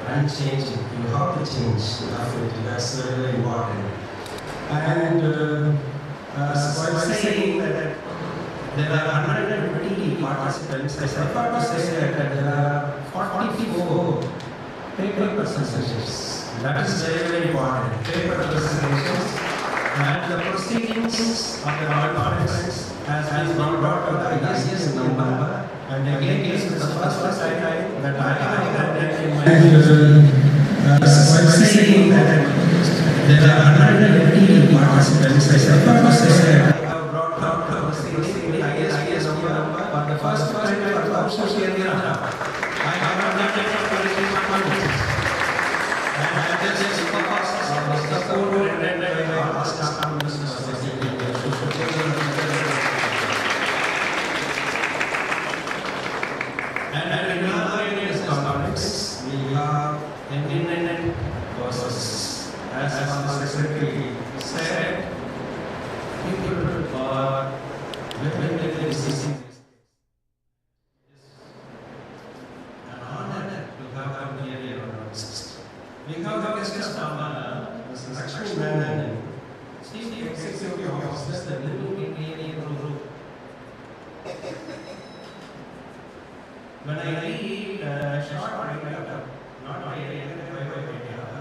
unchanging. You have to change. You have to. That's very, very important. And so I was saying that there are 120 participants. I forgot to say that there are 44 paper presentations. That is very, very important. Paper presentations. And the proceedings of the conference has been brought to the easiest number. And again, this is the first time that I have done in my life. So I was saying that there are 180 participants. I forgot to say that I have brought out the proceedings in the highest number. But the first time I was also sharing it up. I have not done it for 23 months. And this is because of the support rendered by our staff members. And in our conference, we have independent process. As the secretary said, people are very diseases. An honor to have come here on our system. We have a guest of honor, Mrs. Lakshmi Menon. She is the executive officer, the living in group. When I read short write-up, not my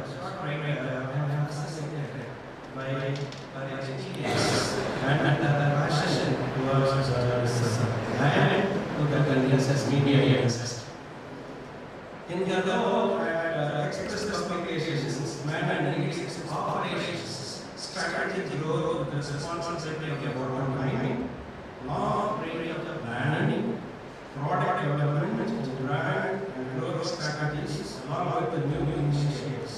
short write-up, I am fascinated by her experience and her passion towards journalism and to the conveniences media industry. In her role at Express Publications, Menon leads operations, strategic growth, the responsibility of about timing, long period of the planning, product development, brand and growth strategies, along with the new initiatives.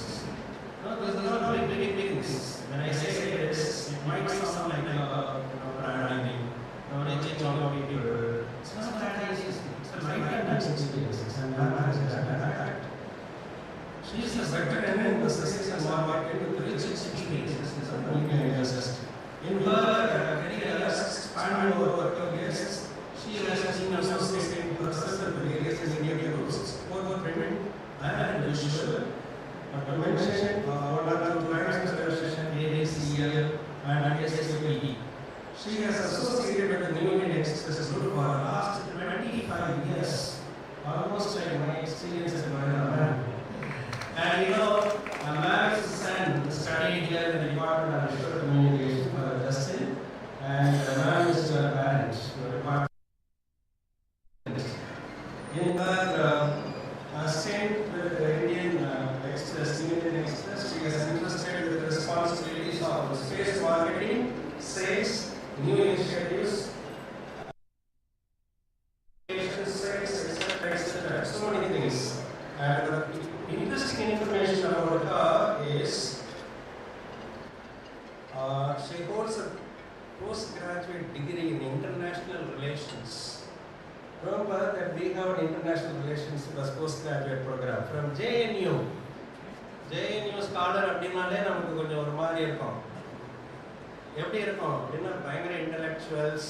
No, those are not very big things. When I say this, it might sound like branding, reaching out to people. It's not that easy. It's a lifetime experience. And that she is a veteran in the success market with rich experiences in her career span over 12 years. She has been associated herself with various media groups, both print and visual. But to mention one or two clients, AACL and SSPE. She has associated with the New Indian Express group for the last 25 years, almost like my experience as a lawyer. And you know, a man's son studied here in the Department of Visual Communication for Justin, and a man is a parent for the Department. In her stint with the Indian Express, she has interested with the responsibilities of space marketing, sales, new initiatives, etc. So many things. And the interesting information about her is she holds a postgraduate degree in international relations. Remember that we have an international relations plus postgraduate program from JNU. JNU scholar அப்படினாலே நமக்கு கொஞ்சம் ஒரு மாதிரி இருக்கும். எப்படி இருக்கும் அப்படின்னா பயங்கர இன்டெலெக்சுவல்ஸ்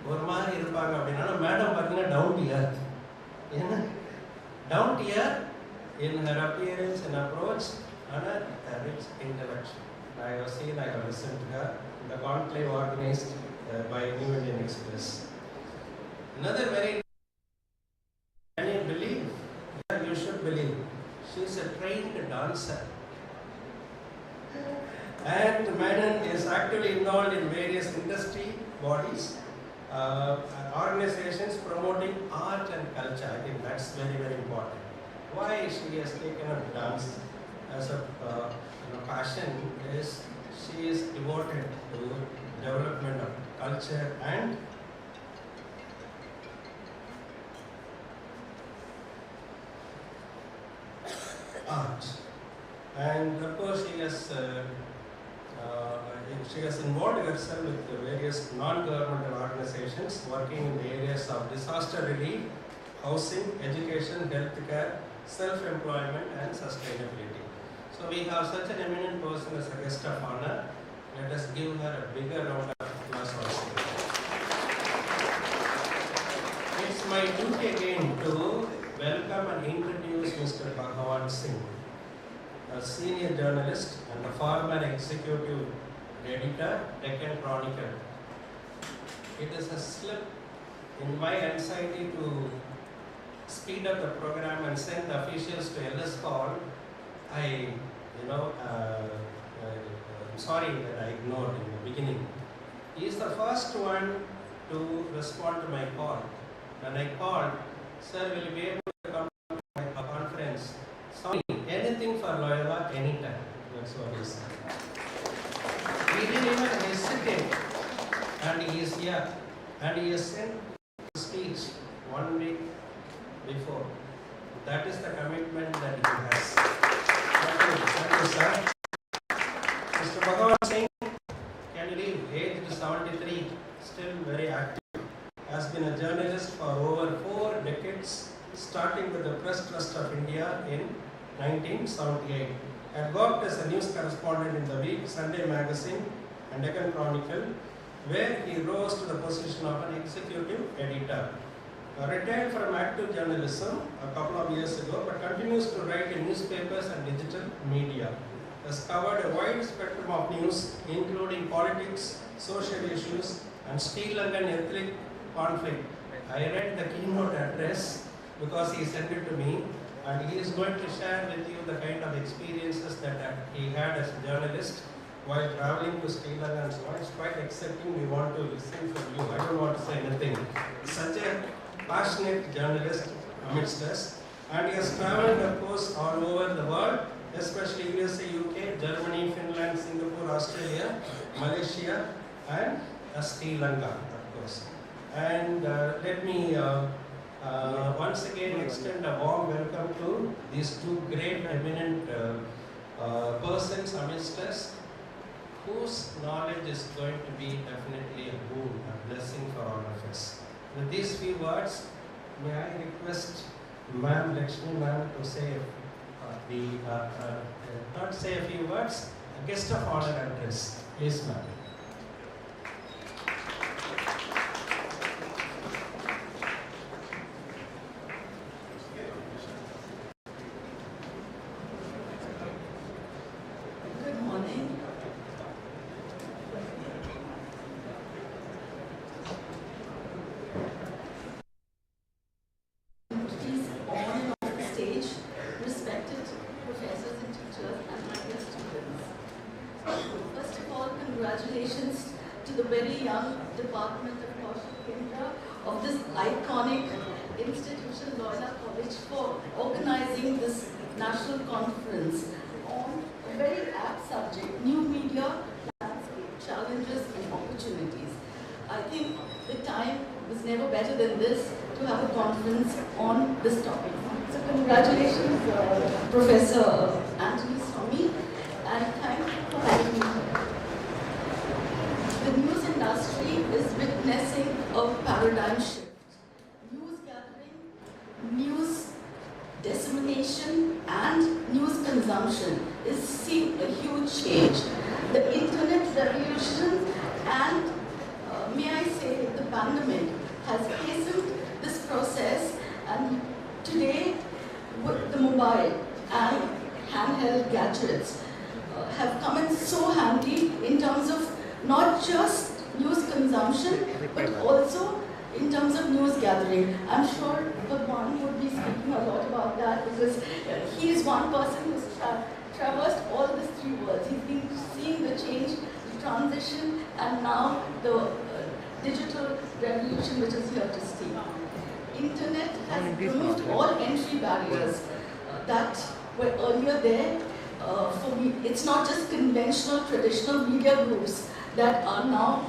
ஒரு மாதிரி இருப்பாங்க அப்படின்னா மேடம் பார்த்தீங்கன்னா டவுன் டு எர்த். என்ன down to earth in her appearance and approach and a rich intellectual. I have seen, I have listened to her in the conclave organized by New Indian Express. Another very, can you believe? Yeah, you should believe. She is a trained dancer. And Menon is actively involved in various industry bodies, organizations promoting art and culture. I think that's very, very important. Why she has taken up dance as a passion is she is devoted to development of culture and art. And of course she has involved herself with various non-governmental organizations working in the areas of disaster relief, housing, education, healthcare, self-employment and sustainability. So we have such an eminent person as a guest of honor. Let us give her a bigger round of applause also. It's my duty again to welcome and introduce Mr. Bhagavan Singh. a senior journalist and a former executive editor, Deccan Chronicle. It is a slip in my anxiety to speed up the program and send the officials to Ellis Hall. I'm sorry that I ignored in the beginning. He is the first one to respond to my call. When I called, sir, will you be able to come to my conference? Sorry, anything for Loyola, anytime. That's what he said. He didn't even hesitate. And he is here. And he has sent a speech 1 week before. That is the commitment that he has. Thank you, sir. Mr. Bhagavan Singh, can you leave? Aged 73, still very active. Has been a journalist for over 4 decades, starting with the Press Trust of India in 1978. Had worked as a news correspondent in the Week, Sunday Magazine, and Deccan Chronicle, where he rose to the position of an executive editor. Retired from active journalism a couple of years ago, but continues to write in newspapers and digital media. Has covered a wide spectrum of news, including politics, social issues, and Sri Lankan ethnic conflict. I read the keynote address because he sent it to me, and he is going to share with you the kind of experiences that he had as a journalist while traveling to Sri Lanka and so on. It's quite accepting. We want to listen from you. I don't want to say anything. Such a passionate journalist amidst us, and he has traveled, of course, all over the world, especially USA, UK, Germany, Finland, Singapore, Australia, Malaysia, and Sri Lanka, of course. And let me once again extend a warm welcome to these two great, eminent persons amidst us, whose knowledge is going to be definitely a boon, a blessing for all of us. With these few words, may I request Ma'am Lakshmi Ma'am to say not say a few words, a guest of honor address. Please, ma'am. Good morning. Please, on and off the stage, respected professors and teachers and my dear students. First of all, congratulations to the very young Department of Kaushal Kendra of this iconic institution, Loyola College, for organizing this national conference on a very apt subject, new media landscape, challenges and opportunities. I think the time was never better than this to have a conference on this topic. So congratulations, Professor Anthony Swamy, and thank you for having me here. The news industry is witnessing a paradigm shift. News gathering, news dissemination, and news consumption is seeing a huge change. The internet revolution and, may I say, the pandemic has hastened this process, and today with the mobile and handheld gadgets have come in so handy in terms of not just news consumption but also in terms of news gathering. I'm sure Bhagwan would be speaking a lot about that because he is one person who's traversed all these 3 worlds. He's been seeing the change, the transition, and now the digital revolution which is here to stay. Internet has removed all entry barriers that were earlier there. For me, it's not just conventional, traditional media groups that are now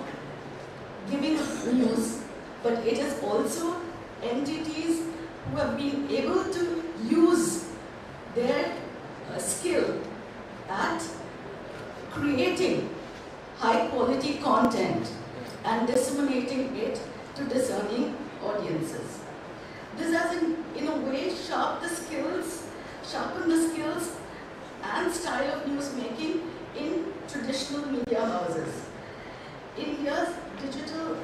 giving news, but it is also entities who have been able to use their skill at creating high quality content and disseminating it to discerning audiences. This has in a way sharpened the skills and style of news making in traditional media houses. India's digital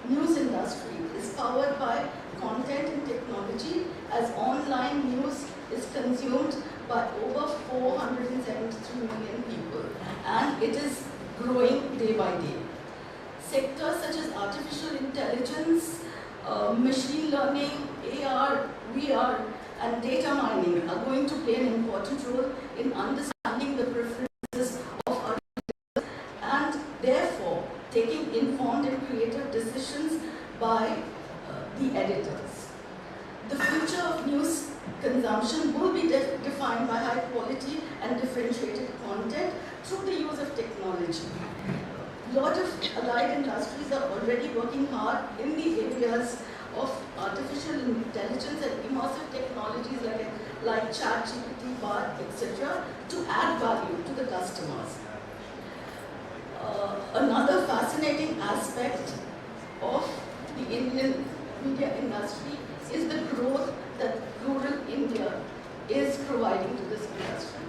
news industry is powered by content and technology, as online news is consumed by over 473 million people, and it is growing day by day. Sectors such as artificial intelligence, machine learning, AR, VR, and data mining are going to play an important role in understanding the preferences of our users and therefore taking informed and creative decisions by the editors. The future of news consumption will be defined by high quality and differentiated content through the use of technology. A lot of allied industries are already working hard in the areas of artificial intelligence and immersive technologies like ChatGPT, BART, etc. to add value to the customers. Another fascinating aspect of the Indian media industry is the growth that rural India is providing to this industry.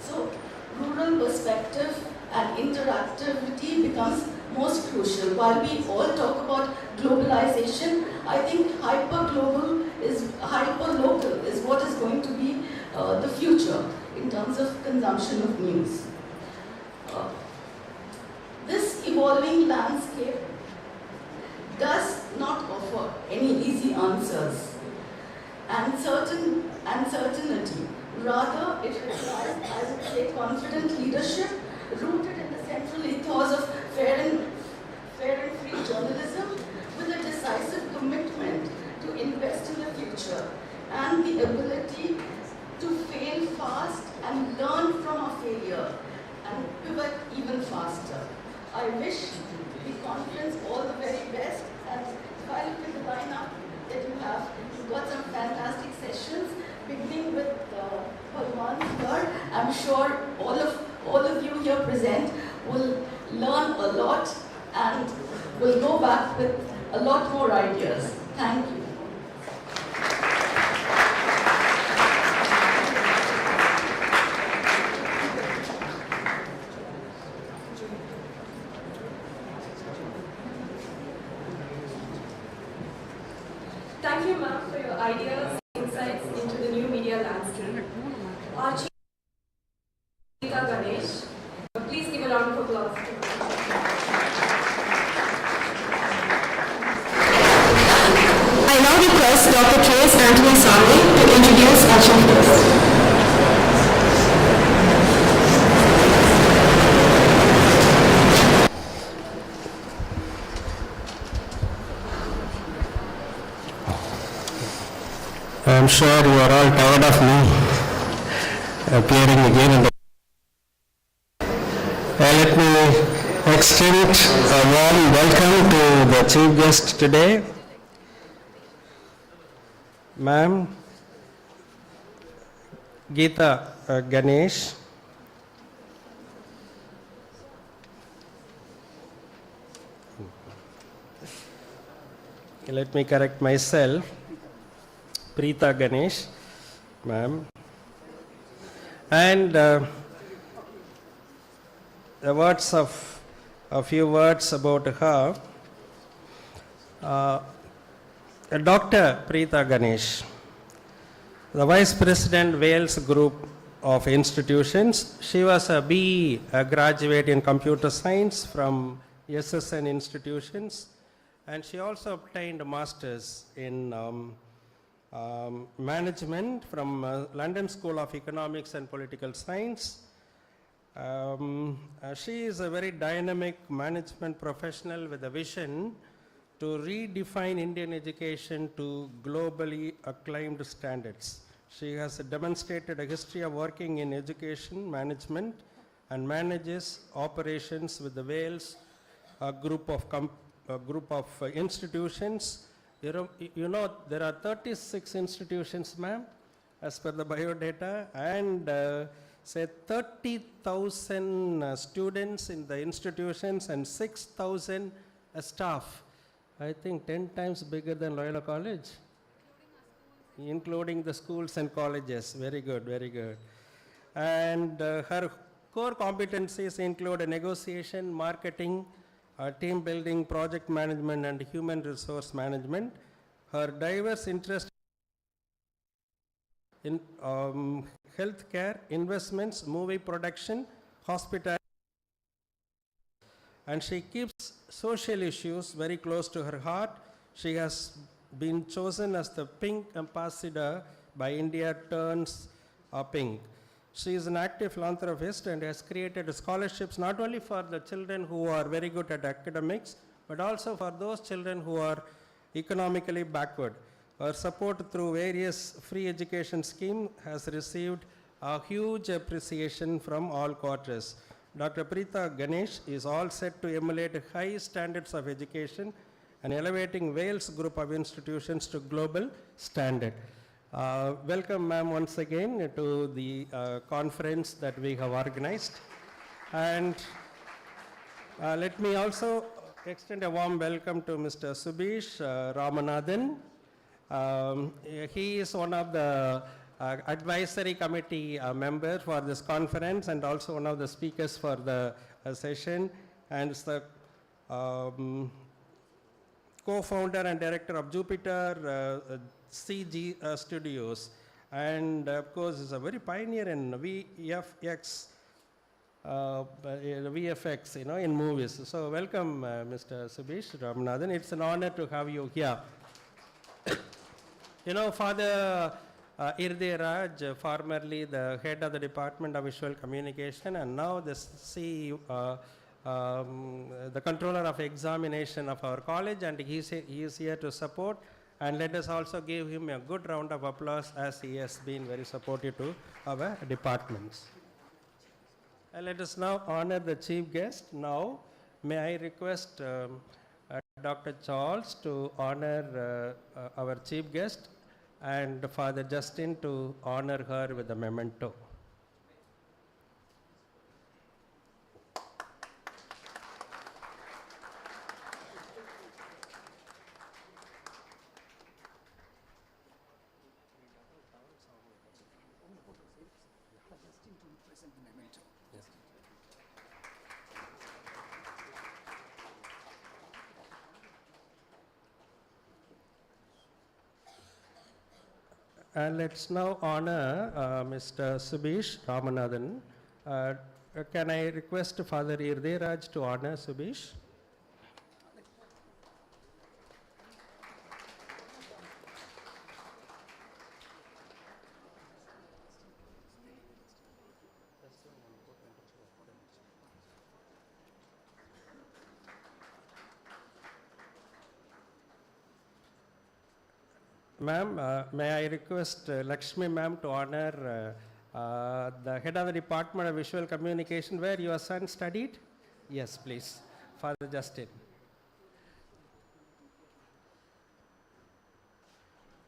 So, rural perspective and interactivity becomes most crucial. While we all talk about globalization, I think hyper-local is what is going to be the future in terms of consumption of news. This evolving landscape does not offer any easy answers and certainty. Rather, it requires, I would say, confident leadership rooted in the central ethos of fair and free journalism with a decisive commitment to invest in the future and the ability to fail fast and learn from our failure and pivot even faster. I wish the conference all the very best, and if I look at the lineup that you have, you've got some fantastic sessions, beginning with Bhagwan here. I'm sure all of you here present will learn a lot and will go back with a lot more ideas. Thank you. Thank you, ma'am, for your ideas and insights into the new media landscape. Our chief Ganesh, please give a round of applause to her. I now request Dr. Trace Anthony Sami to introduce our chief guest. I'm sure you are all tired of me appearing again in the. Let me extend a warm welcome to the chief guest today, Ma'am Geeta Ganesh. Let me correct myself. Preeta Ganesh, ma'am. And a few words about her. Dr. Preeta Ganesh, the Vice President, Wales Group of Institutions. She was a BE graduate in Computer Science from SSN Institutions, and she also obtained a Master's in Management from London School of Economics and Political Science. She is a very dynamic management professional with a vision to redefine Indian education to globally acclaimed standards. She has demonstrated a history of working in education management and manages operations with the Wales group of institutions. You know, there are 36 institutions, ma'am, as per the biodata, and say 30,000 students in the institutions and 6,000 staff. I think 10 times bigger than Loyola College, including the schools and colleges. Very good, very good. And her core competencies include negotiation, marketing, team building, project management, and human resource management. Her diverse interests in healthcare, investments, movie production, hospitality, and she keeps social issues very close to her heart. She has been chosen as the Pink Ambassador by India Turns Pink. She is an active philanthropist and has created scholarships not only for the children who are very good at academics, but also for those children who are economically backward. Her support through various free education schemes has received a huge appreciation from all quarters. Dr. Preetha Ganesh is all set to emulate high standards of education and elevating Wales group of institutions to global standard. Welcome, ma'am, once again to the conference that we have organized. And let me also extend a warm welcome to Mr. Subish Ramanathan. He is one of the advisory committee member for this conference and also one of the speakers for the session, and is the co-founder and director of Jupiter CG Studios, and of course is a very pioneer in VFX, in movies. So welcome, Mr. Subish Ramanathan. It's an honor to have you here. Father Irde Raj, formerly the head of the Department of Visual Communication, and now the CEO, the controller of examination of our college, and he is here to support. And let us also give him a good round of applause, as he has been very supportive to our departments. And let us now honor the chief guest. Now, may I request Dr. Charles to honor our chief guest, and Father Justin to honor her with a memento. And let's now honor Mr. Subish Ramanathan. Can I request Father Irde Raj to honor Subish? Ma'am, may I request Lakshmi ma'am to honor the head of the Department of Visual Communication, where your son studied? Yes, please. Father Justin.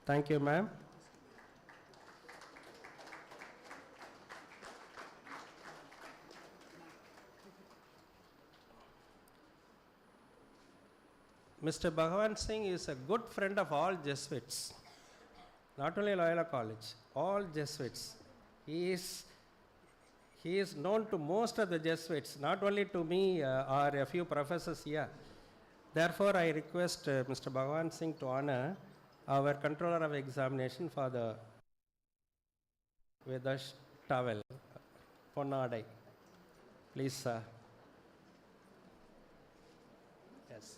Thank you, ma'am. Mr. Bhagavan Singh is a good friend of all Jesuits, not only Loyola College, all Jesuits. He is known to most of the Jesuits, not only to me or a few professors here. Therefore, I request Mr. Bhagavan Singh to honor our controller of examination for the Vedash towel, Ponnadai. Please, sir. Yes.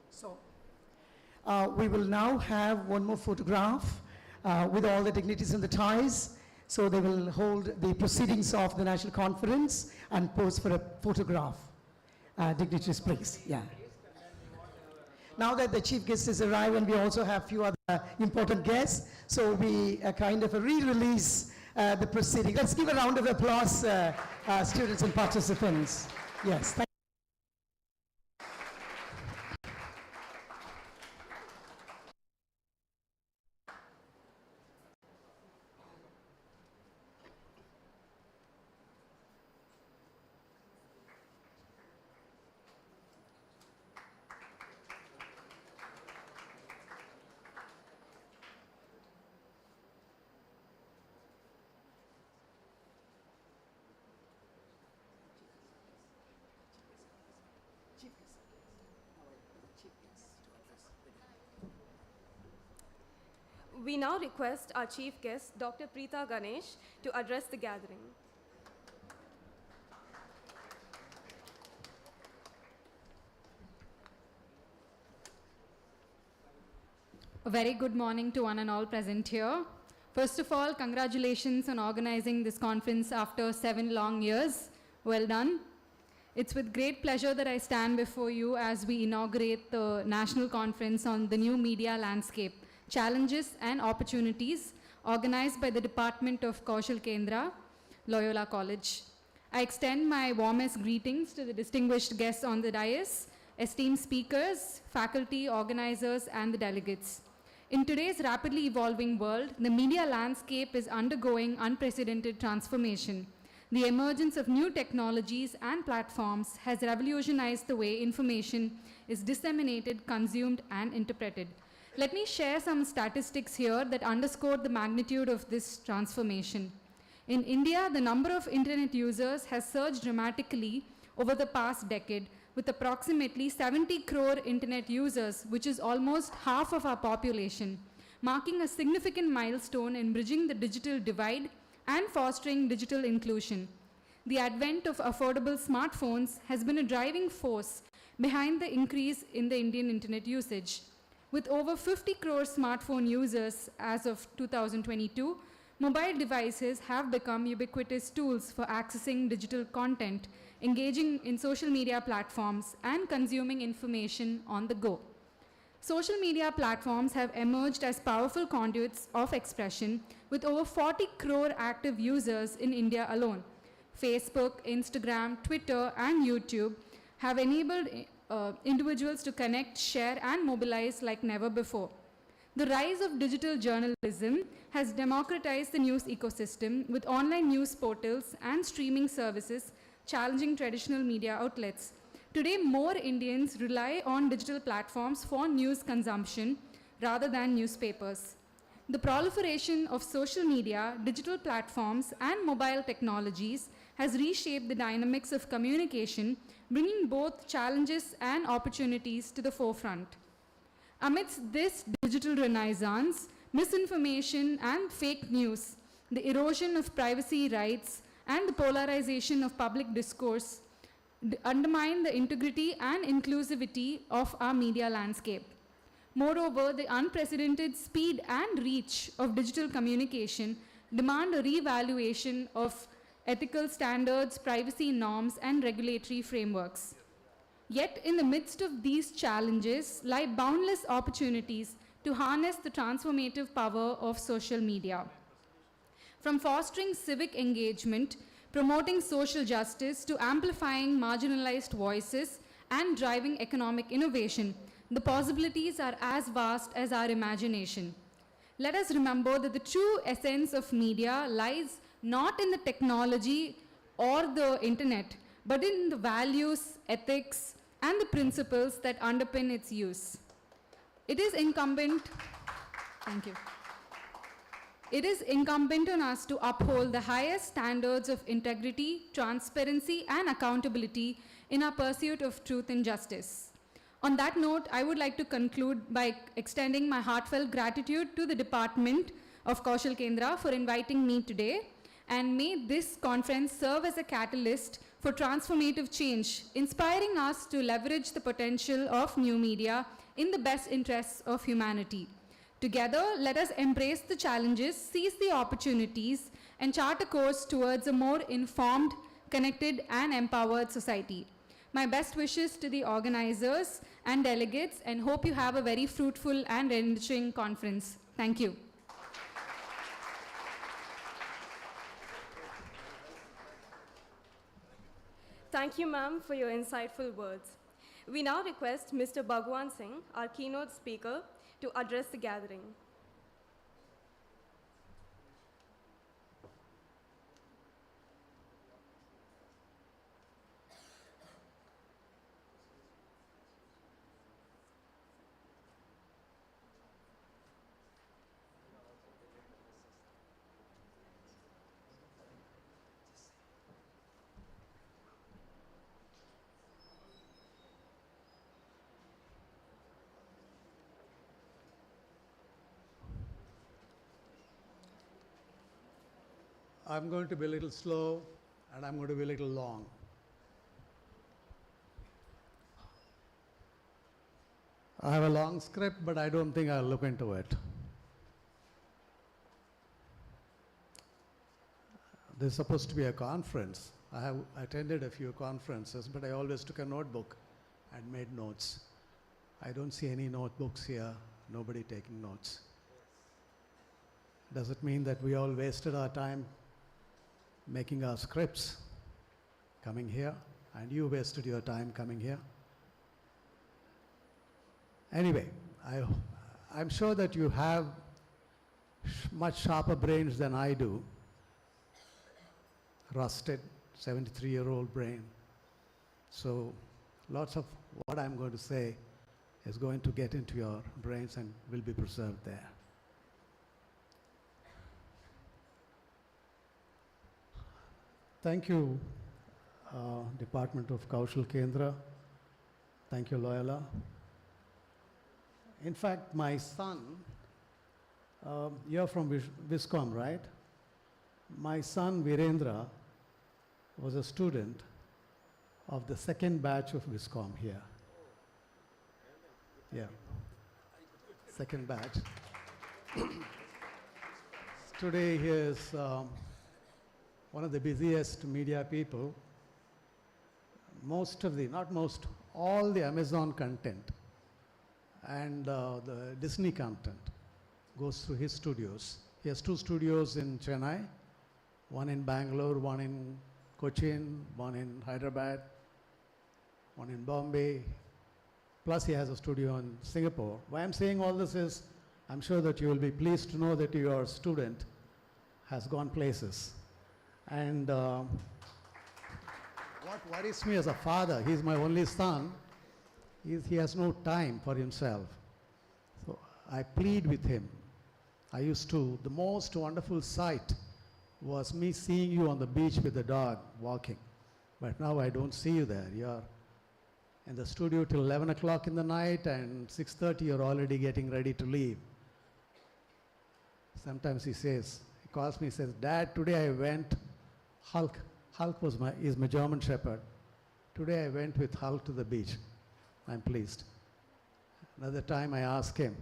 So, we will now have one more photograph with all the dignitaries and the ties. So they will hold the proceedings of the national conference and pose for a photograph. Dignitaries, please. Yeah. Now that the chief guest has arrived, and we also have few other important guests, so we kind of re-release the proceeding. Let's give a round of applause, students and participants. Yes. Thank We now request our chief guest, Dr. Preeta Ganesh, to address the gathering. A very good morning to one and all present here. First of all, congratulations on organizing this conference after 7 long years. Well done. It's with great pleasure that I stand before you as we inaugurate the National Conference on the New Media Landscape, Challenges and Opportunities, organized by the Department of Kaushal Kendra, Loyola College. I extend my warmest greetings to the distinguished guests on the dais, esteemed speakers, faculty, organizers, and the delegates. In today's rapidly evolving world, the media landscape is undergoing unprecedented transformation. The emergence of new technologies and platforms has revolutionized the way information is disseminated, consumed, and interpreted. Let me share some statistics here that underscore the magnitude of this transformation. In India, the number of internet users has surged dramatically over the past decade, with approximately 70 crore internet users, which is almost half of our population, marking a significant milestone in bridging the digital divide and fostering digital inclusion. The advent of affordable smartphones has been a driving force behind the increase in the Indian internet usage. With over 50 crore smartphone users as of 2022, mobile devices have become ubiquitous tools for accessing digital content, engaging in social media platforms, and consuming information on the go. Social media platforms have emerged as powerful conduits of expression, with over 40 crore active users in India alone. Facebook, Instagram, Twitter, and YouTube have enabled individuals to connect, share, and mobilize like never before. The rise of digital journalism has democratized the news ecosystem, with online news portals and streaming services challenging traditional media outlets. Today, more Indians rely on digital platforms for news consumption rather than newspapers. The proliferation of social media, digital platforms, and mobile technologies has reshaped the dynamics of communication, bringing both challenges and opportunities to the forefront. Amidst this digital renaissance, misinformation and fake news, the erosion of privacy rights, and the polarization of public discourse undermine the integrity and inclusivity of our media landscape. Moreover, the unprecedented speed and reach of digital communication demand a reevaluation of ethical standards, privacy norms, and regulatory frameworks. Yet, in the midst of these challenges lie boundless opportunities to harness the transformative power of social media. From fostering civic engagement, promoting social justice, to amplifying marginalized voices and driving economic innovation, the possibilities are as vast as our imagination. Let us remember that the true essence of media lies not in the technology or the internet, but in the values, ethics, and the principles that underpin its use. It is incumbent on us to uphold the highest standards of integrity, transparency, and accountability in our pursuit of truth and justice. On that note, I would like to conclude by extending my heartfelt gratitude to the Department of Kaushal Kendra for inviting me today, and may this conference serve as a catalyst for transformative change, inspiring us to leverage the potential of new media in the best interests of humanity. Together, let us embrace the challenges, seize the opportunities, and chart a course towards a more informed, connected, and empowered society. My best wishes to the organizers and delegates, and hope you have a very fruitful and enriching conference. Thank you. Thank you, ma'am, for your insightful words. We now request Mr. Bhagwan Singh, our keynote speaker, to address the gathering. I'm going to be a little slow and I'm going to be a little long. I have a long script, but I don't think I'll look into it. This is supposed to be a conference. I have attended a few conferences, but I always took a notebook and made notes. I don't see any notebooks here, nobody taking notes. Does it mean that we all wasted our time making our scripts, coming here, and you wasted your time coming here? Anyway, I'm sure that you have much sharper brains than I do. Rusted, 73-year-old brain. So lots of what I'm going to say is going to get into your brains and will be preserved there. Thank you, Department of Kaushal Kendra. Thank you, Loyola. In fact, my son, you're from Viscom, right? My son, Virendra, was a student of the second batch of Viscom here. Yeah, second batch. Today he is one of the busiest media people. All the Amazon content and the Disney content goes through his studios. He has 2 studios in Chennai, one in Bangalore, one in Cochin, one in Hyderabad, one in Bombay. Plus he has a studio in Singapore. Why I'm saying all this is, I'm sure that you will be pleased to know that your student has gone places. And what worries me as a father, he's my only son, he has no time for himself. So I plead with him. The most wonderful sight was me seeing you on the beach with the dog walking. But now I don't see you there. You're in the studio till 11 o'clock in the night, and 6:30 you're already getting ready to leave. Sometimes he calls me, he says, Dad, today I went, Hulk is my German Shepherd. Today I went with Hulk to the beach. I'm pleased. Another time I ask him,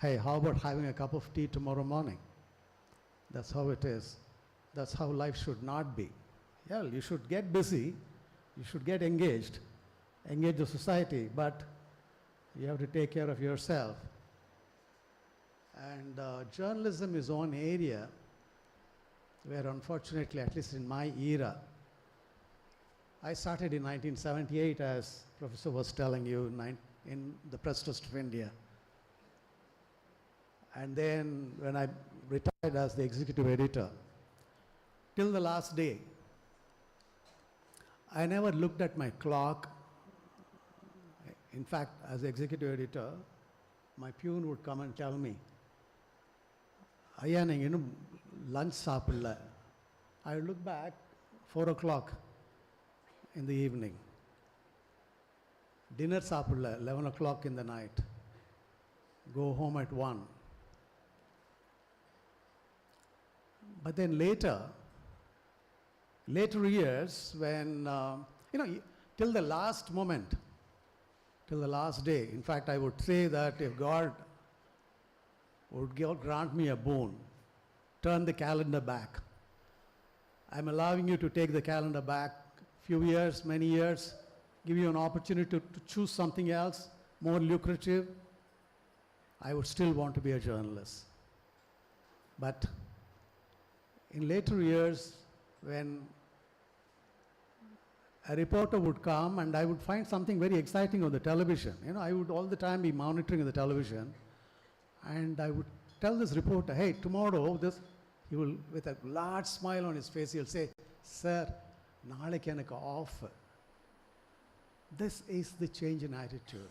hey, how about having a cup of tea tomorrow morning? That's how it is. That's how life should not be. Yeah, you should get busy, you should get engaged, engage the society, but you have to take care of yourself. And journalism is one area where unfortunately, at least in my era, I started in 1978, as Professor was telling you, in the Press Trust of India. And then when I retired as the executive editor, till the last day, I never looked at my clock. In fact, as executive editor, my peon would come and tell me, Ayya, neenga lunch saapilla. I would look back, 4 o'clock in the evening. Dinner saapilla, 11 o'clock in the night. Go home at 1. But then later years, when, till the last moment, till the last day, in fact, I would say that if God would grant me a boon, turn the calendar back. I'm allowing you to take the calendar back few years, many years, give you an opportunity to choose something else, more lucrative. I would still want to be a journalist. But in later years, when a reporter would come and I would find something very exciting on the television, I would all the time be monitoring the television, and I would tell this reporter, hey, tomorrow, he will, with a large smile on his face, he'll say, sir, naale enakku off. This is the change in attitude.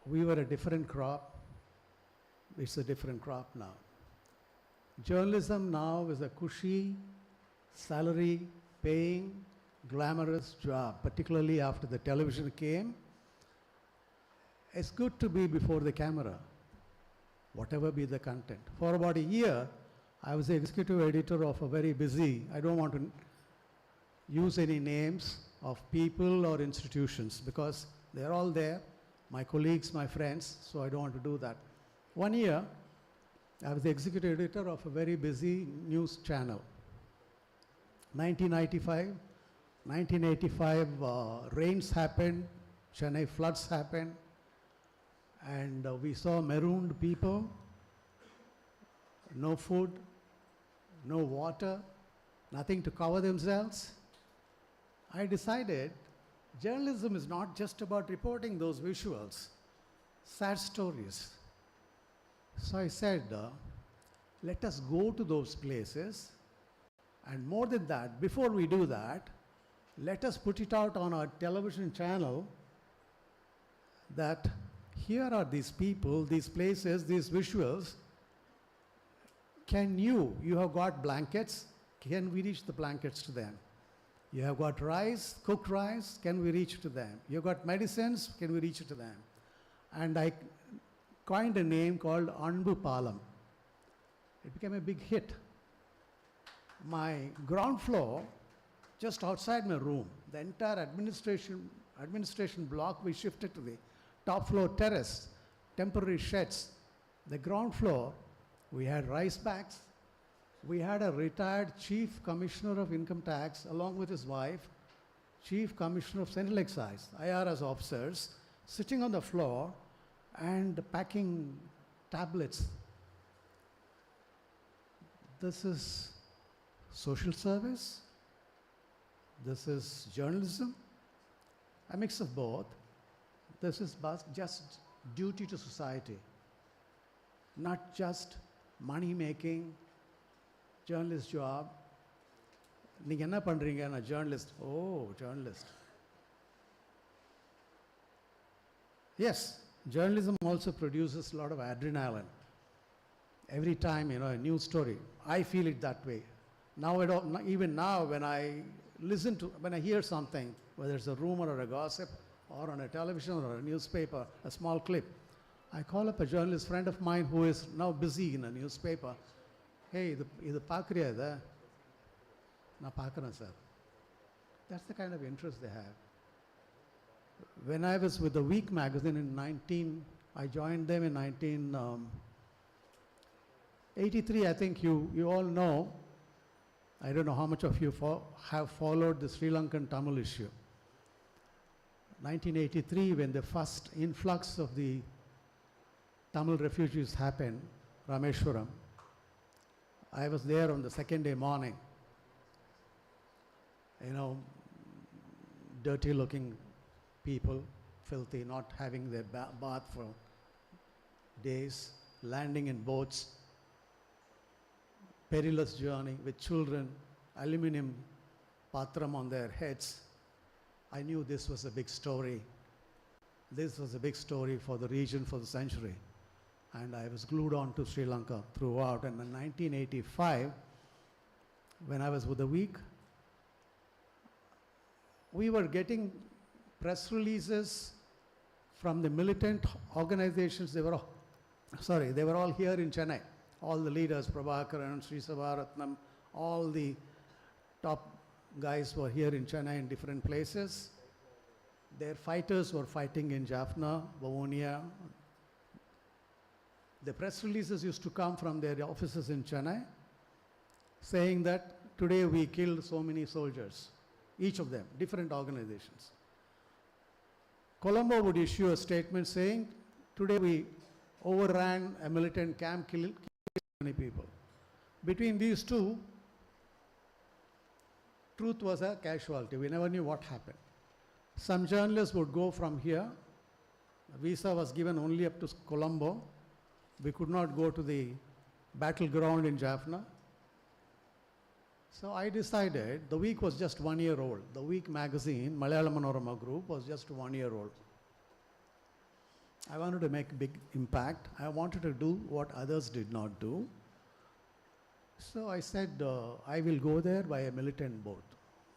We were a different crop. It's a different crop now. Journalism now is a cushy, salary paying, glamorous job, particularly after the television came. It's good to be before the camera, whatever be the content. For about a year, I was the executive editor of a very busy, I don't want to use any names of people or institutions because they're all there, my colleagues, my friends, so I don't want to do that. One year, I was the executive editor of a very busy news channel. 1985, rains happened, Chennai floods happened, and we saw marooned people, no food, no water, nothing to cover themselves. I decided journalism is not just about reporting those visuals, sad stories. So I said, let us go to those places, and more than that, before we do that, let us put it out on our television channel that here are these people, these places, these visuals. You have got blankets, can we reach the blankets to them? You have got rice, cooked rice, can we reach to them? You have got medicines, can we reach to them? And I coined a name called Anbu Palam. It became a big hit. My ground floor, just outside my room, the entire administration block, we shifted to the top floor terrace, temporary sheds. The ground floor, we had rice bags. We had a retired chief commissioner of income tax along with his wife, chief commissioner of central excise, IRS officers, sitting on the floor and packing tablets. This is social service. This is journalism, a mix of both. This is just duty to society, not just money making, journalist job. நீங்க என்ன பண்றீங்க? நான் journalist. Oh, journalist. Yes, journalism also produces a lot of adrenaline. Every time, a news story, I feel it that way. Now, even now, when I hear something, whether it's a rumor or a gossip, or on a television or a newspaper, a small clip, I call up a journalist friend of mine who is now busy in a newspaper. Hey, idu paakriya idha? Na paakran sir. That's the kind of interest they have. When I was with the Week magazine I joined them in 1983, I think you all know. I don't know how much of you have followed the Sri Lankan Tamil issue. 1983, when the first influx of the Tamil refugees happened, Rameshwaram, I was there on the second day morning. Dirty looking people, filthy, not having their bath for days, landing in boats, perilous journey with children, aluminum patram on their heads. I knew this was a big story. This was a big story for the region, for the century. And I was glued on to Sri Lanka throughout. And in 1985, when I was with the Week, we were getting press releases from the militant organizations. They were all here in Chennai. All the leaders, Prabhakaran, Sri Savaratnam, all the top guys were here in Chennai in different places. Their fighters were fighting in Jaffna, Bavonia. The press releases used to come from their offices in Chennai saying that today we killed so many soldiers, each of them, different organizations. Colombo would issue a statement saying, today we overran a militant camp, killed many people. Between these two, truth was a casualty. We never knew what happened. Some journalists would go from here. A visa was given only up to Colombo. We could not go to the battleground in Jaffna. So I decided, the Week was just 1 year old. The Week magazine, Malayalam Manorama Group, was just 1 year old. I wanted to make a big impact. I wanted to do what others did not do. So I said, I will go there by a militant boat.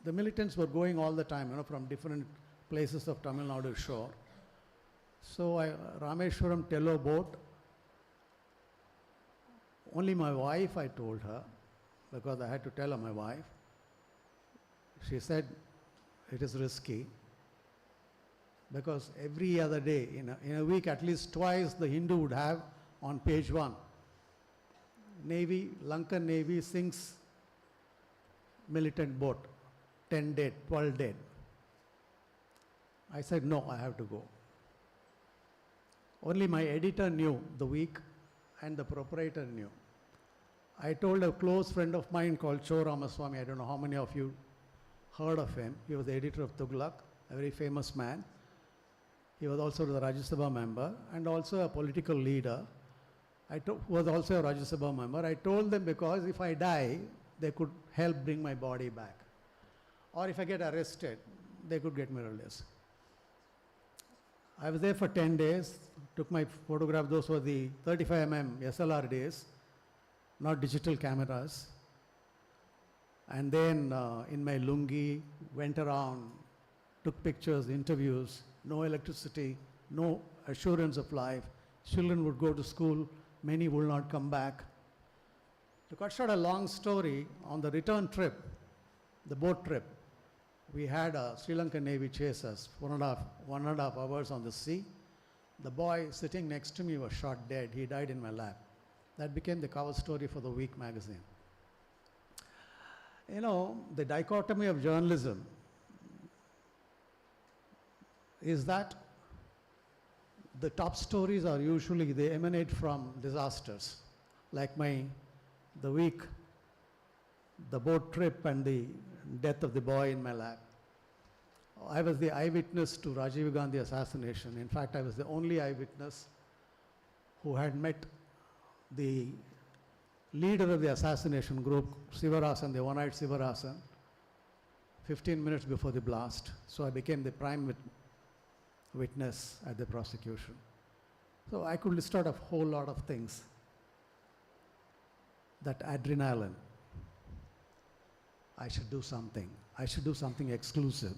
The militants were going all the time, from different places of Tamil Nadu shore. So Rameshwaram Tello boat, only my wife I told her, because I had to tell her my wife. She said, it is risky, because every other day, in a week, at least twice, the Hindu would have on page 1. Navy, Lankan Navy sinks militant boat, 10 dead, 12 dead. I said, no, I have to go. Only my editor knew the week and the proprietor knew. I told a close friend of mine called Cho Ramaswamy, I don't know how many of you heard of him. He was the editor of Tughlaq, a very famous man. He was also the Rajya Sabha member and also a political leader. Who was also a Rajya Sabha member. I told them, because if I die, they could help bring my body back. Or if I get arrested, they could get me released. I was there for 10 days, took my photograph. Those were the 35mm SLR days, not digital cameras. And then in my lungi, went around, took pictures, interviews, no electricity, no assurance of life. Children would go to school, many will not come back. To cut short a long story, on the return trip, the boat trip, we had a Sri Lankan Navy chase us, 1.5 hours on the sea. The boy sitting next to me was shot dead. He died in my lap. That became the cover story for the Week magazine. You know, the dichotomy of journalism is that the top stories are usually, they emanate from disasters, like the week, the boat trip and the death of the boy in my lap. I was the eyewitness to Rajiv Gandhi assassination. In fact, I was the only eyewitness who had met the leader of the assassination group, Sivarasan, the one-eyed Sivarasan, 15 minutes before the blast. So I became the prime witness at the prosecution. So I could list out a whole lot of things. That adrenaline. I should do something. I should do something exclusive.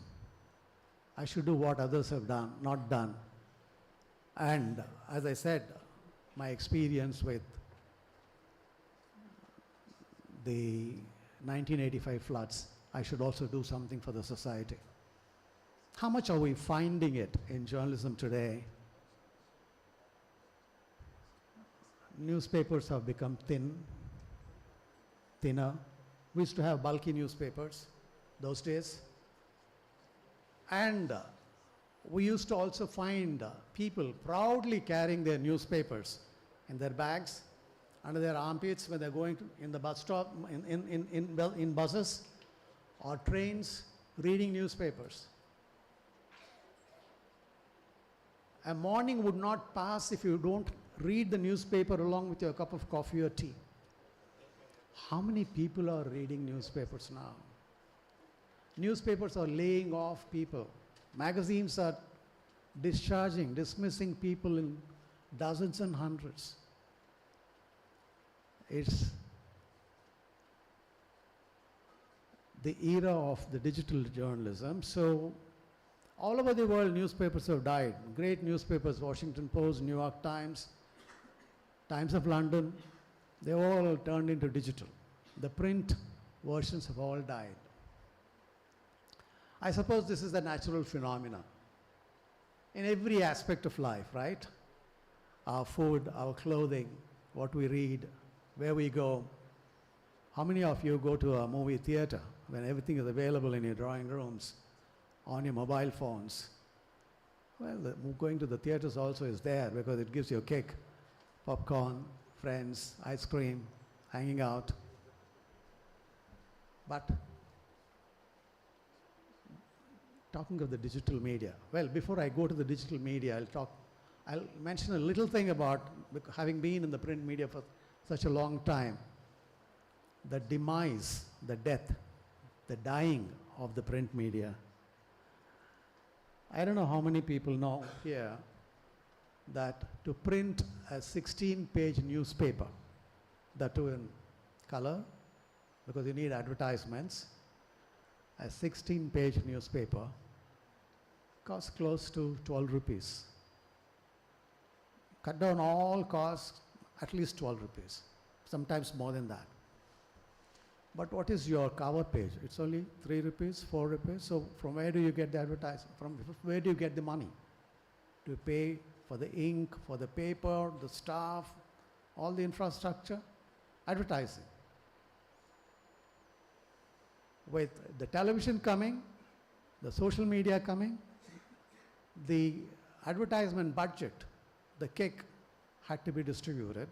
I should do what others have done, not done. And as I said, my experience with the 1985 floods, I should also do something for the society. How much are we finding it in journalism today? Newspapers have become thinner. We used to have bulky newspapers those days. And we used to also find people proudly carrying their newspapers in their bags, under their armpits when they're going in the bus stop, in buses or trains, reading newspapers. A morning would not pass if you don't read the newspaper along with your cup of coffee or tea. How many people are reading newspapers now? Newspapers are laying off people. Magazines are dismissing people in dozens and hundreds. It's the era of the digital journalism. So all over the world, newspapers have died. Great newspapers, Washington Post, New York Times, Times of London, they all turned into digital. The print versions have all died. I suppose this is a natural phenomenon in every aspect of life, right? Our food, our clothing, what we read, where we go. How many of you go to a movie theater when everything is available in your drawing rooms, on your mobile phones? Well, going to the theaters also is there because it gives you a kick. Popcorn, friends, ice cream, hanging out. But talking of the digital media, well, before I go to the digital media, I'll mention a little thing about, having been in the print media for such a long time, the demise, the death, the dying of the print media. I don't know how many people know here that to print a 16-page newspaper, that too in color, because you need advertisements, a 16-page newspaper costs close to 12 rupees. Cut down all costs, at least 12 rupees. sometimes more than that. But what is your cover page? It's only 3 rupees, 4 rupees. So from where do you get the advertising? From where do you get the money? To pay for the ink, for the paper, the staff, all the infrastructure? Advertising. With the television coming, the social media coming, the advertisement budget, the cake had to be distributed.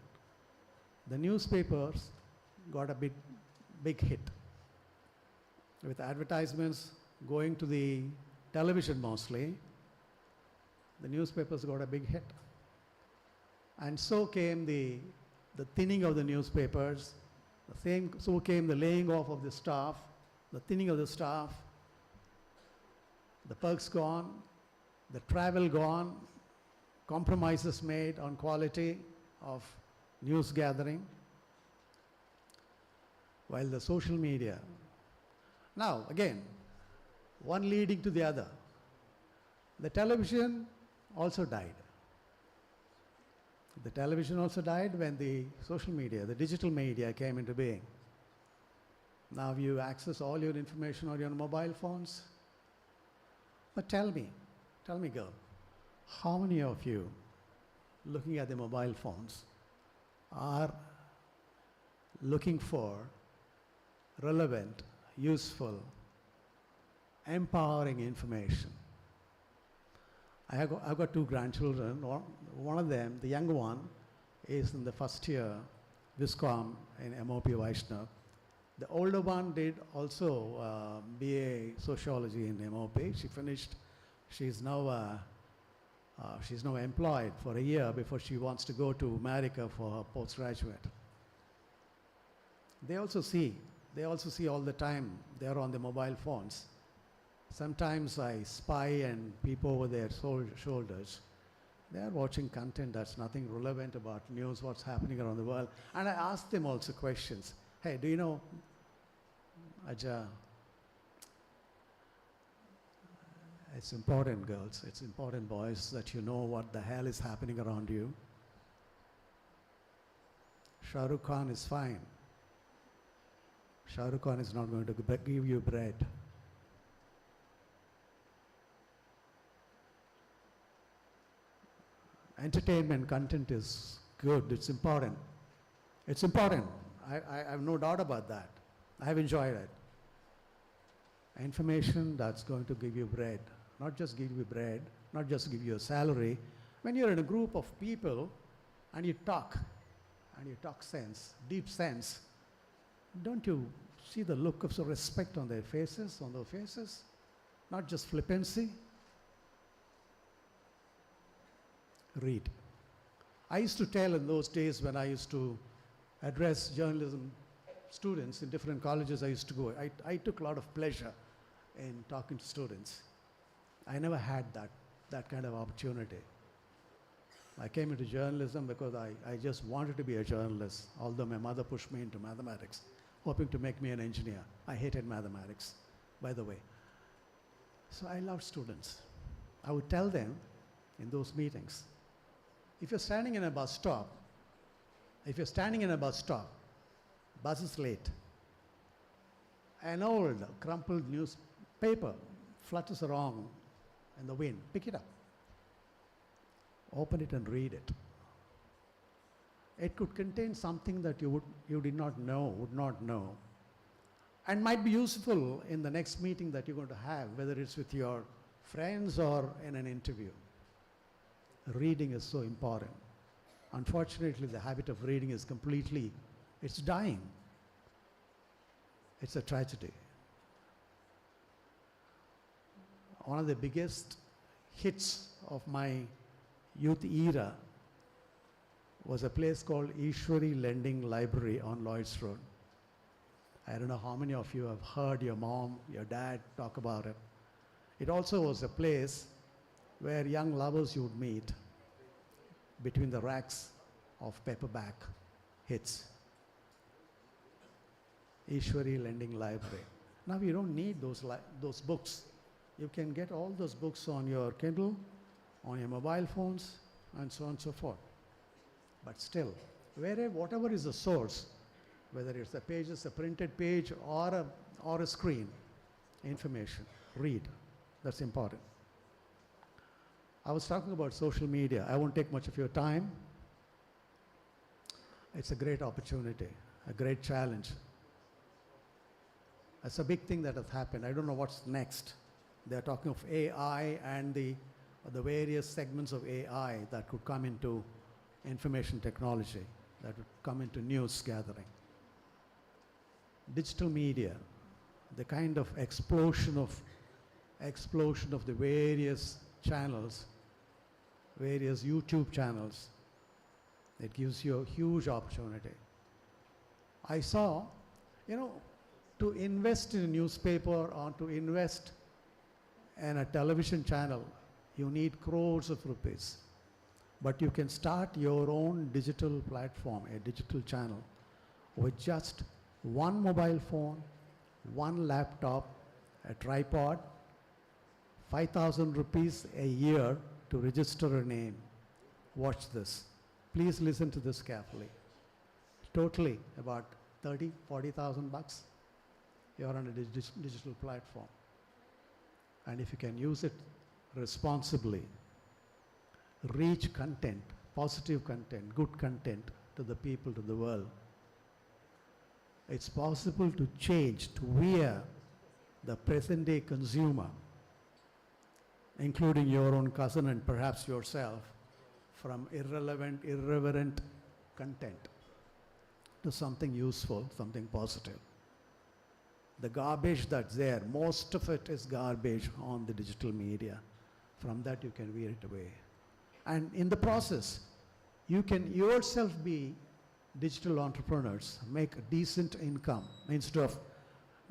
The newspapers got a big hit with advertisements going to the television mostly. The newspapers got a big hit. And so came the thinning of the newspapers, so came the laying off of the staff, the thinning of the staff, the perks gone, the travel gone, compromises made on quality of news gathering, while the social media. Now, again, one leading to the other. The television also died. The television also died when the social media, the digital media came into being. Now you access all your information on your mobile phones. But tell me girl, how many of you looking at the mobile phones are looking for relevant, useful, empowering information? I've got 2 grandchildren. One of them, the younger one, is in the first year Viscom in MOP Vaishnav. The older one did also BA Sociology in MOP. She finished. She's now employed for a year before she wants to go to America for her postgraduate. They also see all the time. They're on the mobile phones. Sometimes I spy and peep over their shoulders. They're watching content that's nothing relevant about news, what's happening around the world. And I ask them also questions. Hey, do you know, Aja, it's important, girls, it's important, boys, that you know what the hell is happening around you. Shah Rukh Khan is fine. Shah Rukh Khan is not going to give you bread. Entertainment content is good, it's important. It's important. I have no doubt about that. I have enjoyed it. Information that's going to give you bread, not just give you bread, not just give you a salary. When you're in a group of people and you talk sense, deep sense, don't you see the look of respect on their faces, Not just flippancy. Read. I used to tell in those days when I used to address journalism students in different colleges I used to go, I took a lot of pleasure in talking to students. I never had that kind of opportunity. I came into journalism because I just wanted to be a journalist, although my mother pushed me into mathematics, hoping to make me an engineer. I hated mathematics, by the way. So I loved students. I would tell them in those meetings, if you're standing in a bus stop, bus is late, an old crumpled newspaper flutters around in the wind, pick it up, open it and read it. It could contain something that you would not know, and might be useful in the next meeting that you're going to have, whether it's with your friends or in an interview. Reading is so important. Unfortunately, the habit of reading is it's dying. It's a tragedy. One of the biggest hits of my youth era was a place called Ishwari Lending Library on Lloyd's Road. I don't know how many of you have heard your mom, your dad talk about it. It also was a place where young lovers you would meet between the racks of paperback hits. Ishwari Lending Library. Now you don't need those books. You can get all those books on your Kindle, on your mobile phones, and so on and so forth. But still, whatever is the source, whether it's a page, a printed page, or a screen, information, read. That's important. I was talking about social media. I won't take much of your time. It's a great opportunity, a great challenge. It's a big thing that has happened. I don't know what's next. They're talking of AI and the various segments of AI that could come into information technology, that would come into news gathering. Digital media, the kind of explosion of the various channels, various YouTube channels, it gives you a huge opportunity. I saw, to invest in a newspaper or to invest in a television channel, you need crores of rupees. But you can start your own digital platform, a digital channel, with just one mobile phone, one laptop, a tripod, 5,000 rupees a year to register a name. Watch this. Please listen to this carefully. Totally about 30, 40,000 bucks. You're on a digital platform. And if you can use it responsibly, reach content, positive content, good content to the people, to the world, it's possible to change, to wear the present-day consumer, including your own cousin and perhaps yourself, from irreverent content to something useful, something positive. The garbage that's there, most of it is garbage on the digital media. From that you can wear it away. And in the process, you can yourself be digital entrepreneurs, make a decent income instead of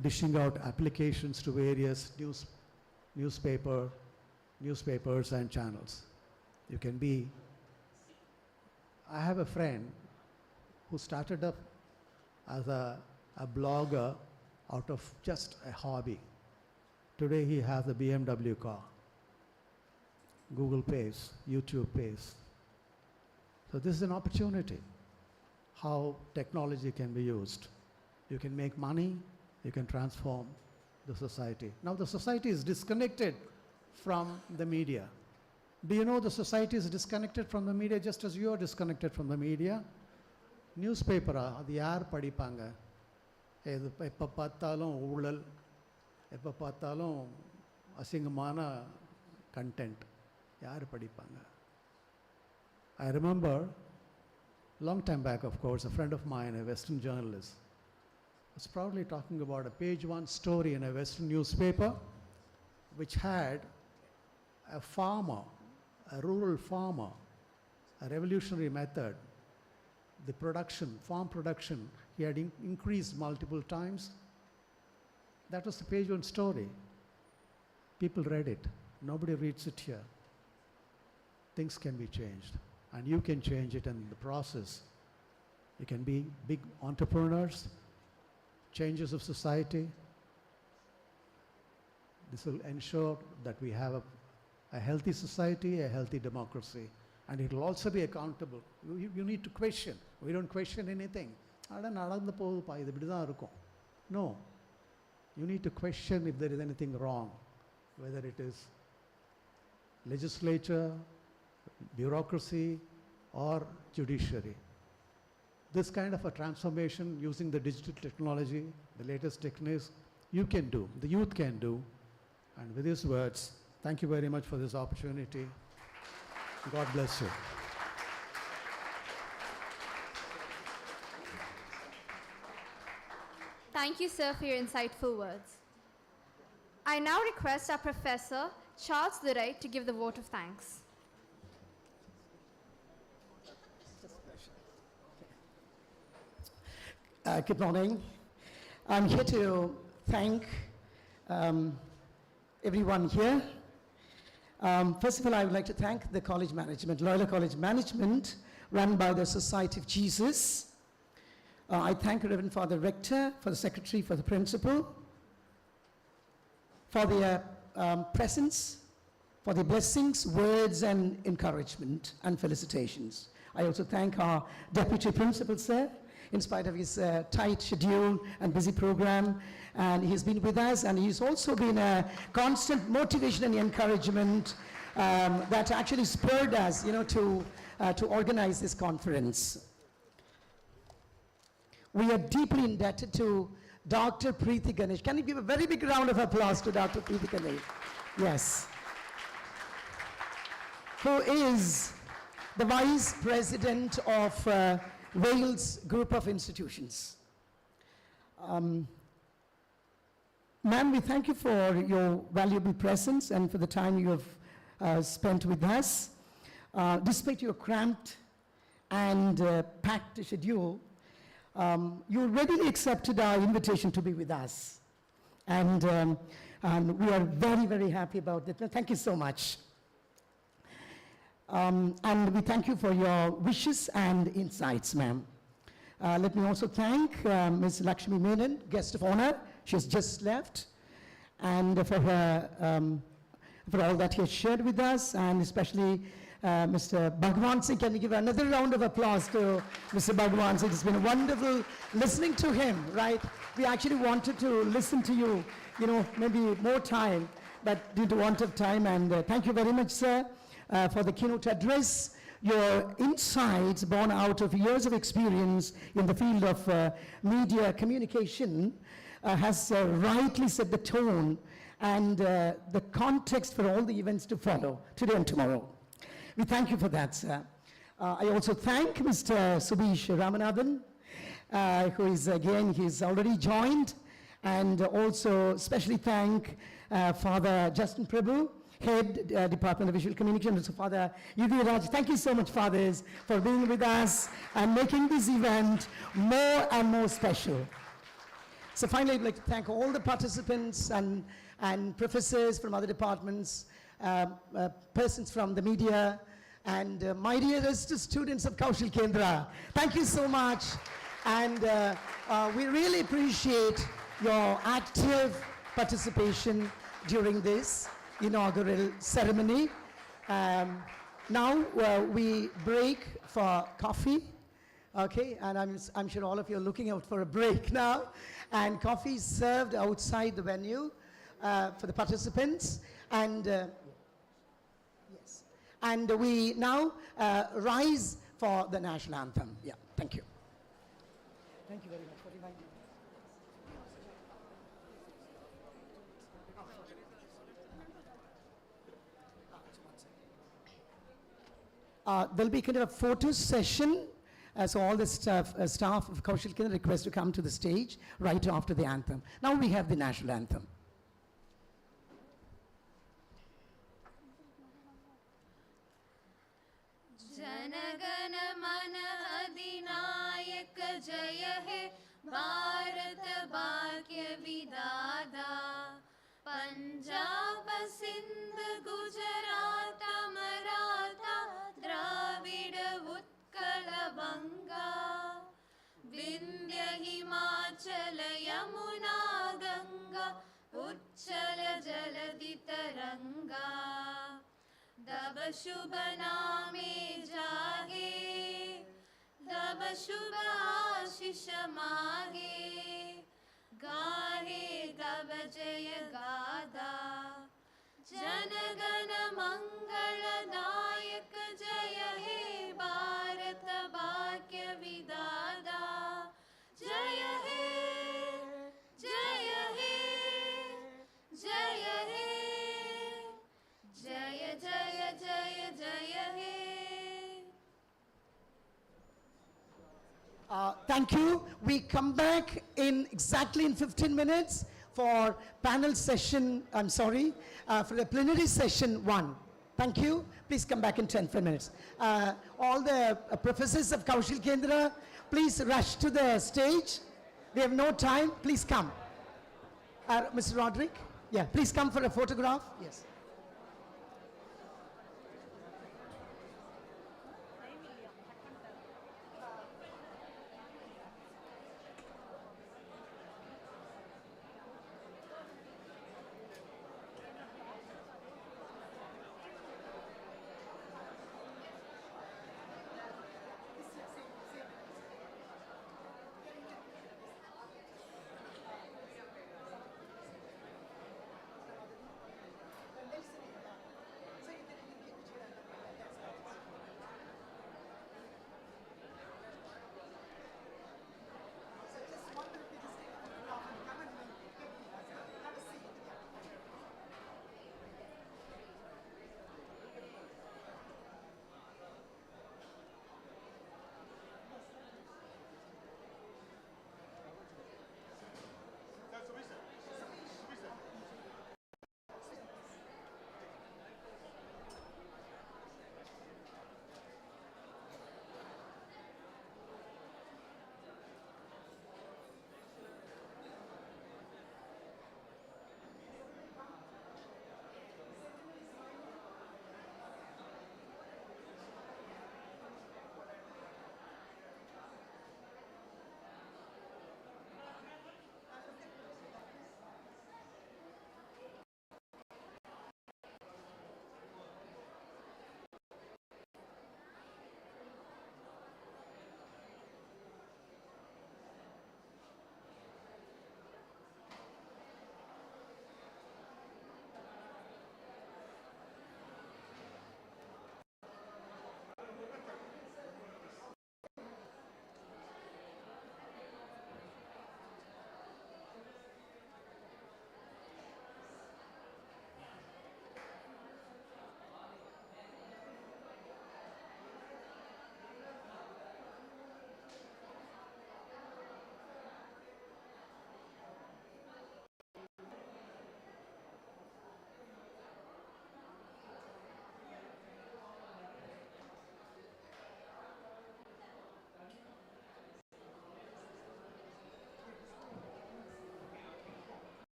dishing out applications to various newspapers and channels. You can be. I have a friend who started up as a blogger out of just a hobby. Today he has a BMW car. Google pays, YouTube pays. So this is an opportunity, how technology can be used. You can make money, you can transform the society. Now the society is disconnected from the media. Do you know the society is disconnected from the media just as you are disconnected from the media? Newspaper, அது யார் படிப்பாங்க? எப்போ பார்த்தாலும் ஊழல், எப்போ பார்த்தாலும் அசிங்கமான content. யார் படிப்பாங்க? I remember, long time back of course, a friend of mine, a Western journalist, was proudly talking about a page one story in a Western newspaper which had a farmer, a rural farmer, a revolutionary method, the production, farm production, he had increased multiple times. That was the page one story. People read it. Nobody reads it here. Things can be changed, and you can change it in the process. You can be big entrepreneurs, changes of society. This will ensure that we have a healthy society, a healthy democracy, and it will also be accountable. You need to question. We don't question anything. No. You need to question if there is anything wrong, whether it is legislature, bureaucracy, or judiciary. This kind of a transformation using the digital technology, the latest techniques, you can do, the youth can do. And with these words, thank you very much for this opportunity. God bless you. Thank you, sir, for your insightful words. I now request our Professor Charles Duray to give the vote of thanks. Good morning. I'm here to thank everyone here. First of all, I would like to thank the college management, Loyola College management, run by the Society of Jesus. I thank Reverend Father Rector, for the secretary, for the principal, for their presence, for their blessings, words, and encouragement and felicitations. I also thank our Deputy Principal, sir, in spite of his tight schedule and busy program. And he's been with us, and he's also been a constant motivation and encouragement that actually spurred us, to organize this conference. We are deeply indebted to Dr. Preeti Ganesh. Can you give a very big round of applause to Dr. Preeti Ganesh? Yes. Who is the Vice President of Wales Group of Institutions. Ma'am, we thank you for your valuable presence and for the time you have spent with us. Despite your cramped and packed schedule, you readily accepted our invitation to be with us. And we are very, very happy about it. Thank you so much. And we thank you for your wishes and insights, ma'am. Let me also thank Ms. Lakshmi Menon, guest of honor. She has just left. And for her, for all that he has shared with us, and especially Mr. Bhagwan Singh. Can we give another round of applause to Mr. Bhagwan Singh? It's been wonderful listening to him, right? We actually wanted to listen to you, maybe more time, but due to want of time. And thank you very much, sir, for the keynote address. Your insights born out of years of experience in the field of media communication has rightly set the tone and the context for all the events to follow today and tomorrow. We thank you for that, sir. I also thank Mr. Subhish Ramanathan, who is, again, he's already joined, and also especially thank Father Justin Prabhu, Head Department of Visual Communication, and so Father U.V. Raj. Thank you so much, Fathers, for being with us and making this event more and more special. So finally, I'd like to thank all the participants and professors from other departments, persons from the media, and my dearest students of Kaushal Kendra. Thank you so much. And we really appreciate your active participation during this inaugural ceremony. Now we break for coffee. Okay, and I'm sure all of you are looking out for a break now. And coffee is served outside the venue for the participants. And yes, and we now rise for the national anthem. Yeah, thank you. Thank you very much for inviting me. There'll be kind of a photo session. So all the staff of Kaushal Kendra request to come to the stage right after the anthem. Now we have the national anthem. जनगण मन अधिनायक जय हे भारत भाग्य विधाता पंजाब सिंध गुजरात मराठा द्राविड उत्कल बंगा विंध्य हिमाचल यमुना गंगा उच्चल जलधि तरंगा तब शुभ नामे जागे तब शुभ आशीष मागे गाहे तब जय गाथा जनगण मंगलदायक जय हे भारत भाग्य विधाता जय हे जय हे जय हे जय जय जय जय हे. Thank you. We come back in exactly in 15 minutes for panel session, for the plenary session 1. Thank you. Please come back in 10 minutes. All the professors of Kaushal Kendra, please rush to the stage. We have no time. Please come. Mr. Roderick, yeah, please come for a photograph. Yes.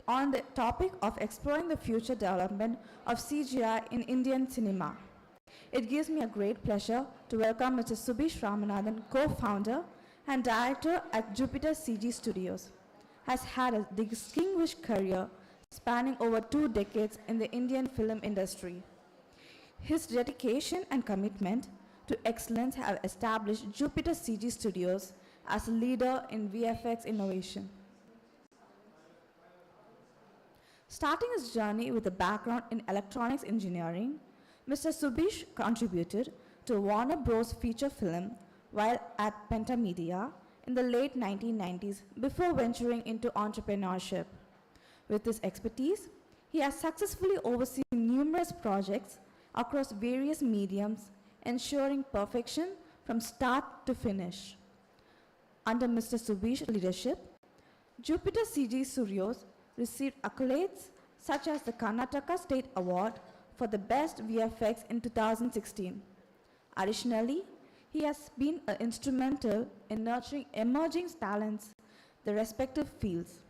on the topic of exploring the future development of CGI in Indian cinema. It gives me a great pleasure to welcome Mr. Subhish Ramanathan, co-founder and director at Jupiter CG Studios. Has had a distinguished career spanning over 2 decades in the Indian film industry. His dedication and commitment to excellence have established Jupiter CG Studios as a leader in VFX innovation. Starting his journey with a background in electronics engineering, Mr. Subhish contributed to Warner Bros. Feature film while at Pentamedia in the late 1990s before venturing into entrepreneurship. With his expertise, he has successfully overseen numerous projects across various mediums, ensuring perfection from start to finish. Under Mr. Subhish's leadership, Jupiter CG Studios received accolades such as the Karnataka State Award for the Best VFX in 2016. Additionally, he has been instrumental in nurturing emerging talents in the respective fields.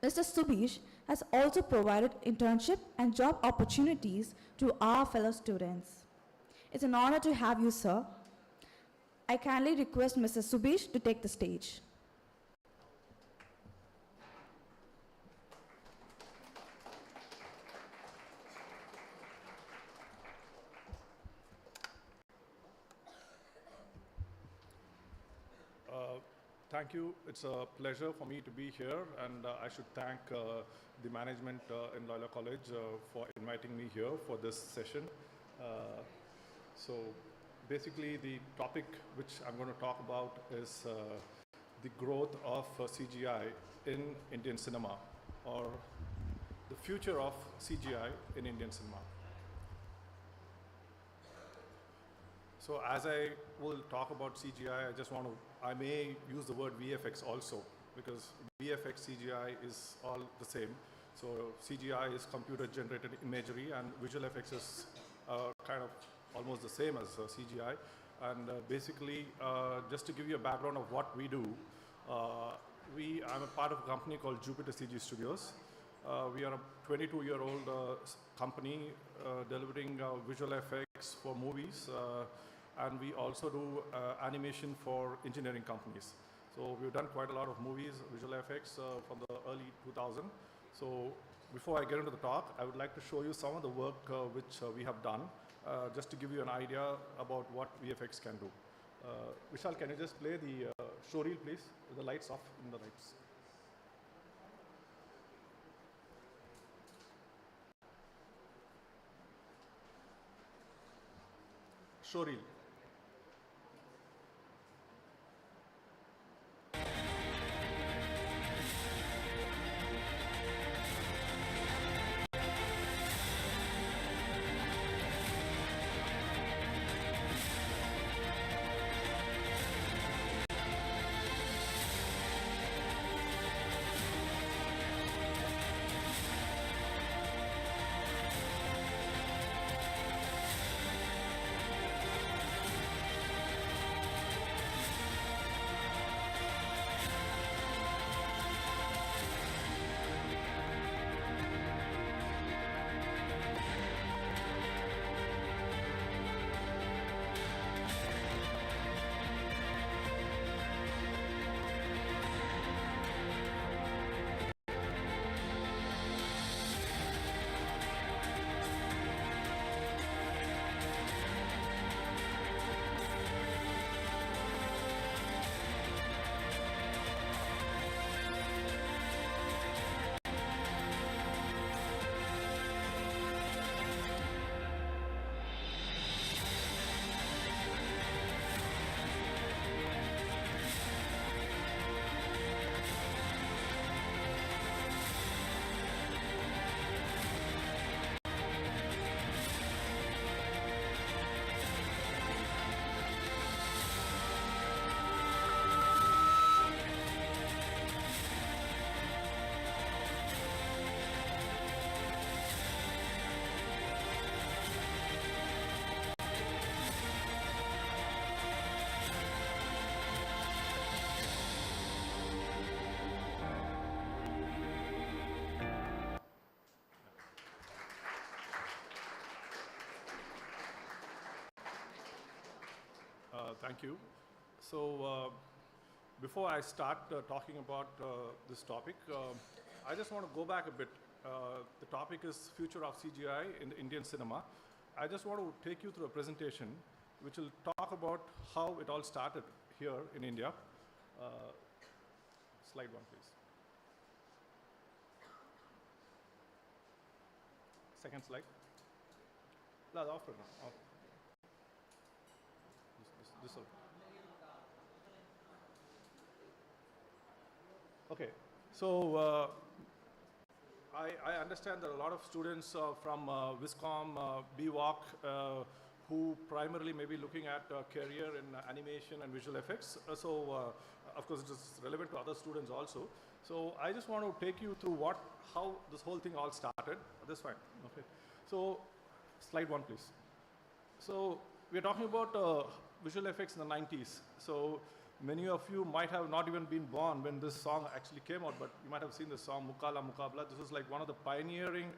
Mr. Subhish has also provided internship and job opportunities to our fellow students. It's an honor to have you, sir. I kindly request Mr. Subhish to take the stage. Thank you. It's a pleasure for me to be here, and I should thank the management in Loyola College for inviting me here for this session. So basically, the topic which I'm going to talk about is the growth of CGI in Indian cinema, or the future of CGI in Indian cinema. So as I will talk about CGI, I may use the word VFX also, because VFX, CGI is all the same. So CGI is computer generated imagery, and visual effects is kind of almost the same as CGI. And basically, just to give you a background of what we do, I'm a part of a company called Jupiter CG Studios. We are a 22-year-old company delivering visual effects for movies, and we also do animation for engineering companies. So we've done quite a lot of movies, visual effects from the early 2000s. So before I get into the talk, I would like to show you some of the work which we have done, just to give you an idea about what VFX can do. Vishal, can you just play the show reel, please? With the lights off in the lights. Show reel. Thank you. So, before I start talking about this topic, I just want to go back a bit. The topic is future of CGI in the Indian cinema. I just want to take you through a presentation which will talk about how it all started here in India. Slide one, please. Second slide. No, off right now. Off. This one. Okay, so I understand that a lot of students from Viscom, BWalk, who primarily may be looking at a career in animation and visual effects. Of course, it is relevant to other students also. So I just want to take you through how this whole thing all started. That's fine. Okay. So, slide one, please. So we're talking about visual effects in the 90s. So many of you might have not even been born when this song actually came out, but you might have seen the song Mukala Mukabla. This was like one of the pioneering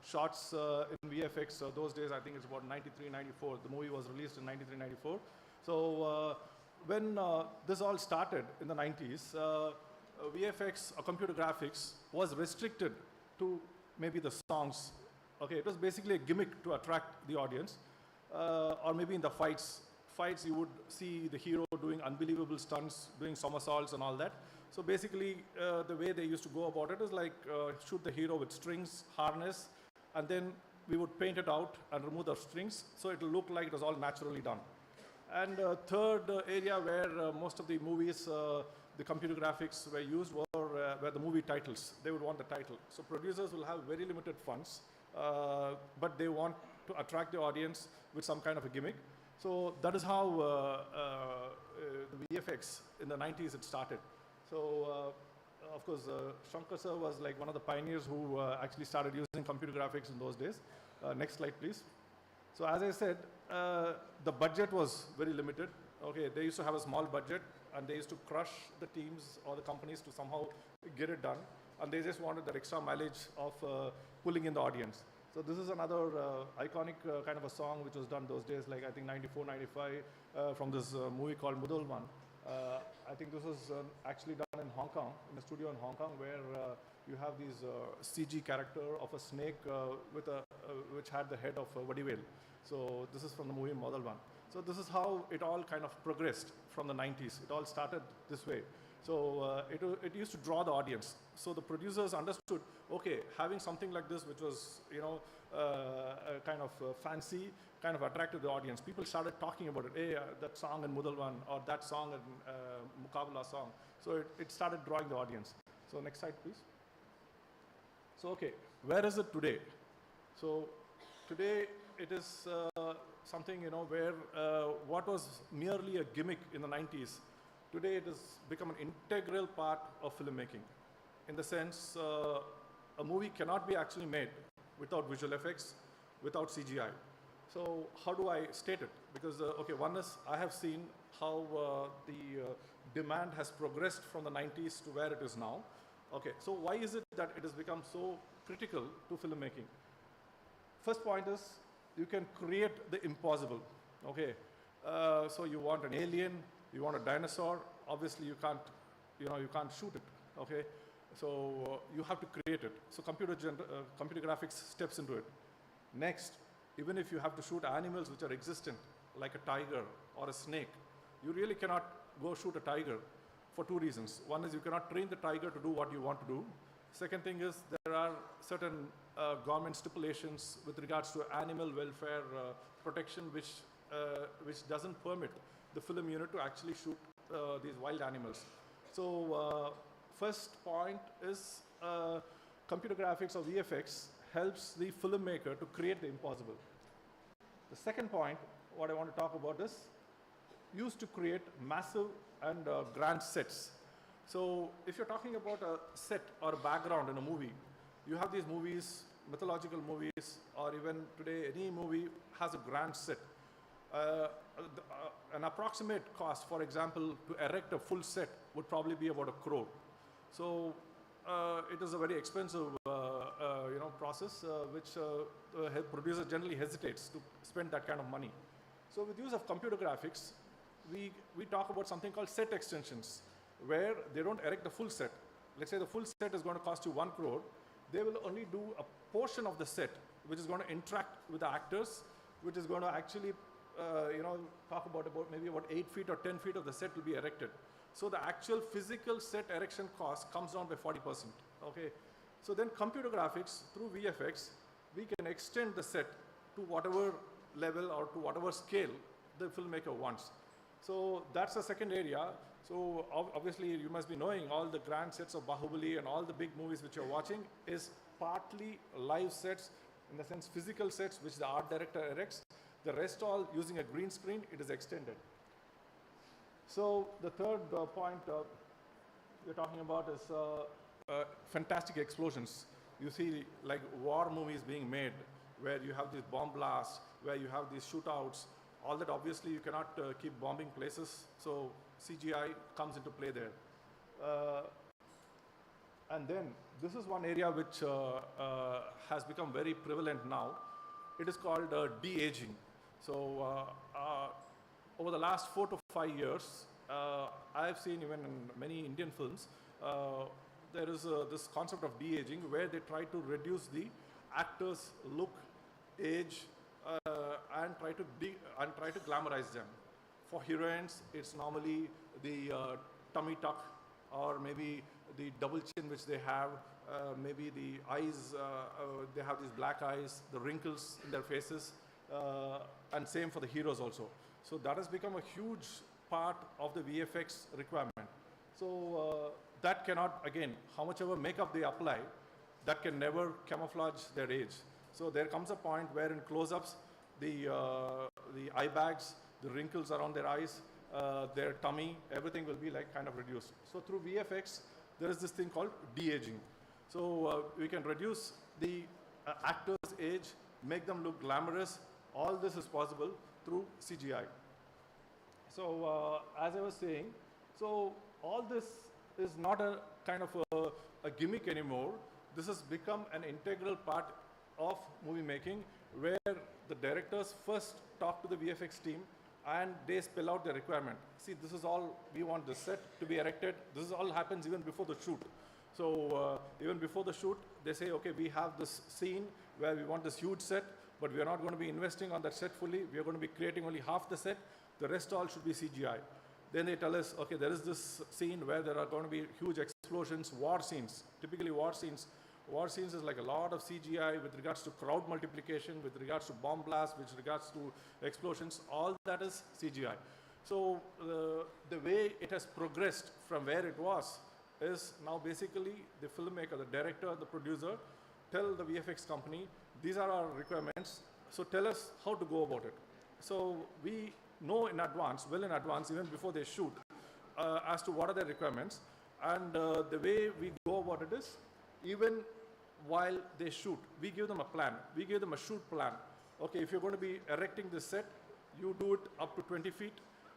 shots in VFX. Those days, I think it's about 93, 94. The movie was released in 93, 94. So when this all started in the 90s, VFX or computer graphics was restricted to maybe the songs. Okay, it was basically a gimmick to attract the audience, or maybe in the fights you would see the hero doing unbelievable stunts, doing somersaults and all that. So basically, the way they used to go about it is like shoot the hero with strings, harness, and then we would paint it out and remove the strings, so it will look like it was all naturally done. And third area where most of the movies, the computer graphics were used were the movie titles. They would want the title. So producers will have very limited funds, but they want to attract the audience with some kind of a gimmick. So that is how the VFX in the 90s it started. So of course, Shankar sir was like one of the pioneers who actually started using computer graphics in those days. Next slide, please. So as I said, the budget was very limited. Okay, they used to have a small budget, and they used to crush the teams or the companies to somehow get it done. And they just wanted that extra mileage of pulling in the audience. So this is another iconic kind of a song which was done those days, like I think 94, 95, from this movie called Mudalwan. I think this was actually done in Hong Kong, in a studio in Hong Kong, where you have these CG character of a snake which had the head of Vadivel. So this is from the movie Mudalwan. So this is how it all kind of progressed from the 90s. It all started this way. So it used to draw the audience. So the producers understood, okay, having something like this, which was, kind of fancy, kind of attracted the audience. People started talking about it. Hey, that song in Mudalwan, or that song in Mukabla song. So it started drawing the audience. So next slide, please. So okay, where is it today? So today it is something, where what was merely a gimmick in the 90s, today it has become an integral part of filmmaking. In the sense, a movie cannot be actually made without visual effects, without CGI. So how do I state it? Because, okay, one is I have seen how the demand has progressed from the 90s to where it is now. Okay, so why is it that it has become so critical to filmmaking? First point is you can create the impossible. Okay, so you want an alien, you want a dinosaur. Obviously, you can't shoot it. Okay, so you have to create it. So computer graphics steps into it. Next, even if you have to shoot animals which are existent, like a tiger or a snake, you really cannot go shoot a tiger for two reasons. One is you cannot train the tiger to do what you want to do. Second thing is there are certain government stipulations with regards to animal welfare protection, which doesn't permit the film unit to actually shoot these wild animals. So first point is computer graphics or VFX helps the filmmaker to create the impossible. The second point, what I want to talk about is used to create massive and grand sets. So if you're talking about a set or a background in a movie, you have these movies, mythological movies, or even today any movie has a grand set. An approximate cost, for example, to erect a full set would probably be about 1 crore. So it is a very expensive process which producer generally hesitates to spend that kind of money. So with use of computer graphics, we talk about something called set extensions, where they don't erect the full set. Let's say the full set is going to cost you 1 crore. They will only do a portion of the set, which is going to interact with the actors, which is going to actually, talk about maybe about 8 feet or 10 feet of the set will be erected. So the actual physical set erection cost comes down by 40%. Okay. So then computer graphics through VFX, we can extend the set to whatever level or to whatever scale the filmmaker wants. So that's the second area. So obviously you must be knowing all the grand sets of Bahubali and all the big movies which you're watching is partly live sets, in the sense physical sets which the art director erects. The rest all using a green screen, it is extended. So the third point we're talking about is fantastic explosions. You see like war movies being made where you have these bomb blasts, where you have these shootouts. All that obviously you cannot keep bombing places, so CGI comes into play there. And then this is one area which has become very prevalent now. It is called de-aging. So over the last 4 to 5 years, I've seen even in many Indian films, there is this concept of de-aging where they try to reduce the actors' look, age, and try to glamorize them. For heroines, it's normally the tummy tuck, or maybe the double chin which they have, maybe the eyes, they have these black eyes, the wrinkles in their faces, and same for the heroes also. So that has become a huge part of the VFX requirement. So that cannot, again, how much ever makeup they apply, that can never camouflage their age. So there comes a point where in close-ups, the eye bags, the wrinkles around their eyes, their tummy, everything will be like kind of reduced. So through VFX, there is this thing called de-aging. So we can reduce the actor's age, make them look glamorous. All this is possible through CGI. So as I was saying, so all this is not a kind of a gimmick anymore. This has become an integral part of movie making, where the directors first talk to the VFX team and they spell out the requirement. See, this is all, we want the set to be erected. This all happens even before the shoot. So even before the shoot, they say, okay, we have this scene where we want this huge set, but we are not going to be investing on that set fully. We are going to be creating only half the set. The rest all should be CGI. Then they tell us, okay, there is this scene where there are going to be huge explosions, war scenes. Typically war scenes is like a lot of CGI with regards to crowd multiplication, with regards to bomb blasts, with regards to explosions. All that is CGI. So the way it has progressed from where it was is now basically the filmmaker, the director, the producer, tell the VFX company, these are our requirements, so tell us how to go about it. So we know in advance, well in advance, even before they shoot, as to what are their requirements. And the way we go about it is, even while they shoot, we give them a plan. We give them a shoot plan. Okay, if you're going to be erecting this set, you do it up to 20 feet.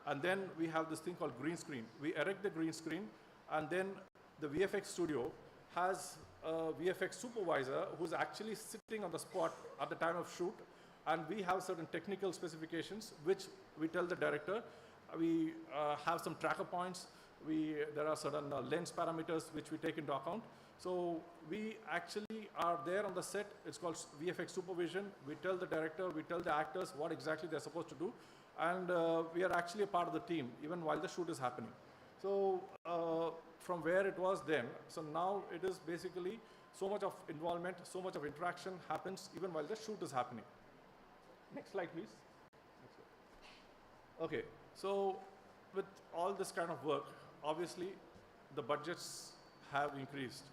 And then we have this thing called green screen. We erect the green screen, and then the VFX studio has a VFX supervisor who's actually sitting on the spot at the time of shoot. And we have certain technical specifications, which we tell the director. We have some tracker points. There are certain lens parameters which we take into account. So we actually are there on the set. It's called VFX supervision. We tell the director, we tell the actors what exactly they're supposed to do. And we are actually a part of the team, even while the shoot is happening. So from where it was then, so now it is basically so much of involvement, so much of interaction happens even while the shoot is happening. Next slide, please. Okay, so with all this kind of work, obviously the budgets have increased.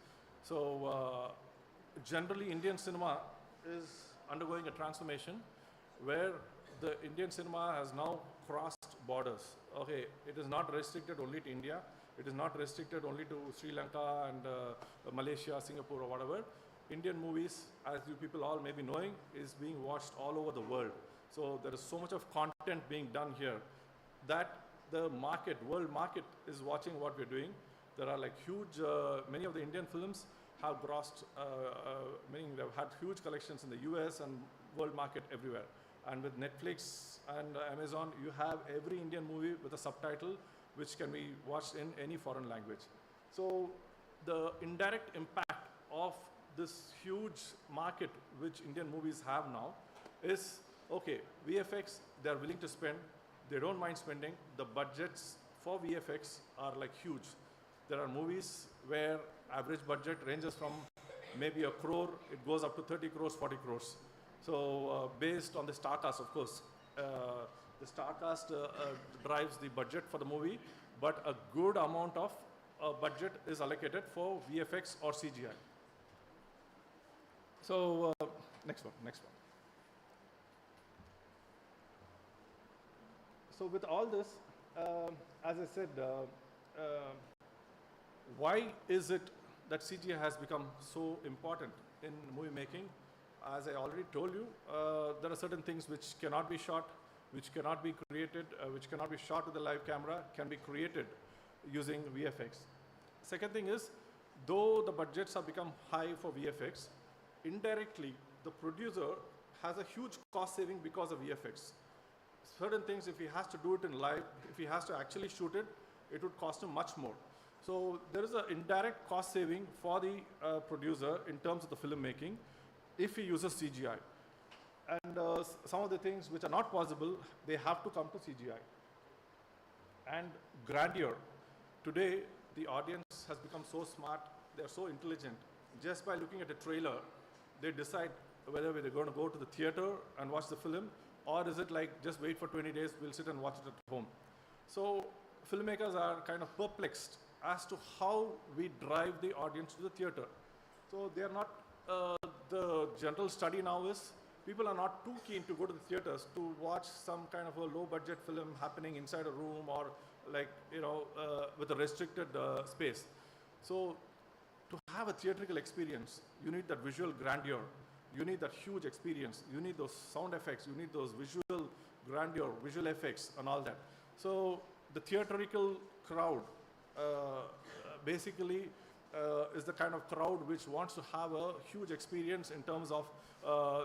So generally Indian cinema is undergoing a transformation where the Indian cinema has now crossed borders. Okay, it is not restricted only to India. It is not restricted only to Sri Lanka and Malaysia, Singapore or whatever. Indian movies, as you people all may be knowing, is being watched all over the world. So there is so much of content being done here that the market, world market, is watching what we're doing. There are like huge, many of the Indian films have grossed, meaning they've had huge collections in the US and world market everywhere. And with Netflix and Amazon, you have every Indian movie with a subtitle which can be watched in any foreign language. So the indirect impact of this huge market which Indian movies have now is, okay, VFX, they're willing to spend, they don't mind spending. The budgets for VFX are like huge. There are movies where average budget ranges from maybe 1 crore, it goes up to 30 crores, 40 crores. So based on the star cast, of course, the star cast drives the budget for the movie, but a good amount of budget is allocated for VFX or CGI. So next one. So with all this, as I said, why is it that CGI has become so important in movie making? As I already told you, there are certain things which cannot be shot, which cannot be created, which cannot be shot with a live camera, can be created using VFX. Second thing is, though the budgets have become high for VFX, indirectly, the producer has a huge cost saving because of VFX. Certain things, if he has to do it in live, if he has to actually shoot it, it would cost him much more. So there is an indirect cost saving for the producer in terms of the filmmaking if he uses CGI. And some of the things which are not possible, they have to come to CGI. And grandeur. Today, the audience has become so smart, they're so intelligent. Just by looking at a trailer, they decide whether they're going to go to the theater and watch the film, or is it like, just wait for 20 days, we'll sit and watch it at home. So filmmakers are kind of perplexed as to how we drive the audience to the theater. So they are not, the general study now is, people are not too keen to go to the theaters to watch some kind of a low budget film happening inside a room or like, with a restricted space. So to have a theatrical experience, you need that visual grandeur. You need that huge experience. You need those sound effects. You need those visual grandeur, visual effects and all that. So the theatrical crowd basically is the kind of crowd which wants to have a huge experience in terms of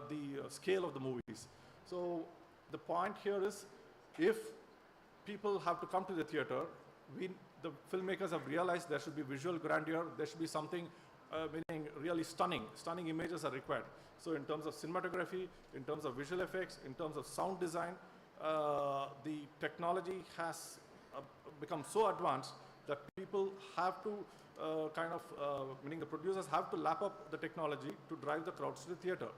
the scale of the movies. So the point here is, if people have to come to the theater, the filmmakers have realized there should be visual grandeur, there should be something meaning really stunning images are required. So in terms of cinematography, in terms of visual effects, in terms of sound design, the technology has become so advanced that people have to meaning the producers have to lap up the technology to drive the crowds to the theater.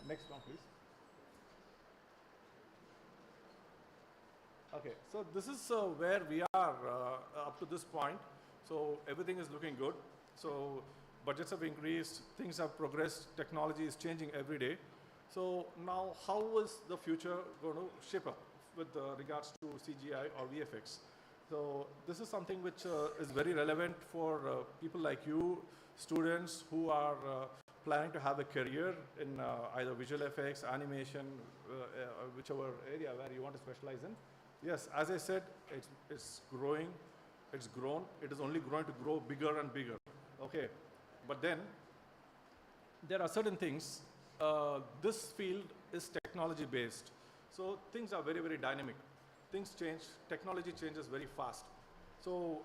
Next one, please. Okay, so this is where we are up to this point. So everything is looking good. So budgets have increased, things have progressed, technology is changing every day. So now how is the future going to shape up with regards to CGI or VFX? So this is something which is very relevant for people like you, students who are planning to have a career in either visual effects, animation, whichever area where you want to specialize in. Yes, as I said, it's growing, it's grown, it is only going to grow bigger and bigger, okay? But then, there are certain things, this field is technology based, so things are very, very dynamic. Things change, technology changes very fast. So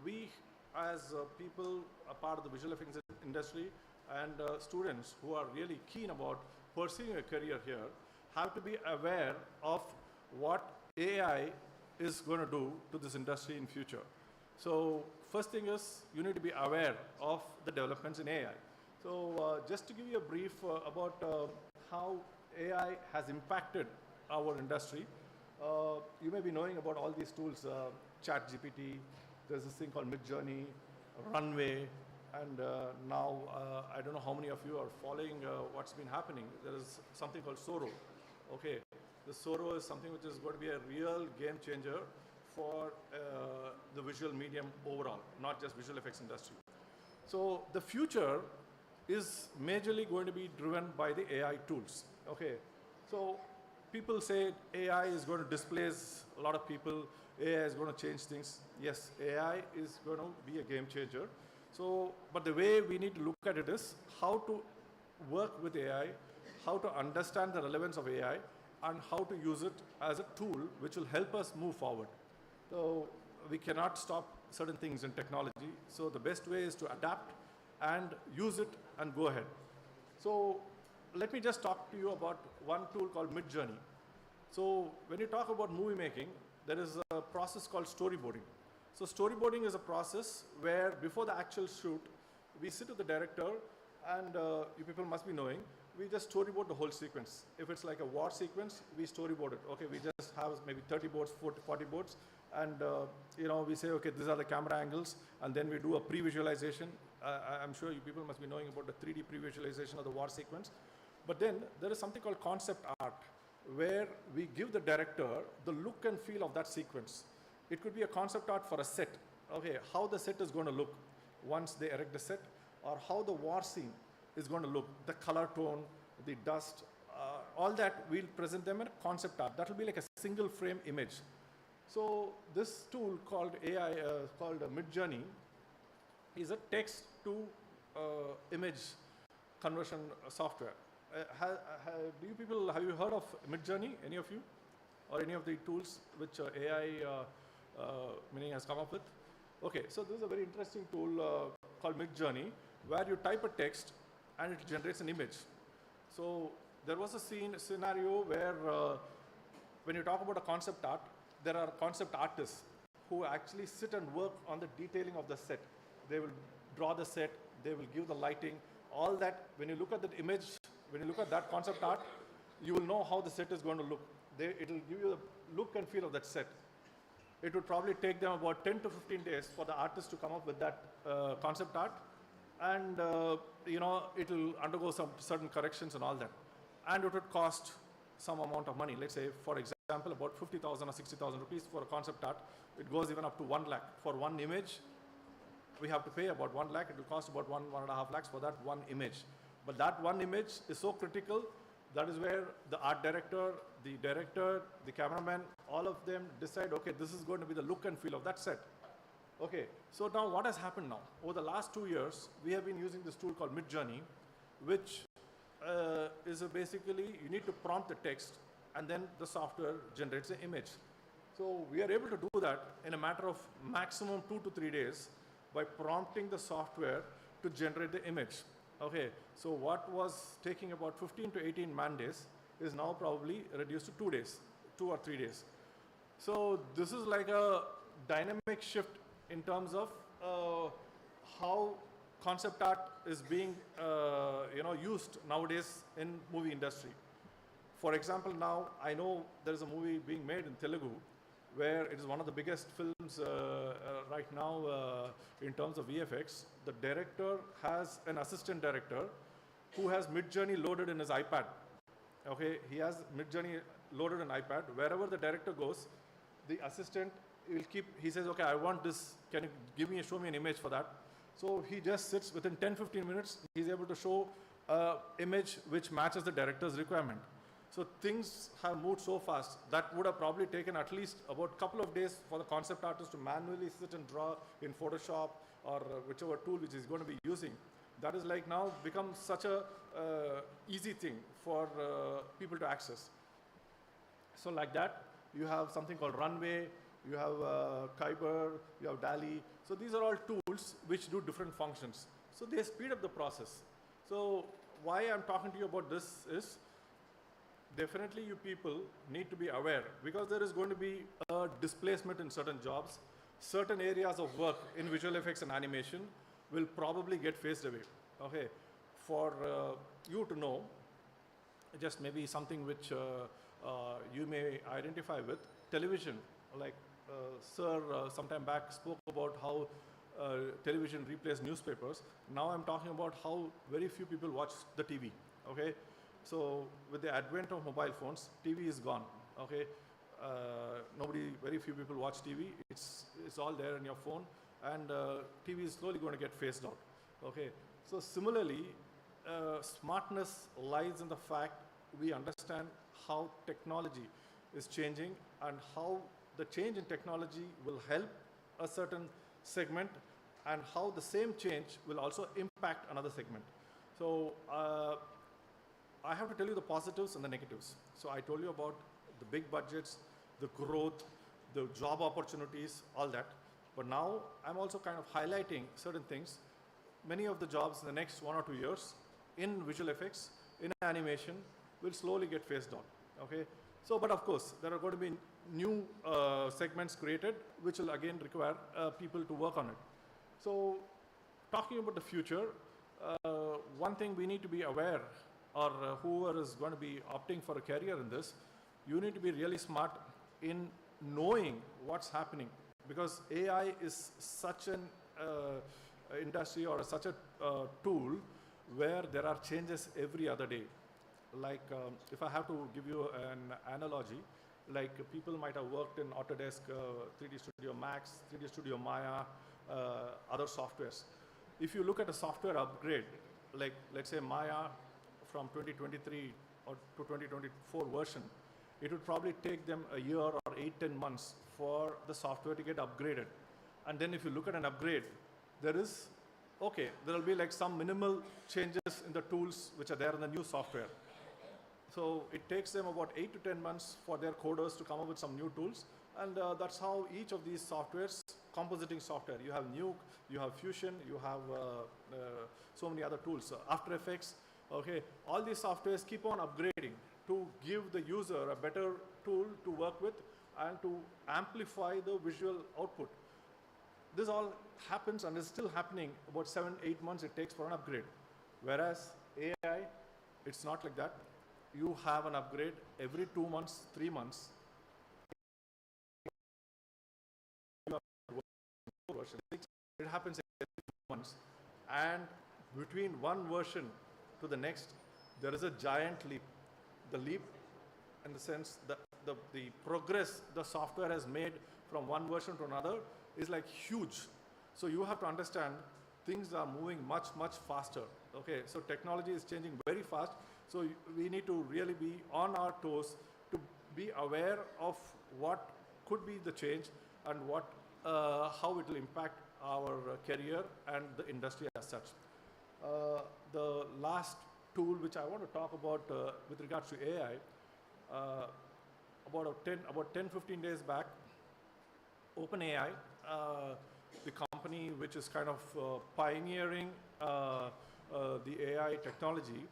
we as people, a part of the visual effects industry, and students who are really keen about pursuing a career here, have to be aware of what AI is going to do to this industry in future. So first thing is, you need to be aware of the developments in AI. So just to give you a brief about how AI has impacted our industry, you may be knowing about all these tools, ChatGPT, there's this thing called Midjourney, Runway, and now I don't know how many of you are following what's been happening. There is something called Soro. Okay, the Soro is something which is going to be a real game changer for the visual medium overall, not just visual effects industry. So the future is majorly going to be driven by the AI tools. Okay, so people say AI is going to displace a lot of people, AI is going to change things. Yes, AI is going to be a game changer. So, but the way we need to look at it is how to work with AI, how to understand the relevance of AI and how to use it as a tool which will help us move forward. So we cannot stop certain things in technology. So the best way is to adapt and use it and go ahead. So let me just talk to you about one tool called Midjourney. So when you talk about movie making, there is a process called storyboarding. So storyboarding is a process where before the actual shoot, we sit with the director, and you people must be knowing, we just storyboard the whole sequence. If it's like a war sequence, we storyboard it. Okay, we just have maybe 30 boards, 40 boards, and we say, okay, these are the camera angles, and then we do a pre-visualization. I'm sure you people must be knowing about the 3D pre-visualization of the war sequence. But then there is something called concept art, where we give the director the look and feel of that sequence. It could be a concept art for a set. Okay, how the set is going to look once they erect the set, or how the war scene is going to look, the color tone, the dust, all that we'll present them in a concept art. That will be like a single frame image. So this tool called AI, called Midjourney, is a text to image conversion software. Have you heard of Midjourney, any of you? Or any of the tools which AI meaning has come up with? Okay, so this is a very interesting tool called Midjourney, where you type a text and it generates an image. So there was a scenario where when you talk about a concept art, there are concept artists who actually sit and work on the detailing of the set. They will draw the set, they will give the lighting, all that. When you look at that image, when you look at that concept art, you will know how the set is going to look. It will give you the look and feel of that set. It would probably take them about 10 to 15 days for the artist to come up with that concept art. And it will undergo some certain corrections and all that. And it would cost some amount of money. Let's say, for example, about 50,000 or 60,000 rupees for a concept art. It goes even up to 1 lakh. For one image, we have to pay about 1 lakh. It will cost about 1.5 lakhs for that one image. But that one image is so critical. That is where the art director, the cameraman, all of them decide, okay, this is going to be the look and feel of that set. Okay, so now what has happened now? Over the last 2 years, we have been using this tool called Midjourney, which is basically, you need to prompt the text, and then the software generates an image. So we are able to do that in a matter of maximum 2 to 3 days by prompting the software to generate the image. Okay, so what was taking about 15 to 18 man days is now probably reduced to 2 days, 2 or 3 days. So this is like a dynamic shift in terms of how concept art is being used nowadays in movie industry. For example, now I know there is a movie being made in Telugu where it is one of the biggest films right now in terms of VFX. The director has an assistant director who has Midjourney loaded in his iPad. Okay, he has Midjourney loaded on iPad. Wherever the director goes, the assistant will he says, okay, I want this, can you show me an image for that? So he just sits within 10-15 minutes, he's able to show an image which matches the director's requirement. So things have moved so fast that would have probably taken at least about a couple of days for the concept artist to manually sit and draw in Photoshop or whichever tool which he's going to be using. That is like now become such a easy thing for people to access. So like that, you have something called Runway, you have Kyber, you have DALI. So these are all tools which do different functions. So they speed up the process. So why I'm talking to you about this is, definitely you people need to be aware, because there is going to be a displacement in certain jobs. Certain areas of work in visual effects and animation will probably get phased away. Okay, for you to know, just maybe something which you may identify with, television, like Sir sometime back spoke about how television replaced newspapers. Now I'm talking about how very few people watch the TV. Okay, so with the advent of mobile phones, TV is gone. Okay, very few people watch TV. It's all there in your phone, and TV is slowly going to get phased out. Okay, so similarly, smartness lies in the fact we understand how technology is changing and how the change in technology will help a certain segment, and how the same change will also impact another segment. So I have to tell you the positives and the negatives. So I told you about the big budgets, the growth, the job opportunities, all that. But now I'm also kind of highlighting certain things. Many of the jobs in the next 1 or 2 years in visual effects, in animation, will slowly get phased on. Okay? So, but of course, there are going to be new segments created, which will again require people to work on it. So, talking about the future, one thing we need to be aware, or whoever is going to be opting for a career in this, you need to be really smart in knowing what's happening, because AI is such an industry or such a tool where there are changes every other day. Like if I have to give you an analogy, like people might have worked in Autodesk, 3D Studio Max, 3D Studio Maya, other softwares. If you look at a software upgrade, like let's say Maya from 2023 or to 2024 version, it would probably take them a year or 8-10 months for the software to get upgraded. And then if you look at an upgrade, there will be like some minimal changes in the tools which are there in the new software. So it takes them about 8 to 10 months for their coders to come up with some new tools. And that's how each of these softwares, compositing software, you have Nuke, you have Fusion, you have so many other tools, After Effects, okay, all these softwares keep on upgrading to give the user a better tool to work with and to amplify the visual output. This all happens and is still happening about 7-8 months it takes for an upgrade. Whereas AI, it's not like that. You have an upgrade every 2 months, 3 months. It happens every 2 months. And between one version to the next, there is a giant leap. The leap, in the sense that the progress the software has made from one version to another is like huge. So you have to understand things are moving much, much faster. Okay, so technology is changing very fast. So we need to really be on our toes to be aware of what could be the change and how it will impact our career and the industry as such. The last tool which I want to talk about with regards to AI, about 10-15 days back, OpenAI, the company which is kind of pioneering the AI technology,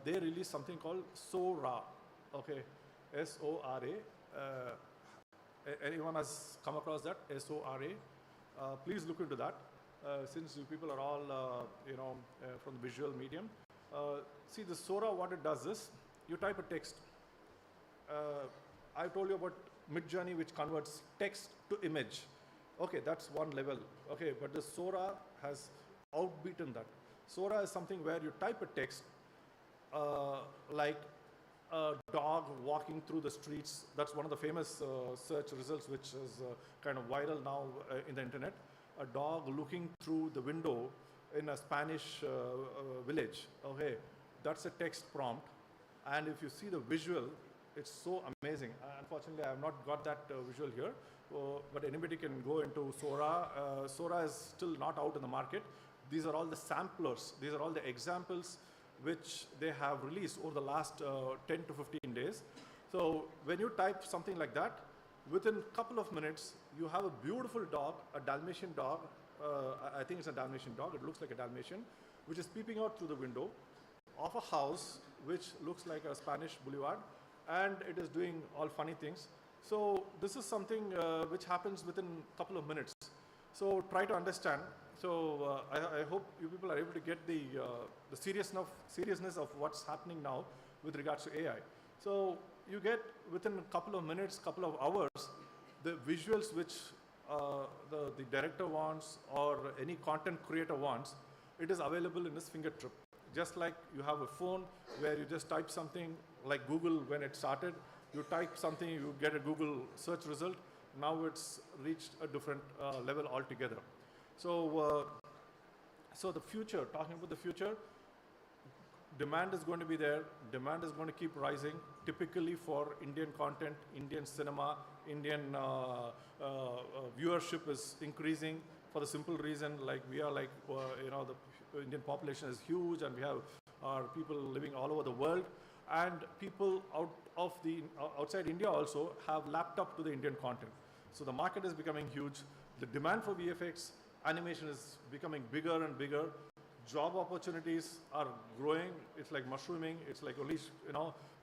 they released something called Sora, okay, S-O-R-A. Anyone has come across that, S-O-R-A? Please look into that, since you people are all, from the visual medium. See, the Sora, what it does is, you type a text. I told you about Midjourney, which converts text to image. Okay, that's one level. Okay, but the Sora has outbeaten that. Sora is something where you type a text, like a dog walking through the streets. That's one of the famous search results, which is kind of viral now in the internet. A dog looking through the window in a Spanish village. Okay, that's a text prompt. And if you see the visual, it's so amazing. Unfortunately, I have not got that visual here, but anybody can go into Sora. Sora is still not out in the market. These are all the samplers. These are all the examples which they have released over the last 10 to 15 days. So when you type something like that, within a couple of minutes, you have a beautiful dog, a Dalmatian dog. I think it's a Dalmatian dog. It looks like a Dalmatian, which is peeping out through the window of a house which looks like a Spanish boulevard, and it is doing all funny things. So this is something which happens within a couple of minutes. So try to understand. So I hope you people are able to get the seriousness of what's happening now with regards to AI. So you get within a couple of minutes, couple of hours, the visuals which the director wants or any content creator wants. It is available in his fingertip. Just like you have a phone where you just type something, like Google when it started, you type something, you get a Google search result. Now it's reached a different level altogether. So, so the future, talking about the future, demand is going to be there. Demand is going to keep rising. Typically for Indian content, Indian cinema, Indian viewership is increasing for the simple reason, like we are like, the Indian population is huge and we have or people living all over the world, and people outside India also have lapped up to the Indian content. So the market is becoming huge. The demand for VFX animation is becoming bigger and bigger. Job opportunities are growing. It's like mushrooming. It's like only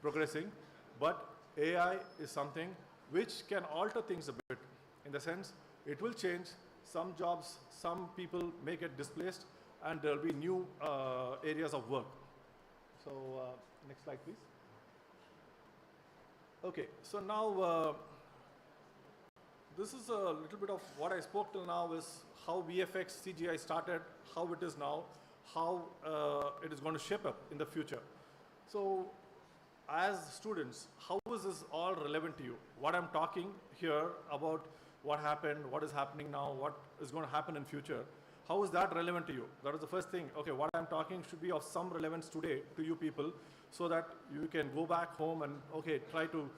progressing. But AI is something which can alter things a bit. In the sense, it will change some jobs. Some people may get displaced, and there will be new areas of work. So next slide, please. Okay, so now this is a little bit of what I spoke till now is how VFX CGI started, how it is now, how it is going to shape up in the future. So as students, how is this all relevant to you? What I'm talking here about what happened, what is happening now, what is going to happen in future, how is that relevant to you? That is the first thing. Okay, what I'm talking should be of some relevance today to you people, so that you can go back home and try to.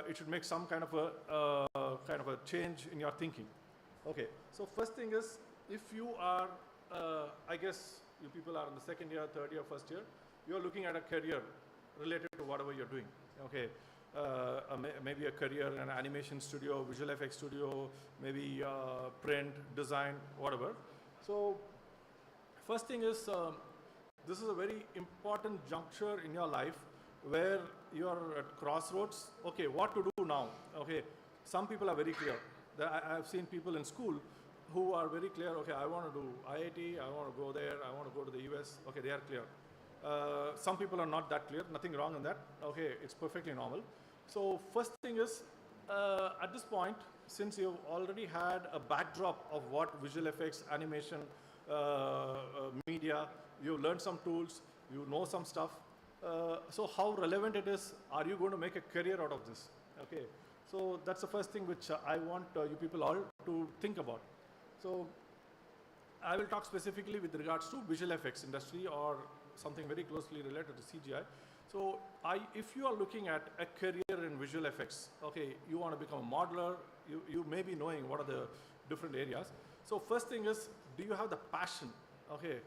It should make some kind of a change in your thinking. Okay, so first thing is, if you are, I guess you people are in the second year, third year, first year, you are looking at a career related to whatever you're doing. Okay, maybe a career in an animation studio, visual effects studio, maybe print, design, whatever. So first thing is, this is a very important juncture in your life where you are at crossroads. Okay, what to do now? Okay, some people are very clear. I have seen people in school who are very clear. Okay, I want to do IIT, I want to go there, I want to go to the US. Okay, they are clear. Some people are not that clear, nothing wrong in that. Okay, it's perfectly normal. So first thing is, at this point, since you've already had a backdrop of what visual effects, animation, media, you've learned some tools, you know some stuff. So how relevant it is, are you going to make a career out of this? Okay, so that's the first thing which I want you people all to think about. So I will talk specifically with regards to visual effects industry or something very closely related to CGI. So if you are looking at a career in visual effects, okay, you want to become a modeler, you may be knowing what are the different areas. So first thing is, do you have the passion? Okay,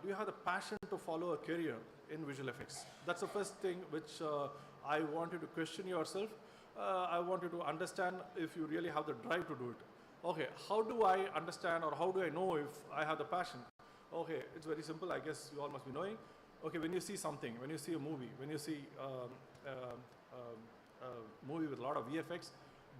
do you have the passion to follow a career in visual effects? That's the first thing which I want you to question yourself. I want you to understand if you really have the drive to do it. Okay, how do I understand, or how do I know if I have the passion? Okay, it's very simple. I guess you all must be knowing. Okay, when you see something, when you see a movie, when you see a movie with a lot of VFX,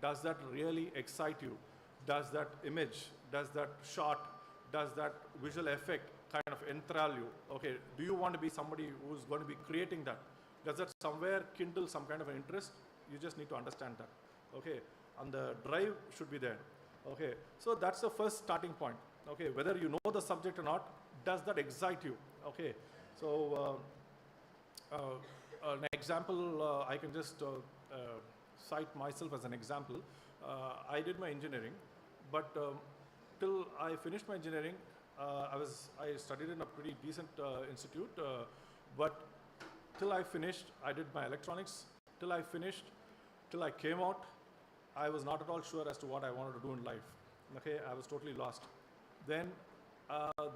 does that really excite you? Does that image, does that shot, does that visual effect kind of enthrall you? Okay, do you want to be somebody who's going to be creating that? Does that somewhere kindle some kind of an interest? You just need to understand that. Okay, and the drive should be there. Okay, so that's the first starting point. Okay, whether you know the subject or not, does that excite you? Okay, so an example, I can just cite myself as an example. I did my engineering, but till I finished my engineering, I studied in a pretty decent institute, but till I finished, I did my electronics. Till I finished, till I came out, I was not at all sure as to what I wanted to do in life. Okay, I was totally lost. Then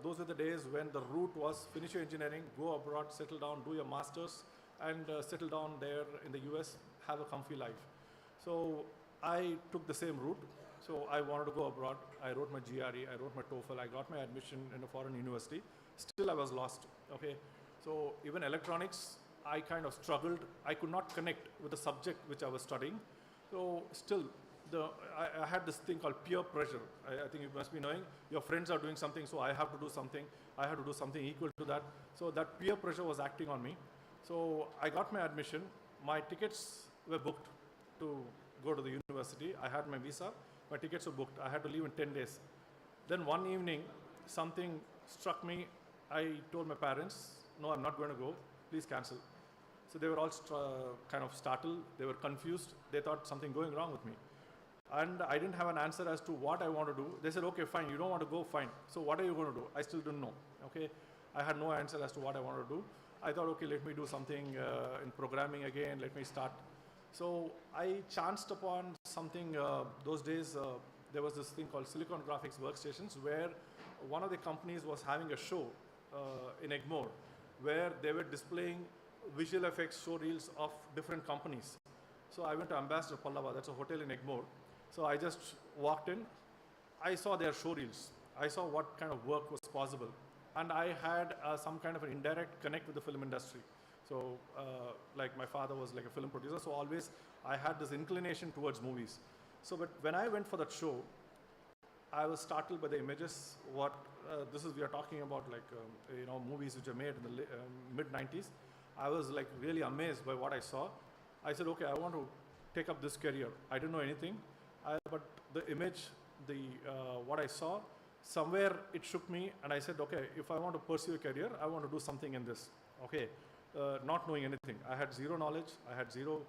those were the days when the route was finish your engineering, go abroad, settle down, do your masters, and settle down there in the US, have a comfy life. So I took the same route. So I wanted to go abroad. I wrote my GRE, I wrote my TOEFL, I got my admission in a foreign university. Still I was lost. Okay, so even electronics, I kind of struggled. I could not connect with the subject which I was studying. So still, I had this thing called peer pressure. I think you must be knowing. Your friends are doing something, so I have to do something. I have to do something equal to that. So that peer pressure was acting on me. So I got my admission. My tickets were booked to go to the university. I had my visa. My tickets were booked. I had to leave in 10 days. Then one evening, something struck me. I told my parents, no, I'm not going to go. Please cancel. So they were all kind of startled. They were confused. They thought something going wrong with me. And I didn't have an answer as to what I want to do. They said, okay, fine, you don't want to go, fine. So what are you going to do? I still didn't know. Okay, I had no answer as to what I wanted to do. I thought, okay, let me do something in programming again. Let me start. So I chanced upon something. Those days, there was this thing called Silicon Graphics Workstations, where one of the companies was having a show in Egmore. where they were displaying visual effects show reels of different companies. So I went to Ambassador Pallava, that's a hotel in Egmore. So I just walked in, I saw their show reels. I saw what kind of work was possible. And I had some kind of an indirect connect with the film industry. So like my father was like a film producer, so always I had this inclination towards movies. So but when I went for that show, I was startled by the images. What we are talking about, like movies which are made in the mid 90s. I was like really amazed by what I saw. I said, okay, I want to take up this career. I didn't know anything, but the image, what I saw, somewhere it shook me, and I said, okay, if I want to pursue a career, I want to do something in this. Okay, not knowing anything. I had zero knowledge. I had zero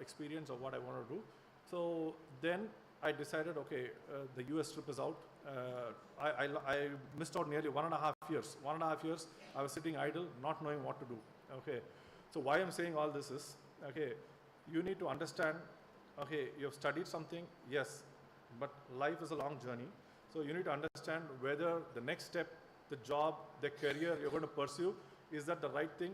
experience of what I want to do. So then I decided, okay, the US trip is out. I missed out nearly 1.5 years. 1.5 years, I was sitting idle, not knowing what to do. Okay, so why I'm saying all this is, okay, you need to understand, okay, you've studied something, yes, but life is a long journey. So you need to understand whether the next step, the job, the career you're going to pursue, is that the right thing?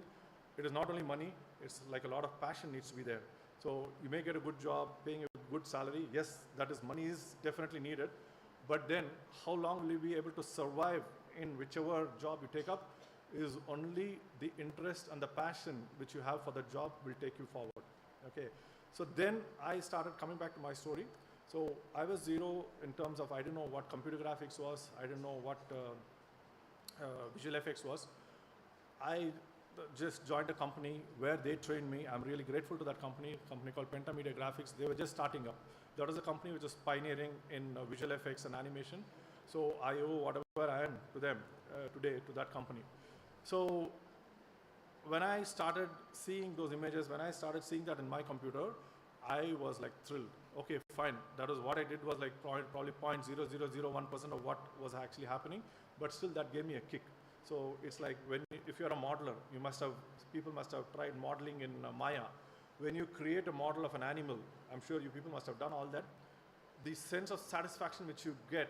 It is not only money, it's like a lot of passion needs to be there. So you may get a good job, paying a good salary. Yes, that is, money is definitely needed. But then how long will you be able to survive in whichever job you take up is only the interest and the passion which you have for the job will take you forward. Okay. So then I started coming back to my story. So I was zero in terms of I didn't know what computer graphics was. I didn't know what visual effects was. I just joined a company where they trained me. I'm really grateful to that company called Pentamedia Graphics. They were just starting up. That was a company which was pioneering in visual effects and animation. So I owe whatever I am to them today, to that company. So when I started seeing those images, when I started seeing that in my computer, I was like thrilled. Okay, fine. That was what I did was like probably 0.0001% of what was actually happening, but still that gave me a kick. So it's like if you're a modeler, people must have tried modeling in Maya. When you create a model of an animal, I'm sure you people must have done all that. The sense of satisfaction which you get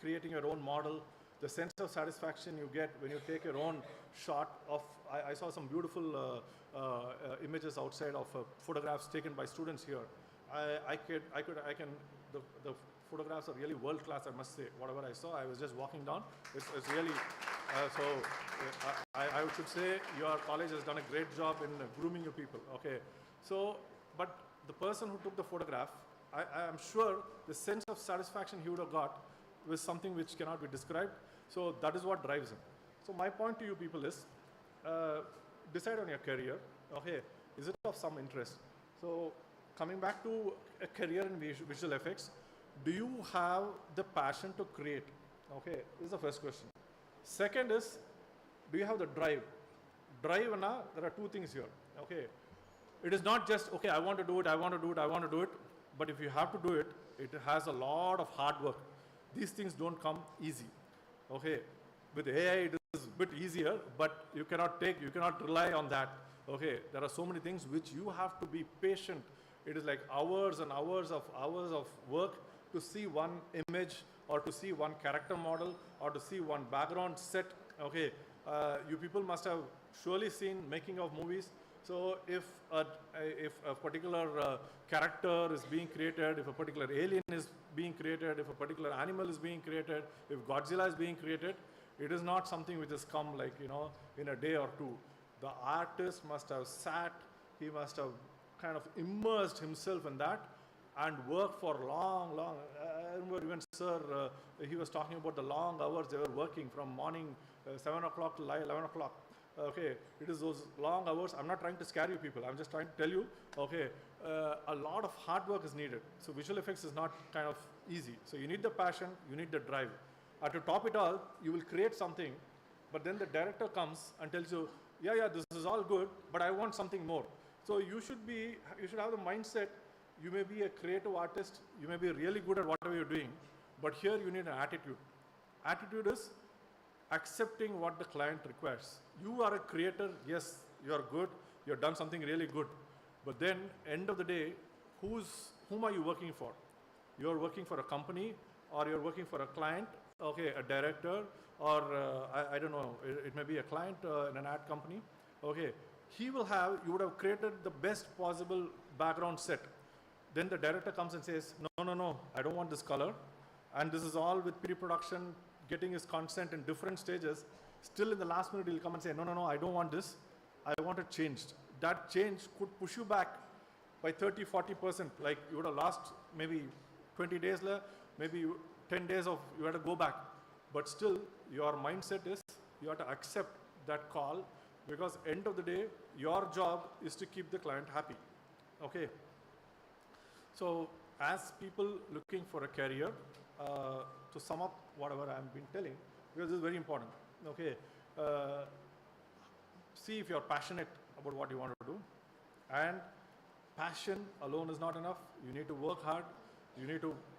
creating your own model, the sense of satisfaction you get when you take your own shot of, I saw some beautiful images outside of photographs taken by students here. The photographs are really world class, I must say. Whatever I saw, I was just walking down. It's really, I should say your college has done a great job in grooming your people. Okay, so, but the person who took the photograph, I am sure the sense of satisfaction he would have got was something which cannot be described. So that is what drives him. So my point to you people is, decide on your career. Okay, is it of some interest? So coming back to a career in visual effects, do you have the passion to create? Okay, this is the first question. Second is, do you have the drive? Drive, there are two things here. Okay, it is not just, okay, I want to do it, I want to do it, I want to do it. But if you have to do it, it has a lot of hard work. These things don't come easy. Okay, with AI it is a bit easier, but you cannot rely on that. Okay, there are so many things which you have to be patient. It is like hours and hours of work to see one image or to see one character model or to see one background set. Okay, you people must have surely seen making of movies. So if a particular character is being created, if a particular alien is being created, if a particular animal is being created, if Godzilla is being created, it is not something which has come like, in a day or two. The artist must have sat, he must have kind of immersed himself in that and worked for long. I remember even sir, he was talking about the long hours they were working from morning 7 o'clock to 11 o'clock. Okay, it is those long hours. I'm not trying to scare you people. I'm just trying to tell you, okay, a lot of hard work is needed. So visual effects is not kind of easy. So you need the passion, you need the drive. To top it all, you will create something, but then the director comes and tells you, yeah, this is all good, but I want something more. So you should have the mindset, you may be a creative artist, you may be really good at whatever you're doing, but here you need an attitude. Attitude is accepting what the client requires. You are a creator, yes, you are good, you have done something really good, but then end of the day, whom are you working for? You are working for a company, or you're working for a client, okay, a director, or I don't know, it may be a client in an ad company, okay, you would have created the best possible background set. Then the director comes and says, no, no, no, I don't want this color. And this is all with pre-production, getting his consent in different stages. Still in the last minute, he'll come and say, no, no, no, I don't want this. I want it changed. That change could push you back by 30, 40%. Like you would have lost maybe 20 days later, maybe 10 days of you had to go back. But still, your mindset is you have to accept that call, because end of the day, your job is to keep the client happy. Okay. So as people looking for a career, to sum up whatever I've been telling, because this is very important. Okay. See if you're passionate about what you want to do, and passion alone is not enough. You need to work hard.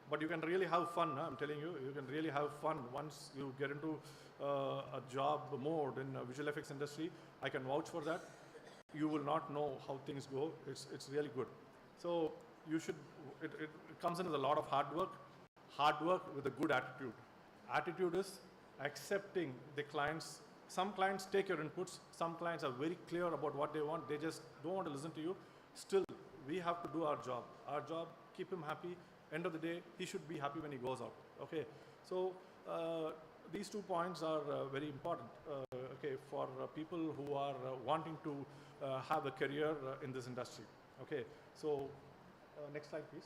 But you can really have fun. I'm telling you, you can really have fun once you get into a job mode in the visual effects industry. I can vouch for that. You will not know how things go. It's really good. So it comes in with a lot of hard work with a good attitude. Attitude is accepting the clients. Some clients take your inputs. Some clients are very clear about what they want. They just don't want to listen to you. Still, we have to do our job. Our job, keep him happy. End of the day, he should be happy when he goes out. Okay. So these 2 points are very important. Okay, for people who are wanting to have a career in this industry. Okay. So next slide, please.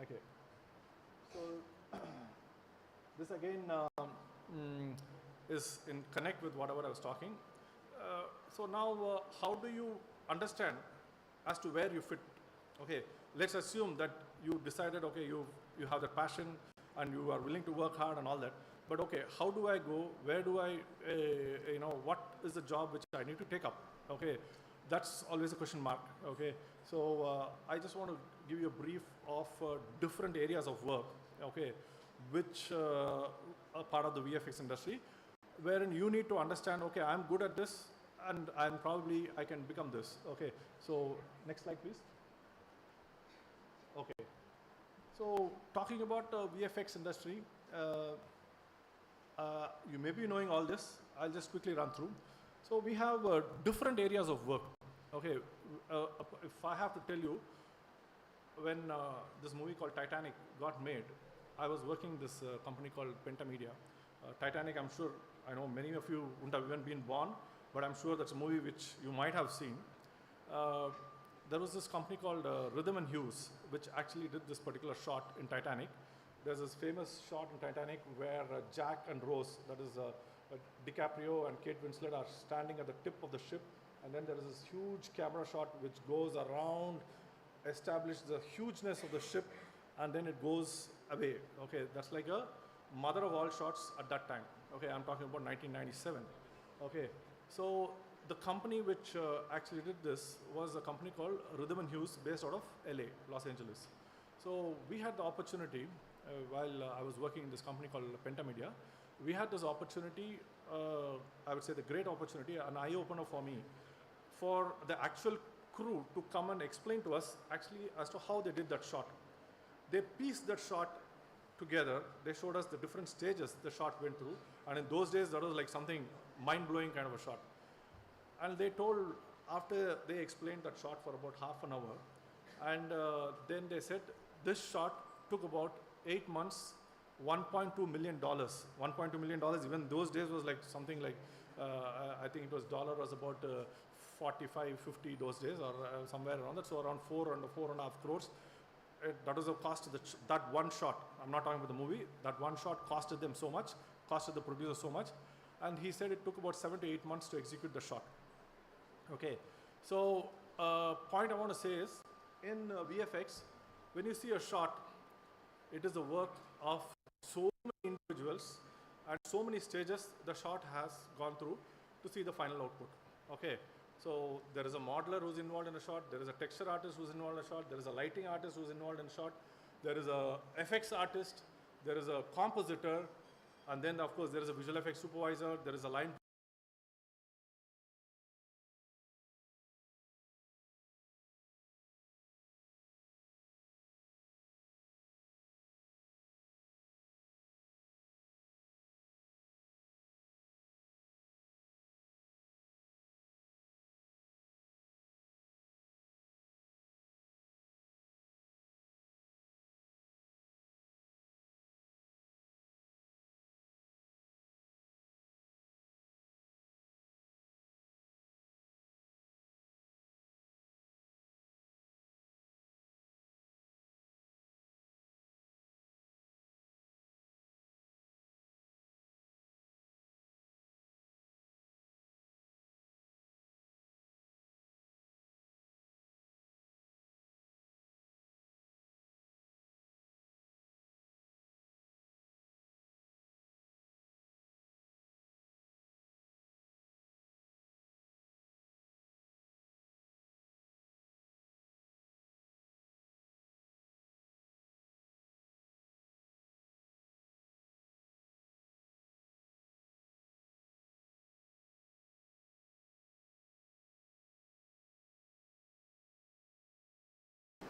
Okay. So this again is in connect with whatever I was talking. So now, how do you understand as to where you fit? Okay, let's assume that you decided, okay, you have the passion and you are willing to work hard and all that. But okay, how do I go? Where do I, what is the job which I need to take up? Okay, that's always a question mark. Okay, so I just want to give you a brief of different areas of work. Okay, which are part of the VFX industry, wherein you need to understand, okay, I'm good at this, and I can become this. Okay, so next slide, please. Okay, so talking about VFX industry, you may be knowing all this. I'll just quickly run through. So we have different areas of work. Okay, if I have to tell you, when this movie called Titanic got made, I was working this company called Pentamedia. Titanic, I'm sure, I know many of you wouldn't have even been born, but I'm sure that's a movie which you might have seen. There was this company called Rhythm and Hues, which actually did this particular shot in Titanic. There's this famous shot in Titanic where Jack and Rose, that is DiCaprio and Kate Winslet, are standing at the tip of the ship, and then there is this huge camera shot which goes around, establishes the hugeness of the ship, and then it goes away. Okay, that's like a mother of all shots at that time. Okay, I'm talking about 1997. Okay, so the company which actually did this was a company called Rhythm and Hues, based out of LA, Los Angeles. So we had the opportunity, while I was working in this company called Pentamedia, we had this opportunity, I would say the great opportunity, an eye-opener for me, for the actual crew to come and explain to us actually as to how they did that shot. They pieced that shot together. They showed us the different stages the shot went through, and in those days that was like something mind-blowing kind of a shot. And they told, after they explained that shot for about half an hour, and then they said this shot took about 8 months, $1.2 million. $1.2 million, even those days was like something like, I think it was dollar was about 45, 50 those days, or somewhere around that, so around 4.5 crores. That was the cost of that one shot. I'm not talking about the movie. That one shot costed them so much, costed the producer so much, and he said it took about 7 to 8 months to execute the shot. Okay, so point I want to say is, in VFX, when you see a shot, it is the work of so many individuals and so many stages the shot has gone through to see the final output. Okay, so there is a modeler who's involved in a shot, there is a texture artist who's involved in a shot, there is a lighting artist who's involved in a shot, there is a FX artist, there is a compositor, and then of course there is a visual effects supervisor, there is a line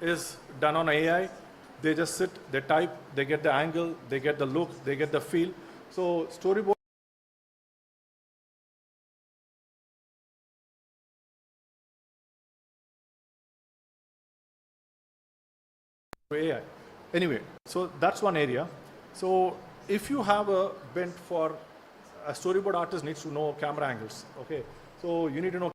is done on AI. They just sit, they type, they get the angle, they get the look, they get the feel. So storyboard AI. Anyway, so that's one area. So if you have a bent for a storyboard artist needs to know camera angles. Okay, so you need to know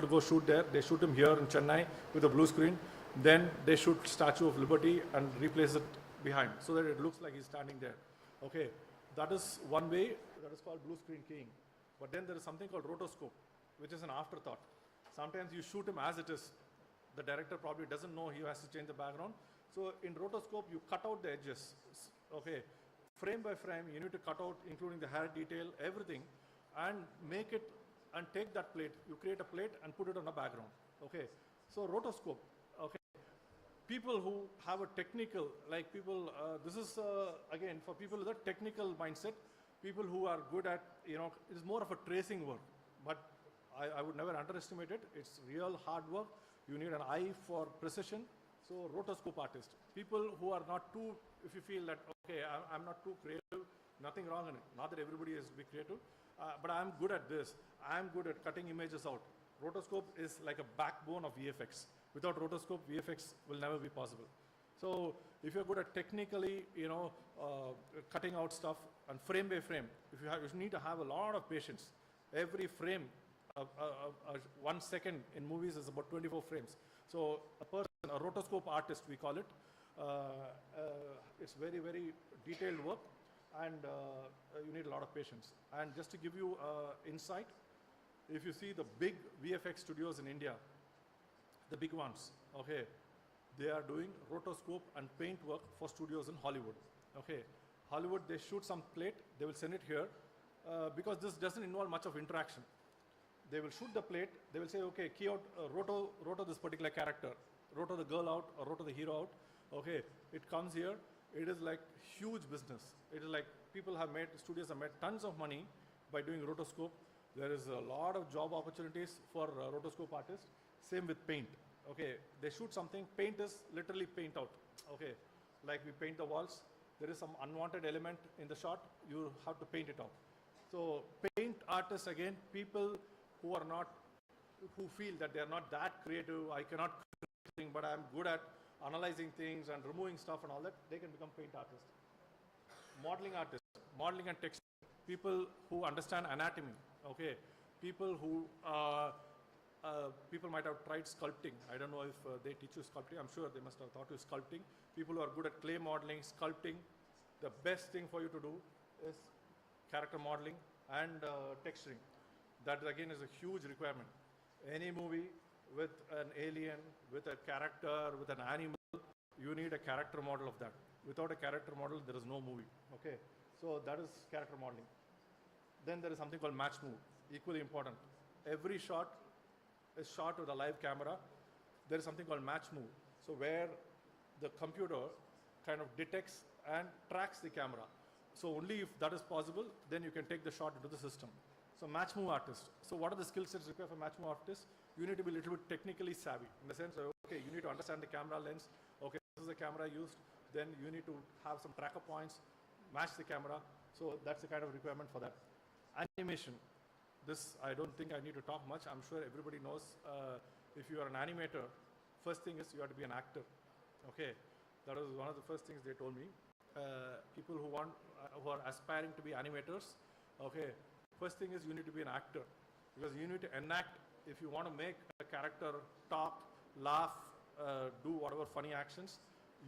to go shoot there. They shoot him here in Chennai with a blue screen. Then they shoot Statue of Liberty and replace it behind so that it looks like he's standing there. Okay, that is one way. That is called blue screen keying. But then there is something called rotoscope, which is an afterthought. Sometimes you shoot him as it is. The director probably doesn't know he has to change the background. So in rotoscope, you cut out the edges. Okay, frame by frame, you need to cut out, including the hair detail, everything, and make it and take that plate, you create a plate and put it on a background. Okay, so rotoscope. Okay, people who have a technical, like people, this is again for people with a technical mindset, people who are good at, it's more of a tracing work, but I would never underestimate it. It's real hard work. You need an eye for precision. So rotoscope artist, people who are not too, if you feel that, okay, I'm not too creative, nothing wrong in it. Not that everybody is be creative. But I'm good at this. I'm good at cutting images out. Rotoscope is like a backbone of VFX. Without rotoscope, VFX will never be possible. So if you're good at technically, cutting out stuff and frame by frame, you need to have a lot of patience. Every frame, 1 second in movies is about 24 frames. So a person, a rotoscope artist, we call it, it's very, very detailed work. And you need a lot of patience. And just to give you insight, if you see the big VFX studios in India, the big ones, okay, they are doing rotoscope and paint work for studios in Hollywood. Okay, Hollywood, they shoot some plate, they will send it here because this doesn't involve much of interaction. They will shoot the plate, they will say, okay, key out, roto this particular character, roto the girl out or roto the hero out. Okay, it comes here. It is like huge business. It is like studios have made tons of money by doing rotoscope. There is a lot of job opportunities for rotoscope artists. Same with paint. Okay, they shoot something, paint is literally paint out. Okay, like we paint the walls. There is some unwanted element in the shot, you have to paint it out. So paint artists, again, people who feel that they are not that creative, I cannot create anything, but I'm good at analyzing things and removing stuff and all that, they can become paint artists. Modeling artists, modeling and texture, people who understand anatomy, okay, people who, people might have tried sculpting. I don't know if they teach you sculpting, I'm sure they must have taught you sculpting. People who are good at clay modeling, sculpting, the best thing for you to do is character modeling and texturing. That again is a huge requirement. Any movie with an alien, with a character, with an animal, you need a character model of that. Without a character model, there is no movie. Okay, so that is character modeling. Then there is something called match move, equally important. Every shot is shot with a live camera. There is something called match move. So where the computer kind of detects and tracks the camera. So only if that is possible, then you can take the shot into the system. So match move artist. So what are the skill sets required for match move artists? You need to be a little bit technically savvy in the sense of, okay, you need to understand the camera lens. Okay, this is the camera used. Then you need to have some tracker points, match the camera. So that's the kind of requirement for that. Animation. This, I don't think I need to talk much. I'm sure everybody knows if you are an animator, first thing is you have to be an actor. Okay, that was one of the first things they told me. People who are aspiring to be animators, okay, first thing is you need to be an actor because you need to enact. If you want to make a character talk, laugh, do whatever funny actions,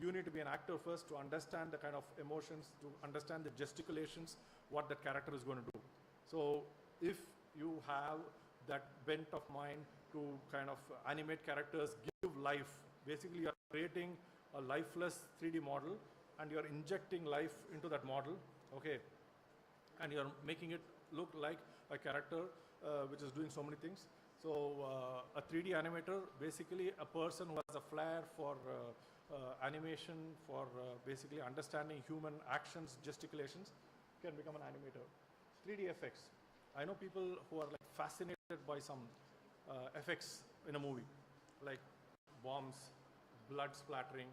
you need to be an actor first to understand the kind of emotions, to understand the gesticulations, what that character is going to do. So if you have that bent of mind to kind of animate characters, give life, basically you're creating a lifeless 3D model and you're injecting life into that model, okay, and you're making it look like a character which is doing so many things. So a 3D animator, basically a person who has a flair for animation, for basically understanding human actions, gesticulations, can become an animator. 3D effects. I know people who are like fascinated by some effects in a movie, like bombs, blood splattering,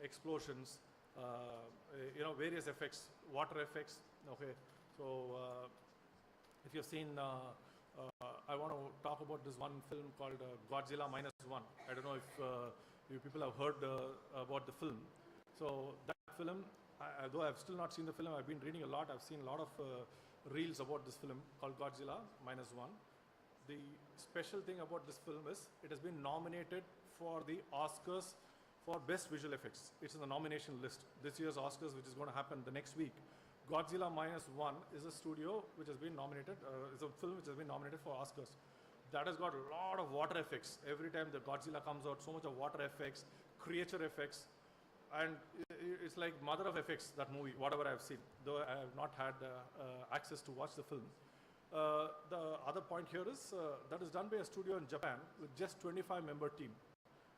explosions, various effects, water effects. Okay, so if you've seen, I want to talk about this one film called Godzilla -1. I don't know if you people have heard about the film. So that film, though I've still not seen the film, I've been reading a lot. I've seen a lot of reels about this film called Godzilla -1. The special thing about this film is it has been nominated for the Oscars for Best Visual Effects. It's in the nomination list. This year's Oscars, which is going to happen the next week. Godzilla -1 is a studio which has been nominated, is a film which has been nominated for Oscars. That has got a lot of water effects. Every time the Godzilla comes out, so much of water effects, creature effects, and it's like mother of effects, that movie, whatever I've seen, though I have not had access to watch the film. The other point here is that is done by a studio in Japan with just 25-member team.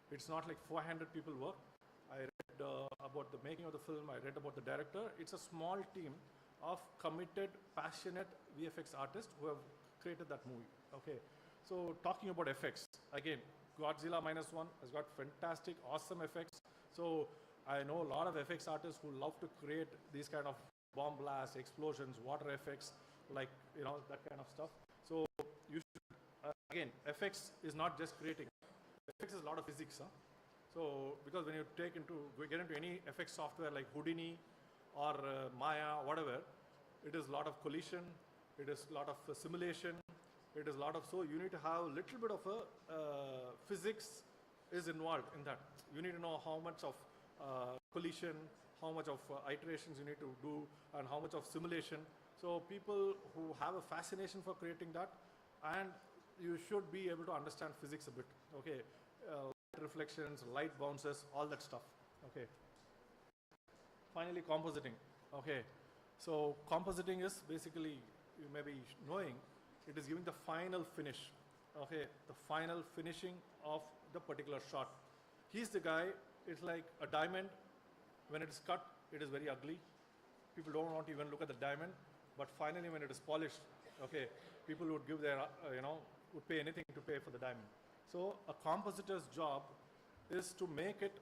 It's not like 400 people work. I read about the making of the film. I read about the director. It's a small team of committed, passionate VFX artists who have created that movie. Okay, so talking about effects, again, Godzilla -1 has got fantastic, awesome effects. So I know a lot of FX artists who love to create these kind of bomb blasts, explosions, water effects, like, that kind of stuff. So you should, again, FX is not just creating. FX is a lot of physics. So because when you get into any FX software like Houdini or Maya, whatever, it is a lot of collision, it is a lot of simulation, it is a lot of, so you need to have a little bit of a physics is involved in that. You need to know how much of collision, how much of iterations you need to do, and how much of simulation. So people who have a fascination for creating that, and you should be able to understand physics a bit. Okay, light reflections, light bounces, all that stuff. Okay. Finally, compositing. Okay, so compositing is basically, you may be knowing, it is giving the final finish. Okay, the final finishing of the particular shot. He's the guy. It's like a diamond. When it is cut, it is very ugly. People don't want to even look at the diamond. But finally, when it is polished, okay, people would give their, would pay anything to pay for the diamond. So a compositor's job is to make it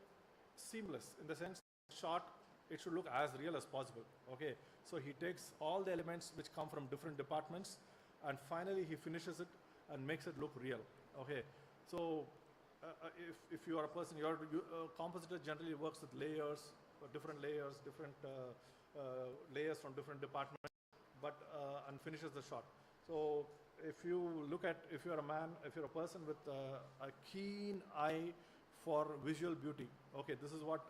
seamless, in the sense, shot, it should look as real as possible. Okay, so he takes all the elements which come from different departments, and finally he finishes it and makes it look real. Okay, so if you are a person, compositor generally works with layers, different layers from different departments, but and finishes the shot. So if you're a man, if you're a person with a keen eye for visual beauty, okay, this is what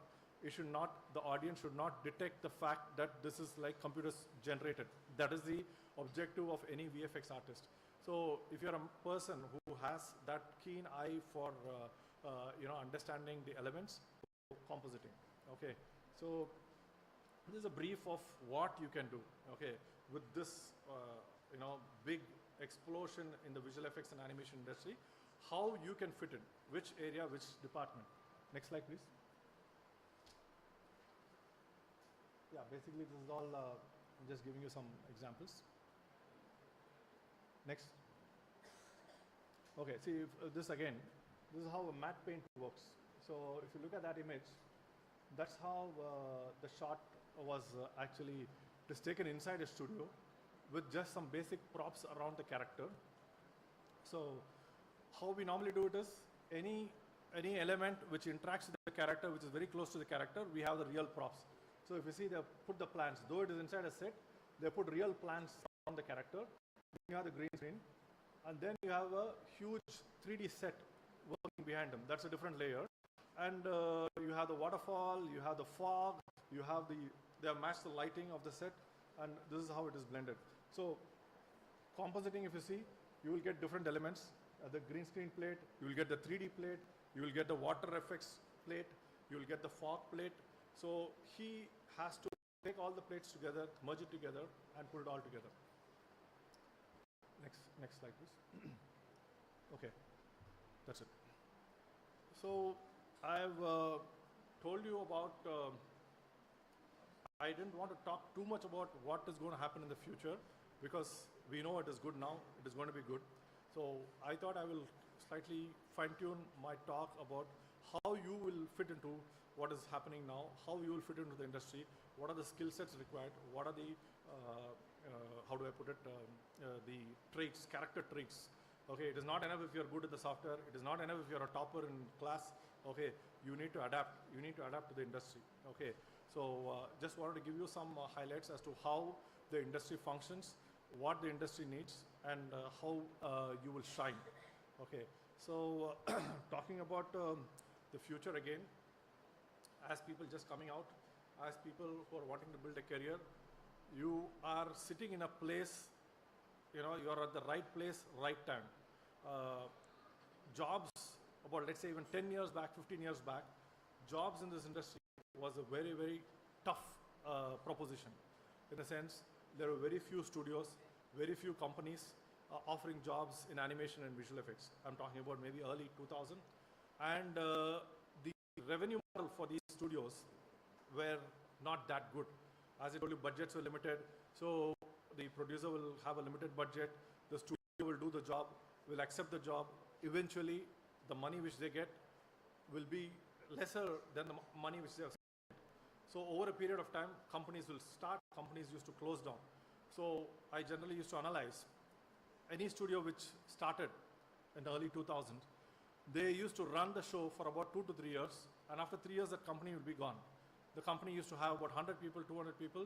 the audience should not detect the fact that this is like computers generated. That is the objective of any VFX artist. So if you're a person who has that keen eye for understanding the elements, compositing. Okay, so this is a brief of what you can do. Okay, with this big explosion in the visual effects and animation industry, how you can fit in, which area, which department. Next slide, please. Yeah, basically this is all, I'm just giving you some examples. Next. Okay, see, this is how a matte paint works. So if you look at that image, that's how the shot was actually, it is taken inside a studio with just some basic props around the character. So how we normally do it is, any element which interacts with the character, which is very close to the character, we have the real props. So if you see, they put the plants, though it is inside a set, they put real plants around the character. Then you have the green screen, and then you have a huge 3D set working behind them. That's a different layer. And you have the waterfall, you have the fog, they have matched the lighting of the set, and this is how it is blended. So compositing, if you see, you will get different elements. The green screen plate, you will get the 3D plate, you will get the water effects plate, you will get the fog plate. So he has to take all the plates together, merge it together, and put it all together. Next slide, please. Okay, that's it. So I've told you about, I didn't want to talk too much about what is going to happen in the future, because we know it is good now, it is going to be good. So I thought I will slightly fine-tune my talk about how you will fit into what is happening now, how you will fit into the industry, what are the skill sets required, what are the, how do I put it, the traits, character traits. Okay, it is not enough if you're good at the software, it is not enough if you're a topper in class. Okay, you need to adapt to the industry. Okay, so just wanted to give you some highlights as to how the industry functions, what the industry needs, and how you will shine. Okay, so talking about the future again, as people just coming out, as people who are wanting to build a career, you are sitting in a place, you know, you are at the right place, right time. Jobs, about let's say even 10 years back, 15 years back, jobs in this industry was a very, very tough proposition. In a sense, there were very few studios, very few companies offering jobs in animation and visual effects. I'm talking about maybe early 2000. And the revenue model for these studios were not that good. As I told you, budgets were limited. So the producer will have a limited budget. The studio will do the job, will accept the job. Eventually, the money which they get will be lesser than the money which they have spent. So over a period of time, companies will start, companies used to close down. So I generally used to analyze any studio which started in the early 2000s. They used to run the show for about 2 to 3 years, and after 3 years, that company will be gone. The company used to have about 100 people, 200 people,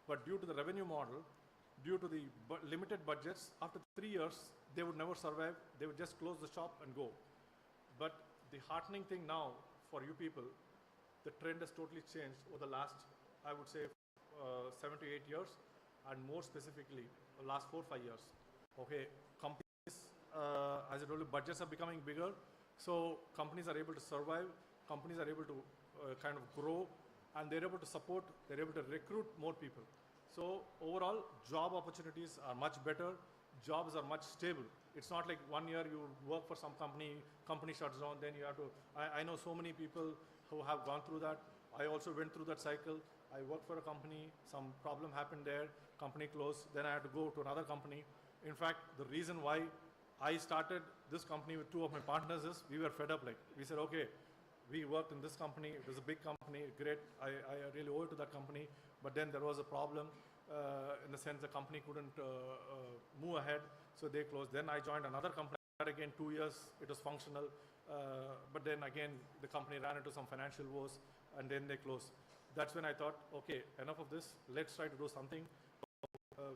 but due to the revenue model, due to the limited budgets, after 3 years, they would never survive. They would just close the shop and go. But the heartening thing now for you people, the trend has totally changed over the last, I would say, 7 to 8 years, and more specifically, the last 4 or 5 years. Okay, companies, as I told you, budgets are becoming bigger, so companies are able to survive, companies are able to kind of grow, and they're able to support, they're able to recruit more people. So overall, job opportunities are much better, jobs are much stable. It's not like 1 year you work for some company, company shuts down, then you have to, I know so many people who have gone through that. I also went through that cycle. I worked for a company, some problem happened there, company closed, then I had to go to another company. In fact, the reason why I started this company with 2 of my partners is we were fed up. Like, we said, okay, we worked in this company, it was a big company, great, I really owe it to that company, but then there was a problem in the sense the company couldn't move ahead, so they closed. Then I joined another company, again 2 years, it was functional, but then again, the company ran into some financial woes, and then they closed. That's when I thought, okay, enough of this, let's try to do something.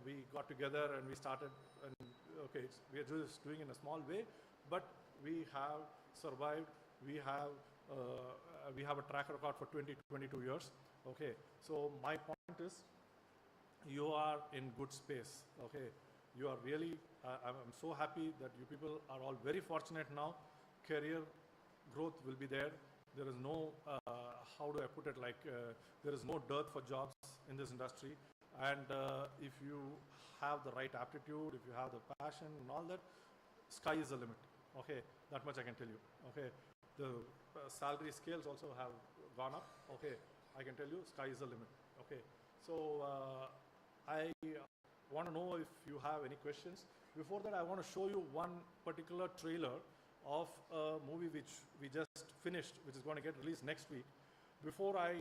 We got together and we started, and okay, we are just doing it in a small way, but we have survived. We have a track record for 20 to 22 years. Okay, so my point is, you are in good space. Okay, you are really. I'm so happy that you people are all very fortunate now. Career growth will be there. There is no, how do I put it? Like there is no dearth for jobs in this industry. And if you have the right aptitude, if you have the passion and all that, sky is the limit. Okay, that much I can tell you. Okay, the salary scales also have gone up. Okay, I can tell you, sky is the limit. Okay, so I want to know if you have any questions. Before that, I want to show you one particular trailer of a movie which we just finished, which is going to get released next week. Before I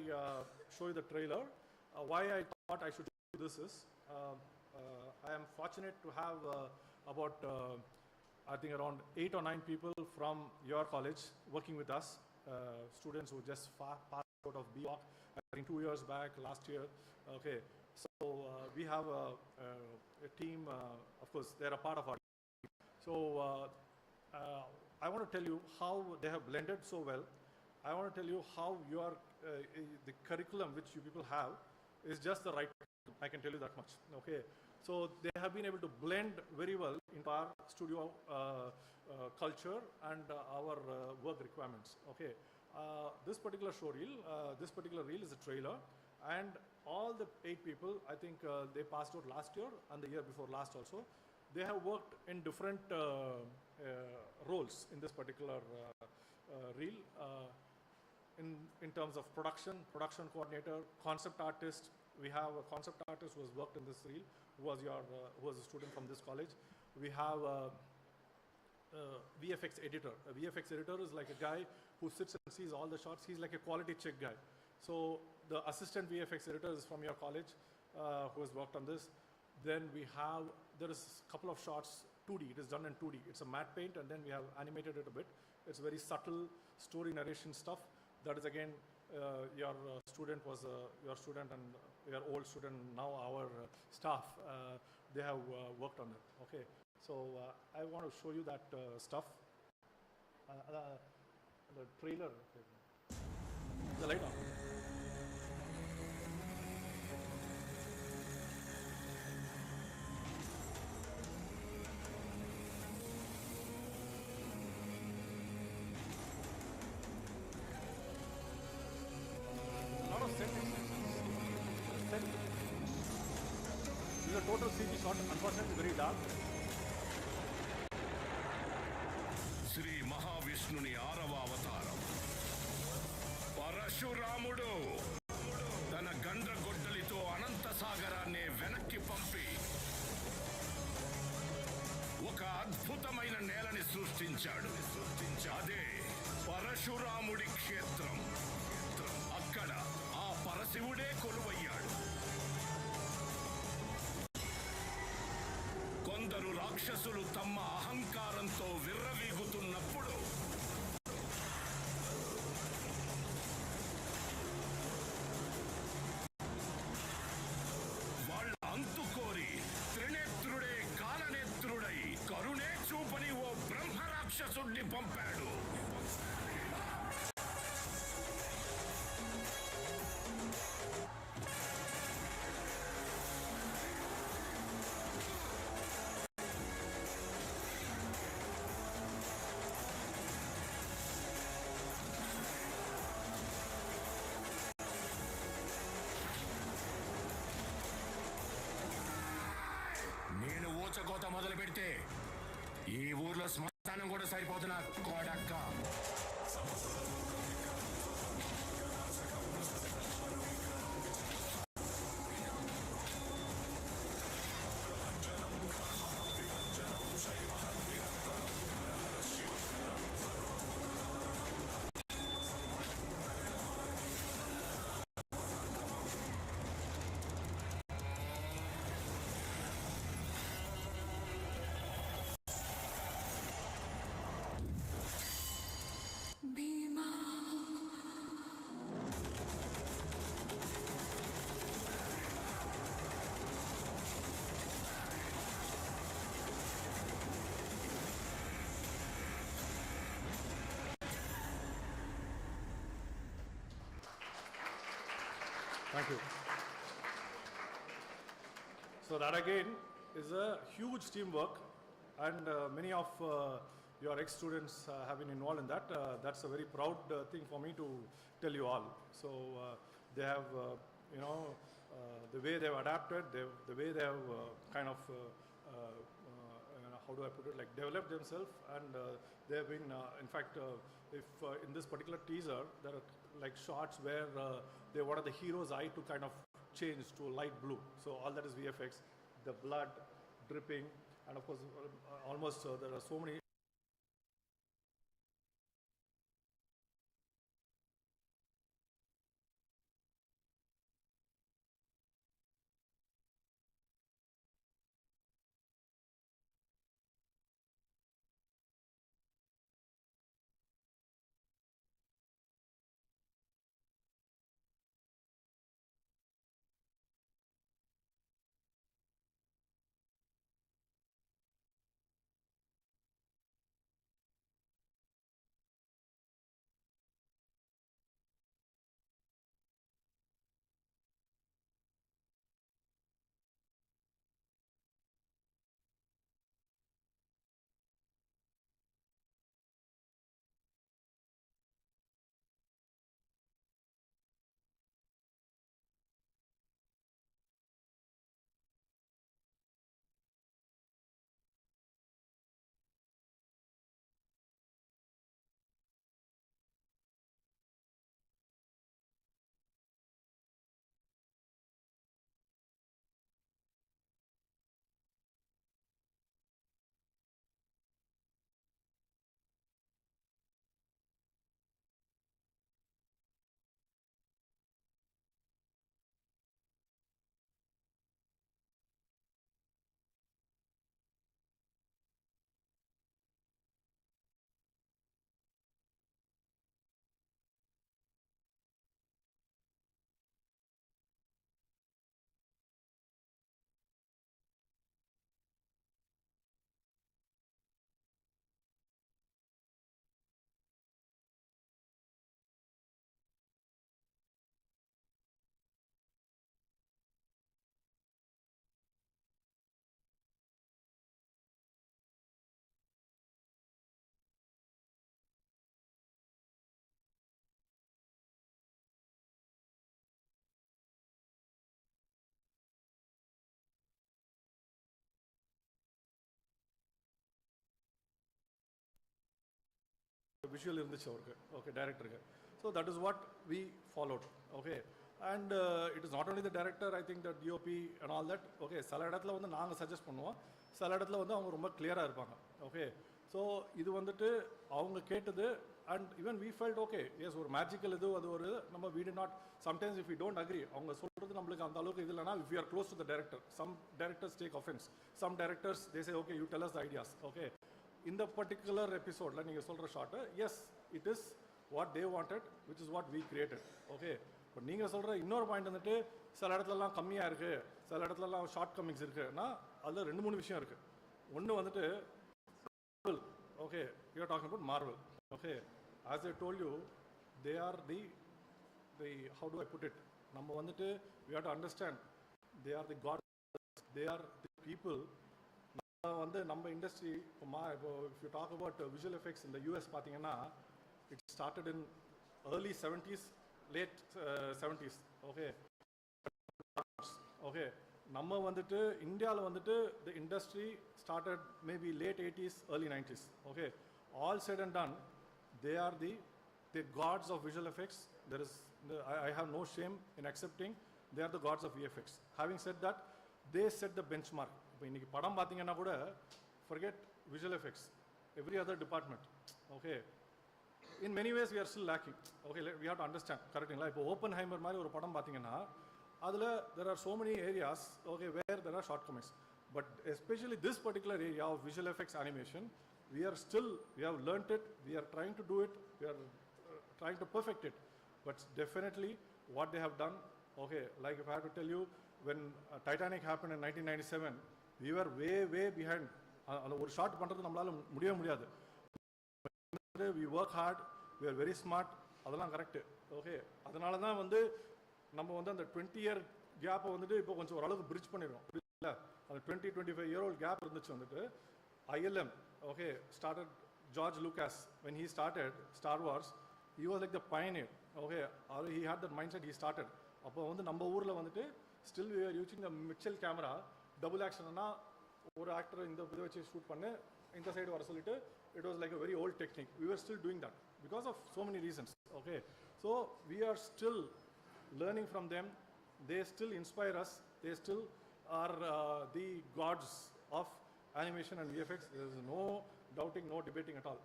show you the trailer, why I thought I should this is, I am fortunate to have about, I think around 8 or 9 people from your college working with us, students who just passed out of BWalk, I think 2 years back, last year. Okay, so we have a team, of course, they're a part of our team. So I want to tell you how they have blended so well. I want to tell you how the curriculum which you people have is just the right. I can tell you that much. Okay, so they have been able to blend very well into our studio culture and our work requirements. Okay, this particular this particular reel is a trailer, and all the 8 people, I think they passed out last year and the year before last also. They have worked in different roles in this particular reel. In terms of production coordinator, concept artist. We have a concept artist who has worked in this reel, who was a student from this college. We have a VFX editor. A VFX editor is like a guy who sits and sees all the shots. He's like a quality check guy. So the assistant VFX editor is from your college, who has worked on this. Then there is a couple of shots 2D. It is done in 2D. It's a matte paint, and then we have animated it a bit. It's very subtle story narration stuff. That is again, your student was your student and your old student, now our staff. They have worked on it. Okay, so I want to show you that stuff. The trailer. The light on. This is a total CG shot, unfortunately very dark. Shri మహావిష్ణుని 6వ అవతారం పరశురాముడు తన గండ్రగొడ్డలితో అనంత సాగరాన్ని వెనక్కి పంపి ఒక అద్భుతమైన నేలని సృష్టించాడు. అదే పరశురాముడి క్షేత్రం. అక్కడ ఆ పరశివుడే కొలువయ్యాడు. కొందరు రాక్షసులు తమ అహంకారంతో విర్రవీగుతున్నప్పుడు వాళ్ళ అంతుకోరి త్రినేత్రుడే కాలనేత్రుడై కరుణే చూపని ఓ బ్రహ్మ రాక్షసుడిని పంపాడు. నేను ఊచకోత మొదలు పెడితే ఈ ఊర్లో శ్మశానం కూడా సరిపోతున్నా కోడక్క. Thank you. So that again is a huge teamwork, and many of your ex-students have been involved in that. That's a very proud thing for me to tell you all. So they have, the way they have adapted, the way they have kind of, how do I put it, like developed themselves, and they have been, in fact, if in this particular teaser, there are like shots where they wanted the hero's eye to kind of change to light blue. So all that is VFX, the blood dripping, and of course, almost there are so many visual இருந்துச்சு அவருக்கு okay டைரக்டருக்கு so that is what we followed okay and it is not only the director I think the DOP and all that okay சில இடத்துல வந்து நாங்கள் suggest பண்ணுவோம் சில இடத்துல வந்து அவங்க ரொம்ப கிளியராக இருப்பாங்க ஓகே ஸோ இது வந்துட்டு அவங்க கேட்டது and even we felt okay as ஒரு மேஜிக்கல் இது அது ஒரு நம்ம we did not sometimes if you don't agree அவங்க சொல்கிறது நம்மளுக்கு அந்த அளவுக்கு இது இல்லைனா if you are close to the director some directors take offence some directors they say okay you tell us the ideas okay இந்த பர்டிகுலர் எபிசோடில் நீங்கள் சொல்கிற short as it is what they wanted which is what we created okay இப்போ நீங்கள் சொல்கிற இன்னொரு point வந்துட்டு சில இடத்துலலாம் கம்மியாக இருக்குது சில இடத்துலலாம் ஷார்ட் கம்மிங்ஸ் இருக்குன்னா அதில் 2-3 விஷயம் இருக்குது ஒன்று வந்துட்டு okay you are talking about Marvel okay as I told you they are the how do I put it நம்ம வந்துட்டு we have to understand they are the gods they are the people வந்து நம்ம industry இப்போ if you talk about visual effects in the US பார்த்தீங்கன்னா it started in early 70s late 70s okay okay நம்ம வந்துட்டு இந்தியாவில் வந்துட்டு the industry started maybe late 80s early 90s okay all said and done they are the gods of visual effects there is I have no shame in accepting they are the gods of VFX having said that they set the benchmark இப்போ இன்னைக்கு படம் பார்த்தீங்கன்னா கூட forget visual effects every other department okay in many ways we are still lacking okay we have to understand correctly இப்போ Oppenheimer மாதிரி ஒரு படம் பார்த்தீங்கன்னா அதில் there are so many areas okay where there are shortcomings but especially this particular area of visual effects animation we have learnt it we are trying to do it we are trying to perfect it but definitely what they have done okay like if I have to tell you when Titanic happened in 1997 we were way behind அந்த ஒரு shot பண்ணுறது நம்மளால முடியாது we work hard we are very smart அதெல்லாம் correct okay அதனால தான் வந்து நம்ம வந்து அந்த 20-year கேப்பை வந்துட்டு இப்போ கொஞ்சம் ஓரளவுக்கு பிரிட்ஜ் பண்ணிடுறோம் இல்லை அந்த 20-25-year-old கேப் இருந்துச்சு வந்துட்டு ILM okay started George Lucas when he started Star Wars he was like the pioneer okay he had that mindset he started அப்போ வந்து நம்ம ஊரில் வந்துட்டு still we are using the Mitchell camera double actionனா ஒரு actor இந்த இதை வச்சு shoot பண்ணு இந்த சைடு வர சொல்லிட்டு it was like a very old technique we were still doing that because of so many reasons okay so we are still learning from them they still inspire us they still are the gods of animation and VFX there is no doubting no debating at all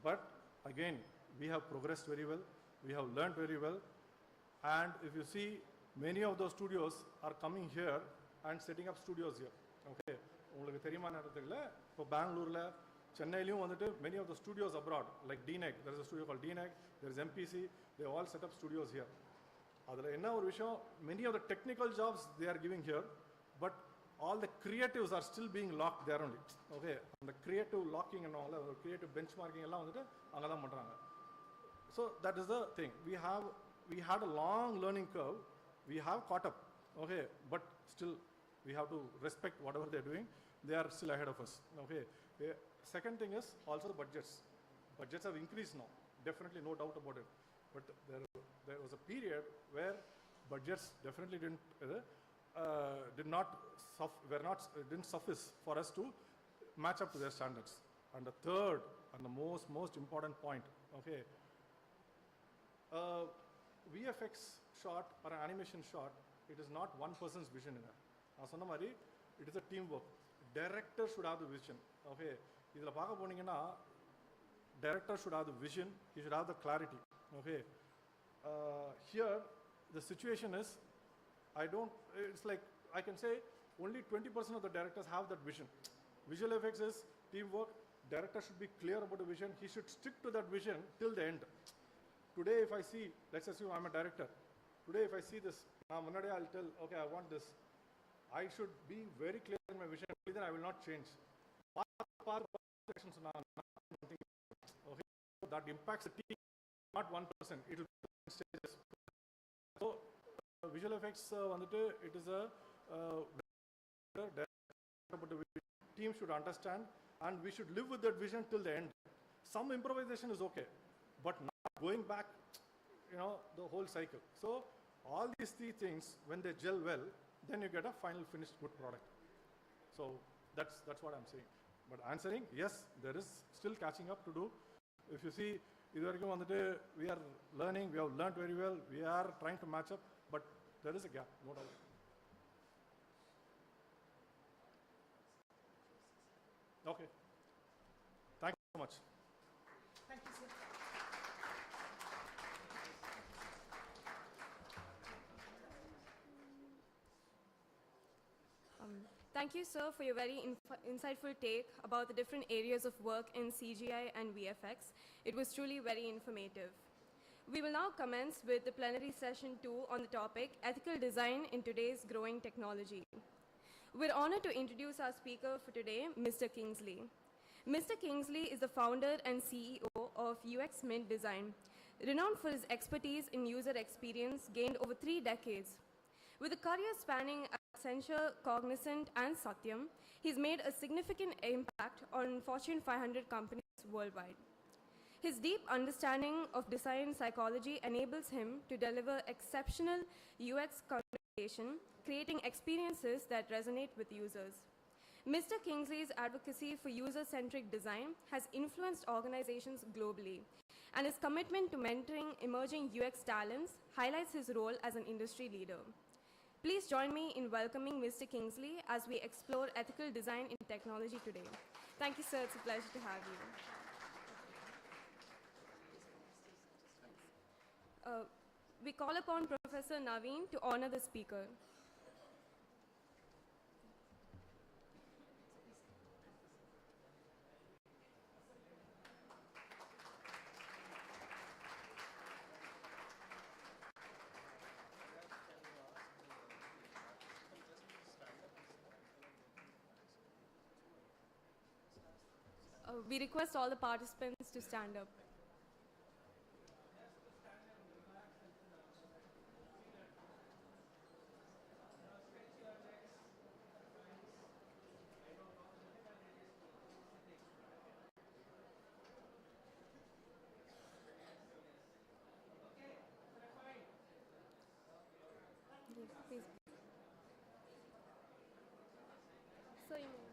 but again we have progressed very well we have learned very well and if you see many of those studios are coming here and setting up studios here okay உங்களுக்கு தெரியுமா நடக்குதுல இப்போ பெங்களூர்ல சென்னையிலயும் வந்துட்டு many of the studios abroad like DNEG there is a studio called DNEG there is MPC they all set up studios here அதில் என்ன ஒரு விஷயம் many of the technical jobs they are giving here but all the creatives are still being locked there only okay அந்த creative locking and all creative benchmarking எல்லாம் வந்துட்டு அங்கே தான் பண்ணுறாங்க so that is the thing we had a long learning curve we have caught up okay but still we have to respect whatever they are doing they are still ahead of us okay second thing is also the budgets have increased now definitely no doubt about it but there was a period where budgets definitely didn't suffice for us to match up to their standards and the third and the most important point okay VFX shot or an animation shot it is not one person's vision in it நான் சொன்ன மாதிரி it is a teamwork director should have the vision okay இதில் பார்க்க போனீங்கன்னா director should have the vision he should have the clarity okay here the situation is it's like I can say only 20% of the directors have that vision visual effects is teamwork director should be clear about the vision he should stick to that vision till the end today if I see let's assume I'm a director today if I see this I'll tell okay I want this I should be very clear in my vision then I will not change okay that impacts the team not one person it will be stages so visual effects வந்துட்டு it is a but the team should understand and we should live with that vision till the end some improvisation is okay but not going back the whole cycle so all these three things when they gel well then you get a final finished good product so that's what I'm saying but answering yes there is still catching up to do if you see we are learning, we have learned very well, we are trying to match up, but there is a gap, no doubt. Okay. Thank you so much. Thank you, sir. Thank you, sir, for your very insightful take about the different areas of work in CGI and VFX. It was truly very informative. We will now commence with the plenary session 2 on the topic, Ethical Design in Today's Growing Technology. We're honored to introduce our speaker for today, Mr. Kingsley. Mr. Kingsley is the founder and CEO of UX Mint Design, renowned for his expertise in user experience gained over 3 decades. With a career spanning Accenture, Cognizant, and Satyam, he's made a significant impact on Fortune 500 companies worldwide. His deep understanding of design psychology enables him to deliver exceptional UX communication, creating experiences that resonate with users. Mr. Kingsley's advocacy for user-centric design has influenced organizations globally, and his commitment to mentoring emerging UX talents highlights his role as an industry leader. Please join me in welcoming Mr. Kingsley as we explore ethical design in technology today. Thank you, sir. It's a pleasure to have you. We call upon Professor Naveen to honor the speaker. We request all the participants to stand up. Yes, please. So you may.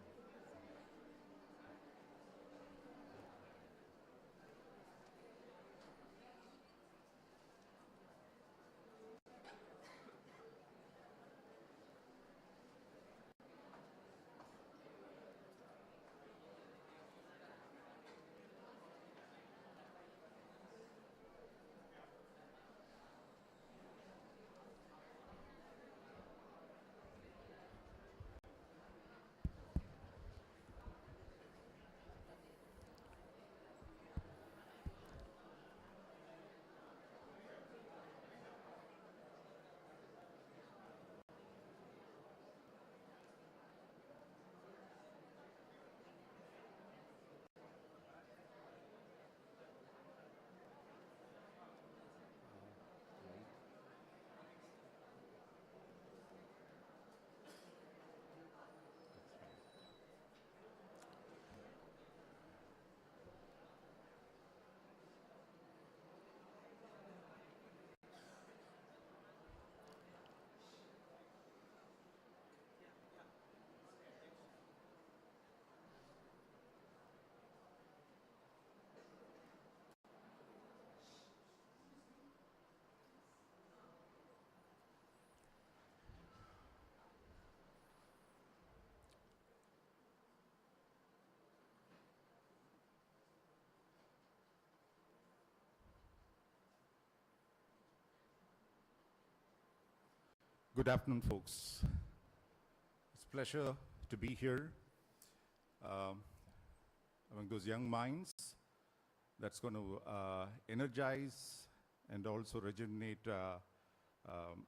Good afternoon, folks. It's a pleasure to be here among those young minds that's going to energize and also rejuvenate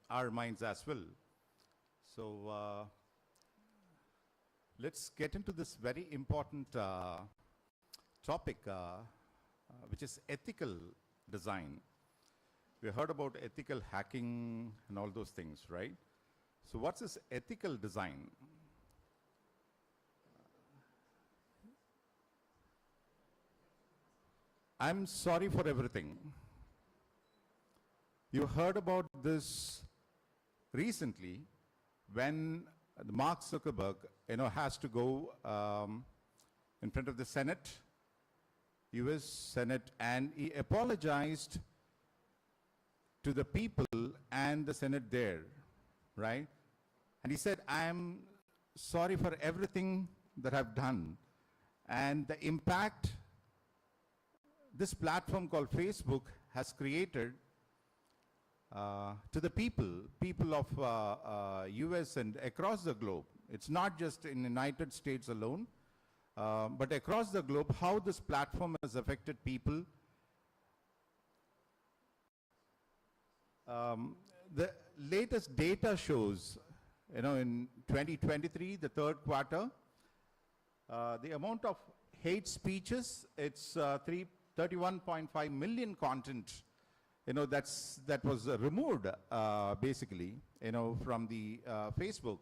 our minds as well. So let's get into this very important topic, which is ethical design. We heard about ethical hacking and all those things, right? So what's this ethical design? I'm sorry for everything. You heard about this recently when Mark Zuckerberg, has to go in front of the Senate US Senate, and he apologized to the people and the Senate there, right? And he said, I am sorry for everything that I've done. And the impact this platform called Facebook has created to the people of US and across the globe. It's not just in the United States alone, but across the globe, how this platform has affected people. The latest data shows, in 2023, the third quarter, the amount of hate speeches, it's 31.5 million content, that was removed, basically, from the Facebook.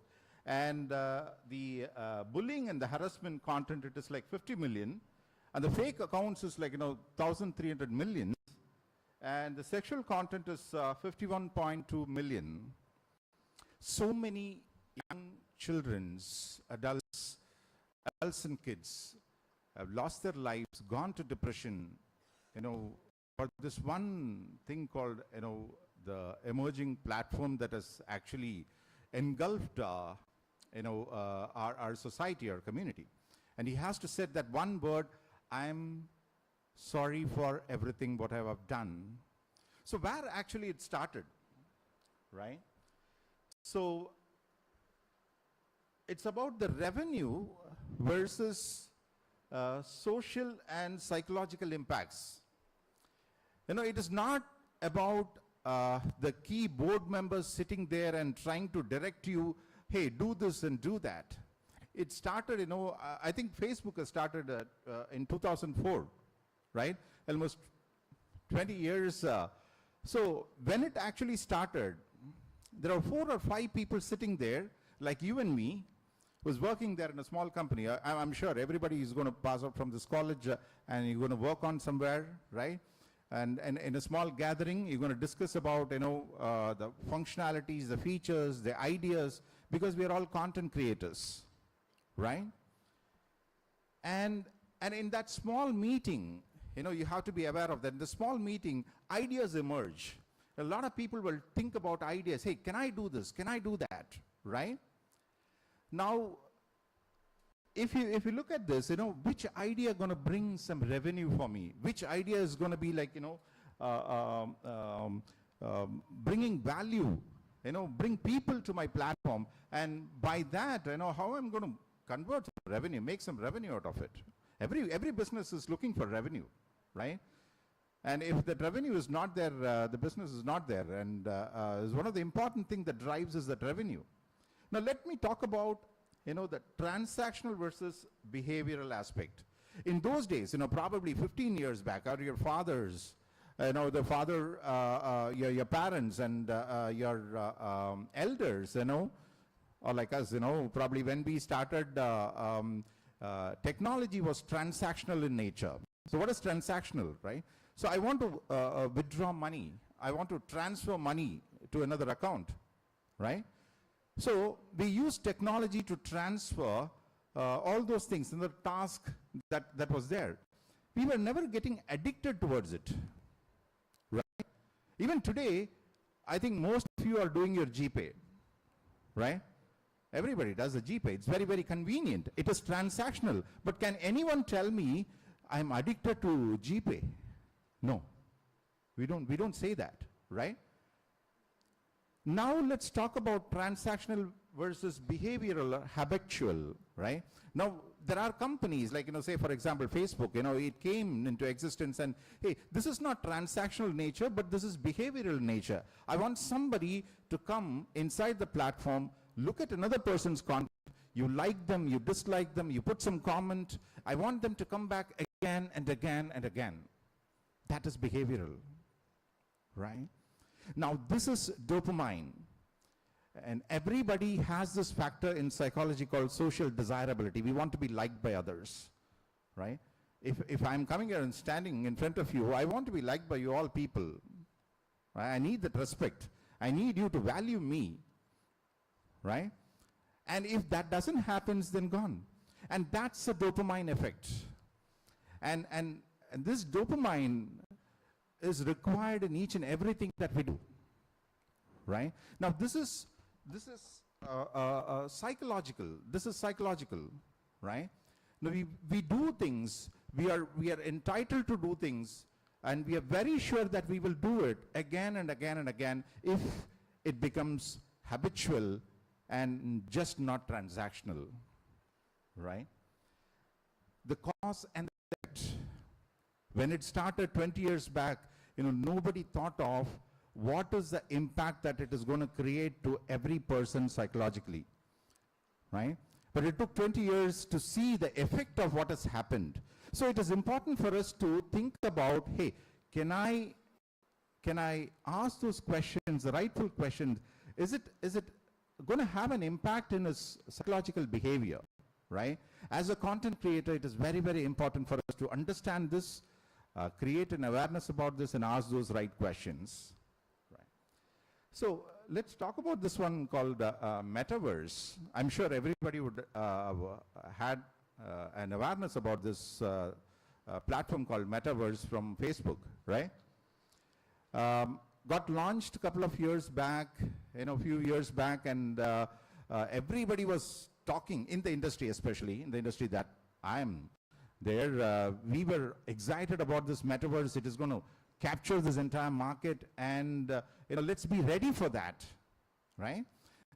And the bullying and the harassment content, it is like 50 million. And the fake accounts is like, 1,300 million. And the sexual content is 51.2 million. So many young children, adults and kids have lost their lives, gone to depression, for this one thing called, the emerging platform that has actually engulfed, our society, our community. And he has to say that one word, I'm sorry for everything what I have done. So where actually it started, right? So it's about the revenue versus social and psychological impacts. It is not about the key board members sitting there and trying to direct you, hey, do this and do that. It started, I think Facebook has started in 2004, right? Almost 20 years. So when it actually started, there are 4 or 5 people sitting there, like you and me, who's working there in a small company. I'm sure everybody is going to pass out from this college and you're going to work on somewhere, right? And in a small gathering, you're going to discuss about, the functionalities, the features, the ideas, because we are all content creators, right? And in that small meeting, you have to be aware of that. In the small meeting, ideas emerge. A lot of people will think about ideas. Hey, can I do this? Can I do that? Right? Now, if you look at this, which idea going to bring some revenue for me? Which idea is going to be like, bringing value, bring people to my platform, and by that, how I'm going to convert some revenue, make some revenue out of it. Every business is looking for revenue, right? And if the revenue is not there, the business is not there. And is one of the important things that drives is that revenue. Now let me talk about, the transactional versus behavioral aspect. In those days, probably 15 years back, or your fathers, the father, your parents and your elders, or like us, probably when we started, technology was transactional in nature. So what is transactional, right? So I want to withdraw money. I want to transfer money to another account, right? So we use technology to transfer all those things in the task that was there. We were never getting addicted towards it, right? Even today, I think most of you are doing your GPay, right? Everybody does a GPay. It's very, very convenient. It is transactional. But can anyone tell me I'm addicted to GPay? No. We don't say that, right? Now let's talk about transactional versus behavioral or habitual, right? Now there are companies like, say for example, Facebook, it came into existence and, hey, this is not transactional nature, but this is behavioral nature. I want somebody to come inside the platform, look at another person's content, you like them, you dislike them, you put some comment. I want them to come back again and again and again. That is behavioral, right? Now this is dopamine, and everybody has this factor in psychology called social desirability. We want to be liked by others, right? If I'm coming here and standing in front of you, I want to be liked by you all people, right? I need that respect. I need you to value me, right? And if that doesn't happen, then gone. And that's a dopamine effect. And And this dopamine is required in each and everything that we do, right? Now, this is psychological. This is psychological, right? Now, we do things, we are entitled to do things, and we are very sure that we will do it again and again and again if it becomes habitual and just not transactional, right? The cause and the effect. When it started 20 years back, nobody thought of what is the impact that it is going to create to every person psychologically, right? But it took 20 years to see the effect of what has happened. So it is important for us to think about, hey, can I ask those questions, the rightful questions? Is it going to have an impact in his psychological behavior, right? As a content creator, it is very, very important for us to understand this, create an awareness about this, and ask those right questions. Right. So let's talk about this one called metaverse. I'm sure everybody would had an awareness about this platform called metaverse from Facebook, right? Got launched a couple of years back, a few years back, and everybody was talking in the industry, especially in the industry that I am there. We were excited about this metaverse. It is going to capture this entire market, and let's be ready for that, right?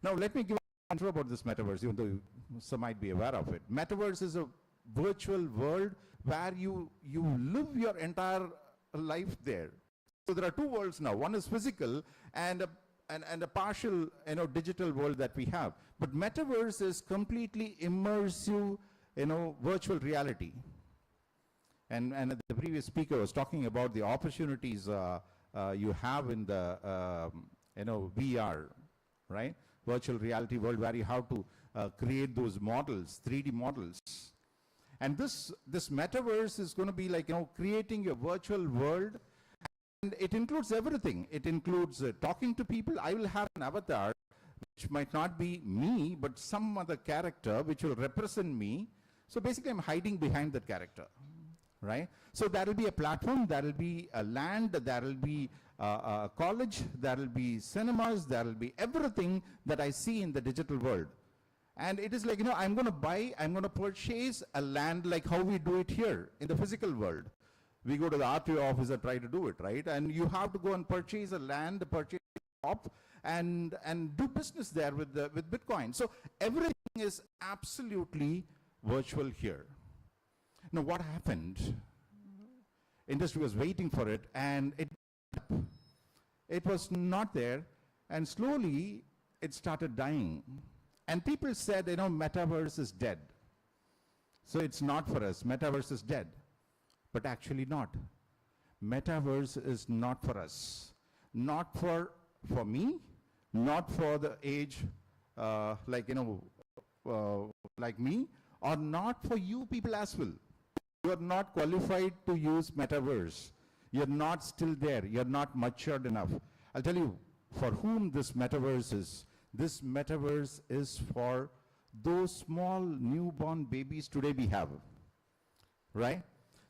Now, let me give an intro about this metaverse, even though some might be aware of it. Metaverse is a virtual world where you live your entire life there. So there are two worlds now. One is physical and a partial, digital world that we have. But metaverse is completely immersive, virtual reality. And the previous speaker was talking about the opportunities you have in the, VR, right? Virtual reality world where you have to create those models, 3D models. And this metaverse is going to be like, creating a virtual world. And it includes everything. It includes talking to people. I will have an avatar, which might not be me, but some other character which will represent me. So basically, I'm hiding behind that character, right? So there will be a platform, there will be a land, there will be a college, there will be cinemas, there will be everything that I see in the digital world. And it is like, I'm going to purchase a land like how we do it here in the physical world. We go to the RTO office and try to do it, right? And you have to go and purchase a land, purchase a shop, and do business there with Bitcoin. So everything is absolutely virtual here. Now, what happened? Industry was waiting for it, and it was not there, and slowly it started dying. And people said, metaverse is dead. So it's not for us. Metaverse is dead. But actually not. Metaverse is not for us. Not for me, not for the age like me, or not for you people as well. You are not qualified to use metaverse. You're not still there. You're not matured enough. I'll tell you for whom this metaverse is. This metaverse is for those small newborn babies today we have, right?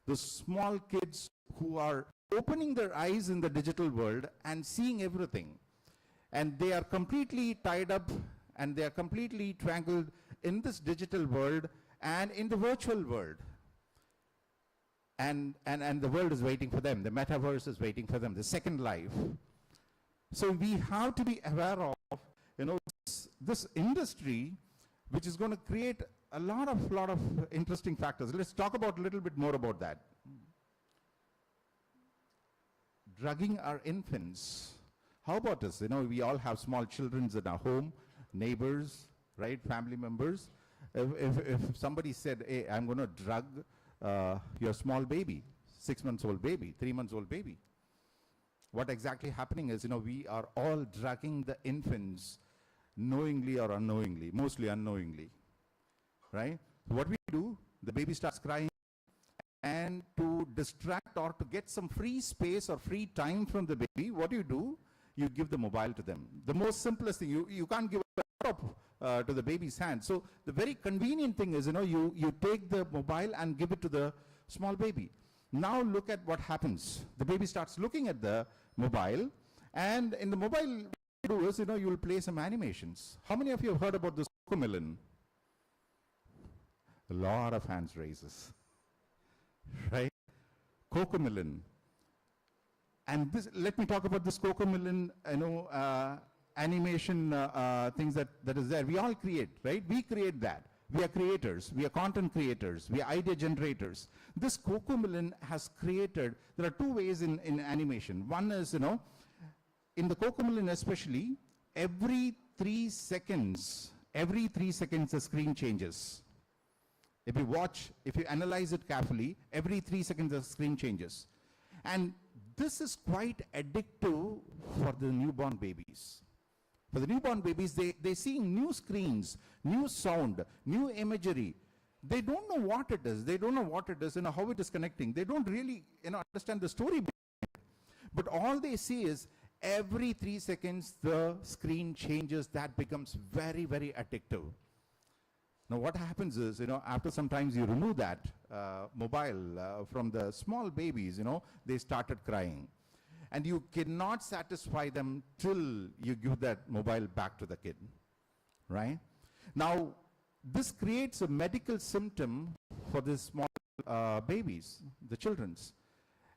The small kids who are opening their eyes in the digital world and seeing everything. And they are completely tied up and they are completely tangled in this digital world and in the virtual world. And the world is waiting for them. The metaverse is waiting for them, the second life. So we have to be aware of, this industry, which is going to create a lot of interesting factors. Let's talk about a little bit more about that. Drugging our infants. How about this? We all have small children in our home, neighbors, right, family members. If somebody said, hey, I'm going to drug your small baby, 6 months old baby, 3 months old baby. What exactly happening is, we are all drugging the infants knowingly or unknowingly, mostly unknowingly, right? What we do, the baby starts crying, and to distract or to get some free space or free time from the baby, what do? You give the mobile to them. The most simplest thing, you can't give a laptop to the baby's hand. So the very convenient thing is, you take the mobile and give it to the small baby. Now look at what happens. The baby starts looking at the mobile, and in the mobile, what you do is, you will play some animations. How many of you have heard about this Cocomelon? A lot of hands raises, right? Cocomelon. And this, let me talk about this Cocomelon, animation things that is there. We all create, right? We create that. We are creators. We are content creators. We are idea generators. This Cocomelon has created, there are two ways in animation. One is, in the Cocomelon especially, every 3 seconds, the screen changes. If you analyze it carefully, every 3 seconds the screen changes. And this is quite addictive for the newborn babies. For the newborn babies, they're seeing new screens, new sound, new imagery. They don't know what it is. They don't know what it is, how it is connecting. They don't really, understand the story. But all they see is every 3 seconds, the screen changes. That becomes very, very addictive. Now, what happens is, after some times you remove that mobile from the small babies, they started crying. And you cannot satisfy them till you give that mobile back to the kid, right? Now, this creates a medical symptom for the small babies, the children's.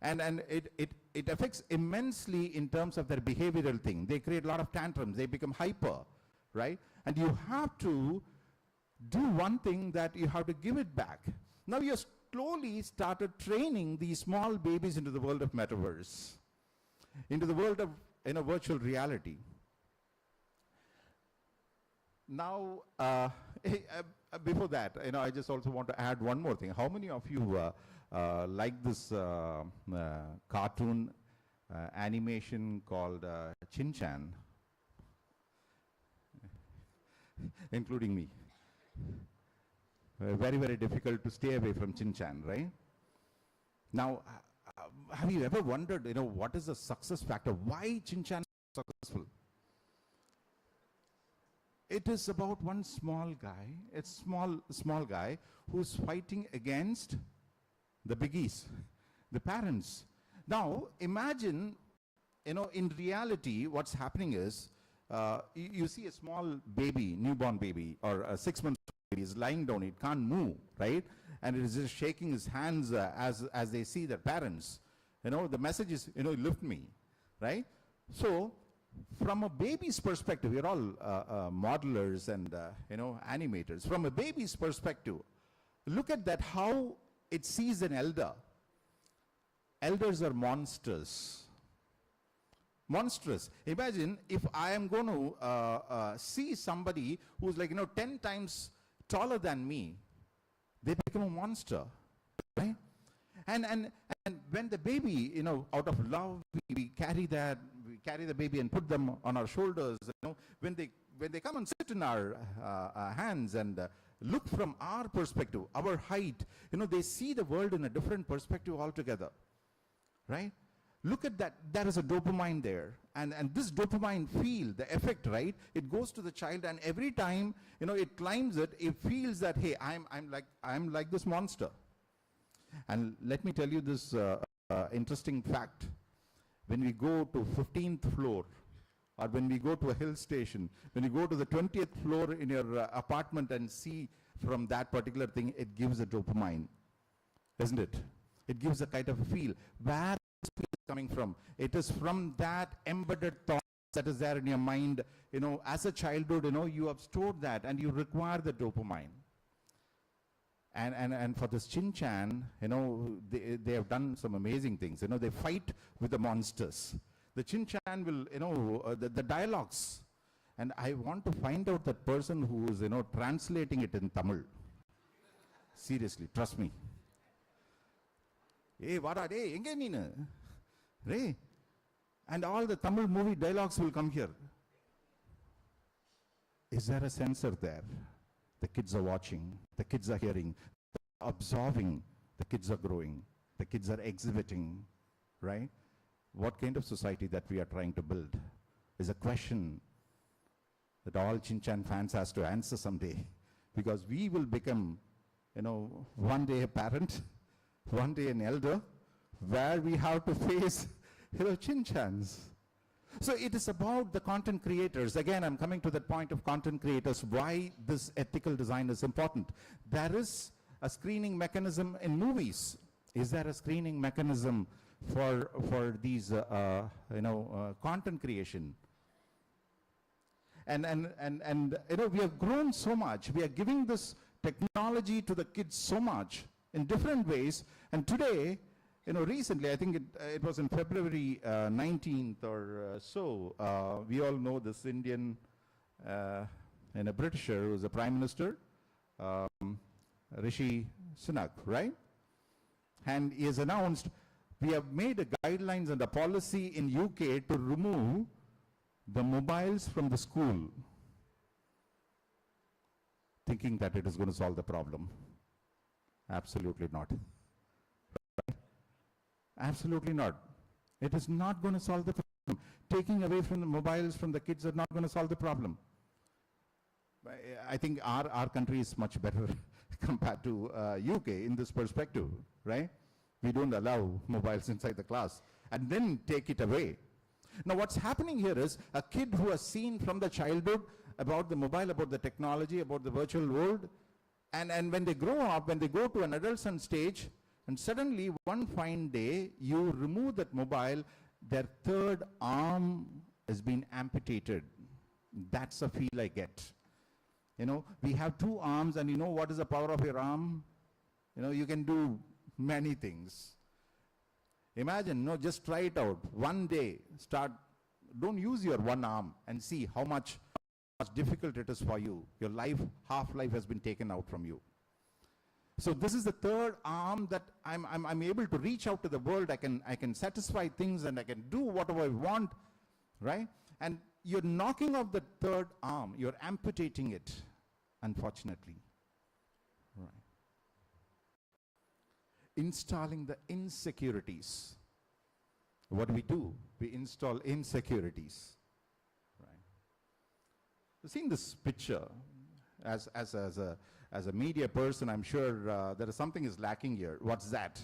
And it affects immensely in terms of their behavioral thing. They create a lot of tantrums. They become hyper, right? And you have to do one thing, that you have to give it back. Now you slowly started training these small babies into the world of metaverse, into the world of virtual reality. Now, before that, I just also want to add one more thing. How many of you like this cartoon animation called Chin-chan? Including me. Very, very difficult to stay away from Chin-chan, right? Now, have you ever wondered, what is the success factor? Why Chin-chan is successful? It is about one small guy. It's small guy who's fighting against the biggies, the parents. Now, imagine, in reality, what's happening is, you see a small baby, newborn baby, or a 6-month baby is lying down, it can't move, right? And it is just shaking his hands as they see their parents. The message is, lift me, right? So, from a baby's perspective, we're all modelers and, animators. From a baby's perspective, look at that, how it sees an elder. Elders are monsters. Monstrous. Imagine if I am going to see somebody who's like, 10 times taller than me, they become a monster, right? And when the baby, out of love, we carry the baby and put them on our shoulders. When they come and sit in our hands and look from our perspective, our height, they see the world in a different perspective altogether, right? Look at that, there is a dopamine there. And this dopamine feel, the effect, right? It goes to the child, and every time, it climbs it feels that, hey, I'm like this monster. And let me tell you this interesting fact. When we go to 15th floor, or when we go to a hill station, when you go to the 20th floor in your apartment and see from that particular thing, it gives a dopamine, isn't it? It gives a kind of a feel. Where is feel coming from? It is from that embedded thought that is there in your mind. As a childhood, you have stored that and you require the dopamine. And for this Chin-chan, they have done some amazing things. They fight with the monsters. The Chin-chan will, the dialogues. And I want to find out that person who is, translating it in Tamil. Seriously, trust me. Hey, vada, hey, enga neenu? Hey. And all the Tamil movie dialogues will come here. Is there a censor there? The kids are watching, the kids are hearing, absorbing, the kids are growing, the kids are exhibiting, right? What kind of society that we are trying to build is a question that all Chin-chan fans has to answer someday, because we will become, one day a parent, one day an elder, where we have to face, chin-chans. So it is about the content creators. Again, I'm coming to that point of content creators, why this ethical design is important. There is a screening mechanism in movies. Is there a screening mechanism for these, content creation? And we have grown so much. We are giving this technology to the kids so much in different ways. And today, recently, I think it was in February 19th or so, we all know this Indian and a Britisher who was a Prime Minister, Rishi Sunak, right? And he has announced, we have made a guidelines and a policy in UK to remove the mobiles from the school, thinking that it is going to solve the problem. Absolutely not. Absolutely not. It is not going to solve the problem. Taking away from the mobiles from the kids are not going to solve the problem. I think our country is much better compared to UK in this perspective, right? We don't allow mobiles inside the class and then take it away. Now what's happening here is a kid who has seen from the childhood about the mobile, about the technology, about the virtual world, and when they grow up, when they go to an adolescent stage, and suddenly one fine day you remove that mobile, their third arm has been amputated. That's a feel I get. We have two arms, and what is the power of your arm? You can do many things. Imagine, just try it out. One day, don't use your one arm and see how much difficult it is for you. Your half-life has been taken out from you. So this is the third arm that I'm able to reach out to the world. I can satisfy things and I can do whatever I want, right? And you're knocking off the third arm. You're amputating it, unfortunately. Right. Installing the insecurities. What do? We install insecurities. Right. You've seen this picture. As a media person, I'm sure there is something is lacking here. What's that?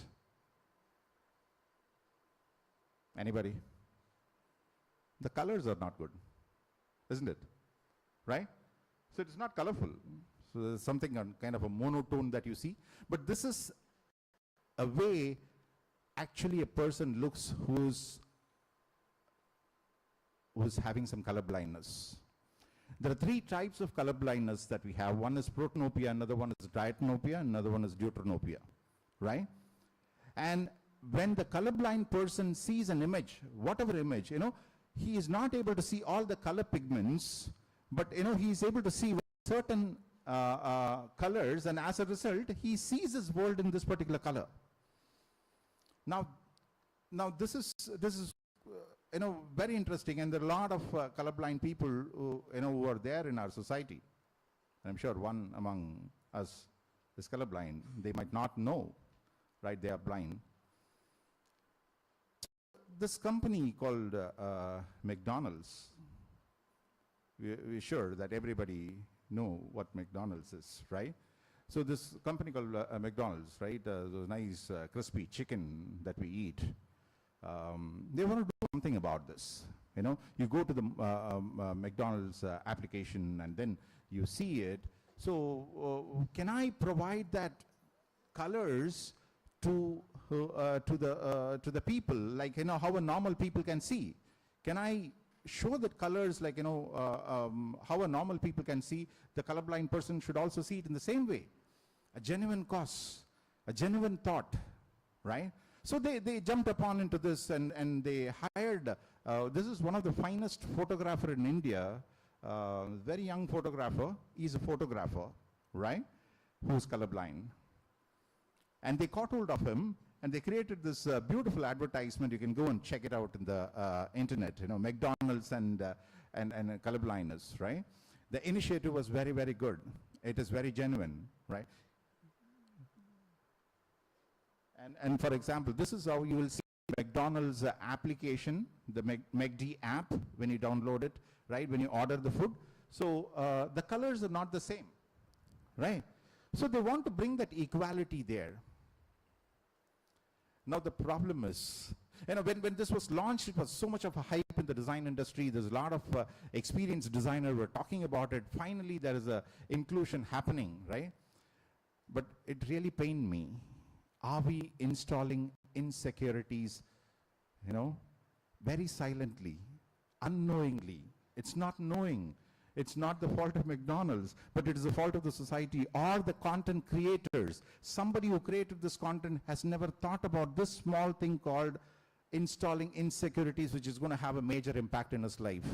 Anybody? The colors are not good, isn't it? Right? So it's not colorful. So there's something on kind of a monotone that you see. But this is a way actually a person looks who's having some color blindness. There are three types of color blindness that we have. One is protanopia, another one is diatanopia, another one is deuteranopia, right? And when the colorblind person sees an image, whatever image, he is not able to see all the color pigments, but he is able to see certain colors, and as a result, he sees his world in this particular color. Now this is very interesting, and there are a lot of colorblind people who are there in our society. I'm sure one among us is colorblind. They might not know, right? They are blind. This company called McDonald's, we're sure that everybody know what McDonald's is, right? So this company called McDonald's, right? Those nice crispy chicken that we eat. They want to do something about this. You go to the McDonald's application and then you see it. So can I provide that colors to the people, like how a normal people can see? Can I show that colors like how a normal people can see? The colorblind person should also see it in the same way. A genuine cause, a genuine thought, right? So they jumped upon into this and they hired, this is one of the finest photographer in India, very young photographer. He's a photographer, right? Who's colorblind. And they caught hold of him and they created this beautiful advertisement. You can go and check it out in the internet, McDonald's and colorblindness, right? The initiative was very, very good. It is very genuine, right? And for example, this is how you will see McDonald's application, the McD app, when you download it, right? When you order the food. So the colors are not the same, right? So they want to bring that equality there. Now the problem is, when this was launched, it was so much of a hype in the design industry. There's a lot of experienced designers were talking about it. Finally, there is a inclusion happening, right? But it really pained me. Are we installing insecurities, very silently, unknowingly? It's not knowing. It's not the fault of McDonald's, but it is the fault of the society or the content creators. Somebody who created this content has never thought about this small thing called installing insecurities, which is going to have a major impact in his life.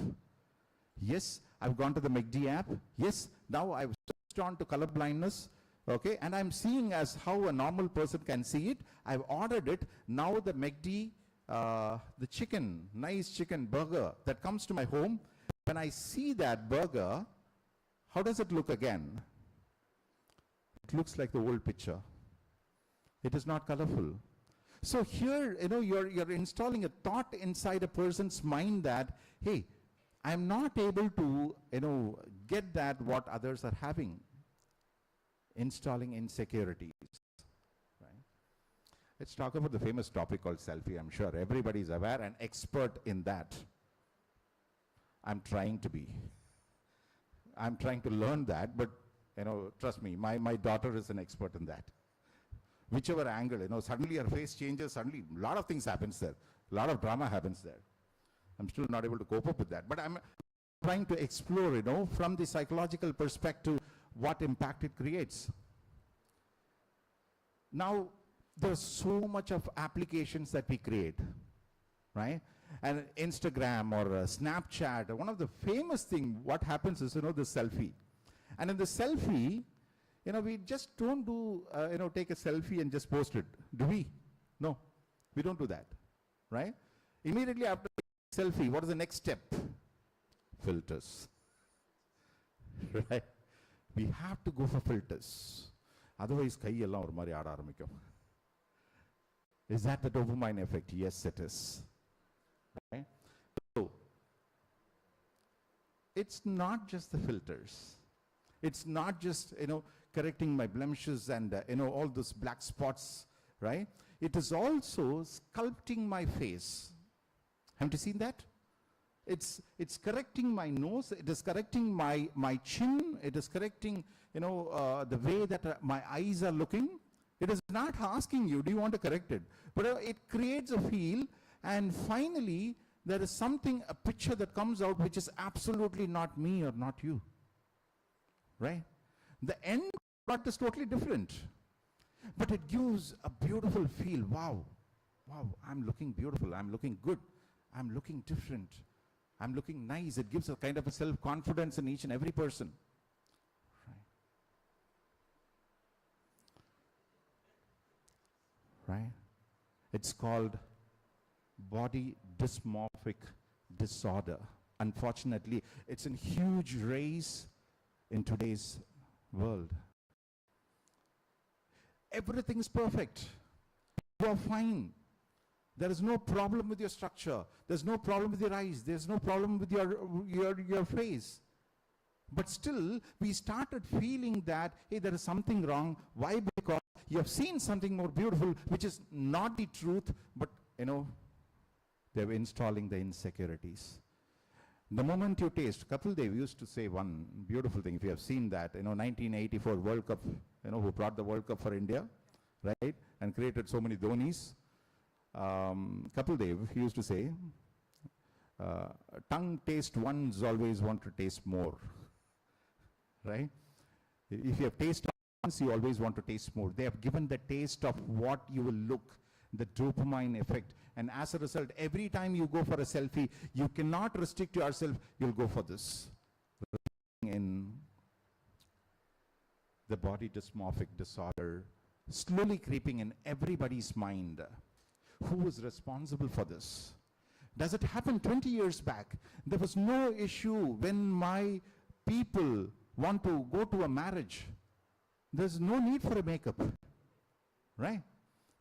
Yes, I've gone to the McD app. Yes, now I've switched on to color blindness. Okay, and I'm seeing as how a normal person can see it. I've ordered it. Now the McD, the chicken, nice chicken burger that comes to my home, when I see that burger, how does it look again? It looks like the old picture. It is not colorful. So here, you're installing a thought inside a person's mind that, hey, I'm not able to, get that what others are having. Installing insecurities. Right? Let's talk about the famous topic called selfie. I'm sure everybody's aware and expert in that. I'm trying to be. I'm trying to learn that, but trust me, my daughter is an expert in that. Whichever angle, suddenly her face changes, suddenly a lot of things happens there. A lot of drama happens there. I'm still not able to cope up with that. But I'm trying to explore, from the psychological perspective, what impact it creates. Now, there's so much of applications that we create, right? And Instagram or Snapchat, one of the famous thing, what happens is, the selfie. And in the selfie, we just don't do, take a selfie and just post it. Do we? No, we don't do that, right? Immediately after selfie, what is the next step? Filters, right? We have to go for filters. Otherwise, kaiyellam or mari aada aramikkum. Is that the dopamine effect? Yes, it is. Right? So, it's not just the filters. It's not just, correcting my blemishes and, all those black spots, right? It is also sculpting my face. Haven't you seen that? It's correcting my nose. It is correcting my chin. It is correcting, the way that my eyes are looking. It is not asking you, do you want to correct it? But it creates a feel. And finally, there is something, a picture that comes out which is absolutely not me or not you, right? The end product is totally different, but it gives a beautiful feel. Wow, I'm looking beautiful, I'm looking good, I'm looking different, I'm looking nice. It gives a kind of a self-confidence in each and every person, right? It's called body dysmorphic disorder. Unfortunately, it's a huge race in today's world. Everything is perfect. You are fine. There is no problem with your structure. There's no problem with your eyes. There's no problem with your face. But still, we started feeling that, hey, there is something wrong. Why? Because you have seen something more beautiful, which is not the truth, but, they're installing the insecurities. The moment you taste, Kapil Dev used to say one beautiful thing, if you have seen that, 1984 World Cup, who brought the World Cup for India, right, and created so many Dhonis. Kapil Dev, he used to say, tongue taste once, always want to taste more, right? If you have tasted once, you always want to taste more. They have given the taste of what you will look, the dopamine effect. And as a result, every time you go for a selfie, you cannot restrict yourself, you'll go for this. In the body dysmorphic disorder, slowly creeping in everybody's mind. Who is responsible for this? Does it happen 20 years back? There was no issue when my people want to go to a marriage. There's no need for a makeup, right?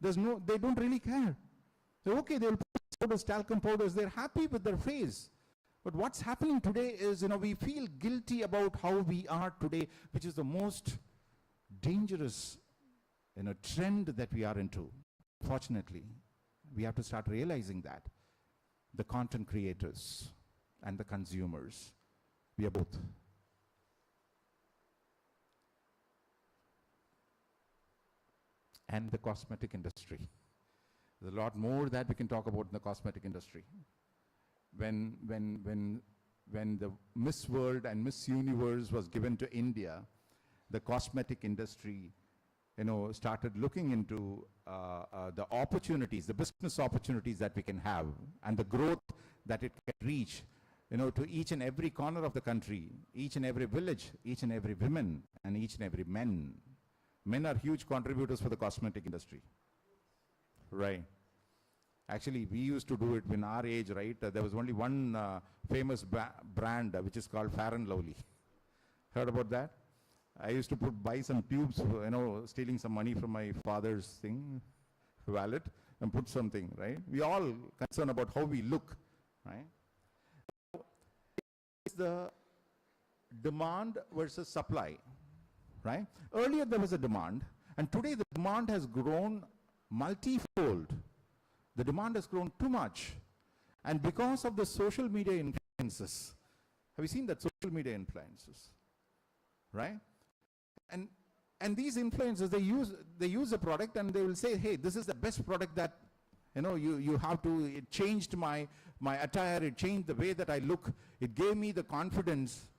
They don't really care. They're okay, they'll put powders, talcum powders, they're happy with their face. But what's happening today is, we feel guilty about how we are today, which is the most dangerous, trend that we are into, fortunately. We have to start realizing that. The content creators and the consumers, we are both. And the cosmetic industry. There's a lot more that we can talk about in the cosmetic industry. When the Miss World and Miss Universe was given to India, the cosmetic industry, started looking into the opportunities, the business opportunities that we can have, and the growth that it can reach, to each and every corner of the country, each and every village, each and every woman, and each and every man. Men are huge contributors for the cosmetic industry, right? Actually, we used to do it in our age, right? There was only one famous brand which is called Fair and Lovely. Heard about that? I used to buy some tubes, stealing some money from my father's wallet, and put something, right? We all concerned about how we look, right? It's the demand versus supply, right? Earlier there was a demand, and today the demand has grown multifold. The demand has grown too much. And because of the social media influences, have you seen that social media influences, right? And these influencers, they use a product and they will say, hey, this is the best product that, you have to, it changed my attire, it changed the way that I look, it gave me the confidence.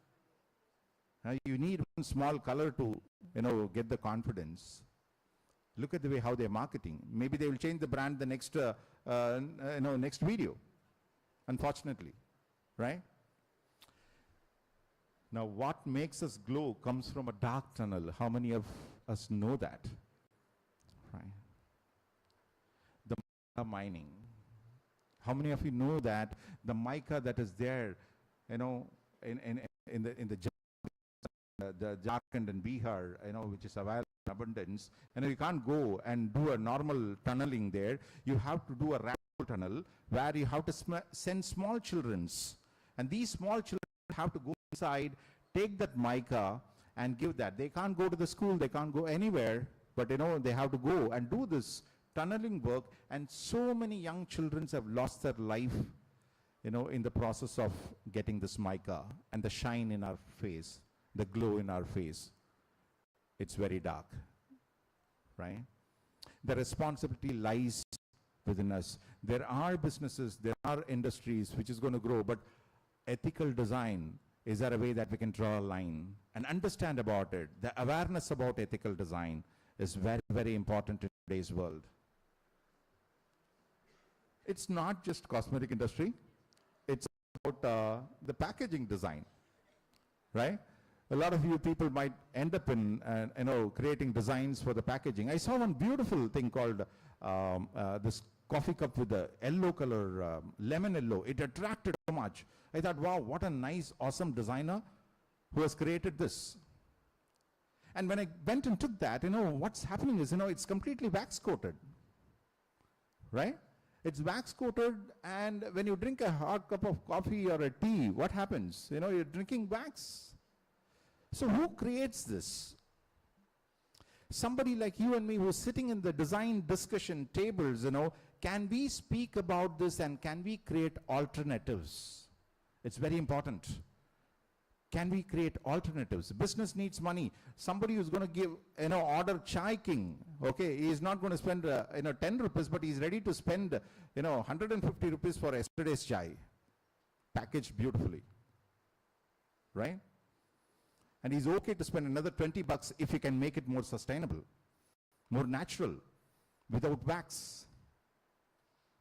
You need one small color to, get the confidence. Look at the way how they're marketing. Maybe they will change the brand the next, next video, unfortunately, right? Now, what makes us glow comes from a dark tunnel. How many of us know that, right? The mica mining. How many of you know that the mica that is there, in the Jharkhand and Bihar, which is available in abundance, you can't go and do a normal tunneling there. You have to do a rapid tunnel where you have to send small children, and these small children have to go inside, take that mica and give that. They can't go to the school, they can't go anywhere, but they have to go and do this tunneling work, and so many young children have lost their life, in the process of getting this mica, and the shine in our face, the glow in our face. It's very dark, right? The responsibility lies within us. There are businesses, there are industries which is going to grow, but ethical design, is there a way that we can draw a line and understand about it? The awareness about ethical design is very, very important in today's world. It's not just cosmetic industry, it's about the packaging design, right? A lot of you people might end up in, creating designs for the packaging. I saw one beautiful thing called this coffee cup with the yellow color, lemon yellow. It attracted so much. I thought, wow, what a nice, awesome designer who has created this. And when I went and took that, what's happening is, it's completely wax coated, right? It's wax coated, and when you drink a hot cup of coffee or a tea, what happens? You're drinking wax. So who creates this? Somebody like you and me who's sitting in the design discussion tables, can we speak about this and can we create alternatives? It's very important. Can we create alternatives? Business needs money. Somebody who's going to give, order Chai King, okay, he is not going to spend, 10 rupees, but he's ready to spend, 150 rupees for yesterday's chai, packaged beautifully, right? And he's okay to spend another 20 bucks if he can make it more sustainable, more natural, without wax.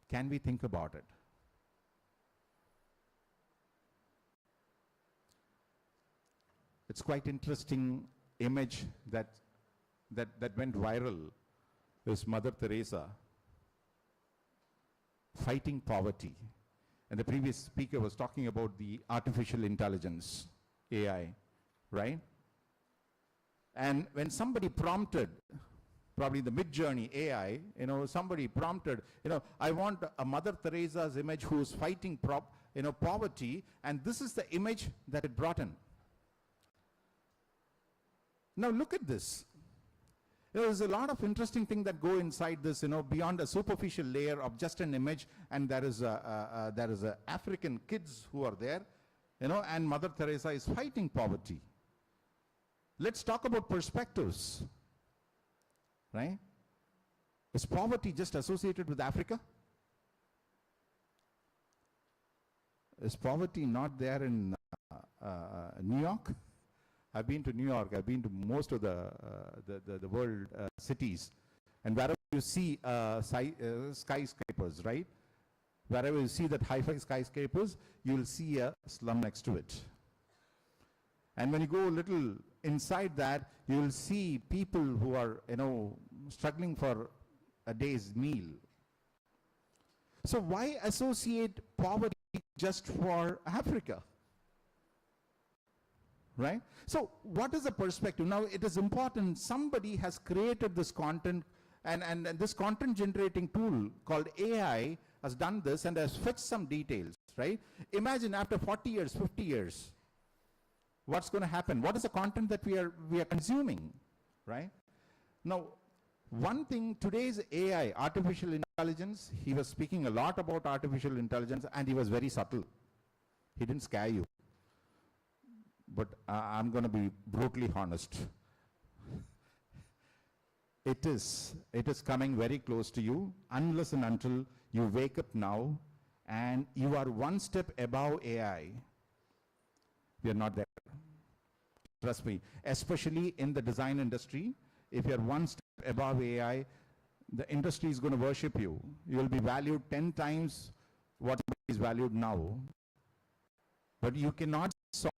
Can we think about it? It's quite interesting image that went viral is Mother Teresa fighting poverty. And the previous speaker was talking about the artificial intelligence, AI, right? And when somebody prompted, probably the mid-journey AI, somebody prompted, I want a Mother Teresa's image who's fighting poverty, and this is the image that it brought in. Now look at this. There's a lot of interesting things that go inside this, beyond a superficial layer of just an image, and there is African kids who are there, and Mother Teresa is fighting poverty. Let's talk about perspectives, right? Is poverty just associated with Africa? Is poverty not there in New York? I've been to New York. I've been to most of the world cities, and wherever you see skyscrapers, right? Wherever you see that high-fi skyscrapers, you'll see a slum next to it. And when you go a little inside that, you will see people who are, struggling for a day's meal. So why associate poverty just for Africa? Right? So what is the perspective? Now it is important, somebody has created this content, and this content generating tool called AI has done this and has fetched some details, right? Imagine after 40 years, 50 years, what's going to happen? What is the content that we are consuming, right? Now, one thing, today's AI, artificial intelligence, he was speaking a lot about artificial intelligence, and he was very subtle. He didn't scare you. But I'm going to be brutally honest. It is coming very close to you, unless and until you wake up now and you are one step above AI. We are not there. Trust me, especially in the design industry, if you're one step above AI, the industry is going to worship you. You will be valued 10 times what is valued now. But you cannot solve.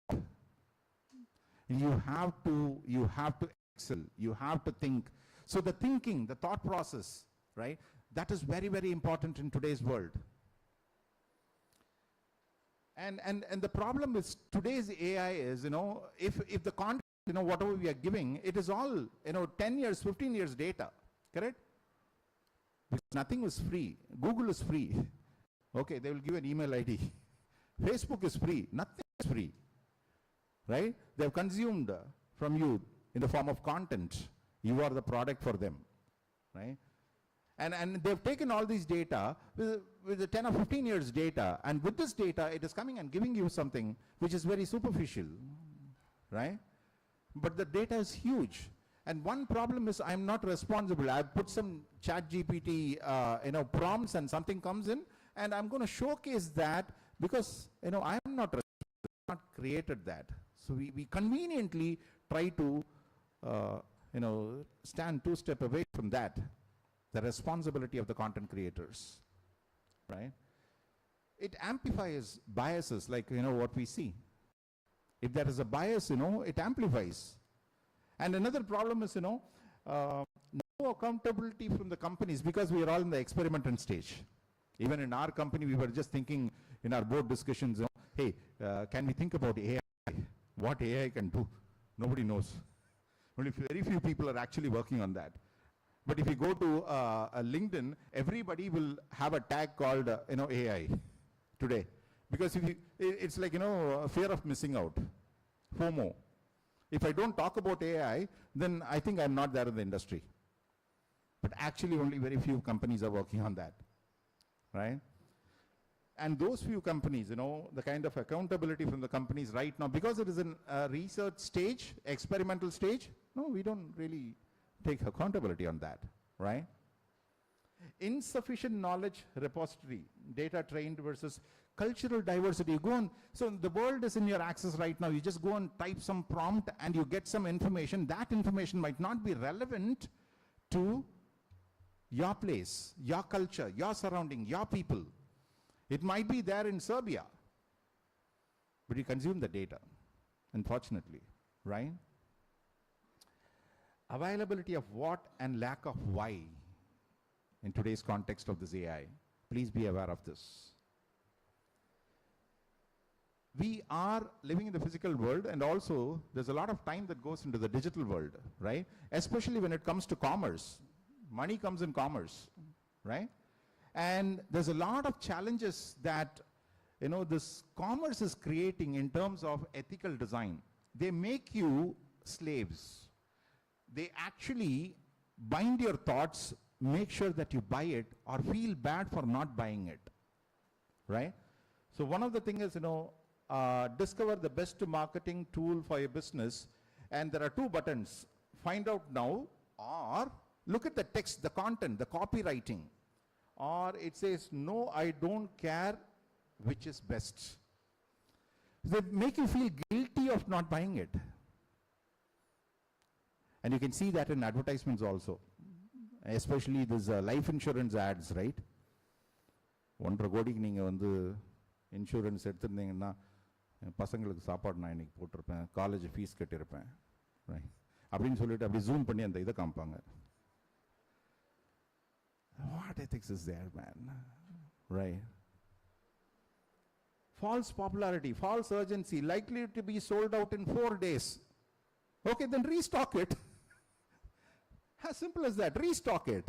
You have to excel. You have to think. So the thinking, the thought process, right? That is very, very important in today's world. And the problem with today's AI is, if the content, whatever we are giving, it is all, 10 years, 15 years data, correct? Because nothing is free. Google is free. Okay, they will give an email ID. Facebook is free. Nothing is free, right? They have consumed from you in the form of content. You are the product for them, right? And they've taken all these data with the 10 or 15 years data, and with this data, it is coming and giving you something which is very superficial, right? But the data is huge. And one problem is I'm not responsible. I've put some chat GPT, prompts, and something comes in, and I'm going to showcase that because, I'm not created that. So we conveniently try to, stand two steps away from that. The responsibility of the content creators, right? It amplifies biases like, what we see. If there is a bias, it amplifies. And another problem is, no accountability from the companies because we are all in the experimental stage. Even in our company, we were just thinking in our board discussions, hey, can we think about AI? What AI can do? Nobody knows. Only very few people are actually working on that. But if you go to LinkedIn, everybody will have a tag called AI today, because it's like fear of missing out, FOMO. If I don't talk about AI, then I think I'm not there in the industry. But actually, only very few companies are working on that, right? And those few companies, the kind of accountability from the companies right now, because it is in a research stage, experimental stage, no, we don't really take accountability on that, right? Insufficient knowledge repository, data trained versus cultural diversity. You go on, so the world is in your access right now. You just go and type some prompt and you get some information. That information might not be relevant to your place, your culture, your surrounding, your people. It might be there in Serbia, but you consume the data, unfortunately, right? Availability of what and lack of why in today's context of this AI. Please be aware of this. We are living in the physical world, and also there's a lot of time that goes into the digital world, right? Especially when it comes to commerce. Money comes in commerce, right? And there's a lot of challenges that this commerce is creating in terms of ethical design. They make you slaves. They actually bind your thoughts, make sure that you buy it or feel bad for not buying it, right? So one of the things is, discover the best marketing tool for your business, and there are two buttons: find out now, or look at the text, the content, the copywriting, or it says no, I don't care, which is best. They make you feel guilty of not buying it. And you can see that in advertisements also, especially these life insurance ads, right? 1.5 கோடிக்கு நீங்கள் வந்து insurance எடுத்திருந்தீங்கன்னா பசங்களுக்கு சாப்பாடு நான் இன்னைக்கு போட்டிருப்பேன், college fees கட்டியிருப்பேன், right அப்படின்னு சொல்லிட்டு அப்படி ஜூம் பண்ணி அந்த இதை காமிப்பாங்க. What ethics is there, man? Right? False popularity, false urgency, likely to be sold out in 4 days. Okay, then restock it. As simple as that, restock it.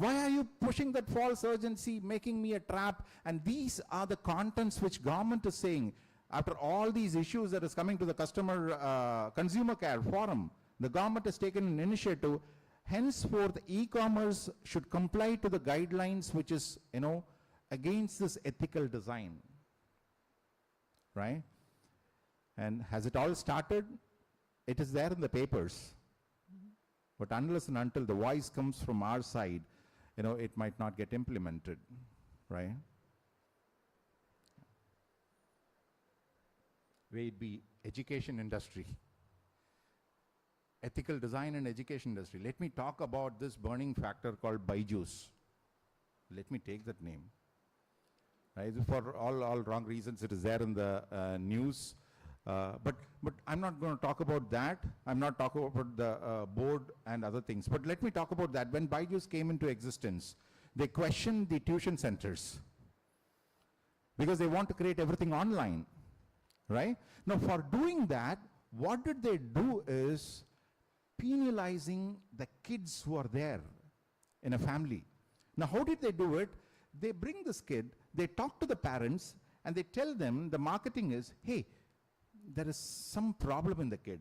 Why are you pushing that false urgency, making me a trap? And these are the contents which government is saying. After all these issues that is coming to the consumer care forum, the government has taken an initiative. Henceforth, e-commerce should comply to the guidelines which is, against this ethical design. Right? And has it all started? It is there in the papers. But unless and until the voice comes from our side, it might not get implemented. Right? May it be education industry. Ethical design and education industry. Let me talk about this burning factor called Byju's. Let me take that name. Right? For all wrong reasons, it is there in the news. But I'm not going to talk about that. I'm not talking about the board and other things. But let me talk about that. When Byju's came into existence, they questioned the tuition centers because they want to create everything online. Right? Now, for doing that, what did they do is penalizing the kids who are there in a family. Now, how did they do it? They bring this kid, they talk to the parents, and they tell them, the marketing is, hey, there is some problem in the kid.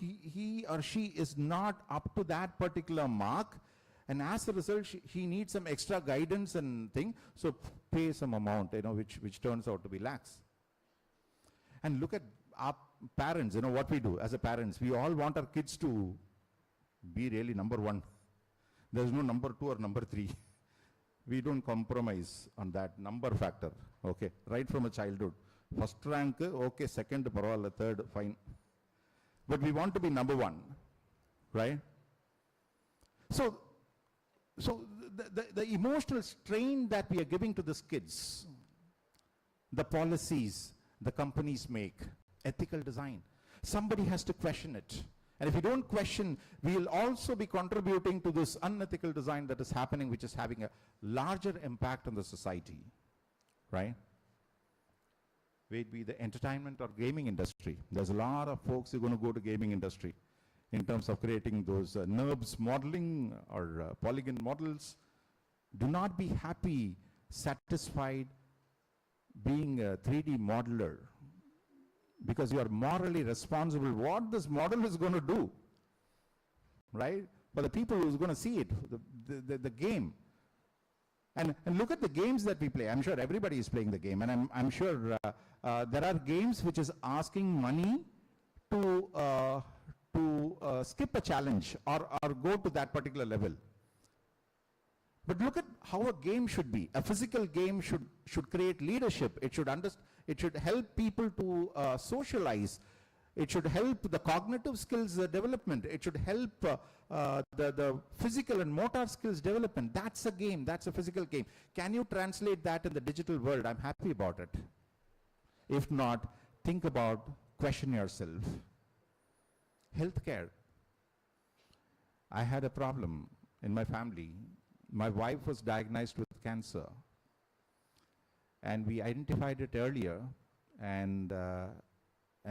He or she is not up to that particular mark, and as a result, he needs some extra guidance and thing, so pay some amount, which turns out to be lakhs. And look at our parents, what we do as a parents. We all want our kids to be really number one. There's no number 2 or number 3. We don't compromise on that number factor, okay, right from a childhood. First rank, okay, second, parallel, third, fine. But we want to be number 1, right? So the emotional strain that we are giving to these kids, the policies the companies make, ethical design, somebody has to question it. And if we don't question, we will also be contributing to this unethical design that is happening, which is having a larger impact on the society, right? May it be the entertainment or gaming industry. There's a lot of folks who are going to go to gaming industry in terms of creating those NURBS modeling or polygon models. Do not be happy, satisfied being a 3D modeler, because you are morally responsible what this model is going to do, right? For the people who's going to see it, the game. And look at the games that we play. I'm sure everybody is playing the game, and I'm sure there are games which is asking money to skip a challenge or go to that particular level. But look at how a game should be. A physical game should create leadership. It should help people to socialize. It should help the cognitive skills development. It should help the physical and motor skills development. That's a game. That's a physical game. Can you translate that in the digital world? I'm happy about it. If not, think about, question yourself. Healthcare. I had a problem in my family. My wife was diagnosed with cancer, and we identified it earlier, and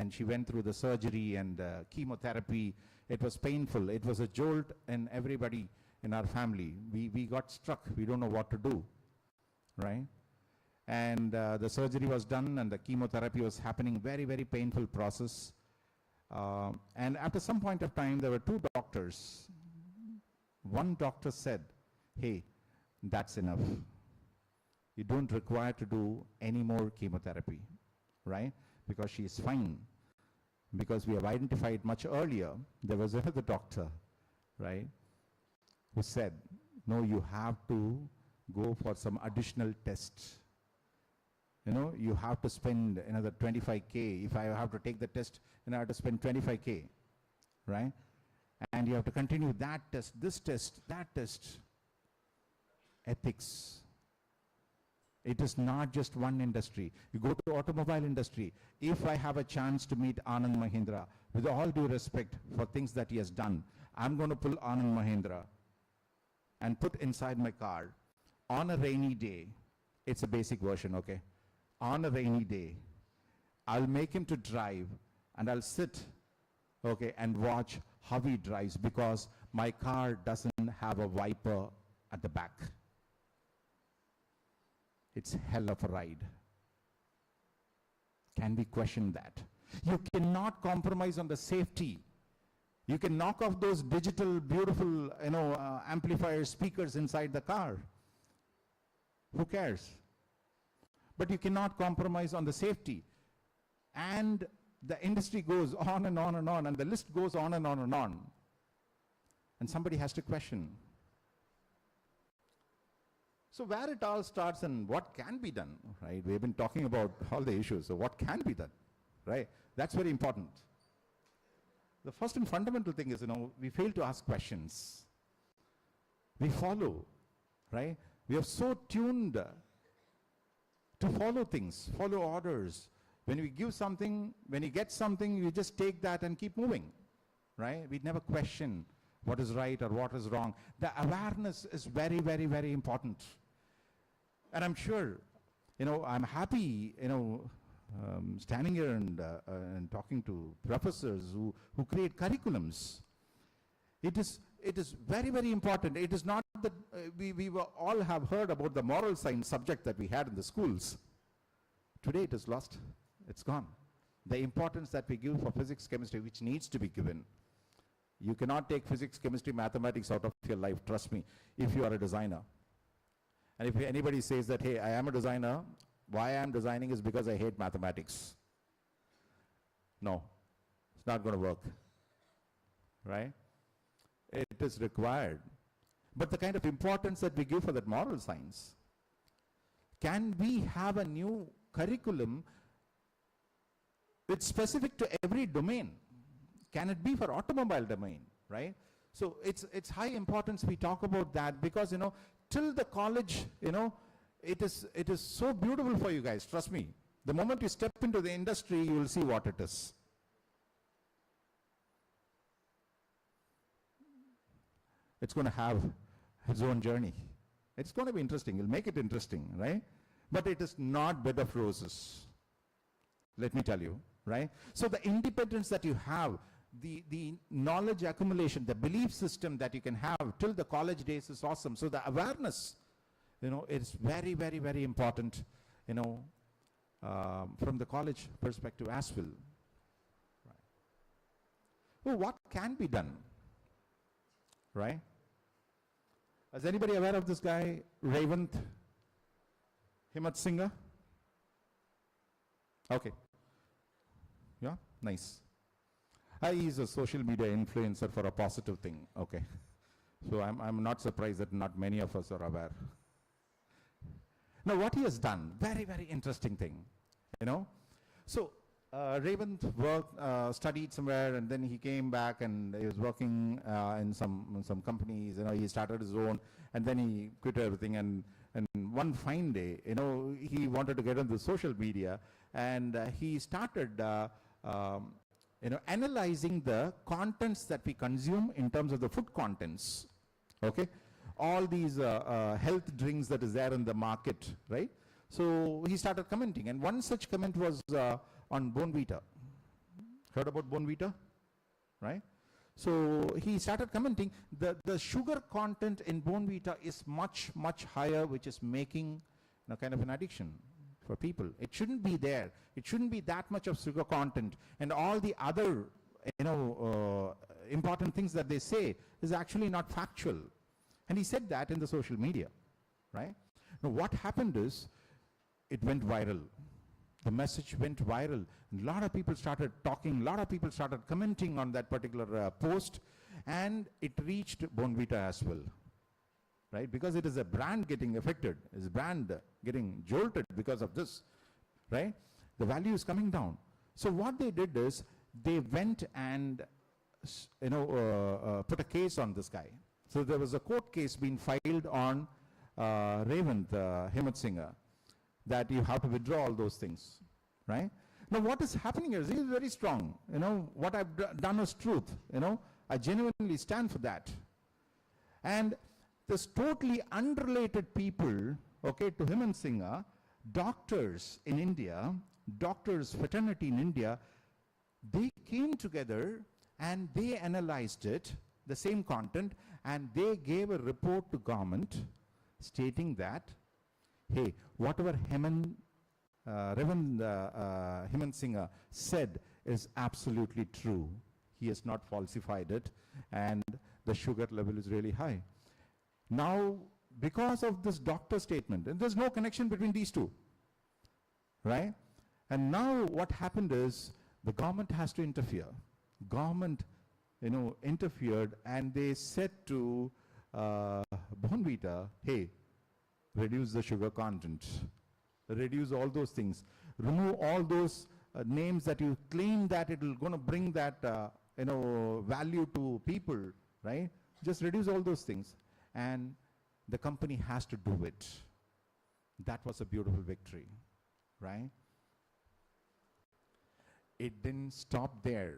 she went through the surgery and chemotherapy. It was painful. It was a jolt in everybody in our family. We got struck. We don't know what to do, right? And the surgery was done, and the chemotherapy was happening. Very, very painful process. And after some point of time, there were 2 doctors one doctor said, hey, that's enough. You don't require to do any more chemotherapy, right? Because she is fine. Because we have identified much earlier, there was another doctor, right, who said, no, you have to go for some additional tests. You know, you have to spend another 25K. If I have to take the test, then I have to spend 25K, right? And you have to continue that test, this test, that test. Ethics. It is not just one industry. You go to automobile industry. If I have a chance to meet Anand Mahindra, with all due respect for things that he has done, I'm going to pull Anand Mahindra and put inside my car on a rainy day. It's a basic version, okay? On a rainy day, I'll make him to drive and I'll sit, okay, and watch how he drives because my car doesn't have a wiper at the back. It's hell of a ride. Can we question that? You cannot compromise on the safety. You can knock off those digital, beautiful, amplifier speakers inside the car. Who cares? But you cannot compromise on the safety. And the industry goes on and on and on, and the list goes on and on and on. And somebody has to question. So where it all starts and what can be done, right? We've been talking about all the issues, so what can be done, right? That's very important. The first and fundamental thing is, we fail to ask questions. We follow, right? We are so tuned to follow things, follow orders. When we give something, when you get something, you just take that and keep moving, right? We never question what is right or what is wrong. The awareness is very, very, very important. And I'm sure, I'm happy, standing here and talking to professors who create curriculums. It is very, very important. It is not that we all have heard about the moral science subject that we had in the schools. Today it is lost. It's gone. The importance that we give for physics, chemistry, which needs to be given. You cannot take physics, chemistry, mathematics out of your life, trust me, if you are a designer. And if anybody says that, hey, I am a designer, why I am designing is because I hate mathematics. No, it's not going to work, right? It is required. But the kind of importance that we give for that moral science, can we have a new curriculum it's specific to every domain? Can it be for automobile domain, right? So it's high importance we talk about that because, till the college, it is so beautiful for you guys, trust me. The moment you step into the industry, you will see what it is. It's going to have its own journey. It's going to be interesting. You'll make it interesting, right? But it is not bed of roses. Let me tell you, right? So the independence that you have, the knowledge accumulation, the belief system that you can have till the college days is awesome. So the awareness, it's very, very, very important, from the college perspective as well. Right. Well, what can be done, right? Is anybody aware of this guy, Revant Himat Singha? Okay. Yeah, nice. He's a social media influencer for a positive thing. Okay. So I'm not surprised that not many of us are aware. Now what he has done, very, very interesting thing, So Revant worked, studied somewhere, and then he came back and he was working in some companies. He started his own, and then he quit everything. And one fine day, he wanted to get into social media, and he started, analyzing the contents that we consume in terms of the food contents. Okay, all these health drinks that is there in the market, right? So he started commenting, and one such comment was on Bonvita. Heard about Bonvita, right? So he started commenting the sugar content in Bonvita is much, much higher, which is making kind of an addiction for people. It shouldn't be there. It shouldn't be that much of sugar content, and all the other important things that they say is actually not factual. And he said that in the social media, right? Now what happened is, it went viral. The message went viral. A lot of people started talking, a lot of people started commenting on that particular post, and it reached Bonvita as well, right? Because it is a brand getting affected, it's a brand getting jolted because of this, right? The value is coming down. So what they did is, they went and put a case on this guy. So there was a court case being filed on Revant, Hemant Singh, that you have to withdraw all those things, right? Now what is happening here is, he is very strong. What I've done is truth. I genuinely stand for that. And this totally unrelated people, okay, to Hemant Singh, doctors in India, doctors fraternity in India, they came together and they analyzed it, the same content, and they gave a report to government stating that, hey, whatever Hemant Singh said is absolutely true. He has not falsified it, and the sugar level is really high. Now, because of this doctor statement, and there's no connection between these two, right? And now what happened is, the government has to interfere. Government, interfered, and they said to Bonvita, hey, reduce the sugar content, reduce all those things, remove all those names that you claim that it will going to bring that value to people, right? Just reduce all those things, and the company has to do it. That was a beautiful victory, right? It didn't stop there.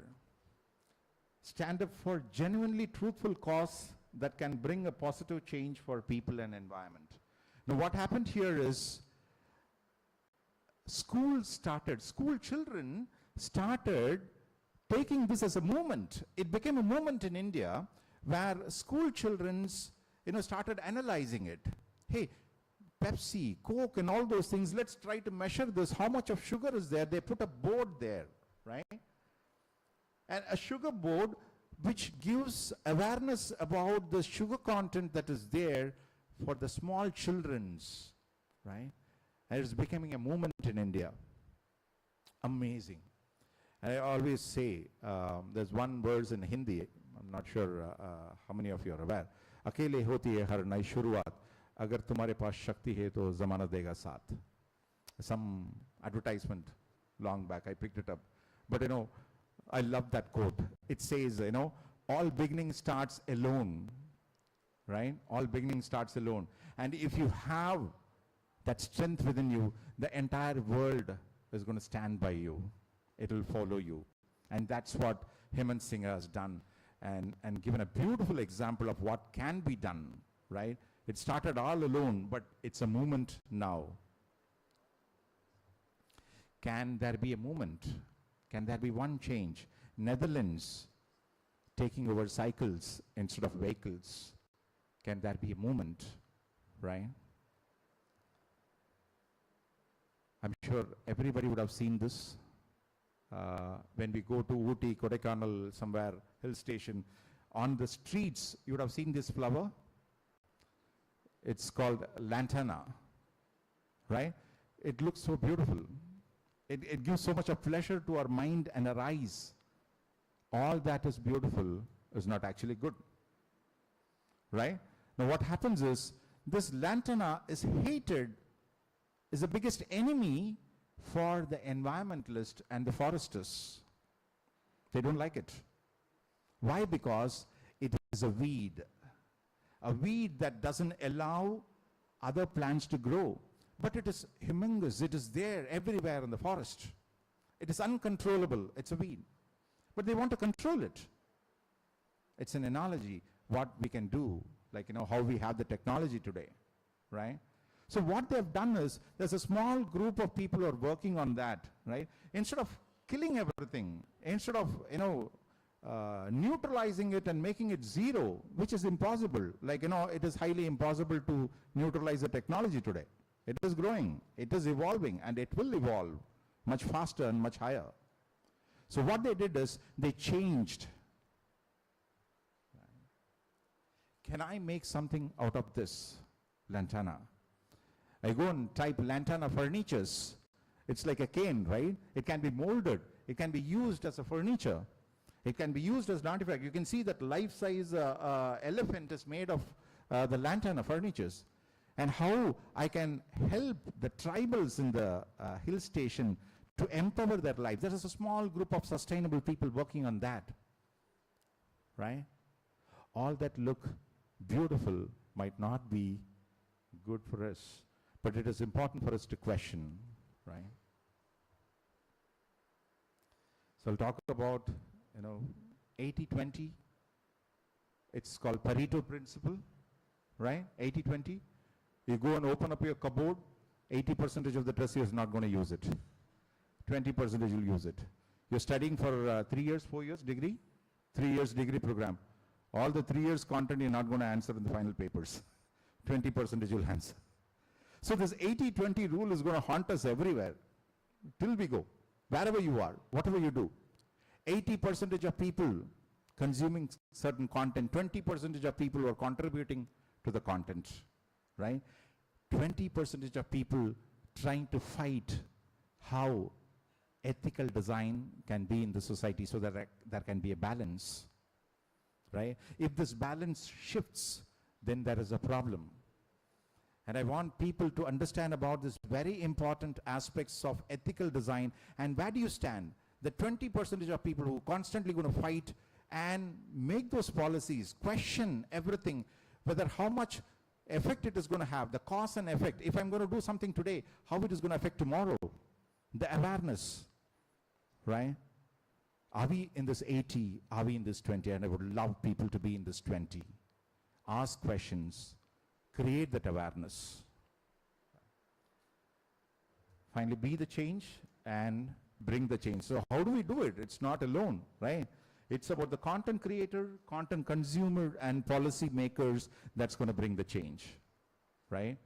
Stand up for genuinely truthful cause that can bring a positive change for people and environment. Now what happened here is, school children started taking this as a movement. It became a movement in India where school children started analyzing it. Hey, Pepsi, Coke and all those things, let's try to measure this, how much of sugar is there. They put a board there, right? And a sugar board which gives awareness about the sugar content that is there for the small children's, right? And it's becoming a movement in India. Amazing. And I always say, there's one verse in Hindi, I'm not sure how many of you are aware. अकेले होती है हर नई शुरुआत, अगर तुम्हारे पास शक्ति है तो ज़माना देगा साथ. Some advertisement long back, I picked it up. But I love that quote. It says, all beginning starts alone, right? All beginning starts alone. And if you have that strength within you, the entire world is going to stand by you. It will follow you. And that's what Hemant Singh has done, and given a beautiful example of what can be done, right? It started all alone, but it's a movement now. Can there be a movement? Can there be one change? Netherlands taking over cycles instead of vehicles. Can there be a movement, right? I'm sure everybody would have seen this. When we go to Ooty, Kodaikanal, somewhere, hill station, on the streets, you would have seen this flower. It's called lantana, right? It looks so beautiful. It gives so much of pleasure to our mind and our eyes. All that is beautiful is not actually good, right? Now what happens is, this lantana is hated, is the biggest enemy for the environmentalists and the foresters. They don't like it. Why? Because it is a weed that doesn't allow other plants to grow. But it is humongous. It is there everywhere in the forest. It is uncontrollable. It's a weed. But they want to control it. It's an analogy what we can do, like how we have the technology today, right? So what they've done is, there's a small group of people who are working on that, right? Instead of killing everything, instead of neutralizing it and making it zero, which is impossible. Like it is highly impossible to neutralize the technology today. It is growing, it is evolving, and it will evolve much faster and much higher. So what they did is, they changed can I make something out of this lantana? I go and type lantana furnitures. It's like a cane, right? It can be molded. It can be used as a furniture. It can be used as an artifact. You can see that life-size elephant is made of the lantana furnitures. And how I can help the tribals in the hill station to empower their lives. There is a small group of sustainable people working on that, right? All that look beautiful might not be good for us, but it is important for us to question, right? So I'll talk about, 80-20. It's called Pareto principle, right? 80-20. You go and open up your cupboard, 80% of the dress is not going to use it. 20% you'll use it. You're studying for 3 years, 4 years degree? 3 years degree program. All the 3 years content you're not going to answer in the final papers. 20% you'll answer. So this 80-20 rule is going to haunt us everywhere till we go. Wherever you are, whatever you do. 80% of people consuming certain content, 20% of people who are contributing to the content, right? 20% of people trying to fight how ethical design can be in the society so that there can be a balance, right? If this balance shifts, then there is a problem. And I want people to understand about this very important aspects of ethical design and where do you stand? The 20% of people who are constantly going to fight and make those policies, question everything, whether how much effect it is going to have, the cause and effect. If I'm going to do something today, how it is going to affect tomorrow. The awareness, right? Are we in this 80? Are we in this 20? And I would love people to be in this 20. Ask questions. Create that awareness. Finally, be the change and bring the change. So how do we do it? It's not alone, right? It's about the content creator, content consumer, and policy makers that's going to bring the change, right?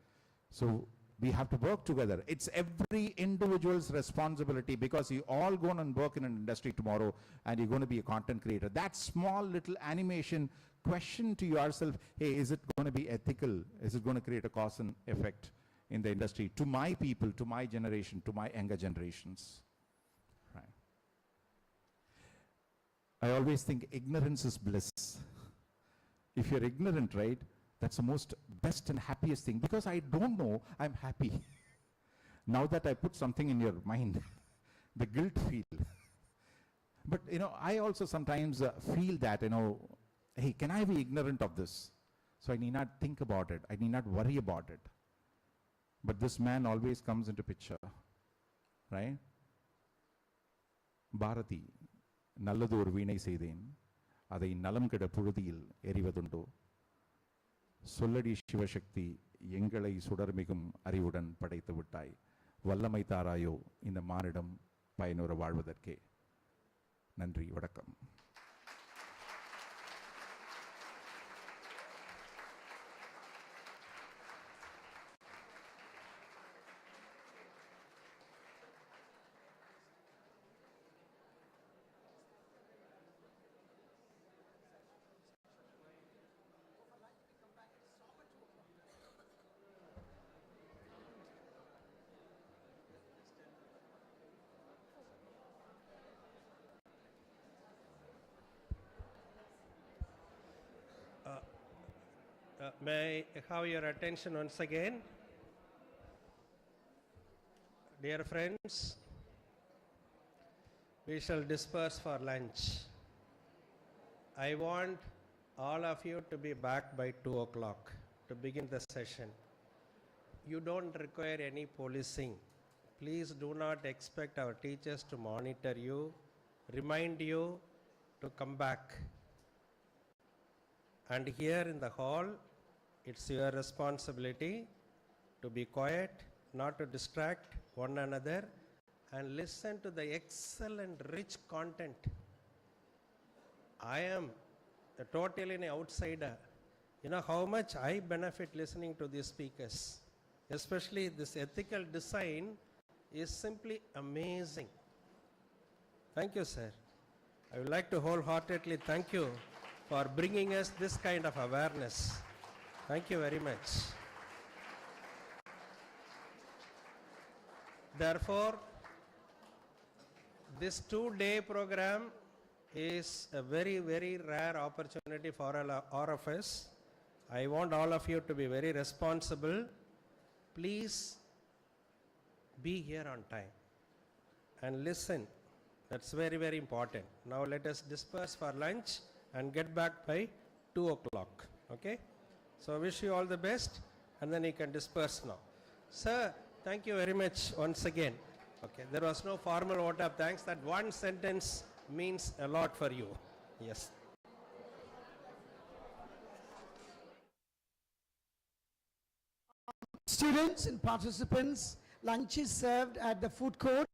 So we have to work together. It's every individual's responsibility because you all go on and work in an industry tomorrow and you're going to be a content creator. That small little animation, question to yourself, hey, is it going to be ethical? Is it going to create a cause and effect in the industry to my people, to my generation, to my younger generations? I always think ignorance is bliss. If you're ignorant, right, that's the most best and happiest thing. Because I don't know, I'm happy. Now that I put something in your mind, the guilt feel. But, I also sometimes feel that, hey, can I be ignorant of this? So I need not think about it. I need not worry about it. But this man always comes into picture, right? Bharati. நல்லதோர் வீணை செய்தேன் அதை நலம் கெட புழுதியில் எறிவதுண்டோ சொல்லடி சிவசக்தி எங்களை சுடர்மிகும் அறிவுடன் படைத்து விட்டாய் வல்லமை தாராயோ இந்த மானிடம் பயனுற வாழ்வதற்கே நன்றி வணக்கம் May I have your attention once again? Dear friends, we shall disperse for lunch. I want all of you to be back by 2 o'clock to begin the session. You don't require any policing. Please do not expect our teachers to monitor you, remind you to come back. And here in the hall, it's your responsibility to be quiet, not to distract one another, and listen to the excellent, rich content. I am totally an outsider. You know how much I benefit listening to these speakers. Especially this ethical design is simply amazing. Thank you, sir. I would like to wholeheartedly thank you for bringing us this kind of awareness. Thank you very much. Therefore, this 2-day program is a very, very rare opportunity for all of us. I want all of you to be very responsible. Please be here on time and listen. That's very, very important. Now let us disperse for lunch and get back by 2 o'clock. Okay? So I wish you all the best, and then you can disperse now. Sir, thank you very much once again. Okay, there was no formal vote of thanks. That one sentence means a lot for you. Yes. Students and participants, lunch is served at the food court.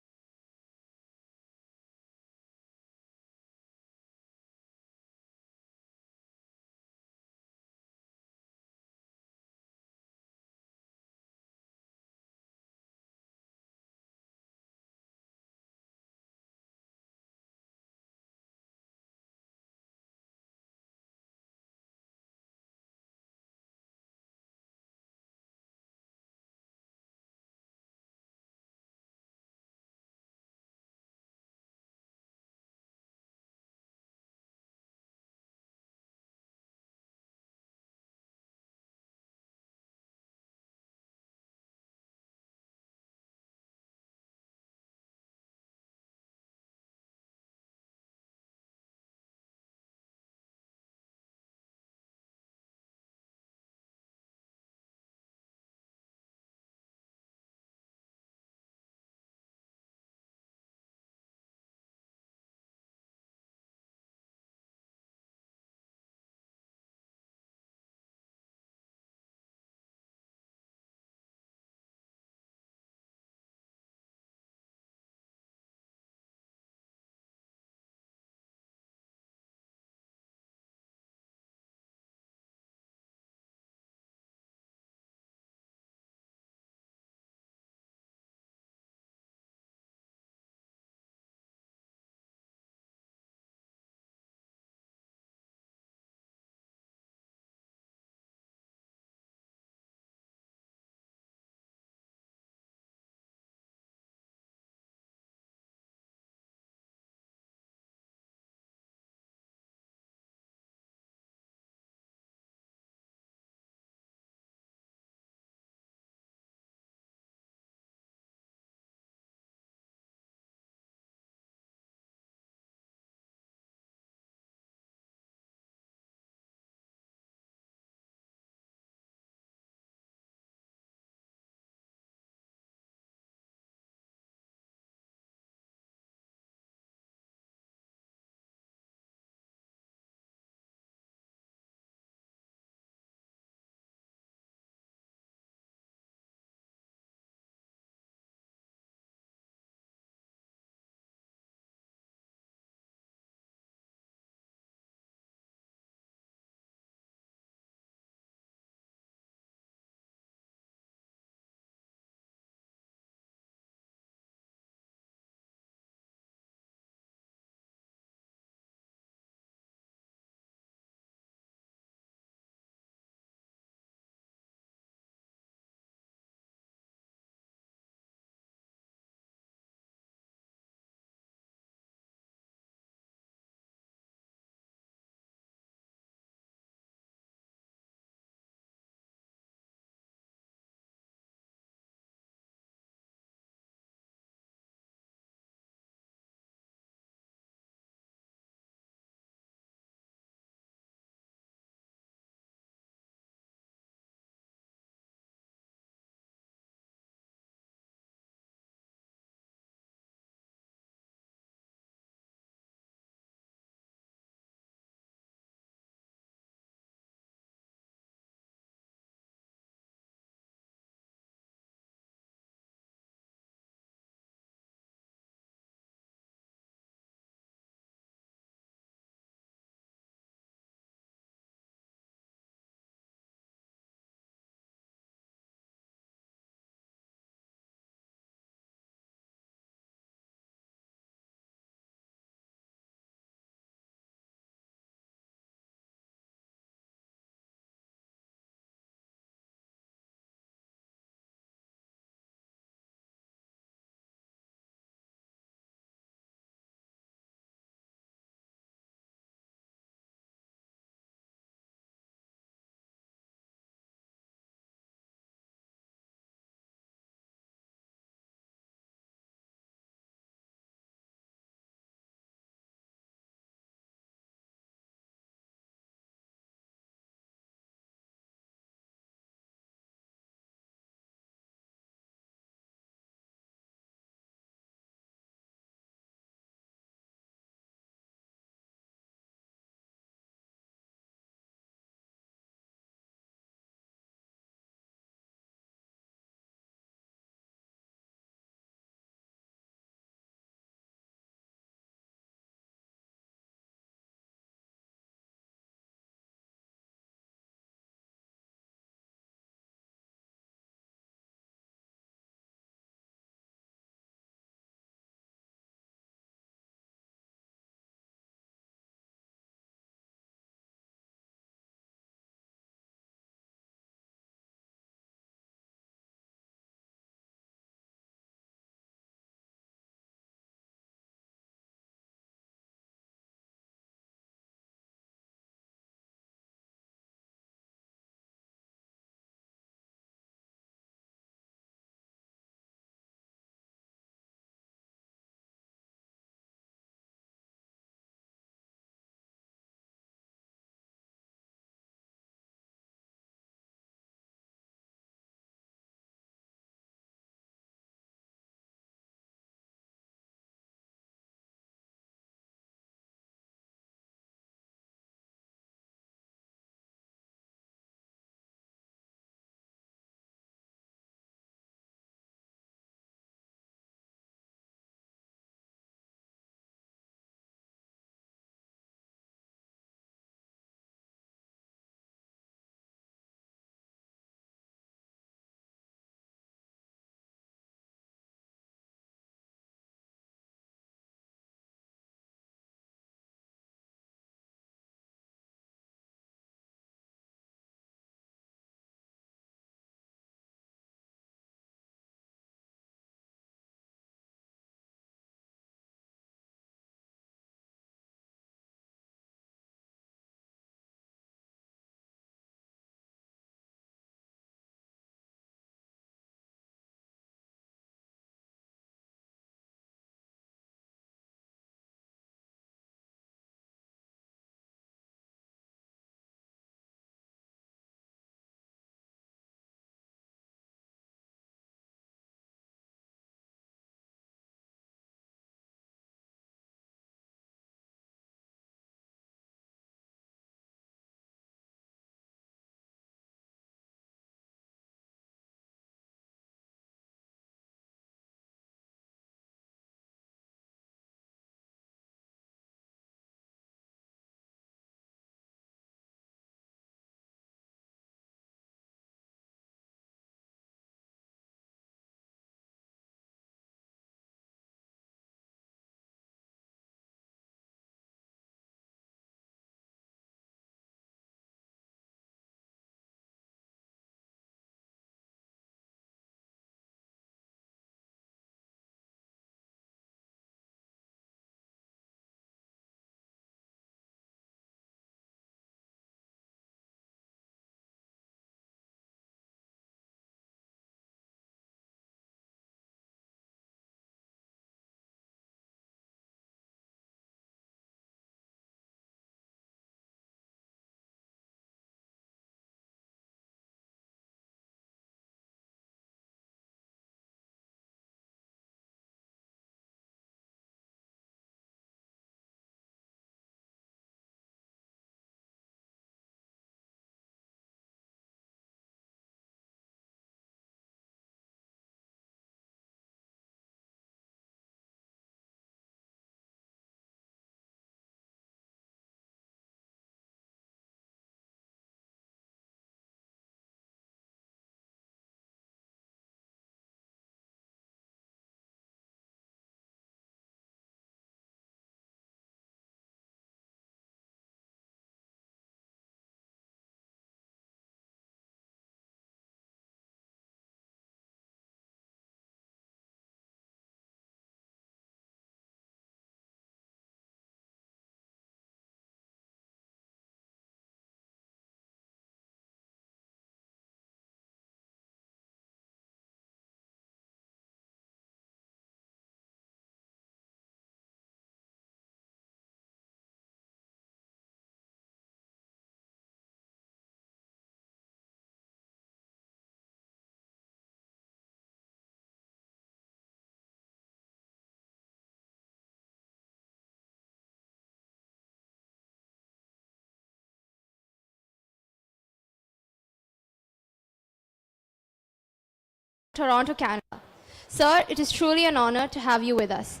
Toronto, Canada. Sir, it is truly an honor to have you with us.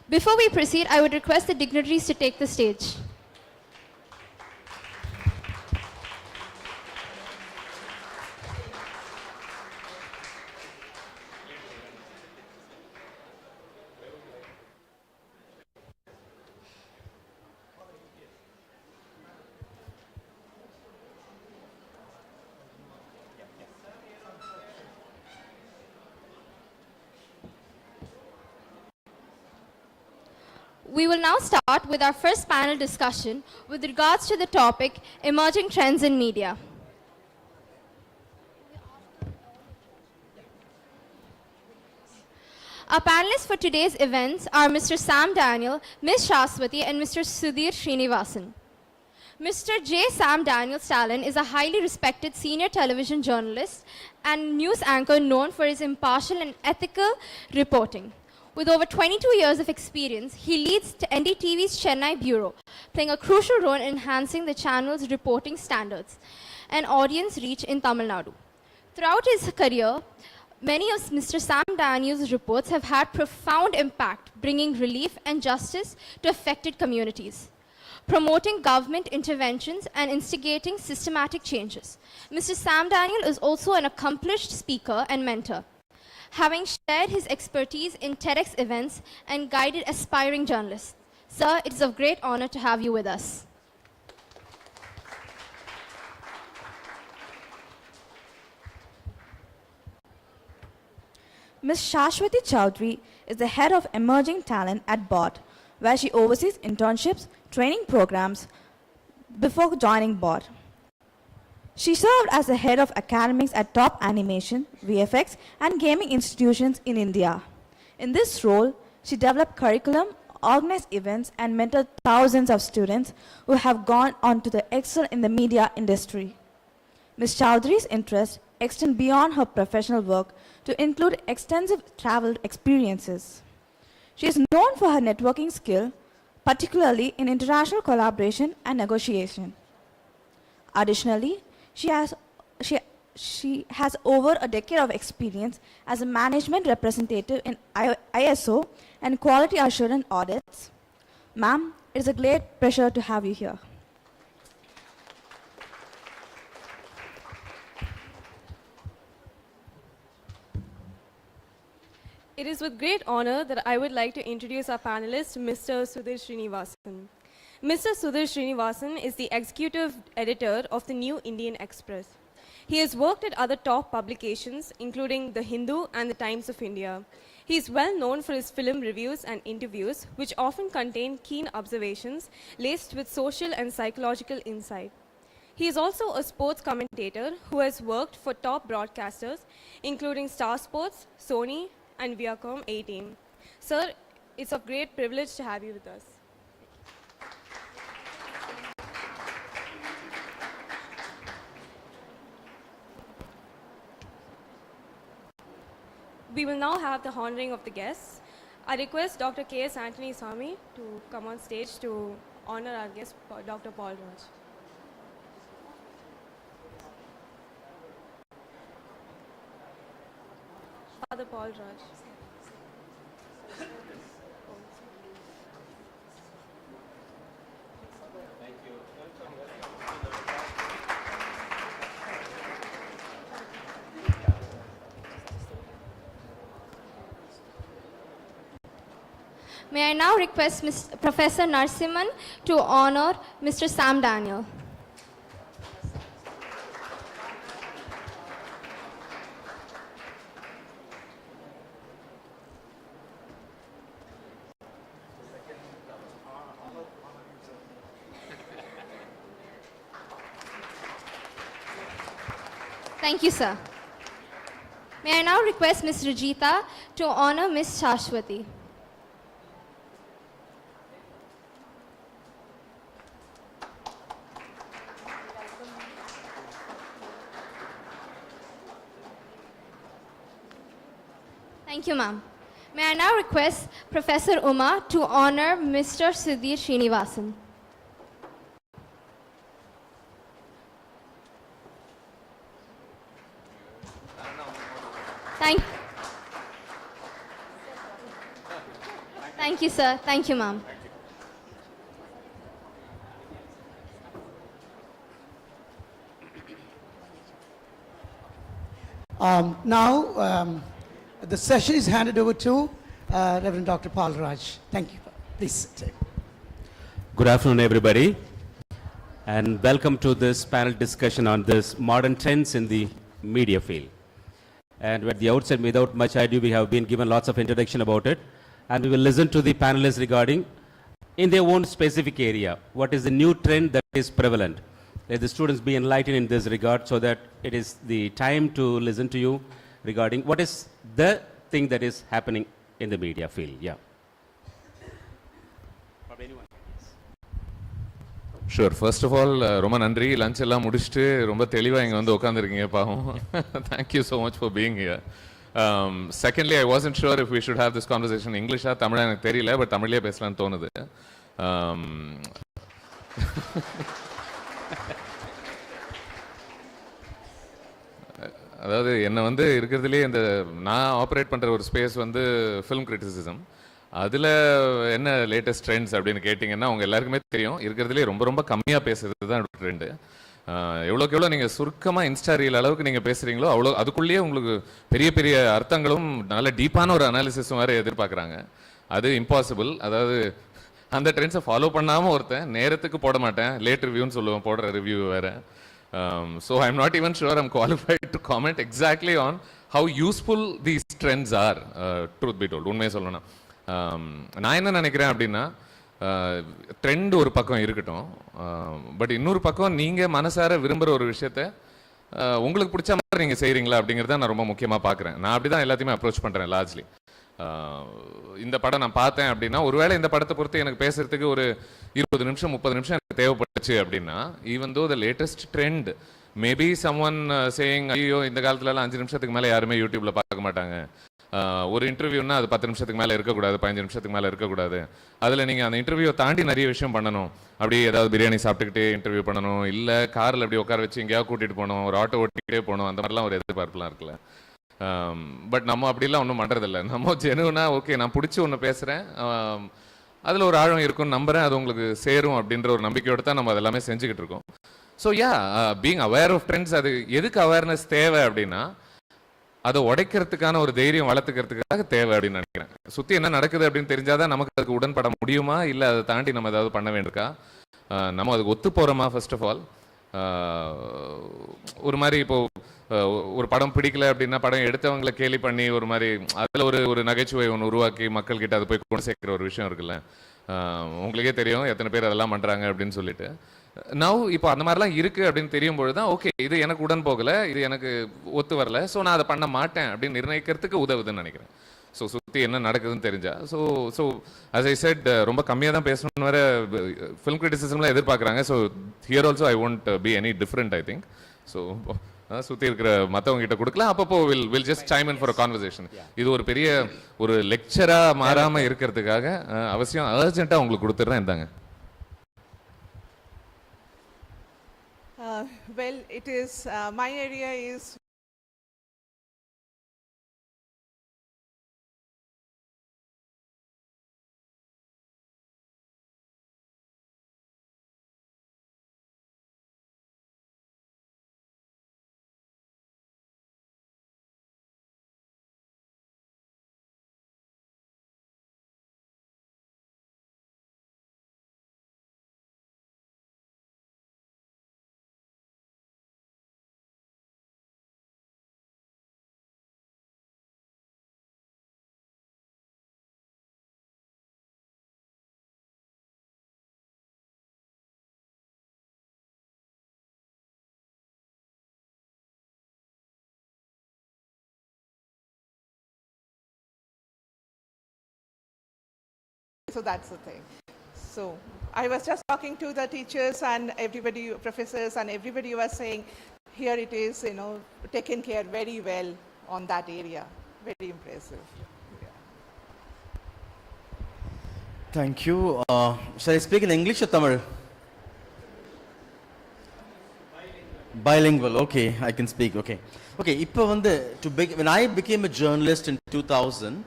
Before we proceed, I would request the dignitaries to take the stage. We will now start with our first panel discussion with regards to the topic Emerging Trends in Media. Our panelists for today's events are Mr. Sam Daniel, Ms. Shaswati, and Mr. Sudhir Srinivasan. Mr. J. Sam Daniel Stalin is a highly respected senior television journalist and news anchor known for his impartial and ethical reporting. With over 22 years of experience, he leads NDTV's Chennai bureau, playing a crucial role in enhancing the channel's reporting standards and audience reach in Tamil Nadu. Throughout his career, many of Mr. Sam Daniel's reports have had profound impact, bringing relief and justice to affected communities, promoting government interventions and instigating systematic changes. Mr. Sam Daniel is also an accomplished speaker and mentor, having shared his expertise in TEDx events and guided aspiring journalists. Sir, it is a great honor to have you with us. Ms. Shashwati Chowdhury is the head of emerging talent at BOT, where she oversees internships, training programs before joining BOT. She served as the head of academics at top animation, VFX, and gaming institutions in India. In this role, she developed curriculum, organized events, and mentored thousands of students who have gone on to excel in the media industry. Ms. Chowdhury's interests extend beyond her professional work to include extensive travel experiences. She is known for her networking skill, particularly in international collaboration and negotiation. Additionally, she has over a decade of experience as a management representative in ISO and quality assurance audits. Ma'am, it is a great pleasure to have you here. It is with great honor that I would like to introduce our panelist, Mr. Sudhir Srinivasan. Mr. Sudhir Srinivasan is the executive editor of the New Indian Express. He has worked at other top publications, including The Hindu and The Times of India. He is well known for his film reviews and interviews, which often contain keen observations laced with social and psychological insight. He is also a sports commentator who has worked for top broadcasters, including Star Sports, Sony, and Viacom 18. Sir, it's a great privilege to have you with us. We will now have the honoring of the guests. I request Dr. K.S. Anthony Swami to come on stage to honor our guest, Dr. Paul Raj. Father Paul Raj. May I now request Professor Narasimhan to honor Mr. Sam Daniel. Thank you, sir. May I now request Ms. Rajita to honor Ms. Shashwati. Thank you, ma'am. May I now request Professor Uma to honor Mr. Sudhir Srinivasan. Thank sir. Thank you, ma'am. Now, the session is handed over to Reverend Dr. Paul Raj. Thank you. Please sit. Good afternoon, everybody, and welcome to this panel discussion on this modern trends in the media field. And at the outset, without much ado, we have been given lots of introduction about it, and we will listen to the panelists regarding, in their own specific area, what is the new trend that is prevalent. Let the students be enlightened in this regard, so that it is the time to listen to you regarding what is the thing that is happening in the media field. Yeah. Sure first of all ரொம்ப நன்றி. Lunch எல்லாம் முடிச்சுட்டு ரொம்ப தெளிவாக இங்கே வந்து உட்காந்துருக்கீங்க பாவம். Thank you so much for being here. Secondly I wasn't sure if we should have this conversation இங்கிலீஷாக தமிழாக எனக்கு தெரியல, பட் தமிழ்லேயே பேசலான்னு தோணுது. அதாவது என்னை வந்து இருக்கிறதுலே இந்த நான் ஆப்ரேட் பண்ணுற ஒரு ஸ்பேஸ் வந்து ஃபிலிம் கிரிட்டிசிசம். அதில் என்ன லேட்டஸ்ட் ட்ரெண்ட்ஸ் அப்படின்னு கேட்டிங்கன்னா அவங்க எல்லாருக்குமே தெரியும், இருக்கிறதுலே ரொம்ப ரொம்ப கம்மியாக பேசுறது தான் ட்ரெண்டு. எவ்வளோக்கு எவ்வளோ நீங்கள் சுருக்கமாக இன்ஸ்டா ரீல் அளவுக்கு நீங்கள் பேசுகிறீங்களோ அவ்வளோ அதுக்குள்ளேயே உங்களுக்கு பெரிய பெரிய அர்த்தங்களும் நல்ல டீப்பான ஒரு அனாலிசிஸும் வேறு எதிர்பார்க்குறாங்க. அது இம்பாசிபிள். அதாவது அந்த ட்ரெண்ட்ஸை ஃபாலோ பண்ணாமல் ஒருத்தன் நேரத்துக்கு போட மாட்டேன், லேட் ரிவ்யூன்னு சொல்லுவேன், போடுற ரிவ்யூ வேறு. So I'm not even sure I'm qualified to comment exactly on how useful these trends are, truth be told. உண்மையை சொல்லணும், நான் என்ன நினைக்கிறேன் அப்படின்னா, ட்ரெண்ட் ஒரு பக்கம் இருக்கட்டும், பட் இன்னொரு பக்கம் நீங்கள் மனசார விரும்புகிற ஒரு விஷயத்த உங்களுக்கு பிடிச்ச மாதிரி நீங்கள் செய்கிறீங்களா அப்படிங்கிறத நான் ரொம்ப முக்கியமாக பார்க்குறேன். நான் அப்படி தான் எல்லாத்தையுமே அப்ரோச் பண்ணுறேன் லார்ஜ்லி. இந்த படம் நான் பார்த்தேன் அப்படின்னா, ஒருவேளை இந்த படத்தை பொறுத்து எனக்கு பேசுறதுக்கு ஒரு 20 நிமிஷம் 30 நிமிஷம் எனக்கு தேவைப்பட்டுச்சு அப்படின்னா, even though the latest trend maybe someone saying ஐயோ இந்த காலத்துலலாம் 5 நிமிஷத்துக்கு மேலே யாருமே யூடியூப்ல பார்க்க மாட்டாங்க, ஒரு இன்டர்வியூனா அது 10 நிமிஷத்துக்கு மேலே இருக்கக்கூடாது, 15 நிமிஷத்துக்கு மேலே இருக்கக்கூடாது, அதில் நீங்கள் அந்த இன்டர்வியூவை தாண்டி நிறைய விஷயம் பண்ணணும். அப்படி ஏதாவது பிரியாணி சாப்பிட்டுக்கிட்டே இன்டர்வியூ பண்ணணும், இல்லை காரில் அப்படி உட்கார வச்சு எங்கேயாவது கூட்டிகிட்டு போகணும், ஒரு ஆட்டோ ஓட்டிக்கிட்டே போகணும், அந்த மாதிரிலாம் ஒரு எதிர்பார்ப்புலாம் இருக்குல்ல. பட் நம்ம அப்படிலாம் ஒன்றும் பண்ணுறதில்ல. நம்ம ஜெனுவனா ஓகே நான் பிடிச்சி ஒன்று பேசுகிறேன், அதில் ஒரு ஆழம் இருக்கும்னு நம்புகிறேன், அது உங்களுக்கு சேரும் அப்படின்ற ஒரு நம்பிக்கையோடு தான் நம்ம அதெல்லாமே செஞ்சுக்கிட்டு இருக்கோம். So being aware of trends, அது எதுக்கு அவேர்னஸ் தேவை அப்படின்னா, அதை உடைக்கிறதுக்கான ஒரு தைரியம் வளர்த்துக்கிறதுக்காக தேவை அப்படின்னு நினைக்கிறேன். சுற்றி என்ன நடக்குது அப்படின்னு தெரிஞ்சாதான் நமக்கு அதுக்கு உடன்பட முடியுமா, இல்லை அதை தாண்டி நம்ம ஏதாவது பண்ண வேண்டியிருக்கா, நம்ம அதுக்கு ஒத்து போகிறோமா. ஃபர்ஸ்ட் ஆஃப் ஆல் ஒரு மாதிரி இப்போது ஒரு படம் பிடிக்கல அப்படின்னா படம் எடுத்தவங்களை கேலி பண்ணி ஒரு மாதிரி அதில் ஒரு நகைச்சுவை ஒன்று உருவாக்கி மக்கள்கிட்ட அதை போய் கொண்டு சேர்க்குற ஒரு விஷயம் இருக்குல்ல. உங்களுக்கே தெரியும் எத்தனை பேர் அதெல்லாம் பண்ணுறாங்க அப்படின்னு சொல்லிட்டு. நவ் இப்போ அந்த மாதிரிலாம் இருக்குது அப்படின்னு தெரியும் பொழுது தான் ஓகே இது எனக்கு உடன் போகலை, இது எனக்கு ஒத்து வரல, ஸோ நான் அதை பண்ண மாட்டேன் அப்படின்னு நிர்ணயிக்கிறதுக்கு உதவுதுன்னு நினைக்கிறேன். ஸோ சுற்றி என்ன நடக்குதுன்னு தெரிஞ்சா. ஸோ as I said ரொம்ப கம்மியாக தான் பேசணும்னு வேறு ஃபிலிம் கிரிட்டிசிசம்லாம் எதிர்பார்க்குறாங்க. So here also I won't be any different I think. So சுற்றி இருக்கிற மற்றவங்க கிட்ட கொடுக்கலாம், அப்பப்போ will just time in for a conversation. இது ஒரு பெரிய ஒரு லெக்சராக மாறாமல் இருக்கிறதுக்காக அவசியம் அர்ஜென்ட்டாக உங்களுக்கு கொடுத்துட்றேன். இருந்தாங்க. Well, it is, my area is so that's the thing. So I was just talking to the teachers and everybody, professors and everybody was saying here it is, taken care very well on that area. Very impressive. Yeah. Thank you. Shall I speak in English or Tamil? Bilingual. Okay, I can speak. Okay. When I became a journalist in 2000,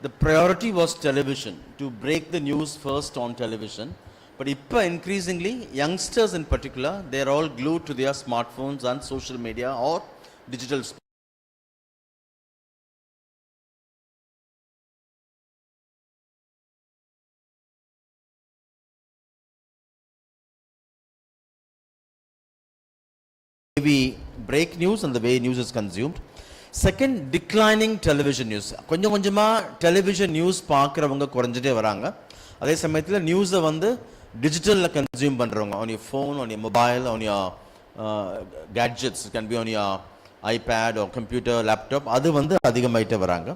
the priority was television, to break the news first on television. But இப்ப increasingly, youngsters in particular, they are all glued to their smartphones and social media or digital we break news and the way news is consumed. Second, declining television news. கொஞ்சம் கொஞ்சமா television news பார்க்குறவங்க குறைஞ்சிட்டே வராங்க. அதே சமயத்தில் நியூஸை வந்து டிஜிட்டலில் கன்சியூம் பண்ணுறவங்க on your phone, on your mobile, on your gadgets, it can be on your iPad or computer, laptop, அது வந்து அதிகமாயிட்டே வராங்க.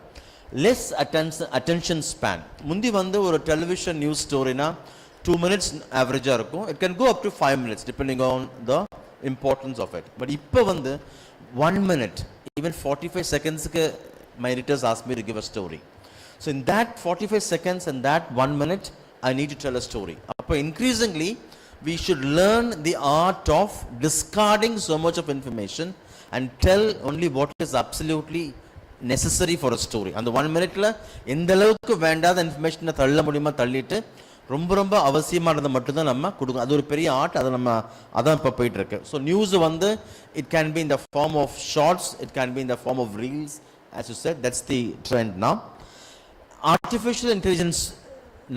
Less attention span. முந்தி வந்து ஒரு டெலிவிஷன் நியூஸ் ஸ்டோரினா 2 minutes ஆவரேஜாக இருக்கும். It can go up to 5 minutes depending on the importance of it. But இப்போ வந்து 1 minute, even 45 seconds, my editors ask me to give a story. So in that 45 seconds and that 1 minute, I need to tell a story. Appo increasingly, we should learn the art of discarding so much of information and tell only what is absolutely necessary for a story. And the 1 minute la endha alavukku vendada information thalla mudiyuma tallittu ரொம்ப ரொம்ப அவசியமானது மட்டும் தான் நம்ம கொடுக்கணும். அது ஒரு பெரிய ஆர்ட். அதை நம்ம அதான் இப்போ போயிட்டு இருக்கு. ஸோ நியூஸ் வந்து it can be in the form of shorts, it can be in the form of reels. As you said, that's the trend now. Artificial intelligence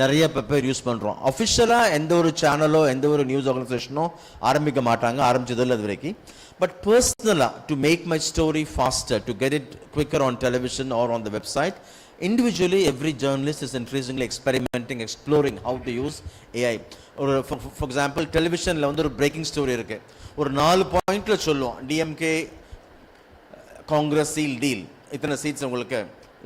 நிறைய பேர் யூஸ் பண்ணுறோம். அஃபிஷியலாக எந்த ஒரு சேனலோ எந்த ஒரு நியூஸ் ஆர்கனைசேஷனோ ஆரம்பிக்க மாட்டாங்க, ஆரம்பிச்சதில்லை அது வரைக்கும். பட் பர்சனலாக to make my story faster, to get it quicker on television or on the website, individually every journalist is increasingly experimenting, exploring how to use AI. Or for example, television la vandu or breaking story irukke, or 4 point la solluvom, DMK Congress seal deal, ithana seats ungalku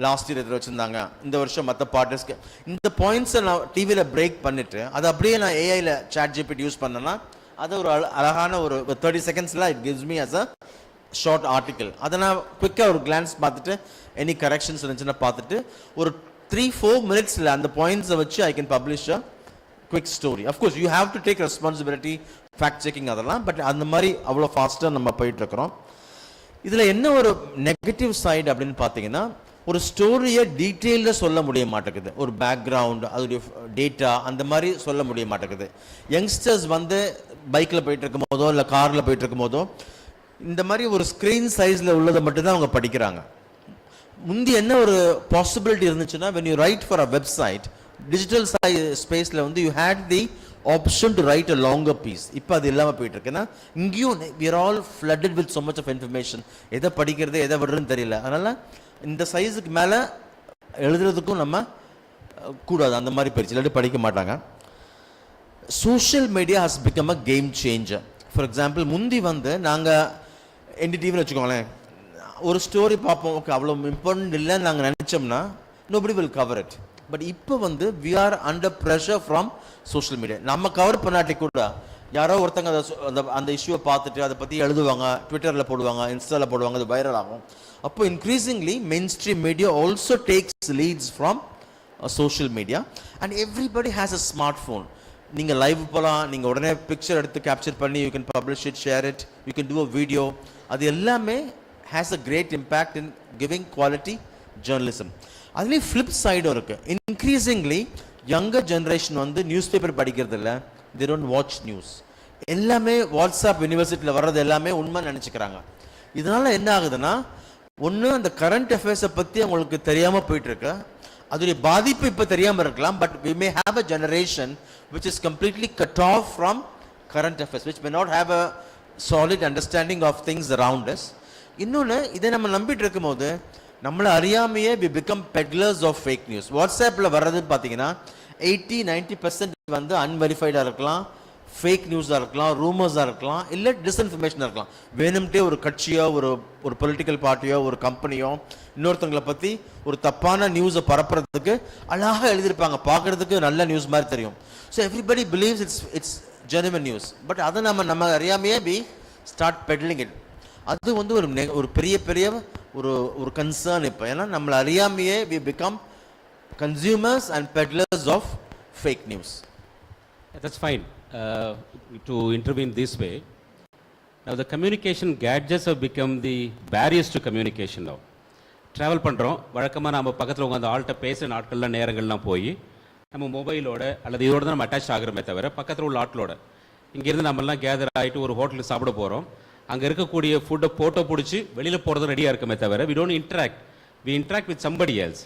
last year edhra vechirundanga, indha varsham matha parties ku indha points na TV la break pannittu adu அப்படியே நான் AI la chat GPT use பண்ணனா அது ஒரு அழகான ஒரு 30 seconds la it gives me as a short article. அதை நான் குயிக்காக ஒரு கிளான்ஸ் பார்த்துட்டு எனி கரெக்ஷன்ஸ் இருந்துச்சுன்னா பார்த்துட்டு ஒரு 3-4 மினிட்ஸில் அந்த பாயிண்ட்ஸை வச்சு I can publish a quick story. Of course you have to take responsibility, fact checking அதெல்லாம். பட் அந்த மாதிரி அவ்வளோ ஃபாஸ்ட்டாக நம்ம போயிட்டுருக்குறோம். இதில் என்ன ஒரு நெகட்டிவ் சைடு அப்படின்னு பார்த்தீங்கன்னா, ஒரு ஸ்டோரியை டீட்டெயிலில் சொல்ல முடிய மாட்டேங்குது. ஒரு பேக்ரவுண்ட், அதோடைய டேட்டா அந்த மாதிரி சொல்ல முடிய மாட்டேங்குது. யங்ஸ்டர்ஸ் வந்து பைக்கில் போயிட்டு இருக்கும் போதோ இல்லை காரில் போயிட்டு இருக்கும் போதோ இந்த மாதிரி ஒரு ஸ்க்ரீன் சைஸில் உள்ளதை மட்டும்தான் அவங்க படிக்கிறாங்க. முந்தி என்ன ஒரு பாசிபிலிட்டி இருந்துச்சுன்னா, when you write for a website, digital ஸ்பேஸில் வந்து you had the option to write a longer piece. இப்போ அது இல்லாமல் போயிட்டு இருக்குன்னா, இங்கேயும் we are all flooded with so much of information. எதை படிக்கிறது எதை விடுறதுன்னு தெரியல. அதனால் இந்த சைஸுக்கு மேலே எழுதுறதுக்கும் நம்ம கூடாது, அந்த மாதிரி போயிடுச்சு, இல்லாட்டி படிக்க மாட்டாங்க. Social media has become a game changer. For example, முந்தி வந்து நாங்கள் NDTVன்னு வச்சுக்கோங்களேன், ஒரு ஸ்டோரி பார்ப்போம், ஓகே அவ்வளோ இம்பார்ட்டன்ட் இல்லைன்னு நாங்கள் நினச்சோம்னா nobody will cover it. But இப்போ வந்து we are under pressure from social media. நம்ம கவர் பண்ணாட்டி கூட யாரோ ஒருத்தங்க அந்த இஷ்யூவை பார்த்துட்டு அதை பற்றி எழுதுவாங்க, ட்விட்டரில் போடுவாங்க, இன்ஸ்டாவில் போடுவாங்க, அது வைரல் ஆகும். அப்போ increasingly mainstream media also takes leads from social media. And everybody has a smart phone. நீங்கள் லைவ் போகலாம், நீங்கள் உடனே பிக்சர் எடுத்து கேப்சர் பண்ணி you can publish it, share it, you can do a video. அது எல்லாமே has a great impact in giving quality journalism. அதுலேயும் flip சைடும் இருக்குது. இன்க்ரீசிங்லி யங்கர் ஜென்ரேஷன் வந்து நியூஸ் பேப்பர் படிக்கிறது இல்லை, they don't watch news. எல்லாமே வாட்ஸ்அப் யூனிவர்சிட்டியில் வர்றது எல்லாமே உண்மை நினச்சிக்கிறாங்க. இதனால் என்ன ஆகுதுன்னா, ஒன்று அந்த கரண்ட் அஃபேர்ஸை பற்றி அவங்களுக்கு தெரியாமல் போயிட்டுருக்கு, அதோடைய பாதிப்பு இப்போ தெரியாமல் இருக்கலாம். But we may have a generation which is completely cut off from current affairs, which may not have a solid understanding of things around us. இன்னொன்று, இதை நம்ம நம்பிட்டு இருக்கும்போது நம்மளை அறியாமையே we become peddlers of fake news. வாட்ஸ்அப்பில் வர்றதுன்னு பார்த்தீங்கன்னா 80-90% வந்து அன்வெரிஃபைடாக இருக்கலாம், ஃபேக் நியூஸாக இருக்கலாம், ரூமர்ஸாக இருக்கலாம், இல்லை டிஸ்இன்ஃபர்மேஷனாக இருக்கலாம். வேணும்ட்டே ஒரு கட்சியோ ஒரு பொலிட்டிக்கல் பார்ட்டியோ ஒரு கம்பெனியோ இன்னொருத்தவங்களை பற்றி ஒரு தப்பான நியூஸை பரப்புறதுக்கு அழகாக எழுதியிருப்பாங்க, பார்க்குறதுக்கு நல்ல நியூஸ் மாதிரி தெரியும். So everybody believes it's genuine news. But அதை நம்ம அறியாமையே வி ஸ்டார்ட் பெட்லிங் இட். அது வந்து ஒரு பெரிய ஒரு கன்சர்ன் இப்போ. ஏன்னா நம்மளை அறியாமையே we become consumers and peddlers of fake news. That's fine. To intervene this way, now the communication gadgets have become the barriers to communication now. Travel பண்ணுறோம். வழக்கமாக நம்ம பக்கத்தில் உட்காந்து ஆள்கிட்ட பேசுகிற நாட்கள்லாம் நேரங்கள்லாம் போய் நம்ம மொபைலோட அல்லது இதோட தான் நம்ம அட்டாச் ஆகிறோமே தவிர பக்கத்தில் உள்ள ஆட்களோட இங்கேருந்து நம்மலாம் கேதர் ஆகிட்டு ஒரு ஹோட்டலுக்கு சாப்பிட போகிறோம். அங்கே இருக்கக்கூடிய ஃபுட்டை ஃபோட்டோ பிடிச்சி வெளியில் போகிறது ரெடியாக இருக்குமே தவிர we don't interact. We interact with somebody else.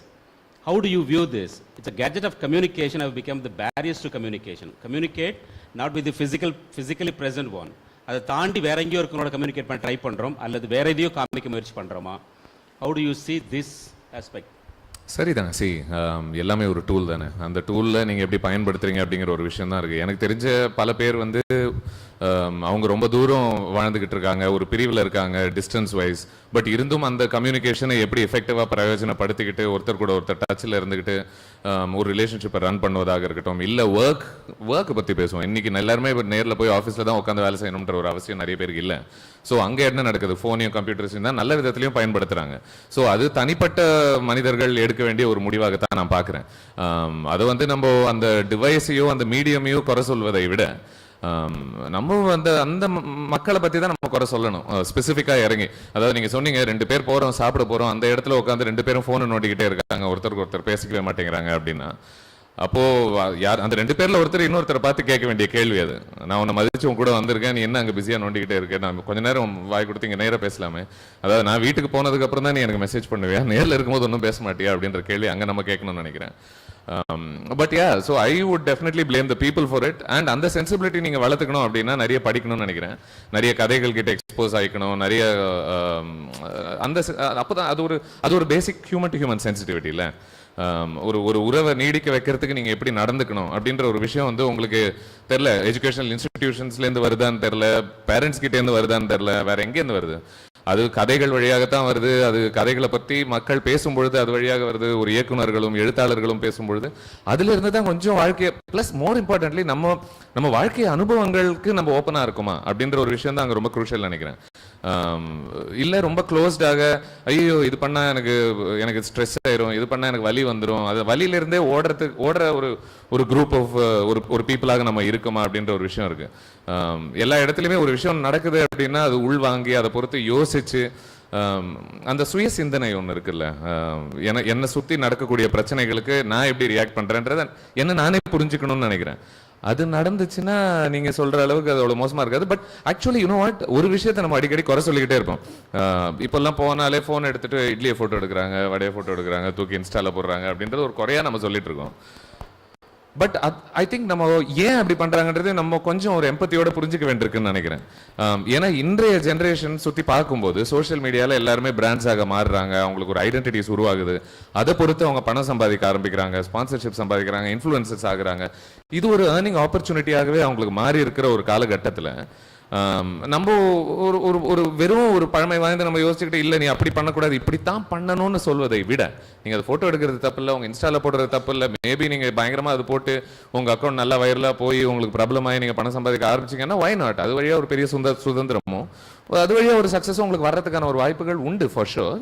How do you view this? It's a gadget of communication have become the barriers to communication. Communicate not with the physically present one. அதை தாண்டி வேற எங்கேயோ இருக்கிறவங்களோட communicate பண்ண try பண்ணுறோம் அல்லது வேற எதையோ காமிக்க முயற்சி பண்ணுறோமா? How do you see this aspect? சரிதாங்க. எல்லாமே ஒரு டூல் தானே. அந்த டூலில் நீங்கள் எப்படி பயன்படுத்துறீங்க அப்படிங்கிற ஒரு விஷயம் தான் இருக்குது. எனக்கு தெரிஞ்ச பல பேர் வந்து அவங்க ரொம்ப தூரம் வாழ்ந்துக்கிட்டு இருக்காங்க, ஒரு பிரிவில் இருக்காங்க டிஸ்டன்ஸ் வைஸ். பட் இருந்தும் அந்த கம்யூனிகேஷனை எப்படி எஃபெக்டிவாக பிரயோஜனப்படுத்திக்கிட்டு ஒருத்தர் கூட ஒருத்தர் டச்சில் இருந்துக்கிட்டு ஒரு ரிலேஷன்ஷிப்பை ரன் பண்ணுவதாக இருக்கட்டும், இல்லை ஒர்க்கை பற்றி பேசுவோம். இன்றைக்கி எல்லாருமே இப்போ நேரில் போய் ஆஃபீஸில் தான் உட்காந்து வேலை செய்யணுன்ற ஒரு அவசியம் நிறைய பேருக்கு இல்லை. ஸோ அங்கே என்ன நடக்குது, ஃபோனையும் கம்ப்யூட்டர்ஸையும் தான் நல்ல விதத்துலையும் பயன்படுத்துகிறாங்க. ஸோ அது தனிப்பட்ட மனிதர்கள் எடுக்க வேண்டிய ஒரு முடிவாகத்தான் நான் பார்க்குறேன். அதை வந்து நம்ம அந்த டிவைஸையோ அந்த மீடியமையோ குறை சொல்வதை விட நம்ம அந்த மக்களை பற்றி தான் நம்ம குறை சொல்லணும், ஸ்பெசிஃபிக்காக இறங்கி. அதாவது நீங்கள் சொன்னீங்க 2 பேர் போகிறோம் சாப்பிட போகிறோம், அந்த இடத்துல உட்காந்து 2 பேரும் ஃபோனை நோண்டிக்கிட்டே இருக்காங்க, ஒருத்தருக்கு ஒருத்தர் பேசிக்கவே மாட்டேங்கிறாங்க அப்படின்னா, அப்போது யார் அந்த 2 பேரில் ஒருத்தர் இன்னொருத்தரை பார்த்து கேட்க வேண்டிய கேள்வி அது. நான் உன்னை மதிச்சு உன் கூட வந்திருக்கேன், நீ என்ன அங்கே பிஸியாக நோண்டிக்கிட்டே இருக்கேன், நான் கொஞ்ச நேரம் வாய் கொடுத்து இங்கே நேராக பேசலாமே. அதாவது நான் வீட்டுக்கு போனதுக்கப்புறம் தான் நீ எனக்கு மெசேஜ் பண்ணுவியா, நேரில் இருக்கும்போது ஒன்றும் பேச மாட்டியா அப்படின்ற கேள்வி அங்கே நம்ம கேட்கணும்னு நினைக்கிறேன். But so I would definitely blame the people for it. And அந்த சென்சிபிலிட்டி நீங்கள் வளர்த்துக்கணும் அப்படின்னா நிறைய படிக்கணும்னு நினைக்கிறேன், நிறைய கதைகள் கிட்ட எக்ஸ்போஸ் ஆகிக்கணும், நிறைய அந்த அப்போ தான் அது ஒரு பேசிக் ஹியூமன் டு ஹியூமன் சென்சிட்டிவிட்டி இல்லை. ஒரு உறவை நீடிக்க வைக்கிறதுக்கு நீங்கள் எப்படி நடந்துக்கணும் அப்படின்ற ஒரு விஷயம் வந்து உங்களுக்கு தெரில. எஜுகேஷனல் இன்ஸ்டிடியூஷன்ஸ்லேருந்து வருதான்னு தெரில, பேரண்ட்ஸ் கிட்டேருந்து வருதான்னு தெரில, வேற எங்கேருந்து வருது? அது கதைகள் வழியாகத்தான் வருது. அது கதைகளை பற்றி மக்கள் பேசும்பொழுது அது வழியாக வருது. ஒரு இயக்குநர்களும் எழுத்தாளர்களும் பேசும்பொழுது அதுல இருந்து தான் கொஞ்சம் வாழ்க்கையை ப்ளஸ் மோர் இம்பார்ட்டன்ட்லி நம்ம வாழ்க்கை அனுபவங்களுக்கு நம்ம ஓப்பனாக இருக்குமா அப்படின்ற ஒரு விஷயம் தான் அங்கே ரொம்ப குரூஷியல் நினைக்கிறேன். இல்லை ரொம்ப க்ளோஸ்டாக ஐயோ இது பண்ணால் எனக்கு ஸ்ட்ரெஸ் ஆயிரும், இது பண்ணால் எனக்கு வலி வந்துடும், அது வலியிலிருந்தே ஓடுற ஒரு குரூப் ஆஃப் ஒரு பீப்புளாக நம்ம இருக்குமா அப்படின்ற ஒரு விஷயம் இருக்கு. எல்லா இடத்துலையுமே ஒரு விஷயம் நடக்குது அப்படின்னா அது உள்வாங்கி அதை பொறுத்து யோசிச்சு அந்த சுய சிந்தனை ஒன்று இருக்குல்ல, என்னை சுற்றி நடக்கக்கூடிய பிரச்சனைகளுக்கு நான் எப்படி ரியாக்ட் பண்ணுறேன்றதை என்ன நானே புரிஞ்சுக்கணும்னு நினைக்கிறேன். அது நடந்துச்சுன்னா நீங்க சொல்ற அளவுக்கு அது அவ்வளவு மோசமா இருக்காது. But actually you know what, ஒரு விஷயத்தை நம்ம அடிக்கடி குறை சொல்லிக்கிட்டே இருப்போம். இப்பெல்லாம் போனாலே போன் எடுத்துட்டு இட்லியை போட்டோ எடுக்கிறாங்க, வடையை போட்டோ எடுக்கிறாங்க, தூக்கி இன்ஸ்டால போடுறாங்க அப்படின்றது ஒரு குறையா நம்ம சொல்லிட்டு இருக்கோம். பட் ஐ திங்க் நம்ம ஏன் அப்படி பண்றாங்கன்றது நம்ம கொஞ்சம் ஒரு எம்பத்தியோட புரிஞ்சுக்க வேண்டியிருக்குன்னு நினைக்கிறேன். ஏன்னா இன்றைய ஜென்ரேஷன் சுற்றி பார்க்கும்போது சோஷியல் மீடியாவில் எல்லாருமே பிராண்ட்ஸாக மாறுறாங்க, அவங்களுக்கு ஒரு ஐடென்டிட்டிஸ் உருவாகுது, அதை பொறுத்து அவங்க பணம் சம்பாதிக்க ஆரம்பிக்கிறாங்க, ஸ்பான்சர்ஷிப் சம்பாதிக்கிறாங்க, இன்ஃப்ளூயன்சர்ஸ் ஆகுறாங்க. இது ஒரு ஏர்னிங் ஆப்பர்ச்சுனிட்டியாகவே அவங்களுக்கு மாறி இருக்கிற ஒரு காலகட்டத்தில் நம்ம ஒரு வெறும் ஒரு பழமை வாய்ந்து நம்ம யோசிச்சுக்கிட்டு இல்லை நீ அப்படி பண்ணக்கூடாது இப்படித்தான் பண்ணணும்னு சொல்வதை விட, நீங்கள் அது ஃபோட்டோ எடுக்கிறது தப்பு இல்லை, உங்கள் இன்ஸ்டாவில் போடுறது தப்பு இல்லை, மேபி நீங்கள் பயங்கரமாக அது போட்டு உங்கள் அக்கௌண்ட் நல்லா வைரலாக போய் உங்களுக்கு ப்ராப்ளமாகி நீங்கள் பணம் சம்பாதிக்க ஆரம்பிச்சிங்கன்னா வை நாட், அது வழியாக ஒரு பெரிய சுதந்திரமும் அது வழியாக ஒரு சக்ஸஸும் உங்களுக்கு வர்றதுக்கான ஒரு வாய்ப்புகள் உண்டு ஃபார் ஷுர்.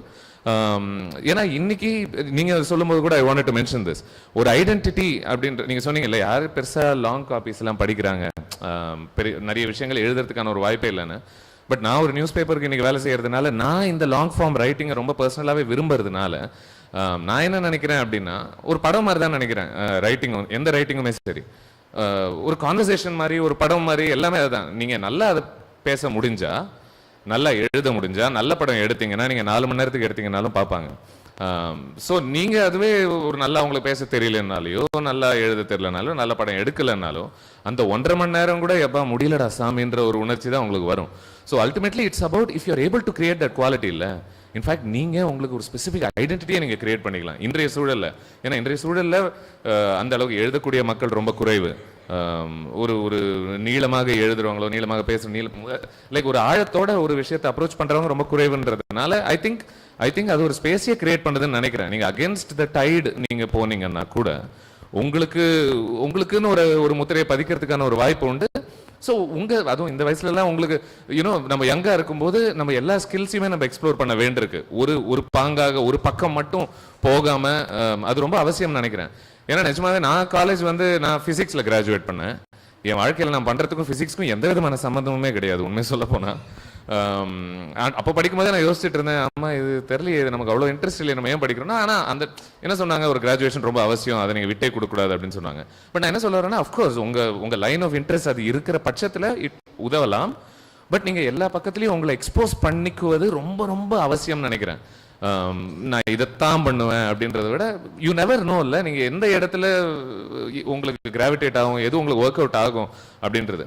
ஏன்னா இன்னைக்கு நீங்க சொல்லும்போது கூட I wanted to mention this, ஒரு ஐடென்டிட்டி அப்படின்ற நீங்க சொன்னீங்க இல்லை யாரு பெருசா லாங் காப்பீஸ் எல்லாம் படிக்கிறாங்க, நிறைய விஷயங்கள் எழுதுறதுக்கான ஒரு வாய்ப்பே இல்லைன்னு. பட் நான் ஒரு நியூஸ் பேப்பருக்கு இன்னைக்கு வேலை செய்யறதுனால நான் இந்த லாங் ஃபார்ம் ரைட்டிங்கை ரொம்ப பர்சனலாகவே விரும்புறதுனால நான் என்ன நினைக்கிறேன் அப்படின்னா ஒரு படம் மாதிரி தான் நினைக்கிறேன். ரைட்டிங் எந்த ரைட்டிங்குமே சரி ஒரு கான்வர்சேஷன் மாதிரி ஒரு படம் மாதிரி எல்லாமே அதுதான். நீங்க நல்லா அதை பேச முடிஞ்சா, நல்லா எழுத முடிஞ்சா, நல்ல படம் எடுத்தீங்கன்னா நீங்கள் 4 மணி நேரத்துக்கு எடுத்தீங்கன்னாலும் பார்ப்பாங்க. ஸோ நீங்கள் அதுவே ஒரு நல்லா அவங்களுக்கு பேச தெரியலனாலையோ நல்லா எழுத தெரியலனாலும் நல்ல படம் எடுக்கலைன்னாலும் அந்த 1.5 மணி நேரம் கூட எப்போ முடியலடா சாமின்ற ஒரு உணர்ச்சி தான் உங்களுக்கு வரும். So ultimately it's about if you are able to create that quality. இல்லை இன்ஃபேக்ட் நீங்கள் உங்களுக்கு ஒரு ஸ்பெசிஃபிக் ஐடென்டிட்டியை நீங்கள் கிரியேட் பண்ணிக்கலாம் இன்றைய சூழலில். ஏன்னா இன்றைய சூழலில் அந்த அளவுக்கு எழுதக்கூடிய மக்கள் ரொம்ப குறைவு. ஒரு நீளமாக எழுதுறவங்களோ நீளமாக பேசுற லைக் ஒரு ஆழத்தோட ஒரு விஷயத்தை அப்ரோச் பண்றவங்க ரொம்ப குறைவுன்றதுனால ஐ திங்க் அது ஒரு ஸ்பேஸையே கிரியேட் பண்ணுதுன்னு நினைக்கிறேன். நீங்க அகேன்ஸ்ட் த டைடு நீங்க போனீங்கன்னா கூட உங்களுக்குன்னு ஒரு முத்திரையை பதிக்கிறதுக்கான ஒரு வாய்ப்பு உண்டு. ஸோ அதுவும் இந்த வயசுலலாம் உங்களுக்கு நம்ம யங்கா இருக்கும்போது நம்ம எல்லா ஸ்கில்ஸையுமே நம்ம எக்ஸ்ப்ளோர் பண்ண வேண்டியிருக்கு. ஒரு பாங்காக ஒரு பக்கம் மட்டும் போகாம அது ரொம்ப அவசியம் நினைக்கிறேன். ஏன்னா நிஜமாவே நான் காலேஜ் நான் பிசிக்ஸ்ல கிராஜுவேட் பண்ணேன். என் வாழ்க்கையில் நான் பண்றதுக்கும் பிசிக்ஸ்க்கும் எந்த விதமான சம்மந்தமுமே கிடையாது உண்மையை சொல்ல போனா. அப்போ படிக்கும்போதே நான் யோசிச்சுட்டு இருந்தேன், அம்மா இது தெரியலையே, இது நமக்கு அவ்வளோ இன்ட்ரெஸ்ட் இல்லை, நம்ம ஏன் படிக்கிறோம்னா. ஆனால் அந்த என்ன சொன்னாங்க, ஒரு கிராஜுவேஷன் ரொம்ப அவசியம், அதை நீங்கள் விட்டே கொடுக்கக்கூடாது அப்படின்னு சொன்னாங்க. பட் நான் என்ன சொல்ல வரேன்னா, அஃப்கோர்ஸ் உங்கள் லைன் ஆஃப் இன்ட்ரெஸ்ட் அது இருக்கிற பட்சத்தில் உதவலாம். பட் நீங்கள் எல்லா பக்கத்துலையும் உங்களை எக்ஸ்போஸ் பண்ணிக்குவது ரொம்ப ரொம்ப அவசியம்னு நினைக்கிறேன். நான் இதைத்தான் பண்ணுவேன் அப்படின்றத விட யூ நெவர் நோ இல்லை, நீங்கள் எந்த இடத்துல உங்களுக்கு கிராவிடேட் ஆகும், எது உங்களுக்கு ஒர்க் அவுட் ஆகும் அப்படின்றது.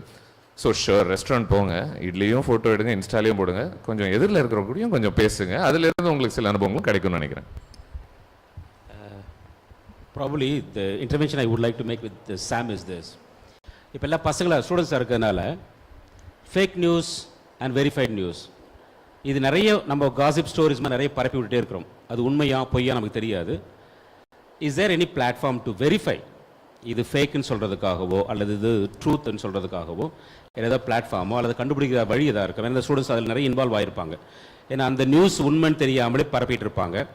ஸோ ஷுர், ரெஸ்டாரண்ட் போங்க, இட்லியும் ஃபோட்டோ எடுங்க, இன்ஸ்டாலையும் போடுங்க, கொஞ்சம் எதிரில் இருக்கிறவங்களையும் கொஞ்சம் பேசுங்க, அதுலேருந்து உங்களுக்கு சில அனுபவங்களும் கிடைக்கும்னு நினைக்கிறேன். Probably the intervention I would like to make with Sam is this. இப்போ எல்லாம் பசங்களா ஸ்டூடெண்ட்ஸாக இருக்கிறதுனால fake news and verified news இது நிறைய நம்ம காசிப் ஸ்டோரிஸ் மாதிரி நிறைய பரப்பி விட்டுட்டே இருக்கிறோம். அது உண்மையா பொய்யா நமக்கு தெரியாது. Is there any platform to verify இது ஃபேக்குன்னு சொல்கிறதுக்காகவோ அல்லது இது ட்ரூத்ன்னு சொல்கிறதுக்காகவோ ஏதாவது பிளாட்ஃபார்மோ அல்லது கண்டுபிடிக்கிற வழி எதாக இருக்கும்? ஏன்னா ஸ்டூடெண்ட்ஸ் அதில் நிறைய இன்வால்வ் ஆகிருப்பாங்க. ஏன்னா அந்த நியூஸ் உண்மைன்னு தெரியாமலே பரப்பிட்டு இருப்பாங்க.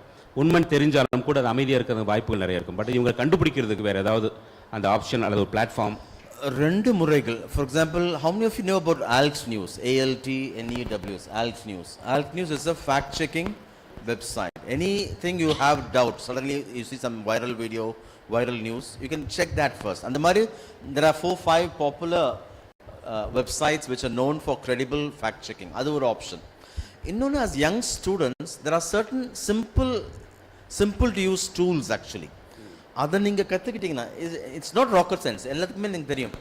உண்மைன்னு தெரிஞ்சாலும் கூட அது அமைதியாக இருக்கிறது வாய்ப்புகள் நிறைய இருக்கும். பட் இவங்க கண்டுபிடிக்கிறதுக்கு வேறு ஏதாவது அந்த ஆப்ஷன் அல்லது ஒரு பிளாட்ஃபார்ம்? ரெண்டு முறைகள். For example, how many of you know about ALT News? ALTNEWS, ALT News. ALT News is a fact-checking website. Anything you have doubt, suddenly you see some viral video, viral news, you can check that first. And the mari, there are 4-5 popular websites which are known for credible fact-checking. That's one option. Innone, as young students, there are certain simple to use tools actually. அதை நீங்கள் கற்றுக்கிட்டிங்கன்னா it's not rocket science, எல்லாத்துக்குமே நீங்கள் தெரியும்.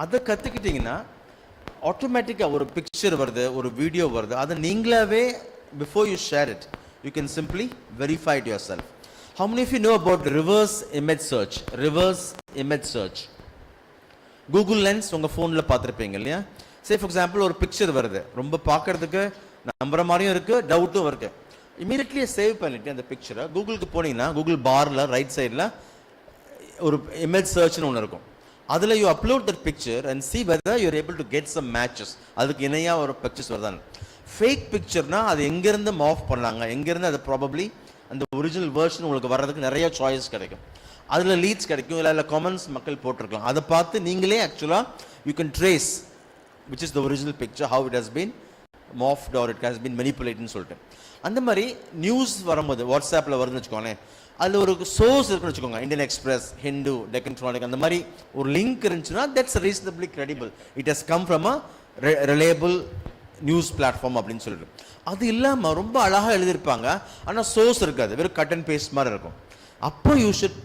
அதை கற்றுக்கிட்டிங்கன்னா ஆட்டோமேட்டிக்காக ஒரு picture வருது, ஒரு வீடியோ வருது, அதை நீங்களாவே before you share it you can simply verify it yourself. How many of you know about reverse image search? Reverse image search Google Lens உங்கள் ஃபோனில் பார்த்துருப்பீங்க இல்லையா? சே ஃபார் எக்ஸாம்பிள் ஒரு பிக்சர் வருது, ரொம்ப பார்க்கறதுக்கு நம்புற மாதிரியும் இருக்குது, டவுட்டும் இருக்குது. இமீடியட்லி சேவ் பண்ணிவிட்டு அந்த பிக்சரை கூகுளுக்கு போனீங்கன்னா கூகுள் பாரில் ரைட் சைடில் ஒரு இமேஜ் சர்ச்னு ஒன்று இருக்கும். அதில் you upload that picture and see whether you are able to get some matches. அதுக்கு இணையாக ஒரு பிக்சர்ஸ் வருதான். ஃபேக் பிக்சர்னா அது எங்கேருந்து மாஃப் பண்ணாங்க, எங்கேருந்து அது ப்ராபப்ளி அந்த ஒரிஜினல் வேர்ஷன் உங்களுக்கு வர்றதுக்கு நிறைய சாய்ஸ் கிடைக்கும். அதில் லீட்ஸ் கிடைக்கும், இல்லை கமெண்ட்ஸ் மக்கள் போட்டிருக்கலாம். அதை பார்த்து நீங்களே ஆக்சுவலாக you can trace which is the original picture, how it has been morphed or it has been மெனிப்புலேட்னு சொல்லிட்டு. அந்த மாதிரி நியூஸ் வரும்போது வாட்ஸ்அப்பில் வருதுன்னு வச்சுக்கோங்களேன், அதில் ஒரு சோர்ஸ் இருக்குன்னு வச்சுக்கோங்க, இந்தியன் எக்ஸ்பிரஸ், ஹிந்து, டெக்கன் ட்ரானிக், அந்த மாதிரி ஒரு லிங்க் இருந்துச்சுன்னா that's reasonably credible, it has come from a reliable news platform அப்படின்னு சொல்லிட்டு. அது இல்லாமல் ரொம்ப அழகாக எழுதியிருப்பாங்க, ஆனால் சோர்ஸ் இருக்காது, வெறும் கட் அண்ட் பேஸ்ட் மாதிரி இருக்கும். அப்போ யூ ஷுட்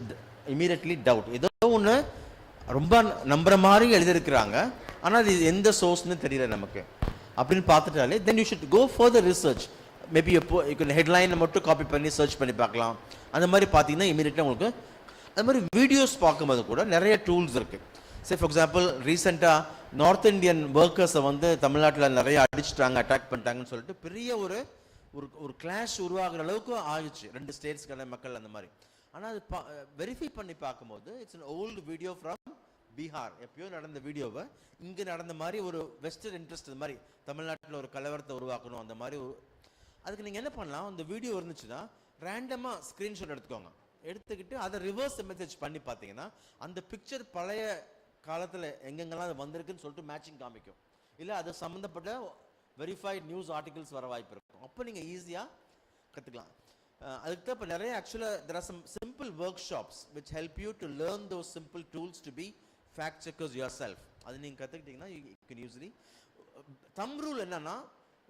இமீடியட்லி டவுட், ஏதோ ஒன்று ரொம்ப நம்புற மாதிரி எழுதியிருக்கிறாங்க, ஆனால் அது எந்த சோர்ஸ்னு தெரியல நமக்கு அப்படின்னு பார்த்துட்டாலே then you should go for the research. Maybe ஹெட்லைனை மட்டும் காப்பி பண்ணி சர்ச் பண்ணி பார்க்கலாம். அந்த மாதிரி பார்த்தீங்கன்னா இமீடியட்டாக உங்களுக்கு அது மாதிரி வீடியோஸ் பார்க்கும்போது கூட நிறைய டூல்ஸ் இருக்குது. சே ஃபார் எக்ஸாம்பிள், ரீசெண்டாக நார்த் இந்தியன் ஒர்க்கர்ஸை வந்து தமிழ்நாட்டில் நிறைய அடிச்சுட்டாங்க, அட்டாக் பண்ணிட்டாங்கன்னு சொல்லிட்டு பெரிய ஒரு ஒரு கிளாஷ் உருவாகிற அளவுக்கு ஆயிடுச்சு ரெண்டு ஸ்டேட்ஸ்க்கான மக்கள் அந்த மாதிரி. ஆனால் அது வெரிஃபை பண்ணி பார்க்கும்போது it's an old video from Bihar. எப்பயோ நடந்த வீடியோவை இங்கே நடந்த மாதிரி ஒரு வெஸ்டர்ன் இன்ட்ரெஸ்ட், இந்த மாதிரி தமிழ்நாட்டில் ஒரு கலவரத்தை உருவாக்கணும் அந்த மாதிரி. அதுக்கு நீங்கள் என்ன பண்ணலாம், அந்த வீடியோ இருந்துச்சுன்னா ரேண்டமாக ஸ்க்ரீன்ஷாட் எடுத்துக்கோங்க, எடுத்துக்கிட்டு அதை ரிவர்ஸ் மெசேஜ் பண்ணி பார்த்தீங்கன்னா அந்த பிக்சர் பழைய காலத்தில் எங்கெங்கெல்லாம் அது வந்திருக்குன்னு சொல்லிட்டு மேட்சிங் காமிக்கும். இல்லை அது சம்மந்தப்பட்ட வெரிஃபைட் நியூஸ் ஆர்டிகல்ஸ் வர வாய்ப்பு இருக்கும். அப்போ நீங்கள் ஈஸியாக கற்றுக்கலாம். அதுக்கு தான் இப்போ நிறைய ஆக்சுவலாக there are some simple workshops which help you to learn those simple tools to be fact checkers yourself. அது நீங்கள் கற்றுக்கிட்டிங்கன்னா you can usually. Thumb rule என்னன்னா,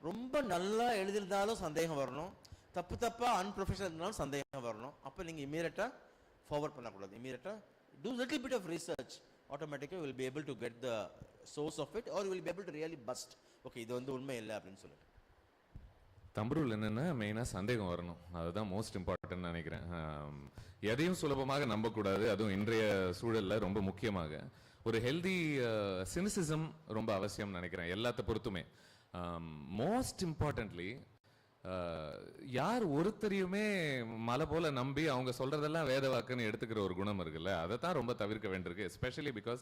ரொம்ப நல்லா எழுதியிருந்தாலும் சந்தேகம் வரணும், தப்பாக அன்ப்ரொஃபஷனல் இருந்தாலும் சந்தேகம் வரணும். அப்போ நீங்கள் இமீடியட்டாக ஃபார்வர்ட் பண்ணக்கூடாது. இமீடியட்டாக do little bit of research, ஆட்டோமேட்டிக்காக will be able to get the source of it or will be able to really bust okay இது வந்து உண்மை இல்லை அப்படின்னு சொல்லிட்டு. தம்புருள் என்னென்னா மெயினாக சந்தேகம் வரணும், அதுதான் மோஸ்ட் இம்பார்ட்டன்ட் நினைக்கிறேன். எதையும் சுலபமாக நம்பக்கூடாது, அதுவும் இன்றைய சூழலில் ரொம்ப முக்கியமாக ஒரு ஹெல்தி சினிசிசம் ரொம்ப அவசியம் நினைக்கிறேன் எல்லாத்த பொறுத்துமே. மோஸ்ட் இம்பார்ட்டன்ட்லி யார் ஒருத்தரையுமே மலை போல நம்பி அவங்க சொல்றதெல்லாம் வேத வாக்குன்னு எடுத்துக்கிற ஒரு குணம் இருக்குல்ல, அதை தான் ரொம்ப தவிர்க்க வேண்டியிருக்கு. எஸ்பெஷலி பிகாஸ்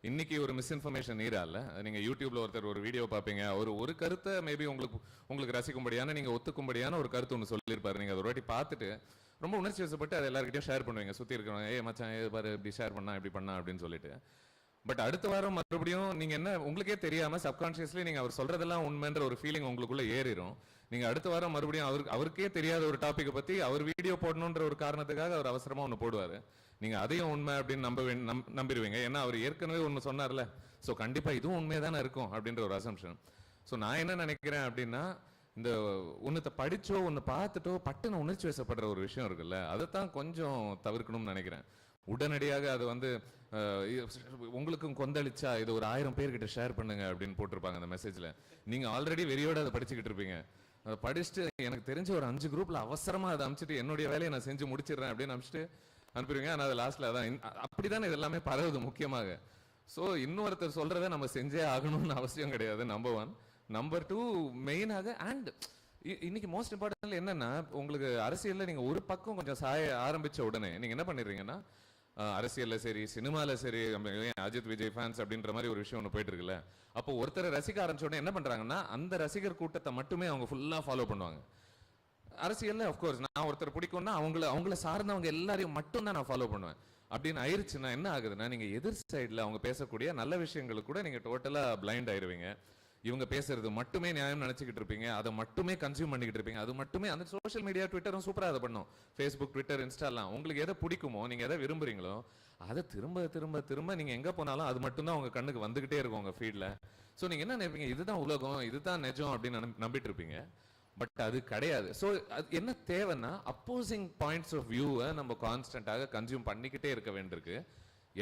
இன்னைக்கு ஒரு மிஸ்இன்ஃபர்மேஷன் நீரால நீங்க யூடியூப்ல ஒருத்தர் ஒரு வீடியோ பார்ப்பீங்க, ஒரு கருத்தை மேபி உங்களுக்கு ரசிக்கும்படியான நீங்க ஒத்துக்கும்படியான ஒரு கருத்து ஒன்று சொல்லியிருப்பாரு. நீங்க அதை ஒரு வாட்டி பார்த்துட்டு ரொம்ப உணர்ச்சி வசப்பட்டு அதை எல்லாருக்கிட்டையும் ஷேர் பண்ணுவீங்க, சுற்றி இருக்கிறவங்க, ஏ மச்சான் பாரு இப்படி ஷேர் பண்ணா இப்படி பண்ணா அப்படின்னு சொல்லிட்டு. பட் அடுத்த வாரம் மறுபடியும் நீங்க என்ன உங்களுக்கே தெரியாம சப்கான்ஷியஸ்லி நீங்க அவர் சொல்றதெல்லாம் உண்மைன்ற ஒரு ஃபீலிங் உங்களுக்குள்ள ஏறிடும். நீங்க அடுத்த வாரம் மறுபடியும் அவருக்கே தெரியாத ஒரு டாபிக்கை பத்தி அவர் வீடியோ போடணுன்ற ஒரு காரணத்துக்காக அவர் அவசரமா ஒன்று போடுவாரு. நீங்க அதையும் உண்மை அப்படின்னு நம்பிடுவீங்க. ஏன்னா அவர் ஏற்கனவே ஒன்று சொன்னார்ல, ஸோ கண்டிப்பா இதுவும் உண்மையதானே இருக்கும் அப்படின்ற ஒரு அசம்ஷன். ஸோ நான் என்ன நினைக்கிறேன் அப்படின்னா, இந்த ஒன்றத்தை படிச்சோ ஒன்று பார்த்துட்டோ பட்டுன்னு உணர்ச்சி வசப்படுற ஒரு விஷயம் இருக்குல்ல, அதைத்தான் கொஞ்சம் தவிர்க்கணும்னு நினைக்கிறேன். உடனடியாக அது வந்து உங்களுக்கும் கொந்தளிச்சா இது ஒரு 1000 பேர்கிட்ட ஷேர் பண்ணுங்க அப்படின்னு போட்டிருப்பாங்க அந்த மெசேஜ்ல. நீங்க ஆல்ரெடி வெறியோட அதை படிச்சுக்கிட்டு இருப்பீங்க. அதை படிச்சுட்டு எனக்கு தெரிஞ்ச ஒரு 5 குரூப்ல அவசரமா அதை அனுப்பிச்சிட்டு என்னுடைய வேலையை நான் செஞ்சு முடிச்சிடுறேன் அப்படின்னு அனுப்பிச்சிட்டு அனுப்பிடுவீங்க. ஆனால் அது லாஸ்ட்ல அதான் அப்படித்தானே இது எல்லாமே பரவுது முக்கியமாக. ஸோ இன்னொருத்தர் சொல்றதை நம்ம செஞ்சே ஆகணும்னு அவசியம் கிடையாது. நம்பர் 1. நம்பர் 2, மெயினாக அண்ட் இன்னைக்கு மோஸ்ட் இம்பார்ட்டன்ட்ல என்னன்னா, உங்களுக்கு அரசியல்ல நீங்க ஒரு பக்கம் கொஞ்சம் சாய ஆரம்பிச்ச உடனே நீங்க என்ன பண்ணிடுறீங்கன்னா, அரசியல்ல சரி சினிமால சரி அஜித் விஜய் ஃபேன்ஸ் அப்படின்ற மாதிரி ஒரு விஷயம் ஒன்று போயிட்டு இருக்குல்ல, அப்போ ஒருத்தரை ரசிக்க ஆரம்பிச்ச உடனே என்ன பண்றாங்கன்னா, அந்த ரசிகர் கூட்டத்தை மட்டுமே அவங்க ஃபுல்லா ஃபாலோ பண்ணுவாங்க. அரசியல்ல ஆஃப்கோர்ஸ் நான் ஒருத்தர் பிடிக்கும்னா அவங்கள சார்ந்தவங்க எல்லாரையும் மட்டும் தான் நான் ஃபாலோ பண்ணுவேன். அப்படின்னு ஆயிருச்சுன்னா என்ன ஆகுதுன்னா, நீங்க எதிர் சைடில் அவங்க பேசக்கூடிய நல்ல விஷயங்களுக்கு கூட நீங்க டோட்டலா பிளைண்ட் ஆயிருவீங்க. இவங்க பேசுறது மட்டுமே நியாயம் நினைச்சுக்கிட்டு இருப்பீங்க, அதை மட்டுமே கன்சியூம் பண்ணிக்கிட்டு இருப்பீங்க. அது மட்டுமே அந்த சோஷியல் மீடியா ட்விட்டரும் சூப்பராக அதை பண்ணும். ஃபேஸ்புக், ட்விட்டர், இன்ஸ்டாலாம் உங்களுக்கு எதை பிடிக்குமோ, நீங்க எதை விரும்புறீங்களோ அதை திரும்ப திரும்ப திரும்ப நீங்க எங்க போனாலும் அது மட்டும்தான் உங்க கண்ணுக்கு வந்துகிட்டே இருக்கும் உங்க ஃபீட்ல. ஸோ நீங்க என்ன நினைப்பீங்க, இதுதான் உலகம், இதுதான் நிஜம் அப்படின்னு நம்பிட்டு இருப்பீங்க. பட் அது கிடையாது. ஸோ அது என்ன தேவைன்னா, அப்போசிங் பாயிண்ட்ஸ் ஆஃப் வியூவை நம்ம கான்ஸ்டன்டாக கன்சியூம் பண்ணிக்கிட்டே இருக்க வேண்டியிருக்கு.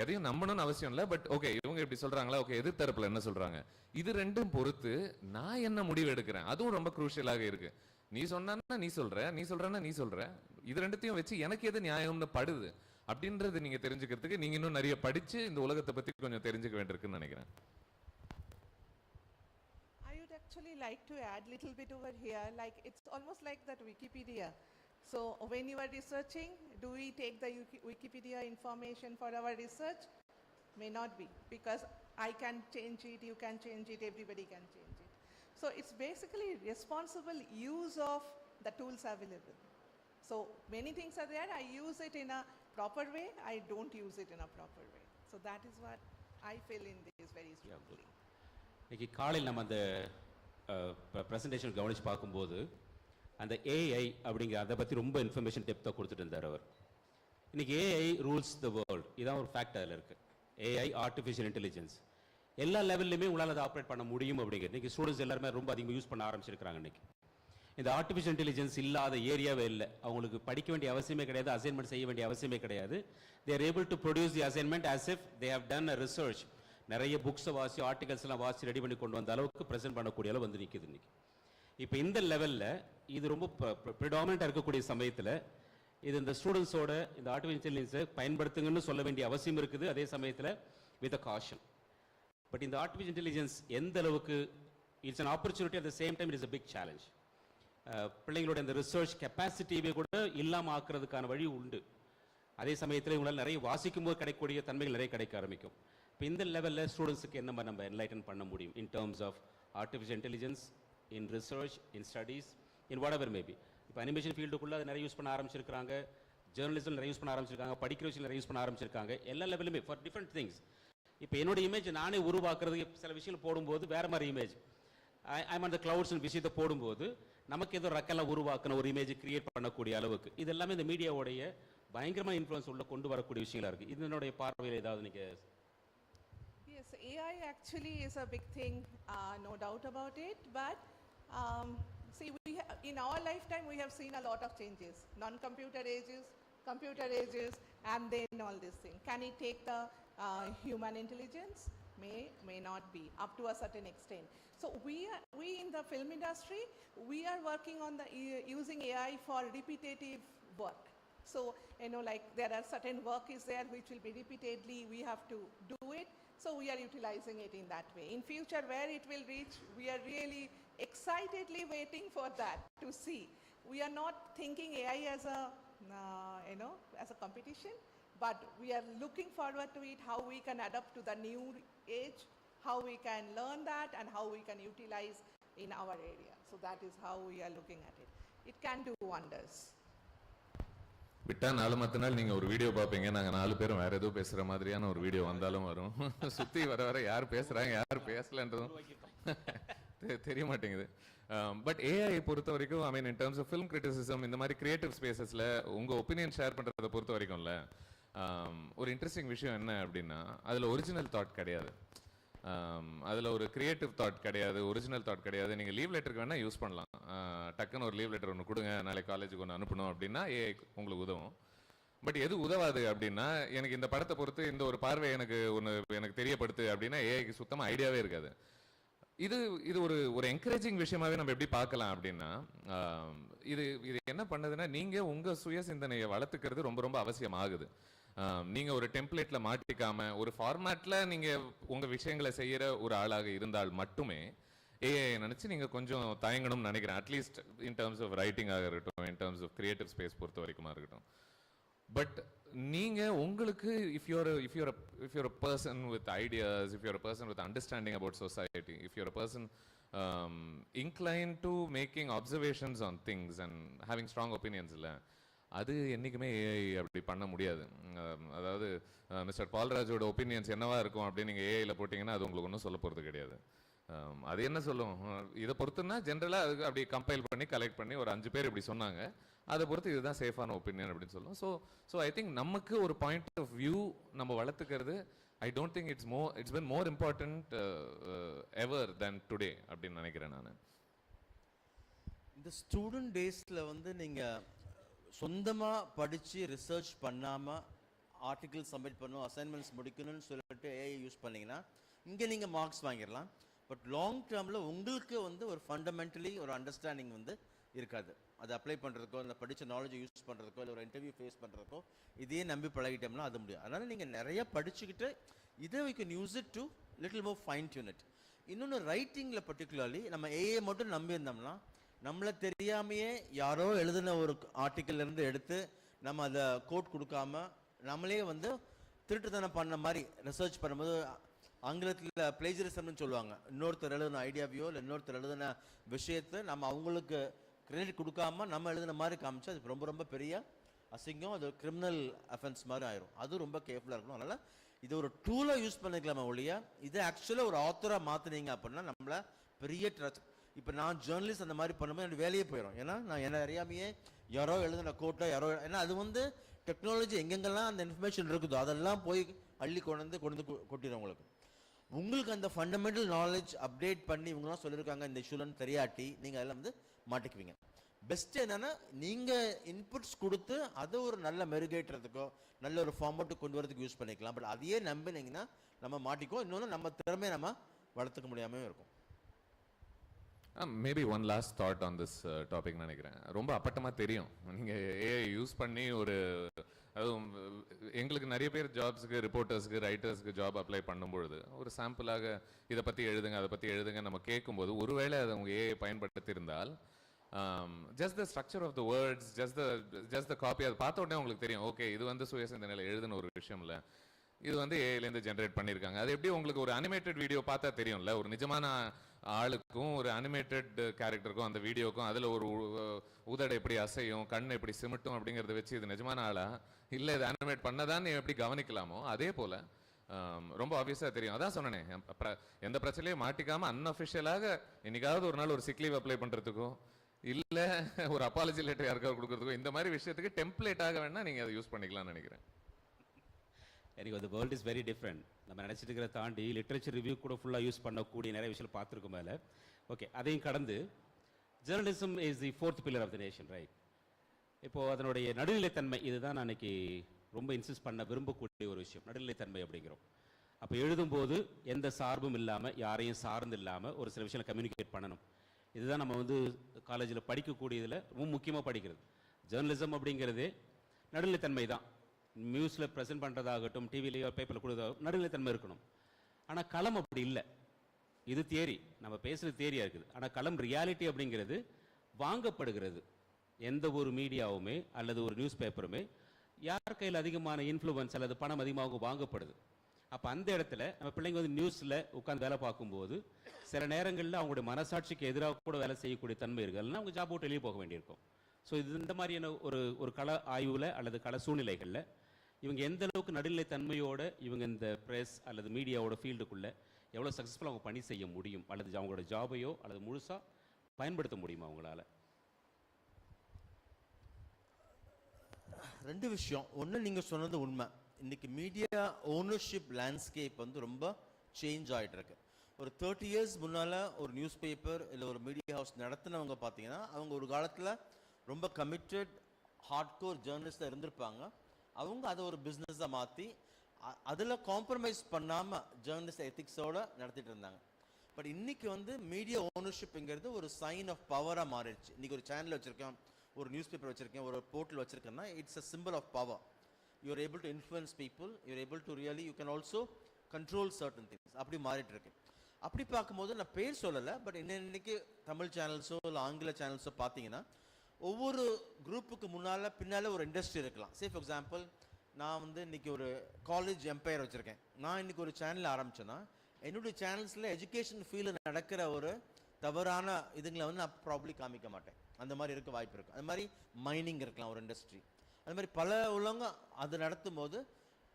எதையும் நம்பணும்னு அவசியம் இல்லை. பட் ஓகே இவங்க இப்படி சொல்றாங்களா, ஓகே எதிர்த்தரப்புல என்ன சொல்றாங்க, இது ரெண்டும் பொறுத்து நான் என்ன முடிவு எடுக்கிறேன், அதுவும் ரொம்ப குரூஷியலாக இருக்கு. நீ சொன்னா நீ சொல்ற, நீ சொல்றன்னா நீ சொல்ற, இது ரெண்டுத்தையும் வச்சு எனக்கு எது நியாயம்னு படுது அப்படின்றது நீங்க தெரிஞ்சுக்கிறதுக்கு நீங்க இன்னும் நிறைய படிச்சு இந்த உலகத்தை பத்தி கொஞ்சம் தெரிஞ்சுக்க வேண்டியிருக்குன்னு நினைக்கிறேன். I would actually like to add a little bit over here, like it's almost like that Wikipedia. So when you are researching, do we take the Wikipedia information for our research? May not be, because I can change it, you can change it, everybody can change it. So it's basically responsible use of the tools available. So many things are there, I use it in a proper way, I don't use it in a proper way. So that is what I feel in this very strongly. இன்னைக்கு காலையில் நம்ம அந்த presentation கவனித்து பார்க்கும்போது அந்த AI அப்படிங்கிற அதை பற்றி ரொம்ப இன்ஃபர்மேஷன் டெப்த்தாக கொடுத்துட்டு இருந்தார் அவர். இன்றைக்கி ஏஐ ரூல்ஸ் த வேர்ல்டு, இதான் ஒரு ஃபேக்ட் அதில் இருக்குது. ஏஐ ஆர்டிஃபிஷியல் இன்டெலிஜென்ஸ் எல்லா லெவல்லையுமே உங்களால் அதை ஆப்ரேட் பண்ண முடியும் அப்படிங்கிறது இன்றைக்கி ஸ்டூடெண்ட்ஸ் எல்லாருமே ரொம்ப அதிகமாக யூஸ் பண்ண ஆரம்பிச்சிருக்கிறாங்க. இன்றைக்கி இந்த ஆர்டிஃபிஷியல் இன்டெலிஜென்ஸ் இல்லாத ஏரியாவே இல்லை. அவங்களுக்கு படிக்க வேண்டிய அவசியமே கிடையாது, அசைன்மெண்ட் செய்ய வேண்டிய அவசியமே கிடையாது. They are able to produce the assignment as if they have done a research. நிறைய புக்ஸை வாசி ஆர்டிகல்ஸ்லாம் வாசி ரெடி பண்ணி கொண்டு வந்த அளவுக்கு ப்ரெசென்ட் பண்ணக்கூடிய அளவு வந்து நிற்குது இன்றைக்கி. இப்போ இந்த லெவலில் இது ரொம்ப ப்ரிடாமினண்ட்டாக இருக்கக்கூடிய சமயத்தில் இது இந்த ஸ்டூடெண்ட்ஸோட இந்த ஆர்டிஃபிஷியல் இன்டெலிஜென்ஸை பயன்படுத்துங்கன்னு சொல்ல வேண்டிய அவசியம் இருக்குது. அதே சமயத்தில் வித் அ காஷன். பட் இந்த ஆர்டிஃபிஷியல் இன்டெலிஜென்ஸ் எந்த அளவுக்கு it's an opportunity, at the same time it is a big challenge. பிள்ளைங்களோட இந்த ரிசர்ச் கெப்பாசிட்டியை கூட இல்லாமல் ஆக்குறதுக்கான வழி உண்டு. அதே சமயத்தில் இவங்களால் நிறைய வாசிக்கும் போது கிடைக்கக்கூடிய தன்மைகள் நிறைய கிடைக்க ஆரம்பிக்கும். இப்போ இந்த லெவலில் ஸ்டூடெண்ட்ஸுக்கு என்ன நம்ம என்லைட்டன் பண்ண முடியும் in terms of artificial intelligence in research, in studies, in whatever maybe. இப்போ அனிமேஷன் ஃபீல்டுக்குள்ளே அதை நிறைய யூஸ் பண்ண ஆரம்பிச்சிருக்காங்க, ஜேர்னலிசம் நிறைய யூஸ் பண்ண ஆரம்பிச்சிருக்காங்க, படிக்கிற விஷயம் நிறைய யூஸ் பண்ண ஆரம்பிச்சிருக்காங்க, எல்லா லெவலுமே ஃபார் டிஃப்ரெண்ட் திங்ஸ். இப்போ என்னோட இமேஜ் நானே உருவாக்குறதுக்கு சில விஷயங்கள் போடும்போது வேறு மாதிரி இமேஜ் ஐம் அந்த கிளவுட்ஸ் விஷயத்தை போடும்போது நமக்கு ஏதோ ரக்கெல்லாம் உருவாக்கின ஒரு இமேஜ் கிரியேட் பண்ணக்கூடிய அளவுக்கு இது எல்லாமே இந்த மீடியாவுடைய பயங்கரமாக இன்ஃப்ளூயன்ஸ் உள்ள கொண்டு வரக்கூடிய விஷயங்களா இருக்குது. இதனுடைய பார்வையில் ஏதாவது நீங்கள்? Yes, AI actually is a big thing, no doubt about it. But see, in our lifetime we have seen a lot of changes. Non-computer ages, computer ages, and then all this thing. Can it take the human intelligence? May not be, up to a certain extent. So we in the film industry, we are working on the using AI for repetitive work. So like there are certain work is there which will be repeatedly we have to do it. So we are utilizing it in that way. In future, where it will reach, we are really excitedly waiting for that to see. We are not thinking AI as a as a competition, but we are looking forward to it, how we can adapt to the new age, how we can learn that, and how we can utilize in our area. So that is how we are looking at it. It can do wonders. விட்டா 4 நாள் நீங்கள் ஒரு video பார்ப்பீங்க, நாங்கள் 4 பேரும் வேற ஏதோ பேசுகிற மாதிரியான ஒரு வீடியோ வந்தாலும் வரும். சுற்றி வர வர யார் பேசுகிறாங்க யார் பேசலன்றதும் தெரிய மாட்டேங்குது. பட் ஏஐ பொறுத்த வரைக்கும் I mean in terms of film criticism இந்த மாதிரி கிரியேட்டிவ் ஸ்பேசஸில் உங்கள் ஒப்பீனியன் ஷேர் பண்ணுறதை பொறுத்த வரைக்கும்ல ஒரு இன்ட்ரெஸ்டிங் விஷயம் என்ன அப்படின்னா அதில் ஒரிஜினல் தாட் கிடையாது, அதில் ஒரு கிரியேட்டிவ் தாட் கிடையாது, ஒரிஜினல் தாட் கிடையாது. நீங்கள் லீவ் லெட்டருக்கு வேணால் யூஸ் பண்ணலாம். டக்குன்னு ஒரு லீவ் லெட்டர் ஒன்று கொடுங்க, நாளைக்கு காலேஜுக்கு ஒன்று அனுப்பணும் அப்படின்னா ஏஐ உங்களுக்கு உதவும். பட் எது உதவாது அப்படின்னா எனக்கு இந்த படத்தை பொறுத்து இந்த ஒரு பார்வை எனக்கு தெரியப்படுத்து அப்படின்னா ஏஐக்கு சுத்தமாக ஐடியாவே இருக்காது. இது ஒரு என்கரேஜிங் விஷயமாவே நம்ம எப்படி பார்க்கலாம் அப்படின்னா இது என்ன பண்ணுதுன்னா நீங்கள் உங்கள் சுய சிந்தனையை வளர்த்துக்கிறது ரொம்ப ரொம்ப அவசியம் ஆகுது. நீங்கள் ஒரு டெம்ப்ளேட்ல மாட்டிக்காம ஒரு ஃபார்மேட்ல நீங்கள் உங்கள் விஷயங்களை செய்கிற ஒரு ஆளாக இருந்தால் மட்டுமே ஏஐ நினச்சி நீங்கள் கொஞ்சம் தயங்கணும்னு நினைக்கிறேன். அட்லீஸ்ட் இன் டர்ம்ஸ் ஆஃப் ரைட்டிங்காக இருக்கட்டும், in terms of creative space பொறுத்த வரைக்குமா இருக்கட்டும். பட் நீங்கள் உங்களுக்கு if you're a person with ideas, if you're a person with understanding about society, if you're a person inclined to making observations on things and having strong opinions இல்லை, அது என்றைக்குமே AI அப்படி பண்ண முடியாது. அதாவது மிஸ்டர் பால்ராஜோட ஒப்பீனியன்ஸ் என்னவா இருக்கும் அப்படின்னு நீங்கள் ஏஐயில் போட்டிங்கன்னா அது உங்களுக்கு ஒன்றும் சொல்ல போகிறது கிடையாது. அது என்ன சொல்லும், இதை பொறுத்துன்னா ஜென்ரலாக அதுக்கு அப்படி கம்பைல் பண்ணி கலெக்ட் பண்ணி ஒரு 5 பேர் இப்படி சொன்னாங்க, அதை பொறுத்து இதுதான் சேஃபான ஒப்பீனியன் அப்படின்னு சொல்லும். ஸோ ஐ திங்க் நமக்கு ஒரு பாயிண்ட் ஆஃப் வியூ நம்ம வளர்த்துக்கிறது I don't think it's been more important ever than today அப்படின்னு நினைக்கிறேன் நான். இந்த ஸ்டூடெண்ட் டேஸில் வந்து நீங்கள் சொந்தமாக படித்து ரிசர்ச் பண்ணாமல் ஆர்டிகிள் சப்மிட் பண்ணணும், அசைன்மெண்ட்ஸ் முடிக்கணும்னு சொல்லிட்டு ஏஐ யூஸ் பண்ணிங்கன்னா இங்கே நீங்கள் மார்க்ஸ் வாங்கிடலாம். பட் லாங் டேர்மில் உங்களுக்கு வந்து ஒரு ஃபண்டமெண்டலி ஒரு அண்டர்ஸ்டாண்டிங் வந்து இருக்காது. அதை அப்ளை பண்ணுறதுக்கோ இல்லை படித்த நாலேஜை யூஸ் பண்ணுறதுக்கோ இல்லை ஒரு இன்டர்வியூ ஃபேஸ் பண்ணுறதுக்கோ இதையே நம்பி பழகிட்டோம்னா அது முடியும். அதனால் நீங்கள் நிறைய படிச்சுக்கிட்டு இதை we can use it to little more fine tune it. இன்னொன்று ரைட்டிங்கில் பர்டிகுலர்லி நம்ம ஏஐ மட்டும் நம்பியிருந்தோம்னா நம்மளை தெரியாமையே யாரோ எழுதின ஒரு ஆர்டிக்கிள்லேருந்து எடுத்து நம்ம அதை கோட் கொடுக்காம நம்மளே வந்து திருட்டுத்தனம் பண்ண மாதிரி ரிசர்ச் பண்ணும்போது ஆங்கிலத்தில் பிளேஜரிசம்னு சொல்லுவாங்க. இன்னொருத்தர் எழுதின ஐடியாவையோ இல்லை இன்னொருத்தர் எழுதின விஷயத்தை நம்ம அவங்களுக்கு கிரெடிட் கொடுக்காம நம்ம எழுதின மாதிரி காமிச்சு அது ரொம்ப ரொம்ப பெரிய அசிங்கம், அது கிரிமினல் அஃபென்ஸ் மாதிரி ஆயிரும். அது ரொம்ப கேர்ஃபுல்லாக இருக்கணும். அதனால் இது ஒரு டூலாக யூஸ் பண்ணிக்கலாமா ஒழிய இதை ஆக்சுவலாக ஒரு ஆத்தராக மாற்றினீங்க அப்படின்னா நம்மளை பெரிய ட்ரஸ்ட். இப்போ நான் ஜேர்னலிஸ்ட் அந்த மாதிரி பண்ணும்போது எனக்கு வேலையே போயிடும். ஏன்னா நான் என்ன அறியாமையே யாரோ எழுதின கோட்டோ யாரோ, ஏன்னா அது வந்து டெக்னாலஜி எங்கெங்கெல்லாம் அந்த இன்ஃபர்மேஷன் இருக்குதோ அதெல்லாம் போய் அள்ளி கொண்டு கொட்டிடும் உங்களுக்கு அந்த ஃபண்டமெண்டல் நாலேஜ் அப்டேட் பண்ணி இவங்களாம் சொல்லியிருக்காங்க இந்த இஷ்யூலன்னு தெரியாட்டி நீங்கள் அதில் வந்து மாட்டிக்குவீங்க. பெஸ்ட் என்னன்னா நீங்கள் இன்புட்ஸ் கொடுத்து அதை ஒரு நல்ல மெருகேற்றுறதுக்கோ நல்ல ஒரு ஃபார்மேட்டுக்கு கொண்டு வரதுக்கு யூஸ் பண்ணிக்கலாம். பட் அதையே நம்பினீங்கன்னா நம்ம மாட்டிக்கோ, இன்னொன்று நம்ம திறமையை நம்ம வளர்த்துக்க முடியாமல் இருக்கும். Maybe one last thought on this topic நினைக்கிறேன். ரொம்ப அப்பட்டமாக தெரியும் நீங்கள் ஏஐ யூஸ் பண்ணி ஒரு, அதுவும் எங்களுக்கு நிறைய பேர் ஜாப்ஸுக்கு ரிப்போர்ட்டர்ஸுக்கு ரைட்டர்ஸுக்கு ஜாப் அப்ளை பண்ணும்பொழுது ஒரு சாம்பிளாக இதை பற்றி எழுதுங்க அதை பற்றி எழுதுங்க நம்ம கேட்கும்போது ஒருவேளை அதை அவங்க ஏஐ பயன்படுத்தியிருந்தால் just the structure of the words, just the copy அதை பார்த்த உடனே உங்களுக்கு தெரியும் ஓகே இது வந்து சுயசிந்தனையில் எழுதுன ஒரு விஷயம் இல்லை, இது வந்து ஏஐலேருந்து ஜென்ரேட் பண்ணியிருக்காங்க. அது எப்படி உங்களுக்கு ஒரு அனிமேட்டட் வீடியோ பார்த்தா தெரியும்ல, ஒரு நிஜமான ஆளுக்கும் ஒரு அனிமேட்டட் கேரக்டருக்கும் அந்த வீடியோக்கும் அதில் ஒரு உதடை எப்படி அசையும் கண் எப்படி சிமிட்டும் அப்படிங்கிறத வச்சு இது நிஜமான ஆளா இல்லை இது அனிமேட் பண்ணதான்னு எப்படி கவனிக்கலாமோ அதே போல் ரொம்ப ஆப்வியஸாக தெரியும். அதான் சொன்னேன், எந்த பிரச்சனையும் மாட்டிக்காமல் அன்அஃபிஷியலாக என்னைக்காவது ஒரு நாள் ஒரு சிக் லீவ் அப்ளை பண்ணுறதுக்கோ இல்லை ஒரு அப்பாலஜி லெட்டர் யாருக்காவது கொடுக்குறதுக்கோ இந்த மாதிரி விஷயத்துக்கு டெம்ப்ளேட்டாக வேணால் நீங்கள் அதை யூஸ் பண்ணிக்கலாம்னு நினைக்கிறேன். எனக்கு the world is very different. நம்ம நினச்சிட்டு இருக்கிறத தாண்டி லிட்ரேச்சர் ரிவ்யூ கூட ஃபுல்லாக யூஸ் பண்ணக்கூடிய நிறைய விஷயம் பார்த்துருக்கோம் மேலே. ஓகே, அதையும் கடந்து journalism is the 4th pillar of the nation, right? இப்போது அதனுடைய நடுநிலைத்தன்மை இதுதான் நான் அன்றைக்கி ரொம்ப இன்சிஸ்ட் பண்ண விரும்பக்கூடிய ஒரு விஷயம், நடுநிலைத்தன்மை அப்படிங்கிறோம். அப்போ எழுதும்போது எந்த சார்பும் இல்லாமல் யாரையும் சார்ந்து இல்லாமல் ஒரு சில விஷயம் கம்யூனிகேட் பண்ணணும். இதுதான் நம்ம வந்து காலேஜில் படிக்கக்கூடியதில் ரொம்ப முக்கியமாக படிக்கிறது. ஜேர்னலிசம் அப்படிங்கிறது நடுநிலைத்தன்மை தான். நியூஸில் ப்ரெசென்ட் பண்ணுறதாகட்டும், டிவிலேயோ பேப்பரில் கொடுத்தாகட்டும் நடுநிலைத்தன்மை இருக்கணும். ஆனால் களம் அப்படி இல்லை. இது தியரி, நம்ம பேசுகிறது தியரியாக இருக்குது. ஆனால் களம் ரியாலிட்டி அப்படிங்கிறது வாங்கப்படுகிறது. எந்த ஒரு மீடியாவுமே அல்லது ஒரு நியூஸ் பேப்பருமே யார் கையில் அதிகமான இன்ஃப்ளூவன்ஸ் அல்லது பணம் அதிகமாக வாங்கப்படுது. அப்போ அந்த இடத்துல நம்ம பிள்ளைங்க வந்து நியூஸில் உட்காந்து வேலை பார்க்கும்போது சில நேரங்களில் அவங்களுடைய மனசாட்சிக்கு எதிராக கூட வேலை செய்யக்கூடிய தன்மை இருக்குது. இல்லைன்னா அவங்க ஜாப் விட்டு வெளியே போக வேண்டியிருக்கும். ஸோ இது இந்த மாதிரியான ஒரு கள ஆய்வில் அல்லது கள சூழ்நிலைகளில் இவங்க எந்த அளவுக்கு நடுநிலைத்தன்மையோடு இவங்க இந்த ப்ரெஸ் அல்லது மீடியாவோட ஃபீல்டுக்குள்ளே எவ்வளோ சக்ஸஸ்ஃபுல்லாக அவங்க பணி செய்ய முடியும், அல்லது அவங்களோட ஜாபையோ அல்லது முழுசாக பயன்படுத்த முடியுமா அவங்களால? ரெண்டு விஷயம். ஒன்று, நீங்கள் சொன்னது உண்மை. இன்றைக்கி மீடியா ஓனர்ஷிப் லேண்ட்ஸ்கேப் வந்து ரொம்ப சேஞ்ச் ஆகிட்டு இருக்கு. ஒரு 30 இயர்ஸ் முன்னால் ஒரு நியூஸ் பேப்பர் இல்லை ஒரு மீடியா ஹவுஸ் நடத்தினவங்க பார்த்தீங்கன்னா அவங்க ஒரு காலத்தில் ரொம்ப கமிட்டட் ஹார்ட்கோர் ஜேர்னலிஸ்டாக இருந்திருப்பாங்க. அவங்க அதை ஒரு பிஸ்னஸாக மாற்றி அதில் காம்ப்ரமைஸ் பண்ணாமல் ஜேர்னலிஸ்ட் எத்திக்ஸோடு நடத்திட்டு இருந்தாங்க. பட் இன்றைக்கி வந்து மீடியா ஓனர்ஷிப்புங்கிறது ஒரு சைன் ஆஃப் பவராக மாறிடுச்சு. இன்றைக்கி ஒரு சேனல் வச்சுருக்கேன், ஒரு நியூஸ் பேப்பர் வச்சுருக்கேன், ஒரு போர்ட்டல் வச்சுருக்கேன்னா it's a symbol of power. You are able to influence people, you are able to really you can also control certain things. அப்படி மாறிட்டு இருக்கு. அப்படி பார்க்கும்போது நான் பேர் சொல்லலை, பட் இன்னைக்கு தமிழ் சேனல்ஸோ இல்லை ஆங்கில சேனல்ஸோ பார்த்தீங்கன்னா ஒவ்வொரு குரூப்புக்கு முன்னால் பின்னால் ஒரு இண்டஸ்ட்ரி இருக்கலாம். சே ஃபார் எக்ஸாம்பிள், நான் வந்து இன்றைக்கி ஒரு காலேஜ் எம்பையர் வச்சுருக்கேன். நான் இன்றைக்கி ஒரு சேனல் ஆரம்பித்தேன்னா என்னுடைய சேனல்ஸில் எஜுகேஷன் ஃபீல்டில் நடக்கிற ஒரு தவறான இதுங்களை வந்து நான் ப்ராப்ளி காமிக்க மாட்டேன். அந்த மாதிரி இருக்க வாய்ப்பு இருக்குது. அது மாதிரி மைனிங் இருக்கலாம் ஒரு இண்டஸ்ட்ரி. அது மாதிரி பல உள்ளவங்க அதை நடத்தும் போது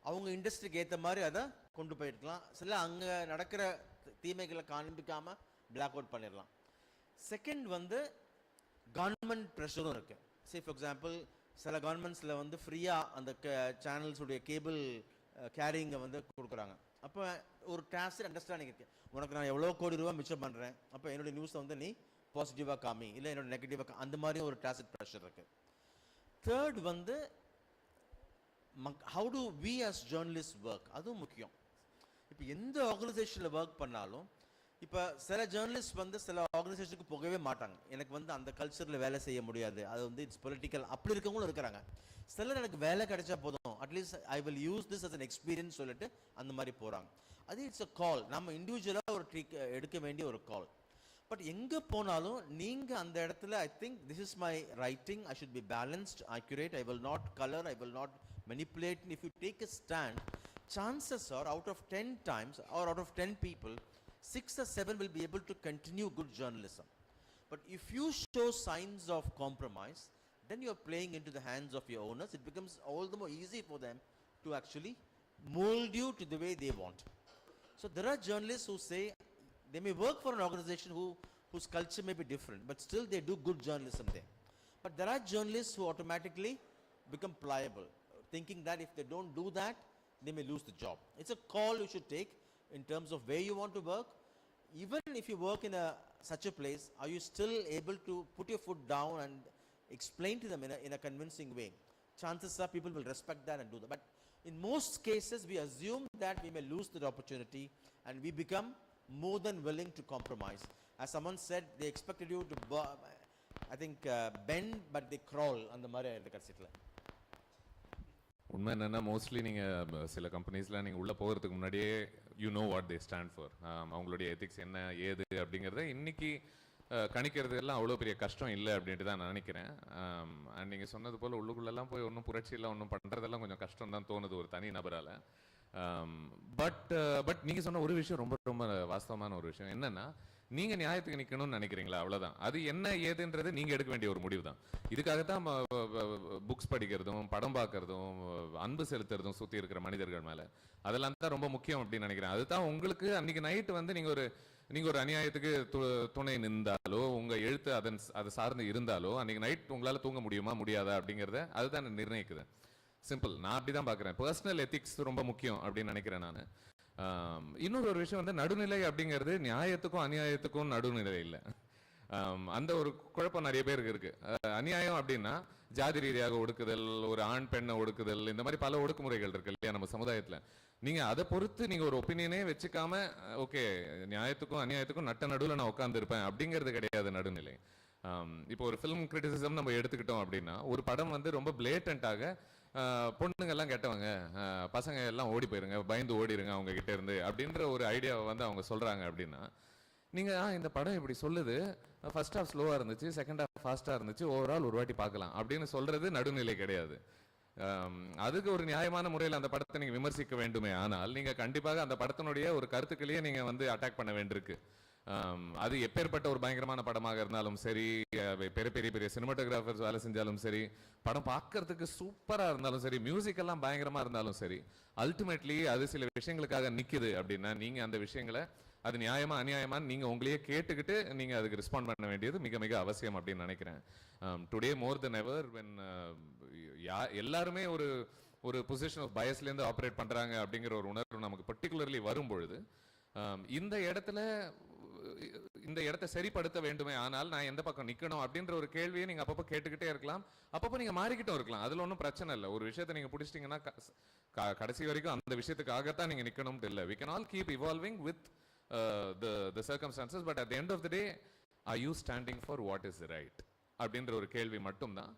அவங்க இண்டஸ்ட்ரிக்கு ஏற்ற மாதிரி அதை கொண்டு போயிருக்கலாம். சில அங்கே நடக்கிற தீமைகளை காண்பிக்காமல் பிளாக் அவுட் பண்ணிடலாம். செகண்ட் வந்து கவர்மெண்ட் ப்ரெஷரும் இருக்குது. சே ஃபார் எக்ஸாம்பிள், சில கவர்மெண்ட்ஸில் வந்து ஃப்ரீயாக அந்த சேனல்ஸுடைய கேபிள் கேரிங்கை வந்து கொடுக்குறாங்க. அப்போ ஒரு டாசிட் அண்டர்ஸ்டாண்டிங் இருக்குது. உனக்கு நான் எவ்வளோ கோடி ரூபா மிச்சம் பண்ணுறேன், அப்போ என்னுடைய நியூஸை வந்து நீ பாசிட்டிவாக காமி, இல்லை என்னோட நெகட்டிவாக அந்த மாதிரி ஒரு டாசிட் ப்ரெஷர் இருக்குது. தேர்ட் வந்து how do we as journalist work, அதுவும் முக்கியம். இப்போ எந்த ஆர்கனைசேஷனில் ஒர்க் பண்ணாலும் இப்போ சில ஜேர்னலிஸ்ட் வந்து சில ஆர்கனைசேஷனுக்கு போகவே மாட்டாங்க. எனக்கு வந்து அந்த கல்ச்சரில் வேலை செய்ய முடியாது, அது வந்து இட்ஸ் பொலிட்டிக்கல், அப்படி இருக்கவங்களும் இருக்கிறாங்க. சிலர் எனக்கு வேலை கிடைச்சா போதும், at least I will use this as an experience சொல்லிட்டு அந்த மாதிரி போகிறாங்க. அது இட்ஸ் அ கால். நம்ம இண்டிவிஜுவலாக ஒரு எடுக்க வேண்டிய ஒரு கால். பட் எங்கே போனாலும் நீங்கள் அந்த இடத்துல ஐ think this is my writing, I should be balanced, accurate, I will not colour, I will not manipulate. If you take a stand, chances are out of 10 times or out of 10 people, 6 or 7 will be able to continue good journalism. But if you show signs of compromise, then you are playing into the hands of your owners. It becomes all the more easy for them to actually mold you to the way they want. So there are journalists who say they may work for an organization whose culture may be different, but still they do good journalism there. But there are journalists who automatically become pliable, thinking that if they don't do that, they may lose the job. It's a call you should take in terms of where you want to work. Even if you work in such a place, are you still able to put your foot down and explain to them in a convincing way? Chances are people will respect that and do that. But in most cases, we assume that we may lose that opportunity and we become more than willing to compromise. As someone said, they expected you to, bend, but they crawl on the mara edukasitla. உண்மை என்னென்னா mostly நீங்கள் சில கம்பெனிஸ்லாம் நீங்கள் உள்ளே போகிறதுக்கு முன்னாடியே you know what they stand for, அவங்களுடைய ethics என்ன ஏது அப்படிங்கிறத இன்றைக்கி கணிக்கிறது எல்லாம் அவ்வளோ பெரிய கஷ்டம் இல்லை அப்படின்ட்டு தான் நான் நினைக்கிறேன். அண்ட் நீங்கள் சொன்னது போல் உள்ளுக்குள்ளெல்லாம் போய் ஒன்றும் புரட்சியெல்லாம் ஒன்றும் பண்ணுறதெல்லாம் கொஞ்சம் கஷ்டம் தான் தோணுது ஒரு தனி நபரால். பட் நீங்கள் சொன்ன ஒரு விஷயம் ரொம்ப ரொம்ப வாஸ்தவமான ஒரு விஷயம் என்னென்னா, நீங்கள் நியாயத்துக்கு நிற்கணும்னு நினைக்கிறீங்களா, அவ்வளோதான். அது என்ன ஏதுன்றது நீங்கள் எடுக்க வேண்டிய ஒரு முடிவு தான். இதுக்காகத்தான் புக்ஸ் படிக்கிறதும் படம் பார்க்கறதும் அன்பு செலுத்துறதும் சுற்றி இருக்கிற மனிதர்கள் மேலே அதெல்லாம் தான் ரொம்ப முக்கியம் அப்படின்னு நினைக்கிறேன். அதுதான் உங்களுக்கு அன்றைக்கி நைட்டு வந்து நீங்கள் ஒரு அநியாயத்துக்கு துணை நின்றாலோ உங்கள் எழுத்து அதை சார்ந்து இருந்தாலோ அன்றைக்கி நைட் உங்களால் தூங்க முடியுமா முடியாதா அப்படிங்கிறத அதுதான் நிர்ணயிக்குது. சிம்பிள். நான் அப்படி தான் பார்க்குறேன். பர்சனல் எத்திக்ஸ் ரொம்ப முக்கியம் அப்படின்னு நினைக்கிறேன் நான். இன்னொரு ஒரு விஷயம் வந்து நடுநிலை அப்படிங்கிறது நியாயத்துக்கும் அநியாயத்துக்கும் நடுநிலை இல்லை. அந்த ஒரு குழப்பம் நிறைய பேருக்கு இருக்கு. அநியாயம் அப்படின்னா ஜாதி ரீதியாக ஒடுக்குதல், ஒரு ஆண் பெண்ணை ஒடுக்குதல், இந்த மாதிரி பல ஒடுக்குமுறைகள் இருக்கு இல்லையா நம்ம சமுதாயத்தில். நீங்க அதை பொறுத்து நீங்க ஒரு ஒப்பீனியனே வச்சுக்காம ஓகே நியாயத்துக்கும் அநியாயத்துக்கும் நட்ட நடுவில் நான் உட்கார்ந்து இருப்பேன் அப்படிங்கிறது கிடையாது நடுநிலை. இப்போ ஒரு ஃபிலிம் கிரிட்டிசிசம் நம்ம எடுத்துக்கிட்டோம் அப்படின்னா ஒரு படம் வந்து ரொம்ப பிளேட்டண்டாக பொண்ணுங்க எல்லாம் கெட்டவங்க, பசங்க எல்லாம் ஓடி போயிருங்க, பயந்து ஓடிடுங்க அவங்க கிட்ட இருந்து அப்படின்ற ஒரு ஐடியாவை வந்து அவங்க சொல்றாங்க அப்படின்னா நீங்க இந்த படம் இப்படி சொல்லுது, ஃபர்ஸ்ட் ஹாஃப் ஸ்லோவா இருந்துச்சு, செகண்ட் ஹாஃப் ஃபாஸ்டா இருந்துச்சு, ஓவரால் ஒரு வாட்டி பார்க்கலாம் அப்படின்னு சொல்றது நடுநிலை கிடையாது. அதுக்கு ஒரு நியாயமான முறையில் அந்த படத்தை நீங்க விமர்சிக்க வேண்டுமே, ஆனால் நீங்க கண்டிப்பாக அந்த படத்தினுடைய ஒரு கருத்துக்களையே நீங்க வந்து அட்டாக் பண்ண வேண்டியிருக்கு. அது எப்பேற்பட்ட ஒரு பயங்கரமான படமாக இருந்தாலும் சரி, பெரிய பெரிய பெரிய சினிமாட்டோகிராஃபர்ஸ் வேலை செஞ்சாலும் சரி, படம் பார்க்கறதுக்கு சூப்பராக இருந்தாலும் சரி, மியூசிக் எல்லாம் பயங்கரமாக இருந்தாலும் சரி, அல்டிமேட்லி அது சில விஷயங்களுக்காக நிற்குது அப்படின்னா நீங்கள் அந்த விஷயங்களை அது நியாயமா அநியாயமான்னு நீங்கள் உங்களையே கேட்டுக்கிட்டு நீங்கள் அதுக்கு ரெஸ்பாண்ட் பண்ண வேண்டியது மிக மிக அவசியம் அப்படின்னு நினைக்கிறேன். Today more then ever when எல்லாருமே ஒரு பொசிஷன் ஆஃப் பயஸ்லேருந்து ஆப்ரேட் பண்ணுறாங்க அப்படிங்கிற ஒரு உணர்வு நமக்கு பர்டிகுலர்லி வரும்பொழுது இந்த இடத்தை சரிப்படுத்த வேண்டுமே, ஆனால் நான் எந்த பக்கம் நிற்கணும் அப்படின்ற ஒரு கேள்வியை நீங்கள் அப்பப்போ கேட்டுக்கிட்டே இருக்கலாம். அப்பப்போ நீங்கள் மாறிக்கிட்டும் இருக்கலாம். அதில் ஒன்றும் பிரச்சனை இல்லை. ஒரு விஷயத்தை நீங்கள் பிடிச்சிட்டிங்கன்னா கடைசி வரைக்கும் அந்த விஷயத்துக்காகத்தான் நீங்கள் நிற்கணும்னு இல்லை. we can all keep evolving with the circumstances, but at the end of the day, are you standing for what is right அப்படின்ற ஒரு கேள்வி மட்டும்தான்.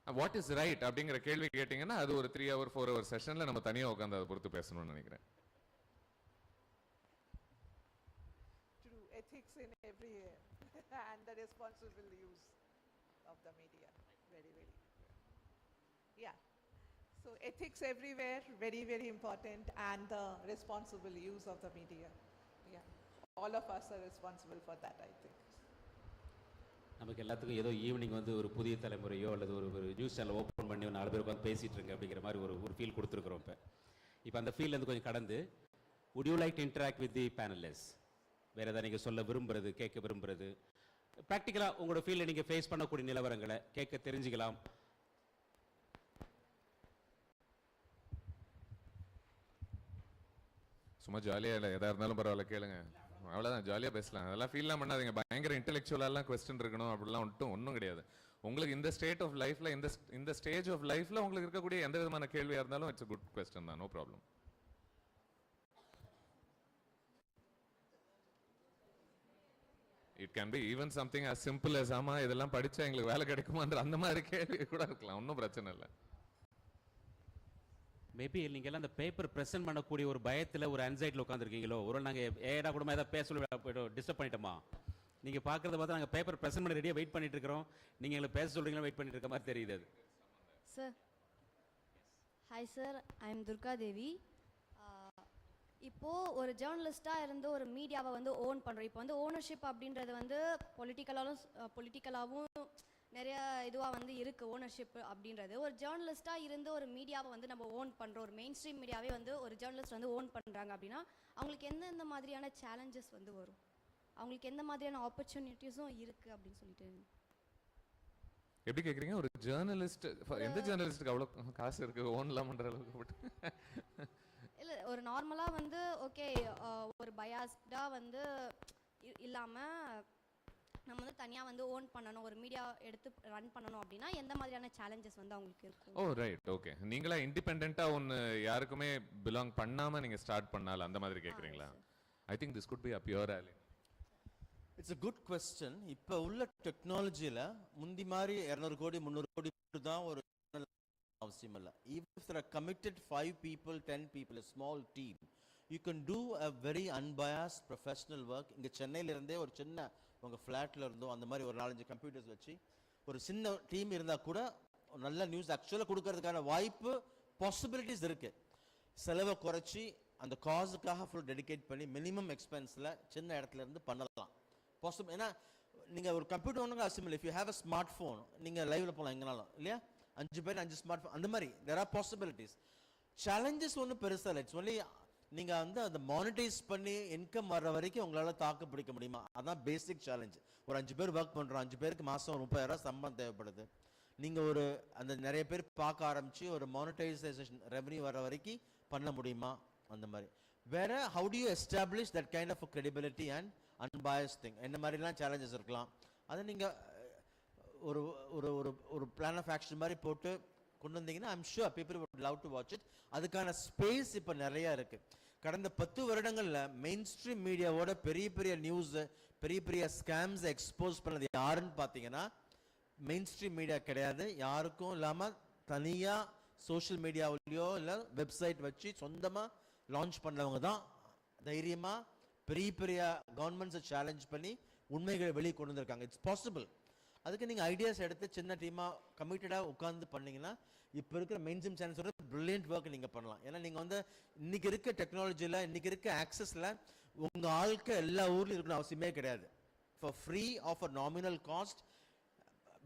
வாட் இஸ் ரைட் அப்படிங்கிற கேள்வி கேட்டிங்கன்னா அது ஒரு 3 hour 4 hour செஷனில் நம்ம தனியாக உட்காந்து அதை பொறுத்து பேசணும்னு நினைக்கிறேன். Ethics in every and the responsible use of the media, very yeah, so ethics everywhere, very important, and the responsible use of the media, yeah, all of us are responsible for that, I think. நமக்கு எல்லாத்துக்கும் ஏதோ evening வந்து ஒரு புதிய தலைமுறையோ அல்லது ஒரு news channel open பண்ணி 4 பேர் உட்காந்து பேசிகிட்டு இருங்க அப்படிங்கிற மாதிரி ஒரு ஃபீல் கொடுத்துருக்குறோம். இப்போ அந்த ஃபீல்லேருந்து கொஞ்சம் கடந்து would you like to interact with the panelists? வேறு எதாவது நீங்கள் சொல்ல விரும்புகிறது, கேட்க விரும்புகிறது, ப்ராக்டிக்கலாக உங்களோட ஃபீல்டில் நீங்கள் ஃபேஸ் பண்ணக்கூடிய நிலவரங்களை கேட்க தெரிஞ்சுக்கலாம். சும்மா ஜாலியாக இல்லை, எதாக இருந்தாலும் பரவாயில்ல கேளுங்க, அவ்வளோதான், ஜாலியாக பேசலாம். அதெல்லாம் ஃபீல்லாம் பண்ணாதீங்க, பயங்கர இன்டெலெக்சுவலாலாம் கொஸ்டின் இருக்கணும் அப்படிலாம் ஒன்றும் கிடையாது. உங்களுக்கு இந்த ஸ்டேட் ஆஃப் லைஃப்பில் இந்த ஸ்டேஜ் ஆஃப் லைஃப்பில் உங்களுக்கு இருக்கக்கூடிய எந்த விதமான கேள்வியாக இருந்தாலும் இட்ஸ் குட் கொஸ்டின் தான், no problem. It can be even something as simple as ஆமா இதெல்லாம் படிச்சா எங்களுக்கு வேலை கிடைக்குமான்ற அந்த மாதிரி கேள்வி கூட இருக்கலாம், ஒன்றும் பிரச்சனை இல்லை. மேபி நீங்கள் எல்லாம் அந்த பேப்பர் ப்ரெசென்ட் பண்ணக்கூடிய ஒரு பயத்தில் ஒரு ஆன்சைட்டியில் உட்காந்துருக்கீங்களோ, ஒரு நாங்கள் ஏடா கூட ஏதாவது பேச டிஸ்டர்ப் பண்ணிட்டோமா? நீங்கள் பார்க்குறத பார்த்தா நாங்கள் பேப்பர் ப்ரெசென்ட் பண்ண ரெடியாக வெயிட் பண்ணிட்டு இருக்கிறோம், நீங்கள் எங்களுக்கு பேச சொல்கிறீங்களா வெயிட் பண்ணிட்டு இருக்க மாதிரி தெரியுது. அது sir, hi sir, I am Durga Devi. இப்போது ஒரு ஜேர்னலிஸ்ட்டாக இருந்து ஒரு மீடியாவை வந்து ஓன் பண்ணுறோம். இப்போ வந்து ஓனர்ஷிப் அப்படின்றது வந்து பொலிட்டிக்கலாகவும் நிறைய இதுவாக வந்து இருக்குது. ஓனர்ஷிப் அப்படின்றது ஒரு ஜேர்னலிஸ்ட்டாக இருந்து ஒரு மீடியாவை வந்து நம்ம ஓன் பண்ணுறோம், ஒரு மெயின் ஸ்ட்ரீம் மீடியாவே வந்து ஒரு ஜேர்னலிஸ்ட் வந்து ஓன் பண்ணுறாங்க அப்படின்னா அவங்களுக்கு எந்தெந்த மாதிரியான சேலஞ்சஸ் வந்து வரும், அவங்களுக்கு எந்த மாதிரியான ஆப்பர்ச்சுனிட்டிஸும் இருக்குது அப்படின்னு சொல்லிட்டு. எப்படி கேட்குறீங்க? ஒரு ஜேர்னலிஸ்ட், எந்த ஜேர்னலிஸ்ட்டுக்கு அவ்வளோ காசு இருக்குது ஓன்லாம் பண்ணுற அளவுக்கு? இல்லை, ஒரு நார்மலாக வந்து ஓகே, ஒரு பயாஸ்டாக வந்து இல்லாமல் நம்ம வந்து தனியாக வந்து ஓன் பண்ணணும், ஒரு மீடியா எடுத்து ரன் பண்ணணும் அப்படின்னா எந்த மாதிரியான சேலஞ்சஸ் வந்து அவங்களுக்கு இருக்கும்? ஓ ரைட், ஓகே. நீங்களா இண்டிபெண்ட்டாக ஒன்று யாருக்குமே பிலாங் பண்ணாமல் நீங்கள் ஸ்டார்ட் பண்ணால அந்த மாதிரி கேட்குறீங்களா? I think this could be a purely. It's a good question. இப்போ உள்ள டெக்னாலஜியில் முந்தி மாதிரி 200 கோடி 300 கோடி தான் ஒரு அவசியம் இல்லை. If there are committed 5 people, 10 people, a small team, you can do a very unbiased professional work. இங்கே சென்னையிலிருந்தே ஒரு சின்ன உங்கள் ஃப்ளாட்டில் இருந்தோ அந்த மாதிரி ஒரு 4-5 கம்ப்யூட்டர்ஸ் வச்சு ஒரு சின்ன டீம் இருந்தால் கூட நல்ல நியூஸ் ஆக்சுவலாக கொடுக்கறதுக்கான வாய்ப்பு, பாசிபிலிட்டிஸ் இருக்குது. செலவை குறைச்சி அந்த காசுக்காக ஃபுல் டெடிகேட் பண்ணி மினிமம் எக்ஸ்பென்ஸில் சின்ன இடத்துல இருந்து பண்ணலாம் பாசிபிள். ஏன்னா நீங்கள் ஒரு கம்ப்யூட்டர் ஒன்றுங்க அசிமில், if you have a smart phone நீங்கள் லைவில் போகலாம் எங்கனாலும் இல்லையா, 5 பேர் 5 ஸ்மார்ட் ஃபோன், அந்த மாதிரி தேர் ஆர் பாசிபிலிட்டிஸ். சேலஞ்சஸ் ஒன்றும் பெருசாக இல்லை. இட்ஸ் ஒன்லி நீங்கள் வந்து அதை மானிட்டைஸ் பண்ணி இன்கம் வர்ற வரைக்கும் உங்களால் தாக்கு பிடிக்க முடியுமா, அதான் பேசிக் சேலஞ்ச். ஒரு 5 பேர் ஒர்க் பண்ணுறோம், 5 பேருக்கு மாதம் 30,000 சம்பளம் தேவைப்படுது. நீங்கள் ஒரு அந்த நிறைய பேர் பார்க்க ஆரம்பித்து ஒரு மானிட்டைசேஷன் ரெவன்யூ வர வரைக்கும் பண்ண முடியுமா, அந்த மாதிரி. வேறு how do you establish that kind of credibility and unbiased thing, என்ன மாதிரிலாம் சேலஞ்சஸ் இருக்கலாம். அதை நீங்கள் ஒரு ஒரு ஒரு ஒரு பிளான் ஆஃப் ஆக்ஷன் மாதிரி போட்டு கொண்டு வந்தீங்கன்னா I'm sure people would love to watch it. அதுக்கான ஸ்பேஸ் இப்போ நிறையா இருக்குது. கடந்த 10 வருடங்களில் மெயின் ஸ்ட்ரீம் மீடியாவோட பெரிய பெரிய நியூஸு, பெரிய பெரிய ஸ்கேம்ஸை எக்ஸ்போஸ் பண்ணது யாருன்னு பார்த்தீங்கன்னா மெயின் ஸ்ட்ரீம் மீடியா கிடையாது. யாருக்கும் இல்லாமல் தனியாக சோஷியல் மீடியாவிலையோ இல்லை வெப்சைட் வச்சு சொந்தமாக லான்ச் பண்ணவங்க தான் தைரியமாக பெரிய பெரிய கவர்மெண்ட்ஸை சேலஞ்ச் பண்ணி உண்மைகளை வெளியே கொண்டு வந்திருக்காங்க. It's possible. அதுக்கு நீங்கள் ஐடியாஸ் எடுத்து சின்ன டீமாக கமிட்டடாக உட்காந்து பண்ணிங்கன்னா இப்போ இருக்கிற மெயின் ஸ்ட்ரீம் சேனல்ஸோட ப்ரில்லியன்ட் ஒர்க் நீங்கள் பண்ணலாம். ஏன்னா நீங்கள் வந்து இன்றைக்கி இருக்க டெக்னாலஜியில், இன்றைக்கி இருக்க ஆக்சஸில் உங்கள் ஆளுக்கு எல்லா ஊர்லையும் இருக்கணும் அவசியமே கிடையாது. For free of a nominal cost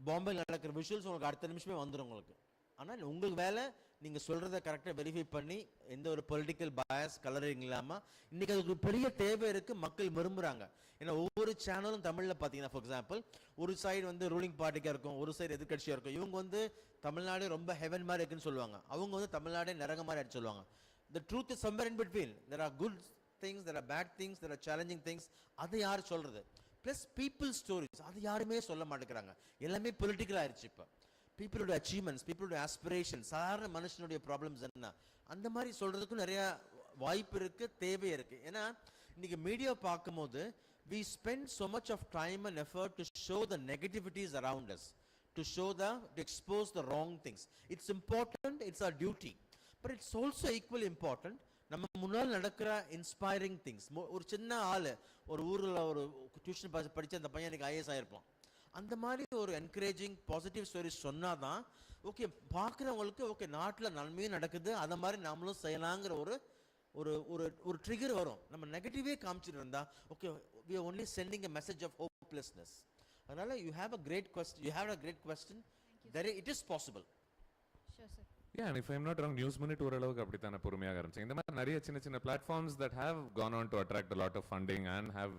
பாம்பேயில் நடக்கிற விஷுவல்ஸ் உங்களுக்கு அடுத்த நிமிஷமே வந்துடும் உங்களுக்கு. ஆனால் உங்களுக்கு வேலை நீங்கள் சொல்கிறத கரெக்டாக வெரிஃபை பண்ணி எந்த ஒரு பொலிட்டிக்கல் பயஸ் கலரிங் இல்லாமல் இன்றைக்கி அதுக்கு பெரிய தேவை இருக்குது, மக்கள் விரும்புகிறாங்க. ஏன்னா ஒவ்வொரு சேனலும் தமிழில் பார்த்தீங்கன்னா ஃபார் எக்ஸாம்பிள் ஒரு சைடு வந்து ரூலிங் பார்ட்டிக்காக இருக்கும், ஒரு சைடு எதிர்கட்சியாக இருக்கும். இவங்க வந்து தமிழ்நாடு ரொம்ப ஹெவன் மாதிரி இருக்குன்னு சொல்லுவாங்க, அவங்க வந்து தமிழ்நாடே நரக மாதிரி எடுத்து சொல்லுவாங்க. The truth is somewhere in between. There are good things, there are bad things, there are challenging things. அது யார் சொல்கிறது? ப்ளஸ் பீப்புள் ஸ்டோரிஸ் அது யாருமே சொல்ல மாட்டேங்கிறாங்க. எல்லாமே பொலிட்டிக்கல் ஆயிடுச்சு. இப்போ பீப்புளோட அச்சீவ்மெண்ட்ஸ், பீப்புளோட ஆஸ்பிரேஷன், சாதாரண மனுஷனுடைய ப்ராப்ளம்ஸ் என்ன, அந்த மாதிரி சொல்கிறதுக்கும் நிறையா வாய்ப்பு இருக்குது, தேவை இருக்குது. ஏன்னா இன்றைக்கி மீடியா பார்க்கும்போது we spend so much of time and effort to show the negativities around us, to expose the wrong things. It's important, it's our duty, but it's also equally important நம்ம முன்னால் நடக்கிற இன்ஸ்பைரிங் திங்ஸ். ஒரு சின்ன ஆள் ஒரு ஊரில் ஒரு tuition படித்து அந்த பையன் எனக்கு ஐஏஎஸ் ஆகிருப்பான். அந்த மாதிரி ஒரு என்கரேஜிங் பாசிட்டிவ் ஸ்டோரிஸ் சொன்னால் தான் ஓகே பார்க்குறவங்களுக்கு ஓகே நாட்டில் நன்மையும் நடக்குது, அதை மாதிரி நம்மளும் செய்யலாங்கிற ஒரு ஒரு ஒரு ஒரு ட்ரிகர் வரும். நம்ம நெகட்டிவே காமிச்சிட்டு இருந்தா okay we are only sending a message of hopelessness. அதனால you have a great question. It is possible. Sure sir. Yeah, and if I'm not wrong, News Minute ஓரளவுக்கு அப்படித்தானே பொறுமையாக ஆரம்பிச்சாங்க. இந்த மாதிரி நிறைய சின்ன சின்ன platforms that have gone on to attract a lot of funding and have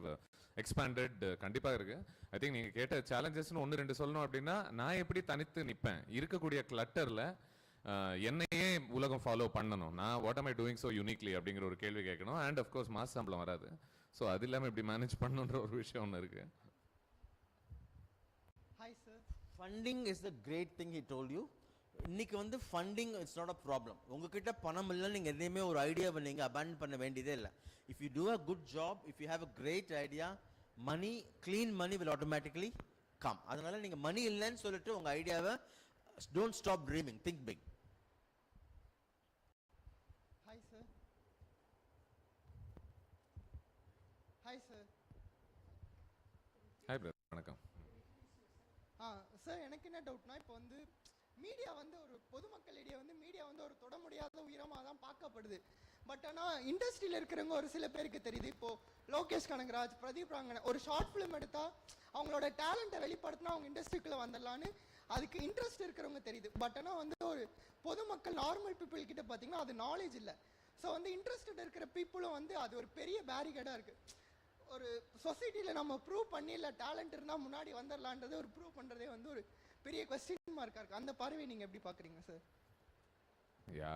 expanded கண்டிப்பாக இருக்கு. ஐ திங்க் நீங்கள் கேட்ட சேலஞ்சஸ்னு 1-2 சொல்லணும் அப்படின்னா, நான் எப்படி தனித்து நிற்பேன் இருக்கக்கூடிய கிளட்டரில் என்னையே உலகம் ஃபாலோ பண்ணணும், நான் what am I doing so uniquely அப்படிங்கிற ஒரு கேள்வி கேட்கணும். அண்ட் அஃப்கோர்ஸ் மாச சம்பளம் வராது, ஸோ அது இல்லாமல் இப்படி மேனேஜ் பண்ணணுன்ற ஒரு விஷயம் ஒன்று இருக்கு. Hi sir. Funding is the great thing he told you. இன்னைக்கு வந்து funding it's not a problem. உங்ககிட்ட பணம் இல்லை, நீங்கள் எதையுமே ஒரு ஐடியாவை நீங்கள் அபேண்ட் பண்ண வேண்டியதே இல்லை. If you do a good job, if you have a great idea, money clean money will automatically come. அதனால நீங்கள் மணி இல்லைன்னு சொல்லிட்டு உங்கள் ஐடியாவை don't stop dreaming, think big. Hi sir. Hi sir. Hi brother, வணக்கம். சார் எனக்கு என்ன டவுட்னா, இப்போ வந்து மீடியா வந்து ஒரு பொதுமக்களிடையே வந்து மீடியா வந்து ஒரு தொட முடியாத உயரமாக தான் பார்க்கப்படுது. பட் ஆனால் இண்டஸ்ட்ரியில் இருக்கிறவங்க ஒரு சில பேருக்கு தெரியுது. இப்போது லோகேஷ் கனகராஜ், பிரதீப் ராங்கன் ஒரு ஷார்ட் ஃபிலிம் எடுத்தால் அவங்களோட டேலண்ட்டை வெளிப்படுத்தினா அவங்க இண்டஸ்ட்ரிக்குள்ளே வந்துடலான்னு அதுக்கு இன்ட்ரெஸ்ட் இருக்கிறவங்க தெரியுது. பட் ஆனால் வந்து ஒரு பொதுமக்கள் நார்மல் பீப்புள் கிட்ட பார்த்தீங்கன்னா அது நாலேஜ் இல்லை. ஸோ வந்து இன்ட்ரெஸ்டட் இருக்கிற பீப்புளும் வந்து அது ஒரு பெரிய பேரிகேடாக இருக்குது. ஒரு சொசைட்டியில் நம்ம ப்ரூவ் பண்ணி இல்லை டேலண்ட் இருந்தால் முன்னாடி வந்துடலான்றது ஒரு ப்ரூவ் பண்ணுறதே வந்து ஒரு பெரிய கொஸ்டின் மார்க்காக இருக்குது. அந்த பார்வை நீங்கள் எப்படி பார்க்குறீங்க சார்? யா,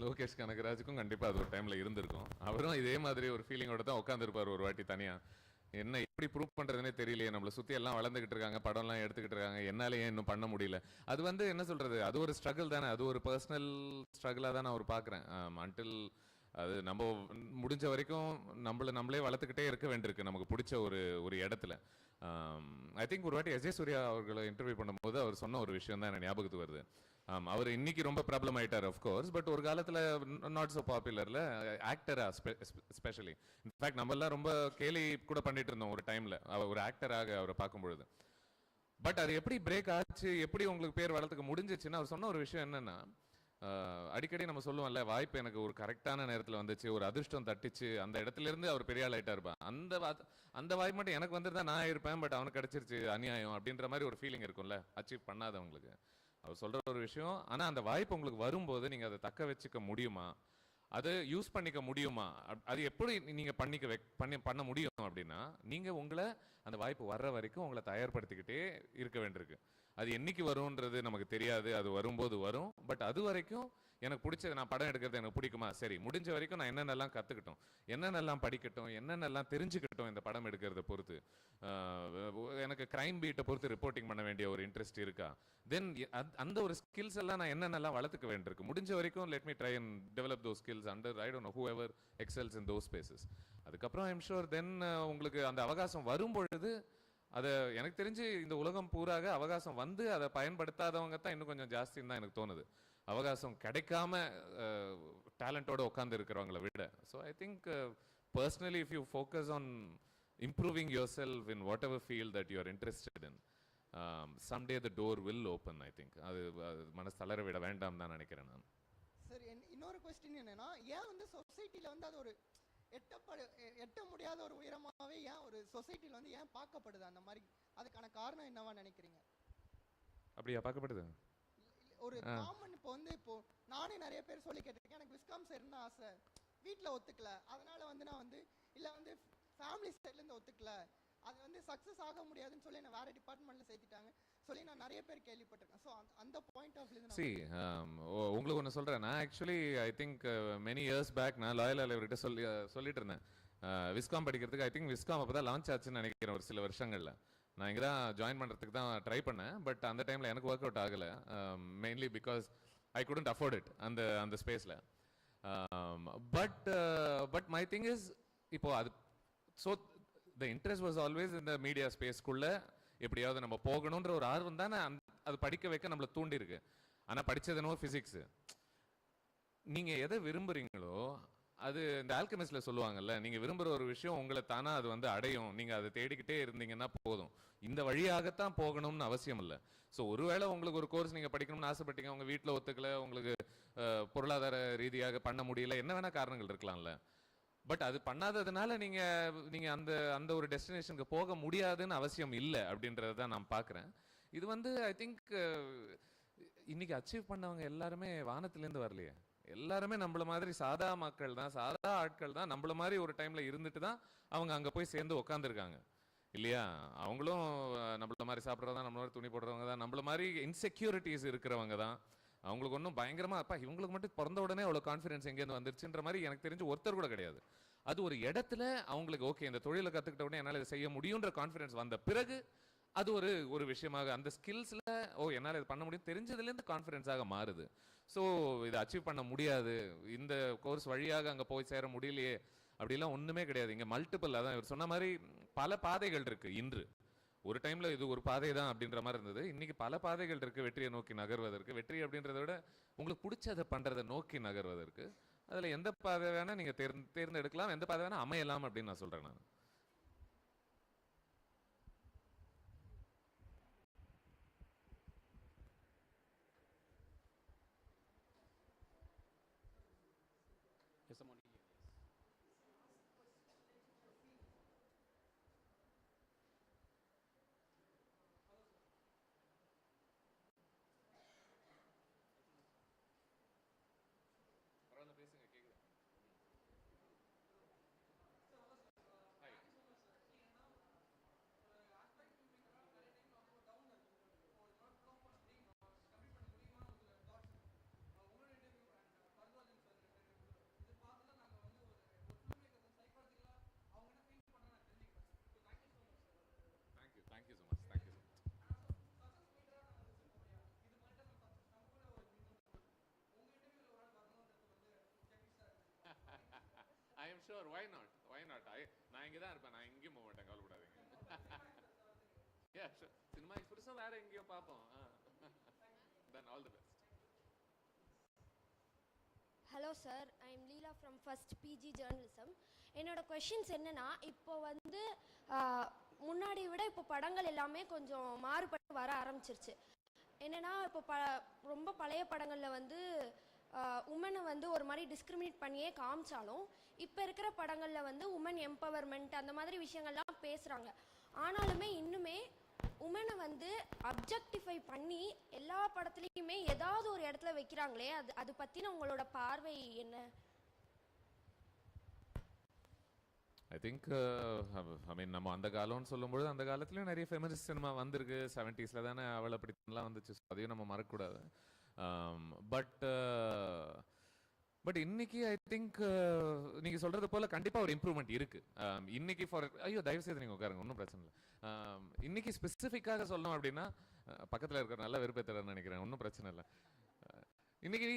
லோகேஷ் கனகராஜுக்கும் கண்டிப்பாக அது ஒரு டைமில் இருந்திருக்கும். அவரும் இதே மாதிரி ஒரு ஃபீலிங்கோட தான் உட்காந்துருப்பார் ஒரு வாட்டி தனியாக. என்ன எப்படி ப்ரூவ் பண்ணுறதுனே தெரியலையே, நம்மளை சுற்றி எல்லாம் வளர்ந்துக்கிட்டு இருக்காங்க, படம்லாம் எடுத்துக்கிட்டு இருக்காங்க, என்னாலே ஏன் இன்னும் பண்ண முடியல. அது வந்து என்ன சொல்கிறது, அது ஒரு ஸ்ட்ரகிள் தானே, அது ஒரு பர்சனல் ஸ்ட்ரகிளாக தான் நான் ஒரு பார்க்குறேன். அன்டில் அது நம்ம முடிஞ்ச வரைக்கும் நம்மளே வளர்த்துக்கிட்டே இருக்க வேண்டியிருக்கு நமக்கு பிடிச்ச ஒரு இடத்துல. ஐ திங்க் ஒரு வாட்டி எஸ் சூர்யா அவர்களை இன்டர்வியூ பண்ணும்போது அவர் சொன்ன ஒரு விஷயம் தான் எனக்கு ஞாபகத்துக்கு வருது. அவர் இன்னைக்கு ரொம்ப ப்ராப்ளம் ஆயிட்டார் அஃப்கோர்ஸ், பட் ஒரு காலத்தில் நாட் ஸோ பாப்புலரில் ஆக்டரா ஸ்பெஷலி. இன்ஃபேக்ட் நம்மளாம் ரொம்ப கேலி கூட பண்ணிட்டு இருந்தோம் ஒரு டைமில் ஒரு ஆக்டராக அவரை பார்க்கும்பொழுது. பட் அது எப்படி பிரேக் ஆச்சு, எப்படி உங்களுக்கு பேர் வளர்த்துக்க முடிஞ்சிச்சுன்னு அவர் சொன்ன ஒரு விஷயம் என்னன்னா, அடிக்கடி நம்ம சொல்லுவோம்ல, வாய்ப்பு எனக்கு ஒரு கரெக்டான நேரத்தில் வந்துச்சு, ஒரு அதிர்ஷ்டம் தட்டிச்சு, அந்த இடத்துல இருந்து அவர் பெரிய ஆள் ஆயிட்டா இருப்பேன். அந்த வாய்ப்பு மட்டும் எனக்கு வந்துருந்தா நான் இருப்பேன், பட் அவனுக்கு கிடைச்சிருச்சு அநியாயம் அப்படின்ற மாதிரி ஒரு ஃபீலிங் இருக்கும்ல அச்சீவ் பண்ணாதவங்களுக்கு. அவர் சொல்ற ஒரு விஷயம். ஆனா அந்த வாய்ப்பு உங்களுக்கு வரும்போது நீங்க அதை தக்க வச்சுக்க முடியுமா, அதை யூஸ் பண்ணிக்க முடியுமா, அது எப்படி நீங்க பண்ண முடியும் அப்படின்னா, நீங்க உங்களை அந்த வாய்ப்பு வர்ற வரைக்கும் உங்களை தயார்படுத்திக்கிட்டே இருக்க வேண்டியிருக்கு. அது என்னைக்கு வரும்ன்றது நமக்கு தெரியாது, அது வரும்போது வரும். பட் அது வரைக்கும் எனக்கு பிடிச்சது, நான் படம் எடுக்கிறது எனக்கு பிடிக்குமா, சரி முடிஞ்ச வரைக்கும் நான் என்னென்னலாம் கற்றுக்கிட்டோம், என்னென்னலாம் படிக்கட்டும், என்னென்னலாம் தெரிஞ்சுக்கிட்டோம் இந்த படம் எடுக்கிறத பொறுத்து. எனக்கு கிரைம் பீட்டை பொறுத்து ரிப்போர்ட்டிங் பண்ண வேண்டிய ஒரு இன்ட்ரெஸ்ட் இருக்கா, தென் அந்த ஒரு ஸ்கில்ஸ் எல்லாம் நான் என்னென்னலாம் வளர்த்துக்க வேண்டியிருக்கு. முடிஞ்ச வரைக்கும் let me try and develop those skills under I don't know whoever excels in those spaces. அதுக்கப்புறம் ஐ எம் ஷூர் தென் உங்களுக்கு அந்த அவகாசம் வரும்பொழுது, அதை எனக்கு தெரிஞ்சு இந்த உலகம் பூராக அவகாசம் வந்து அதை பயன்படுத்தாதவங்க தான் இன்னும் கொஞ்சம் ஜாஸ்தின்னு தான் எனக்கு தோணுது, அவகாசம் கிடைக்காம டேலண்டோட உட்காந்து இருக்கிறவங்களை விட. So I think personally if you focus on improving your self in what ever field that you are interested in, someday the door will open. I think அது மனசு தளர விட வேண்டாம் தான் நினைக்கிறேன் நான். சார் இன்னொரு கொஸ்டின் என்னன்னா, ஏன் வந்து சொசைட்டியில் வந்து அது ஒரு எட்ட முடியாத ஒரு உயரமாகவே ஏன் ஒரு சொசைட்டியில் வந்து ஏன் பார்க்கப்படுது அந்த மாதிரி? அதுக்கான காரணம் என்னவா நினைக்கிறீங்க? அப்படியா பார்க்கப்படுது? ஒரு காமன் இப்போ நானே நிறைய பேர் சொல்லி கேட்டிருக்கேன், எனக்கு விஸ்காம் சேர்ந்து ஆசை, வீட்டில் ஒத்துக்கல, அதனால வந்து நான் வந்து இல்லை வந்து ஃபேமிலி சைட்லேருந்து ஒத்துக்கல, அது வந்து சக்ஸஸ் ஆக முடியாதுன்னு சொல்லி நான் வேறு டிபார்ட்மெண்ட்டில் சேர்த்துட்டாங்க சொல்லி நான் நிறைய பேர் கேள்விப்பட்டிருக்கேன். ஸோ அந்த பாயிண்ட் ஆஃப் வியூ உங்களுக்கு ஒன்று சொல்கிறேன். நான் actually I think many years back நான் லாயல் அலைவர்கிட்ட சொல்லிட்டு இருந்தேன் விஸ்காம் படிக்கிறதுக்கு. ஐ திங்க் விஸ்காம் அப்போ தான் லான்ச் ஆச்சுன்னு நினைக்கிறேன் ஒரு சில வருஷங்களில். நான் இங்கே தான் ஜாயின் பண்ணுறதுக்கு தான் ட்ரை பண்ணேன். பட் அந்த டைமில் எனக்கு ஒர்க் அவுட் ஆகலை, mainly because I couldn't afford it அந்த ஸ்பேஸில். பட் மை திங் இஸ் இப்போ அது so the interest was always இந்த மீடியா ஸ்பேஸ்க்குள்ளே எப்படியாவது நம்ம போகணுன்ற ஒரு ஆர்வம் தானே அது படிக்க வைக்க நம்மளை தூண்டிருக்கு. ஆனால் படித்ததுனோ ஃபிசிக்ஸு. நீங்கள் எதை விரும்புகிறீங்களோ அது இந்த ஆல்கெமிஸ்ட்ல சொல்லுவாங்கல்ல, நீங்கள் விரும்புகிற ஒரு விஷயம் உங்களை தானே அது வந்து அடையும், நீங்கள் அதை தேடிக்கிட்டே இருந்தீங்கன்னா போதும். இந்த வழியாகத்தான் போகணும்னு அவசியம் இல்லை. ஸோ ஒருவேளை உங்களுக்கு ஒரு கோர்ஸ் நீங்கள் படிக்கணும்னு ஆசைப்பட்டீங்க, உங்கள் வீட்டில் ஒத்துக்கல, உங்களுக்கு பொருளாதார ரீதியாக பண்ண முடியல, என்ன வேணால் காரணங்கள் இருக்கலாம்ல. பட் அது பண்ணாததுனால நீங்கள் அந்த ஒரு டெஸ்டினேஷனுக்கு போக முடியாதுன்னு அவசியம் இல்லை அப்படின்றத தான் நான் பார்க்குறேன். இது வந்து ஐ திங்க் இன்னைக்கு அச்சீவ் பண்ணவங்க எல்லாருமே வானத்திலேருந்து வரலையே. எல்லாருமே நம்மள மாதிரி சாதா மக்கள் தான், சாதா ஆட்கள் தான். நம்மள மாதிரி ஒரு டைம்ல இருந்துட்டு தான் அவங்க அங்கே போய் சேர்ந்து உட்காந்துருக்காங்க இல்லையா? அவங்களும் நம்மள மாதிரி சாப்பிட்றதா, நம்மள மாதிரி துணி போடுறவங்க தான், நம்மள மாதிரி இன்செக்யூரிட்டிஸ் இருக்கிறவங்க தான். அவங்களுக்கு ஒன்றும் பயங்கரமாக அப்பா இவங்களுக்கு மட்டும் பிறந்த உடனே அவ்வளோ கான்ஃபிடன்ஸ் எங்கேருந்து வந்துருச்சுன்ற மாதிரி எனக்கு தெரிஞ்சு ஒருத்தர் கூட கிடையாது. அது ஒரு இடத்துல அவங்களுக்கு ஓகே இந்த தொழிலை கற்றுக்கிட்ட உடனே என்னால் இதை செய்ய முடியுன்ற கான்ஃபிடன்ஸ் வந்த பிறகு அது ஒரு விஷயமாக அந்த ஸ்கில்ஸில் என்னால் இது பண்ண முடியும் தெரிஞ்சதுலேருந்து கான்ஃபிடென்ஸாக மாறுது. ஸோ இதை அச்சீவ் பண்ண முடியாது, இந்த கோர்ஸ் வழியாக அங்கே போய் சேர முடியலையே அப்படிலாம் ஒன்றுமே கிடையாது. இங்கே மல்டிபிள், அதான் இவர் சொன்ன மாதிரி பல பாதைகள் இருக்குது. இன்று ஒரு டைமில் இது ஒரு பாதை தான் அப்படின்ற மாதிரி இருந்தது. இன்றைக்கி பல பாதைகள் இருக்குது வெற்றியை நோக்கி நகர்வதற்கு. வெற்றி அப்படின்றத விட உங்களுக்கு பிடிச்சதை பண்ணுறதை நோக்கி நகர்வதற்கு. அதில் எந்த பாதை வேணால் நீங்கள் தேர்ந்தெடுக்கலாம், எந்த பாதை வேணால் அமையலாம் அப்படின்னு நான் சொல்கிறேன். நான் பேசுங்க, கேக்குது. Thank you so much. Thank you so much. I am sure. Why not? Why not? நான் இங்கே தான் இருப்பேன், நான் எங்கேயும் போக மாட்டேன், கவலைப்படாதீங்க. Yeah, sure. சினிமா புதுசாக வேற எங்கேயோ பார்ப்போம். Then all the best. Hello sir, I am Leela from first PG journalism. என்னோட கொஷின்ஸ் என்னென்னா, இப்போ வந்து முன்னாடி விட இப்போ படங்கள் எல்லாமே கொஞ்சம் மாறுபட்டு வர ஆரம்பிச்சிருச்சு. என்னென்னா இப்போ ரொம்ப பழைய படங்களில் வந்து உமனை வந்து ஒரு மாதிரி டிஸ்கிரிமினேட் பண்ணியே காமிச்சாலும் இப்போ இருக்கிற படங்களில் வந்து உமன் எம்பவர்மெண்ட் அந்த மாதிரி விஷயங்கள்லாம் பேசுகிறாங்க. ஆனாலுமே இன்னுமே உமனை வந்து அப்ஜெக்டிஃபை பண்ணி எல்லா படத்துலையுமே ஏதாவது ஒரு இடத்துல வைக்கிறாங்களே, அது பற்றின உங்களோட பார்வை என்ன? ஐ திங்க் ஐ மீன் நம்ம அந்த காலம்னு சொல்லும்போது அந்த காலத்துலேயும் நிறைய ஃபெமினிஸ்ட் சினிமா வந்திருக்கு. 70s தானே அவளை அப்படிலாம் வந்துச்சு, அதையும் நம்ம மறக்கக்கூடாது. பட் இன்னைக்கு ஐ திங்க் நீங்கள் சொல்கிறது போல் கண்டிப்பாக ஒரு இம்ப்ரூவ்மெண்ட் இருக்குது. இன்னைக்கு ஐயோ தயவு செய்து நீங்கள் உட்காருங்க, ஒன்றும் பிரச்சனை இல்லை. இன்னைக்கு ஸ்பெசிஃபிக்காக சொல்லணும் அப்படின்னா பக்கத்தில் இருக்கிற நல்ல விருப்பத்தரன்னு நினைக்கிறேன், ஒன்றும் பிரச்சனை இல்லை. இன்னைக்கு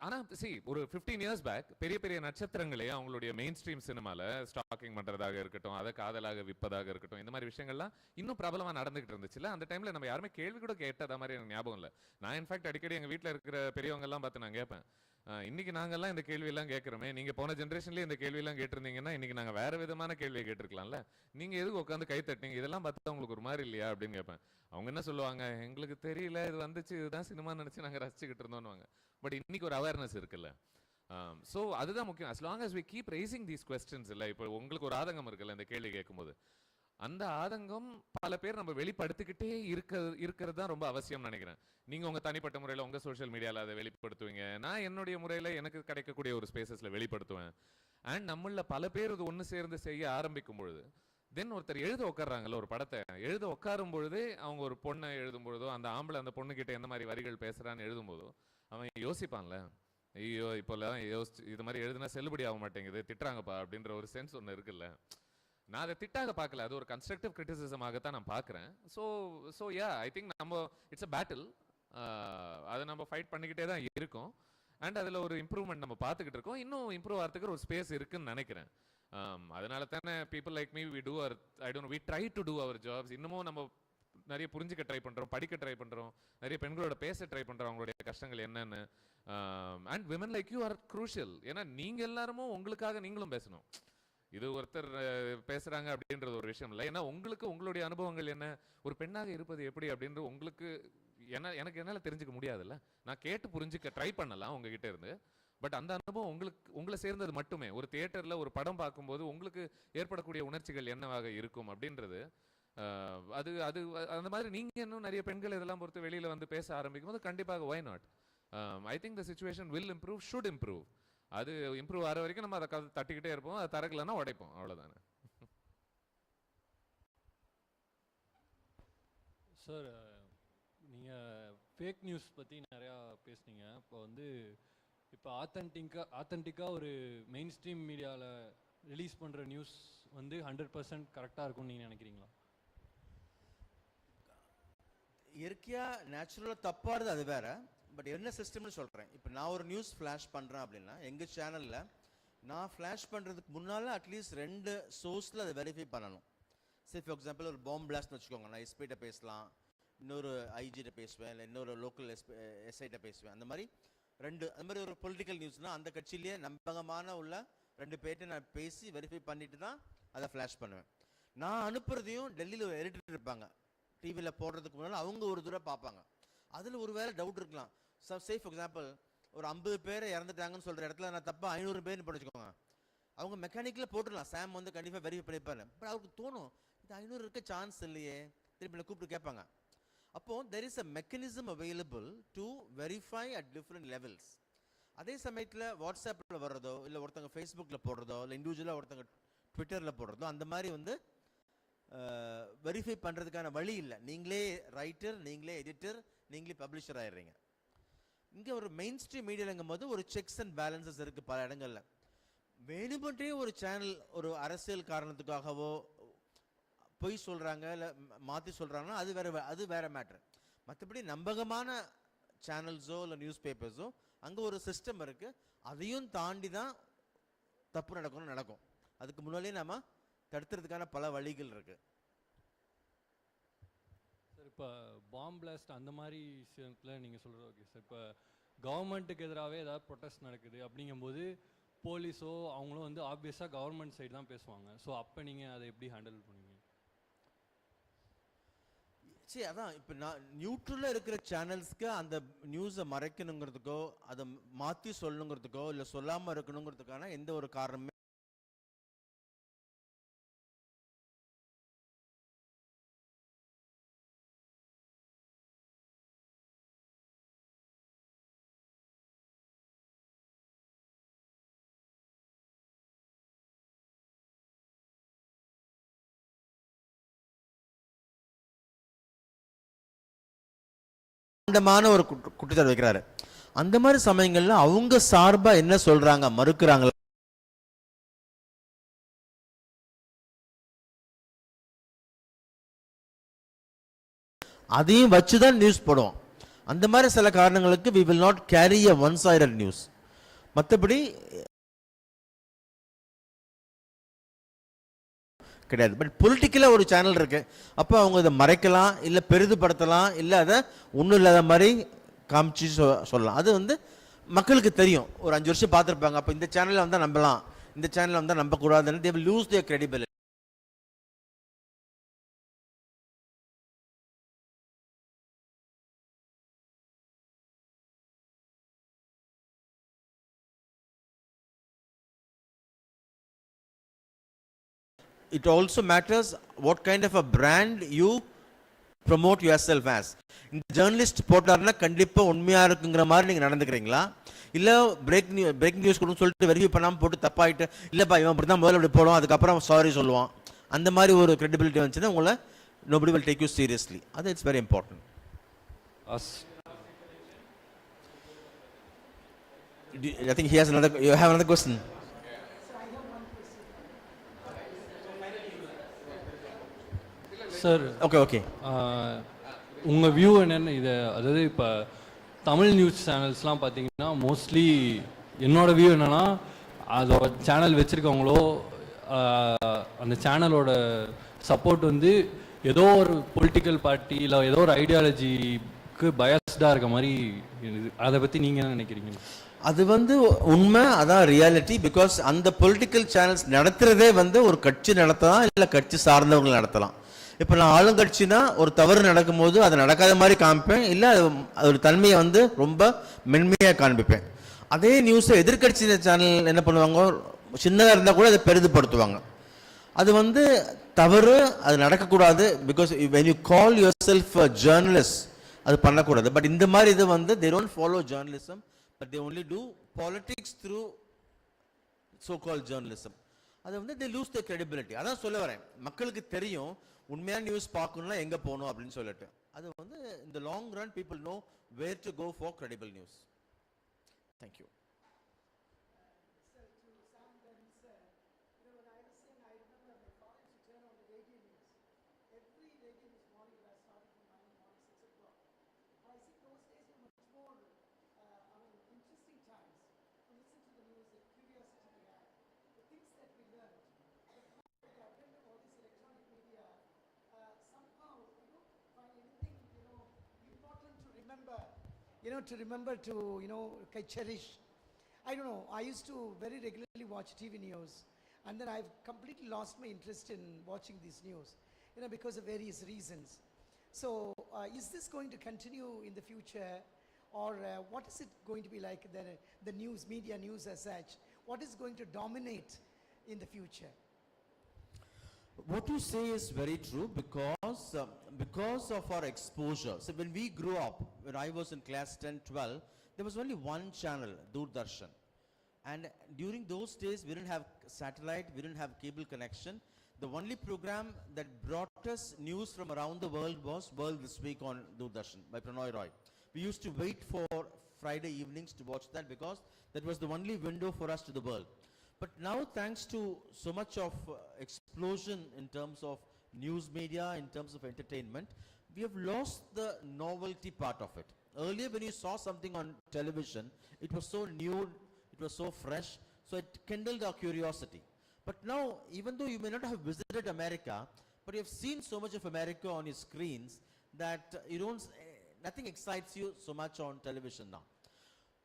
ஆனால் ஒரு 15 years பேக் பெரிய பெரிய நட்சத்திரங்களே அவங்களுடைய மெயின் ஸ்ட்ரீம் சினிமாவில் ஸ்டாக்கிங் பண்ணுறதாக இருக்கட்டும், அதை காதலாக விற்பதாக இருக்கட்டும், இந்த மாதிரி விஷயங்கள்லாம் இன்னும் பிரபலமாக நடந்துகிட்டு இருந்துச்சுல்ல. அந்த டைமில் நம்ம யாருமே கேள்வி கூட கேட்டதா மாதிரி எனக்கு ஞாபகம் இல்லை. நான் இன்ஃபேக்ட் அடிக்கடி எங்கள் வீட்டில் இருக்கிற பெரியவங்கெல்லாம் பார்த்து நான் கேட்பேன், இன்னைக்கு நாங்கள்லாம் இந்த கேள்வியெல்லாம் கேட்குறோமே, நீங்கள் போன ஜென்ரேஷன்லேயே இந்த கேள்வியெல்லாம் கேட்டிருந்தீங்கன்னா இன்னைக்கு நாங்கள் வேறு விதமான கேள்வியை கேட்டிருக்கலாம்ல, நீங்கள் எதுக்கு உட்காந்து கை தட்டிங்க, இதெல்லாம் பார்த்தா உங்களுக்கு ஒரு மாதிரி இல்லையா அப்படின்னு கேட்பேன். அவங்க என்ன சொல்லுவாங்க, எங்களுக்கு தெரியல, இது வந்துச்சு, இதுதான் சினிமா நினச்சி நாங்கள் ரசிச்சுக்கிட்டு இருந்தோம்னுவாங்க. பட் இன்னைக்கு ஒரு அவேர்னஸ் இருக்குல்ல, ஸோ அதுதான் முக்கியம். as long as we keep raising these questions, இல்லை இப்போ உங்களுக்கு ஒரு ஆதங்கம் இருக்குல்ல இந்த கேள்வி கேட்கும்போது, அந்த ஆதங்கம் பல பேர் நம்ம வெளிப்படுத்திக்கிட்டே இருக்கிறது தான் ரொம்ப அவசியம் நினைக்கிறேன். நீங்க உங்க தனிப்பட்ட முறையில் உங்க சோஷியல் மீடியாவில் அதை வெளிப்படுத்துவீங்க, நான் என்னுடைய முறையில் எனக்கு கிடைக்கக்கூடிய ஒரு ஸ்பேசஸ்ல வெளிப்படுத்துவேன். அண்ட் நம்மள பல பேர் இது ஒன்று சேர்ந்து செய்ய ஆரம்பிக்கும் பொழுது தென் ஒருத்தர் எழுத உட்கார்றாங்கல்ல ஒரு படத்தை எழுத உட்காரும் பொழுதே அவங்க ஒரு பொண்ணை எழுதும் பொழுதோ அந்த ஆம்பளை அந்த பொண்ணுகிட்ட எந்த மாதிரி வரிகள் பேசுறான்னு எழுதும் போதோ அவன் யோசிப்பான்ல, ஐயோ இப்போல்லாம் யோசிச்சு இது மாதிரி எழுதுனா செல்லுபடி ஆக மாட்டேங்குது, திட்டுறாங்கப்பா அப்படின்ற ஒரு சென்ஸ் ஒன்று இருக்குல்ல. நான் அதை திட்டாக பார்க்கல, அது ஒரு கன்ஸ்ட்ரக்டிவ் கிரிட்டிசிசமாகத்தான் நான் பார்க்குறேன். ஸோ யா ஐ திங்க் நம்ம இட்ஸ் அ பேட்டில், அதை நம்ம ஃபைட் பண்ணிக்கிட்டே தான் இருக்கோம். அண்ட் அதில் ஒரு இம்ப்ரூவ்மெண்ட் நம்ம பார்த்துக்கிட்டு இருக்கோம். இன்னும் இம்ப்ரூவ் ஆகிறதுக்கு ஒரு ஸ்பேஸ் இருக்குன்னு நினைக்கிறேன். அதனால தானே people like me we try to do our jobs. இன்னமும் நம்ம நிறைய புரிஞ்சுக்க ட்ரை பண்ணுறோம், படிக்க ட்ரை பண்ணுறோம், நிறைய பெண்களோட பேச ட்ரை பண்ணுறோம் அவங்களுடைய கஷ்டங்கள் என்னன்னு. And women like you are crucial. ஏன்னா நீங்கள் எல்லாருமோ உங்களுக்காக நீங்களும் பேசணும். இது ஒருத்தர் பேசுறாங்க அப்படின்றது ஒரு விஷயம் இல்லை. ஏன்னா உங்களுக்கு உங்களுடைய அனுபவங்கள் என்ன, ஒரு பெண்ணாக இருப்பது எப்படி அப்படின்றது உங்களுக்கு எனக்கு என்னால் தெரிஞ்சுக்க முடியாதுல்ல. நான் கேட்டு புரிஞ்சுக்க ட்ரை பண்ணலாம் உங்ககிட்ட இருந்து. பட் அந்த அனுபவம் உங்களை சேர்ந்தது மட்டுமே. ஒரு தியேட்டரில் ஒரு படம் பார்க்கும்போது உங்களுக்கு ஏற்படக்கூடிய உணர்ச்சிகள் என்னவாக இருக்கும் அப்படின்றது அது அது அந்த மாதிரி நீங்கள் இன்னும் நிறைய பெண்கள் இதெல்லாம் பொறுத்து வெளியில் வந்து பேச ஆரம்பிக்கும் போது கண்டிப்பாக why not. I think the situation will improve, should improve. அது இம்ப்ரூவ் ஆகிற வரைக்கும் நம்ம அதை தட்டிக்கிட்டே இருப்போம், அதை தரக்கலன்னா உடைப்போம், அவ்வளோதானே. சார், நீங்கள் ஃபேக் நியூஸ் பற்றி நிறையா பேசுனீங்க. இப்போ ஆத்தென்டிக்காக ஒரு மெயின் ஸ்ட்ரீம் மீடியாவில் ரிலீஸ் பண்ணுற நியூஸ் 100% கரெக்டாக இருக்கும்னு நீங்கள் நினைக்கிறீங்களா? இயற்கையாக நேச்சுரலாக தப்பாடுது அது வேற. பட் என்ன சிஸ்டம்னு சொல்கிறேன். இப்போ நான் ஒரு நியூஸ் ஃப்ளாஷ் பண்ணுறேன் அப்படின்னா எங்கள் சேனலில் நான் ஃப்ளாஷ் பண்ணுறதுக்கு முன்னால் அட்லீஸ்ட் 2 சோர்ஸில் அதை வெரிஃபை பண்ணணும். சரி, ஃபார் எக்ஸாம்பிள் ஒரு பாம்பு பிளாஸ்ட்னு வச்சுக்கோங்க, நான் எஸ்பிகிட்ட பேசலாம், இன்னொரு ஐஜிகிட்ட பேசுவேன், இல்லை இன்னொரு லோக்கல் எஸ்ஐகிட்ட பேசுவேன். அந்த மாதிரி அந்த மாதிரி ஒரு பொலிட்டிக்கல் நியூஸ்னால் அந்த கட்சியிலேயே நம்பகமான உள்ள 2 பேர்கிட்ட நான் பேசி வெரிஃபை பண்ணிட்டு தான் அதை ஃப்ளாஷ் பண்ணுவேன். நான் அனுப்புறதையும் டெல்லியில் ஒரு எடிட்டர் இருப்பாங்க, டிவியில் போடுறதுக்கு முன்னால் அவங்க ஒரு தடவை பார்ப்பாங்க. அதில் ஒரு வேளை டவுட் இருக்கலாம். சே ஃபார் எக்ஸாம்பிள் ஒரு 50 பேர் இறந்துட்டாங்கன்னு சொல்கிற இடத்துல நான் தப்பா 500 பேர்னு படிச்சுக்கோங்க, அவங்க மெக்கானிக்கில் போட்டுடலாம், சாம் கண்டிப்பாக வெரிஃபை பண்ணிப்பாரு. பட் அவருக்கு தோணும் இது 500 இருக்க சான்ஸ் இல்லையே, திருப்பி கூப்பிட்டு கேட்பாங்க. அப்போ there is a mechanism available to verify at different levels. அதே சமயத்தில் வாட்ஸ்அப்பில் வர்றதோ, இல்லை ஒருத்தங்க ஃபேஸ்புக்கில் போடுறதோ, இல்லை இண்டிவிஜுவலாக ஒருத்தங்க ட்விட்டரில் போடுறதோ, அந்த மாதிரி வெரிஃபை பண்ணுறதுக்கான வழி இல்லை. நீங்களே ரைட்டர், நீங்களே எடிட்டர், நீங்களே பப்ளிஷர் ஆயிடுறீங்க. இங்கே ஒரு மெயின் ஸ்ட்ரீம் மீடியாங்கும் போது ஒரு செக்ஸ் அண்ட் பேலன்சஸ் இருக்குது பல இடங்களில். வேணுமென்றே ஒரு சேனல் ஒரு அரசியல் காரணத்துக்காகவோ பொய் சொல்கிறாங்க இல்லை மாற்றி சொல்கிறாங்கன்னா அது வேற மேட்ரு. மற்றபடி நம்பகமான சேனல்ஸோ இல்லை நியூஸ் பேப்பர்ஸோ அங்கே ஒரு சிஸ்டம் இருக்குது, அதையும் தாண்டி தான் தப்பு நடக்கும். அதுக்கு முன்னாலே நம்ம தடுத்துறதுக்கான பல வழிகள் இருக்குது. சார், இப்போ பாம் பிளாஸ்ட் அந்த மாதிரி விஷயத்தில் நீங்கள் சொல்கிறது ஓகே சார். இப்போ கவர்மெண்ட்டுக்கு எதிராகவே ஏதாவது ப்ரொட்டஸ்ட் நடக்குது அப்படிங்கும்போது போலீஸோ அவங்களும் ஆப்வியஸாக கவர்மெண்ட் சைடு தான் பேசுவாங்க. ஸோ அப்போ நீங்கள் அதை எப்படி ஹேண்டில் பண்ணுவீங்க? சரி, அதான் இப்போ நான் நியூட்ரலாக இருக்கிற சேனல்ஸ்க்கு அந்த நியூஸை மறைக்கணுங்கிறதுக்கோ அதை மாற்றி சொல்லணுங்கிறதுக்கோ இல்லை சொல்லாமல் இருக்கணுங்கிறதுக்கான எந்த ஒரு காரணமே ஒரு குற்றச்சாட்டு வைக்கிறாரு. அந்த மாதிரி சமயங்கள்ல அவங்க சார்பா என்ன சொல்றாங்க, மறுக்கிறாங்களா, அதையும் வச்சுதான் நியூஸ் போடுவோம். அந்த மாதிரி சில காரணங்களுக்கு we will not carry a one-sided news. மற்றபடி கிடையாது. பட் பொலிட்டிக்கலாக ஒரு சேனல் இருக்கு, அப்போ அவங்க இதை மறைக்கலாம், இல்லை பெரிதுபடுத்தலாம், இல்லை அதை ஒன்றும் இல்லாத மாதிரி காமிச்சு சொல்லலாம். அது மக்களுக்கு தெரியும். ஒரு 5 வருஷம் பார்த்துருப்பாங்க, அப்போ இந்த சேனலில் வந்தால் நம்பலாம், இந்த சேனலில் வந்தால் நம்பக்கூடாதுன்னு they will lose their credibility. it also matters what kind of a brand you promote yourself as. இந்த ஜேர்னலிஸ்ட் போட்டாருன்னா கண்டிப்பாக உண்மையாக இருக்குங்கிற மாதிரி நீங்கள் நடந்துக்கிறீங்களா, இல்லை பிரேக் நியூஸ் கொடுன்னு சொல்லிட்டு வெரிஃபை பண்ணாமல் போட்டு தப்பாயிட்டு, இல்லைப்பா இவன் அப்படி தான் முதல்ல இப்படி போடுவான் அதுக்கப்புறம் சாரி சொல்லுவான், அந்த மாதிரி ஒரு credibility வந்துச்சுன்னா உங்களை nobody will take you seriously. அது it's very important. I think he has another, you have another question. Sir okay உங்கள் வியூ என்னென்னு இது, அதாவது இப்போ தமிழ் நியூஸ் சேனல்ஸ்லாம் பார்த்தீங்கன்னா மோஸ்ட்லி என்னோட வியூ என்னென்னா, அதோட சேனல் வச்சுருக்கவங்களோ அந்த சேனலோட சப்போர்ட் வந்து ஏதோ ஒரு பொலிட்டிக்கல் பார்ட்டி இல்லை ஏதோ ஒரு ஐடியாலஜிக்கு பயஸ்டாக இருக்க மாதிரி இருக்குது. அதை பற்றி நீங்கள் என்ன நினைக்கிறீங்க? அது வந்து உண்மை, அதான் ரியாலிட்டி. பிகாஸ் அந்த பொலிட்டிக்கல் சேனல்ஸ் நடத்துகிறதே வந்து ஒரு கட்சி நடத்தலாம், இல்லை கட்சி சார்ந்தவங்க நடத்தலாம். இப்போ நான் ஆளுங்கட்சினா ஒரு தவறு நடக்கும்போது அதை நடக்காத மாதிரி காமிப்பேன், இல்லை அதோட தன்மையை வந்து ரொம்ப மென்மையாக காண்பிப்பேன். அதே நியூஸை எதிர்கட்சி சேனல் என்ன பண்ணுவாங்க, சின்னதாக இருந்தால் கூட அதை பெரிதுபடுத்துவாங்க. அது வந்து தவறு, அது நடக்கக்கூடாது. Because when you call yourself a journalist அது பண்ணக்கூடாது. பட் இந்த மாதிரி இது வந்து they don't follow journalism, but they only do politics through so-called journalism. அது வந்து they lose their credibility. அதான் சொல்ல வரேன், மக்களுக்கு தெரியும் உண்மையான நியூஸ் பார்க்கணும்னா எங்கே போகணும் அப்படின்னு சொல்லிட்டு. அது வந்து in the long run people know where to go for credible news. Thank you. To remember to, cherish. I don't know, I used to very regularly watch TV news, and then I've completely lost my interest in watching these news, because of various reasons. So, is this going to continue in the future, or what is it going to be like, the news, media news as such? What is going to dominate in the future? What you say is very true because of our exposure. So when we grew up, when I was in class 10, 12, there was only one channel, Doordarshan. And during those days, we didn't have satellite, we didn't have cable connection. The only program that brought us news from around the world was World This Week on Doordarshan by Pranoy Roy. We used to wait for Friday evenings to watch that because that was the only window for us to the world. But now, thanks to so much of explosion in terms of news media, in terms of entertainment, we have lost the novelty part of it. Earlier, when you saw something on television, it was so new, it was so fresh, so it kindled our curiosity. But now, even though you may not have visited America, but you have seen so much of America on your screens that nothing excites you so much on television now.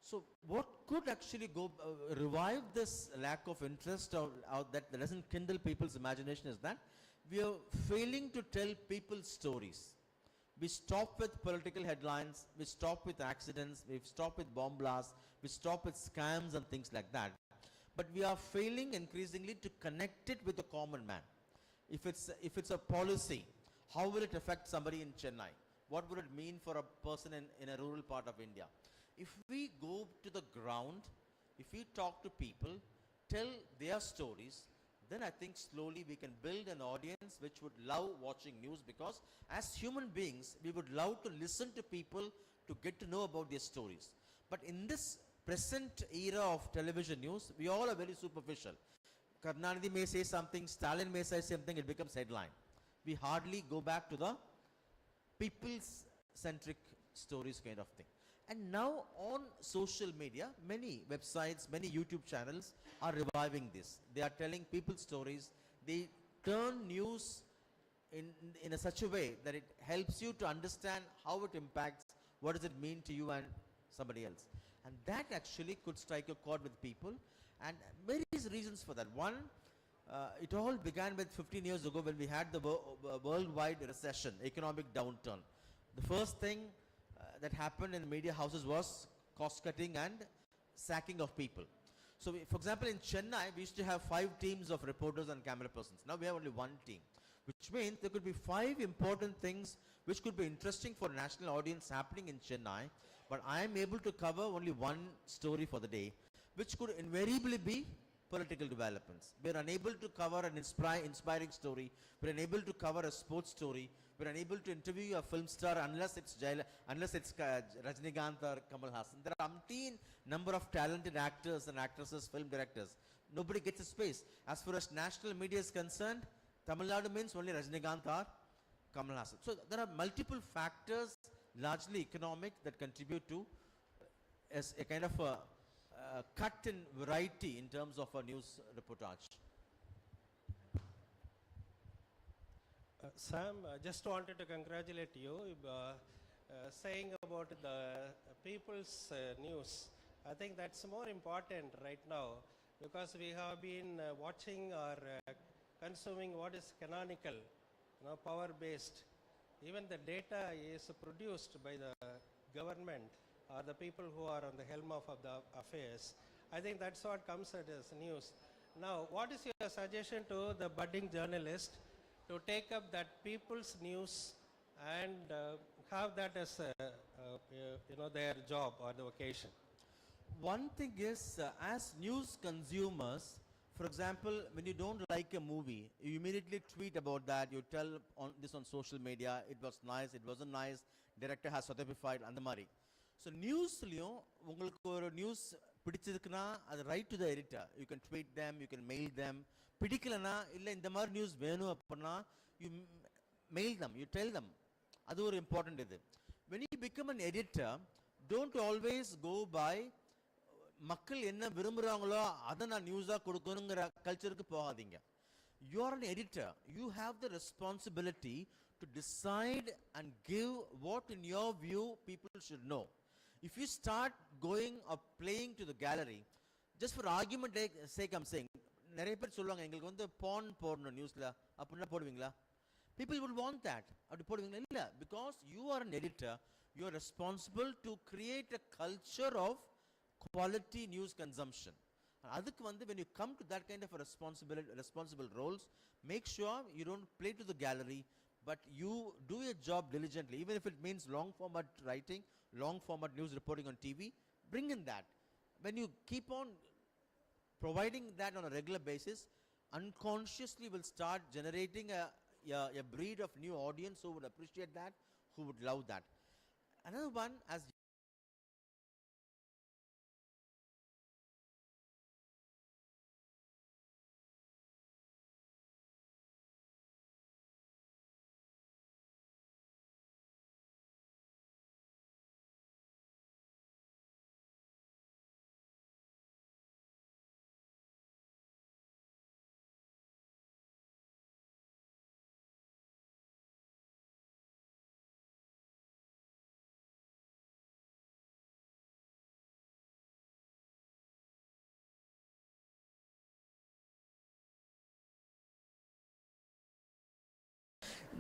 So what could actually revive this lack of interest that doesn't kindle people's imagination is that we are failing to tell people's stories. We stop with political headlines, we stop with accidents, we stop with bomb blasts, we stop with scams and things like that. But we are failing increasingly to connect it with the common man. If it's a policy, how will it affect somebody in Chennai? What would it mean for a person in a rural part of India? If we go to the ground, if we talk to people, tell their stories, then I think slowly we can build an audience which would love watching news, because as human beings, we would love to listen to people to get to know about their stories. But in this present era of television news, we all are very superficial. Karnanidhi may say something, Stalin may say something, it becomes headline. We hardly go back to the people's-centric stories kind of thing. And now on social media, many websites, many YouTube channels are reviving this. They are telling people stories. They turn news in such a way that it helps you to understand how it impacts, what does it mean to you and somebody else. And that actually could strike a chord with people. And various reasons for that. One, it all began with 15 years ago when we had the worldwide recession, economic downturn. The first thing that happened in media houses was cost cutting and sacking of people. So for example, in Chennai, we used to have 5 teams of reporters and camera persons. Now we have only 1 team, which means there could be 5 important things which could be interesting for national audience happening in Chennai, but I am able to cover only 1 story for the day, which could invariably be political developments. We are unable to cover an inspiring story. We are unable to cover a sports story. We are unable to interview a film star unless it's Rajinikanth or Kamal Hassan. There are umpteen number of talented actors and actresses, film directors. Nobody gets a space. As far as national media is concerned, Tamil Nadu means only Rajinikanth or Kamal Hassan. So there are multiple factors, largely economic, that contribute to as a kind of a cut in variety in terms of a news reportage. Sam, just wanted to congratulate you saying about the people's news. I think that's more important right now because we have been watching or consuming what is canonical, power-based. Even the data is produced by the government or the people who are on the helm of the affairs. I think that's what comes as news. Now, what is your suggestion to the budding journalist to take up that people's news and have that as their job or the vocation? One thing is, as news consumers, for example, when you don't like a movie, you immediately tweet about that. You tell this on social media. It was nice. It wasn't nice. Director has certified and the mari. So news news பிடிச்சிருக்குனா அது right to the editor. You can tweet them, you can mail them. பிடிக்கலனா இல்லை இந்த மாதிரி news வேணும் அப்படின்னா you mail them, you tell them. அது ஒரு important இது. when you become an editor, don't always go by மக்கள் என்ன விரும்புகிறாங்களோ அதை நான் நியூஸாக கொடுக்கணுங்கிற கல்ச்சருக்கு போகாதீங்க. You are an editor. You have the responsibility to decide and give what in your view people should know. If you start going or playing to the gallery, just for argument sake I'm saying, நிறைய பேர் சொல்லுவாங்க எங்களுக்கு வந்து porn போடணும் நியூஸில் அப்படின்னா போடுவீங்களா? People would want that. அப்படி போடுவீங்களா? இல்லை. Because you are an editor, you are responsible to create a culture of quality news consumption. அதுக்கு வந்து when you come to that kind of a responsible roles, make sure you don't play to the gallery, but you do your job diligently, even if it means long format writing, long format news reporting on TV. Bring in that. When you keep on providing that on a regular basis, unconsciously will start generating a breed of new audience who would appreciate that, who would love that. Another one, as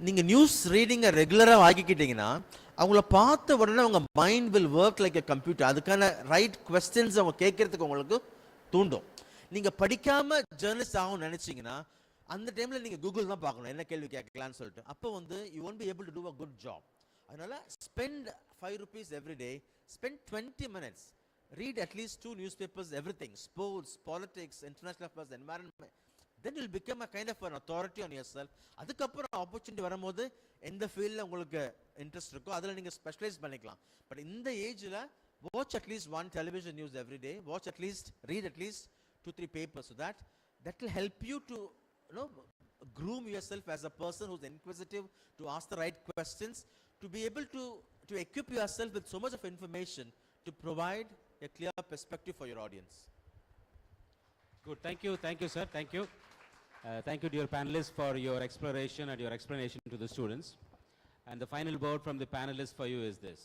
நீங்கள் news ரீடிங்கை ரெகுலராக ஆக்கிக்கிட்டீங்கன்னா அவங்கள பார்த்த உடனே அவங்க mind will work like a computer. அதுக்கான right questions அவங்க கேட்கறதுக்கு உங்களுக்கு தூண்டும். நீங்கள் படிக்காமல் ஜேர்னலிஸ்ட் ஆகும்னு நினச்சிங்கன்னா அந்த டைமில் நீங்கள் கூகுள் தான் பார்க்கணும் என்ன கேள்வி கேட்கலான்னு சொல்லிட்டு. அப்போ வந்து you won't be able to do a good job. அதனால் spend ₹5 every day, spend 20 minutes, read at least 2 newspapers, everything, sports, politics, international affairs, environment. Then you'll become a kind of an authority on yourself. அதுக்கப்புறம் opportunity வரும்போது எந்த ஃபீல்டில் உங்களுக்கு interest இருக்கோ அதில் நீங்கள் specialise பண்ணிக்கலாம். பட் இந்த ஏஜில் watch at least 1 television news every day, read at least 2-3 papers, so that will help you to groom yourself as a person who's inquisitive, to ask the right questions, to be able to equip yourself with so much of information to provide a clear perspective for your audience. Good. Thank you, sir. Thank you. Thank you, dear panelists, for your exploration and your explanation to the students. And the final word from the panelists for you is this.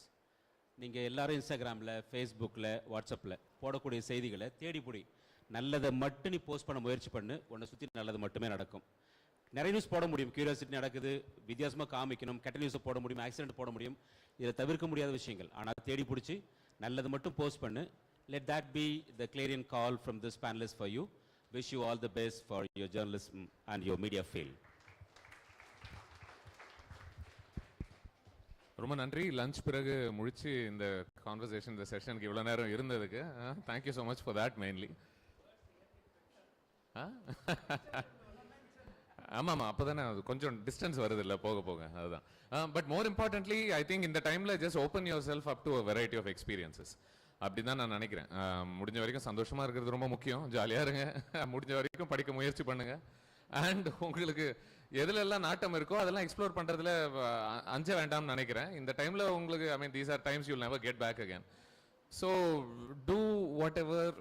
நீங்கள் எல்லாரும் இன்ஸ்டாகிராமில், ஃபேஸ்புக்கில், வாட்ஸ்அப்பில் போடக்கூடிய செய்திகளை தேடிப்பிடி. நல்லதை மட்டும் நீ போஸ்ட் பண்ண முயற்சி பண்ணு, உன்னை சுற்றி நல்லது மட்டுமே நடக்கும். நிறைய நியூஸ் போட முடியும், கியூரியாசிட்டி நடக்குது, வித்தியாசமாக காமிக்கணும், கெட்ட நியூஸை போட முடியும், ஆக்சிடென்ட் போட முடியும், இதை தவிர்க்க முடியாத விஷயங்கள். ஆனால் தேடி பிடிச்சி நல்லது மட்டும் போஸ்ட் பண்ணு. Let that be the clarion call from this panelist for you. Wish you all the best for your journalism and your media field. ரொம்ப நன்றி லஞ்ச் பிறகு முடிச்சு இந்த கான்வர்சேஷன் இந்த செஷனுக்கு இவ்வளோ நேரம் இருந்ததுக்கு thank you so much for that mainly ஆமாம் அப்போ தானே அது கொஞ்சம் டிஸ்டன்ஸ் வருது இல்லை போக போக அதுதான் but more importantly I think இந்த டைமில் just open yourself up to a variety of experiences அப்படி தான் நான் நினைக்கிறேன். முடிஞ்ச வரைக்கும் சந்தோஷமாக இருக்கிறது ரொம்ப முக்கியம். ஜாலியாக இருங்க, முடிஞ்ச வரைக்கும் படிக்க முயற்சி பண்ணுங்க. அண்ட் உங்களுக்கு எதுலெல்லாம் நாட்டம் இருக்கோ அதெல்லாம் எக்ஸ்ப்ளோர் பண்ணுறதுல அஞ்ச வேண்டாம்னு நினைக்கிறேன். இந்த டைமில் உங்களுக்கு I mean these are times you'll never get back again. So do whatever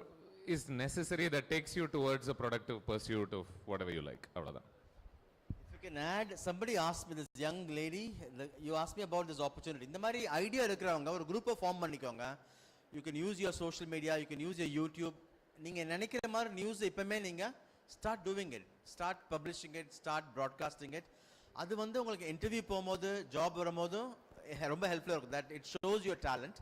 is necessary that takes you towards a productive pursuit of whatever you like. அவ்வளோதான். If you can add, somebody asked me, this young lady, you asked me about this opportunity. இந்த மாதிரி idea இருக்கிறவங்க ஒரு குரூப்பை form பண்ணிக்கோங்க. You can use your social media, you can use your YouTube. நீங்கள் நினைக்கிற மாதிரி நியூஸ் இப்போமே நீங்கள் start doing it, start publishing it, start broadcasting it. அது வந்து உங்களுக்கு இன்டர்வியூ போகும்போது ஜாப் வரும்போதும் ரொம்ப ஹெல்ப்ஃபுல்லாக இருக்கும். that it shows your talent.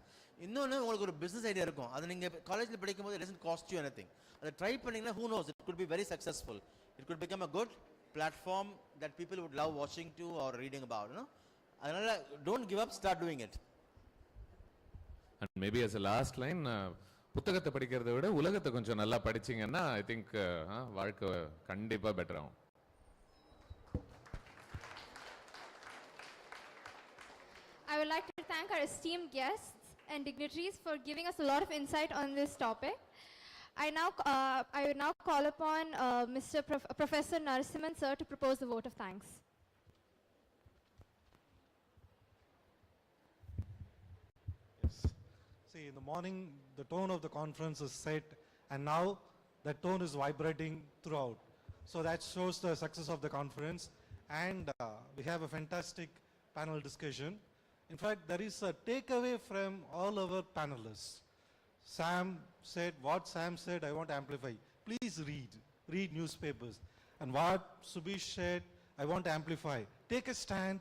இன்னொன்று உங்களுக்கு ஒரு பிஸ்னஸ் ஐடியா இருக்கும், அது நீங்கள் காலேஜில் படிக்கும்போது it doesn't cost you anything. அதை ட்ரை பண்ணிங்கன்னா who knows, it could be very successful. It could become a good platform that people would love watching to or reading about, you know. அதனால don't give up, start doing it. And maybe as a last line, புத்தகத்தை படிக்கிறதை விட உலகத்தை கொஞ்சம் நல்லா படிச்சீங்கன்னா I think வாழ்க்கை கண்டிப்பா பெட்டர் ஆகும். I would like to thank our esteemed guests and dignitaries for giving us a lot of insight on this topic. I would now call upon Professor Narasimhan sir to propose the vote of thanks. See, in the morning, the tone of the conference is set, and now that tone is vibrating throughout. So that shows the success of the conference, and we have a fantastic panel discussion. In fact, there is a takeaway from all our panelists. Sam said, what Sam said, I want to amplify. Please read newspapers. And what Subish said, I want to amplify. Take a stand,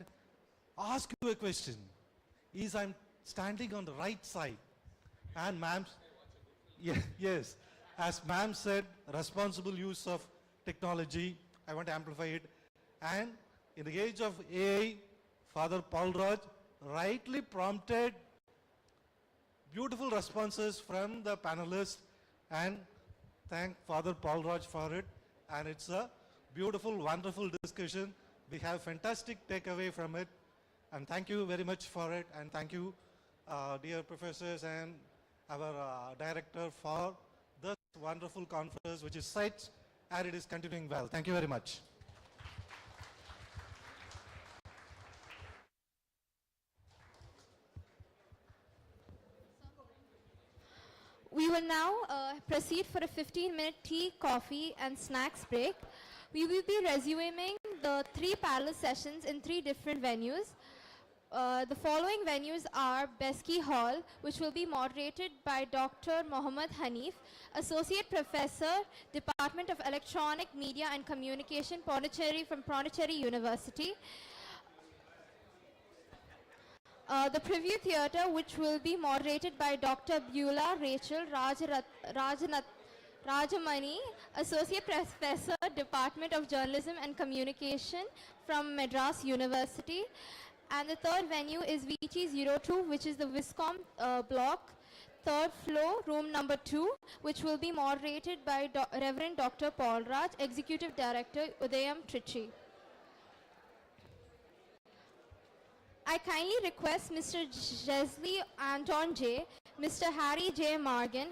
ask you a question. Is I'm standing on the right side? And ma'am, yes, as ma'am said, responsible use of technology, I want to amplify it. And in the age of AI, Father Paul Raj rightly prompted beautiful responses from the panelists, and thank Father Paul Raj for it. And it's a beautiful, wonderful discussion. We have fantastic takeaway from it, and thank you very much for it. And thank you, dear professors and our director, for this wonderful conference which is set and it is continuing well. Thank you very much. We will now proceed for a 15-minute tea, coffee and snacks break. We will be resuming the 3 parallel sessions in 3 different venues. The following venues are Beschi Hall, which will be moderated by Dr. Mohammad Hanif, Associate Professor, Department of Electronic Media and Communication, Pondicherry from Pondicherry University. The Preview Theatre, which will be moderated by Dr. Beulah Rachel Rajamani, Associate Professor, Department of Journalism and Communication from Madras University. And the third venue is VT02, which is the Viscom block, 3rd floor, room number 2, which will be moderated by Reverend Dr. Paul Raj, Executive Director, Udayam Trichy. I kindly request Mr. Jesley Anton J., Mr. Harry J. Morgan,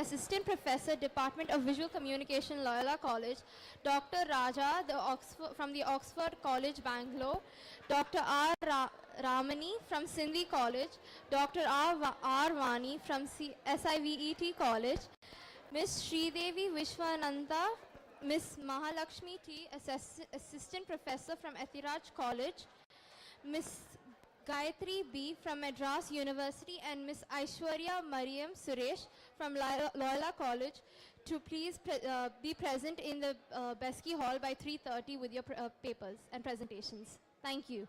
Assistant Professor, Department of Visual Communication, Loyola College, Dr. Raja from the Oxford College, Bangalore, Dr. R. Ramani from Sindhi College, Dr. R. Vani from SIVET College, Ms. Sridevi Vishwananda, Ms. Mahalakshmi T., Assistant Professor from Ethiraj College, Ms. Gayatri B. from Madras University, and Ms. Aishwarya Mariam Suresh from Loyola College to please be present in the Beschi Hall by 3:30 with your papers and presentations. Thank you.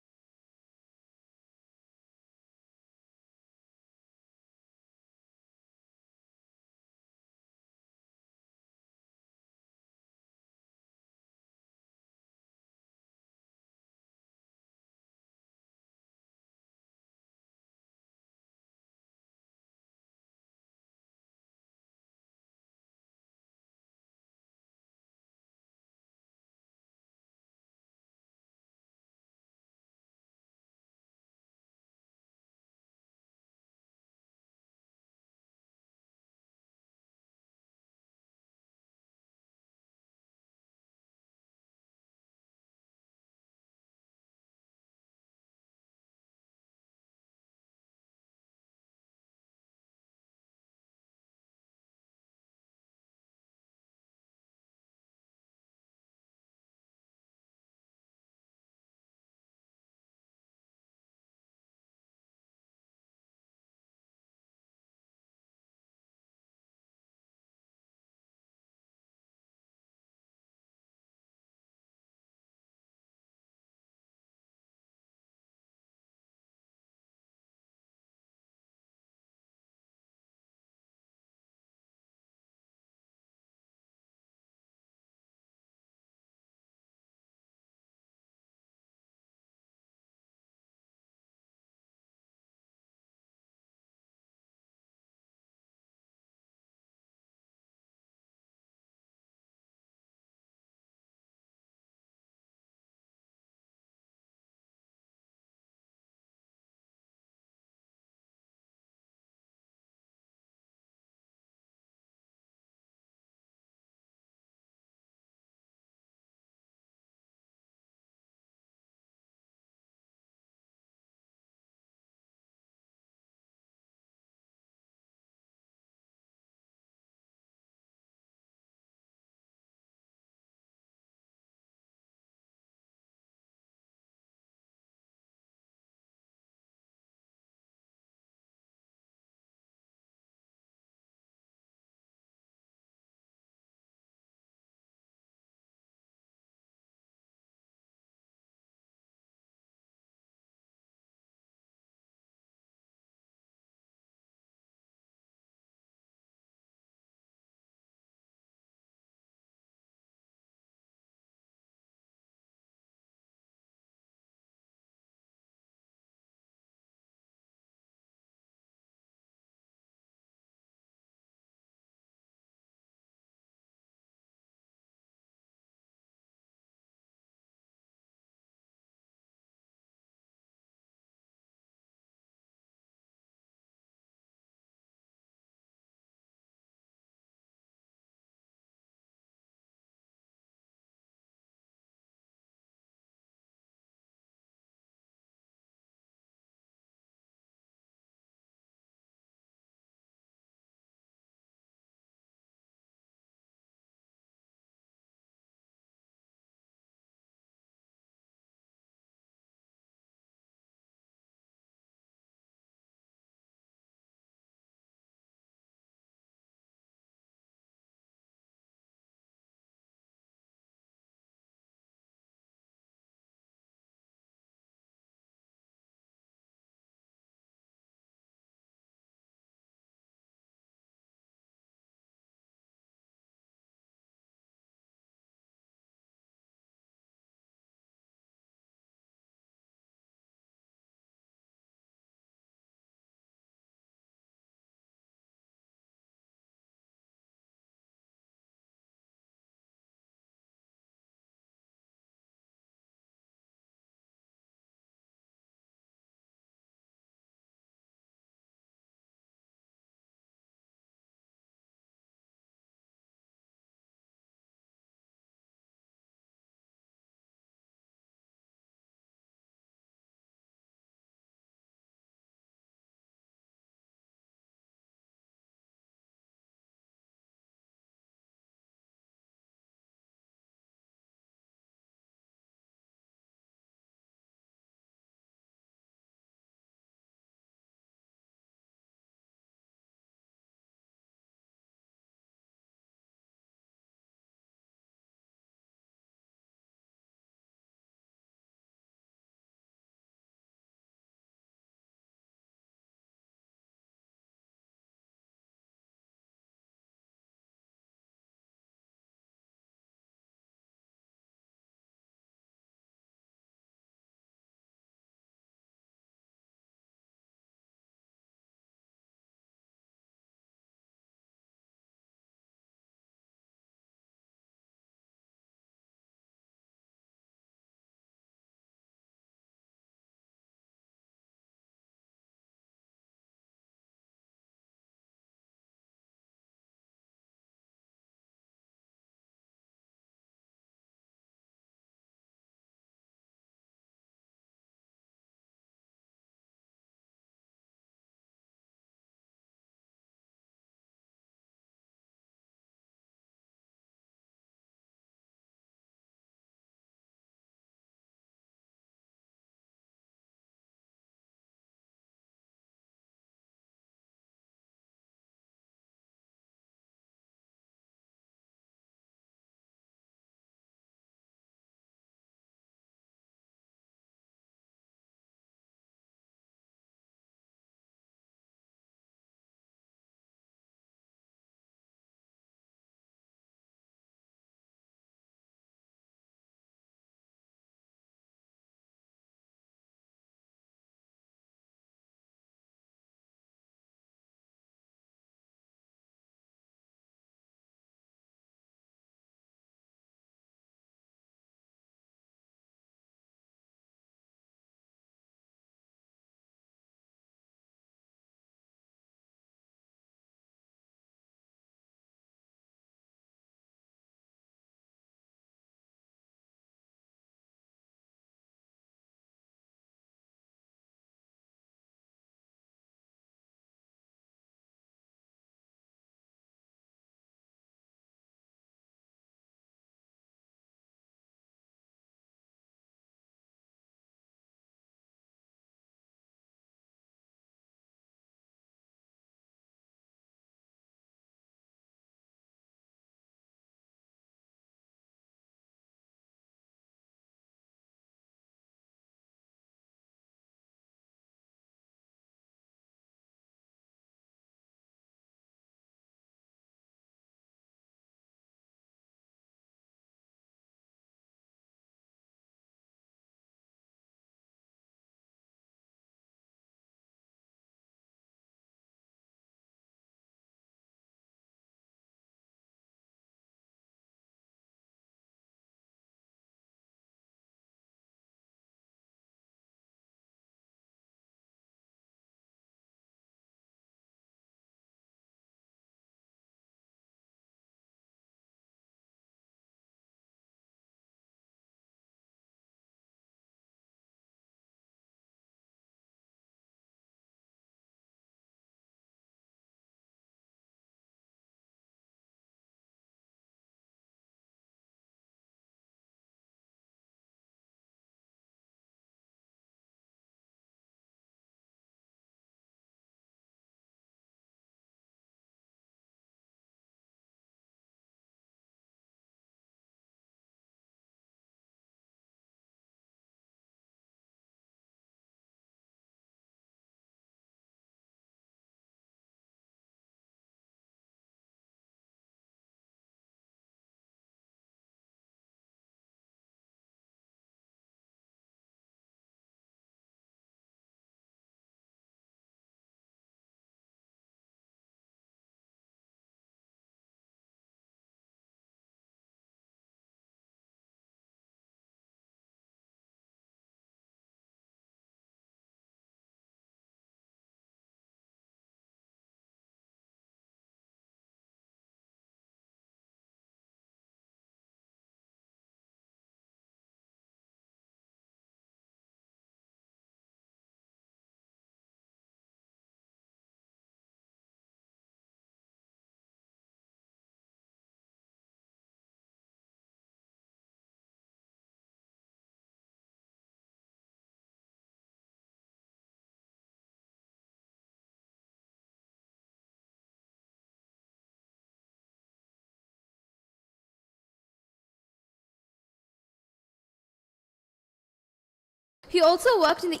He also worked in the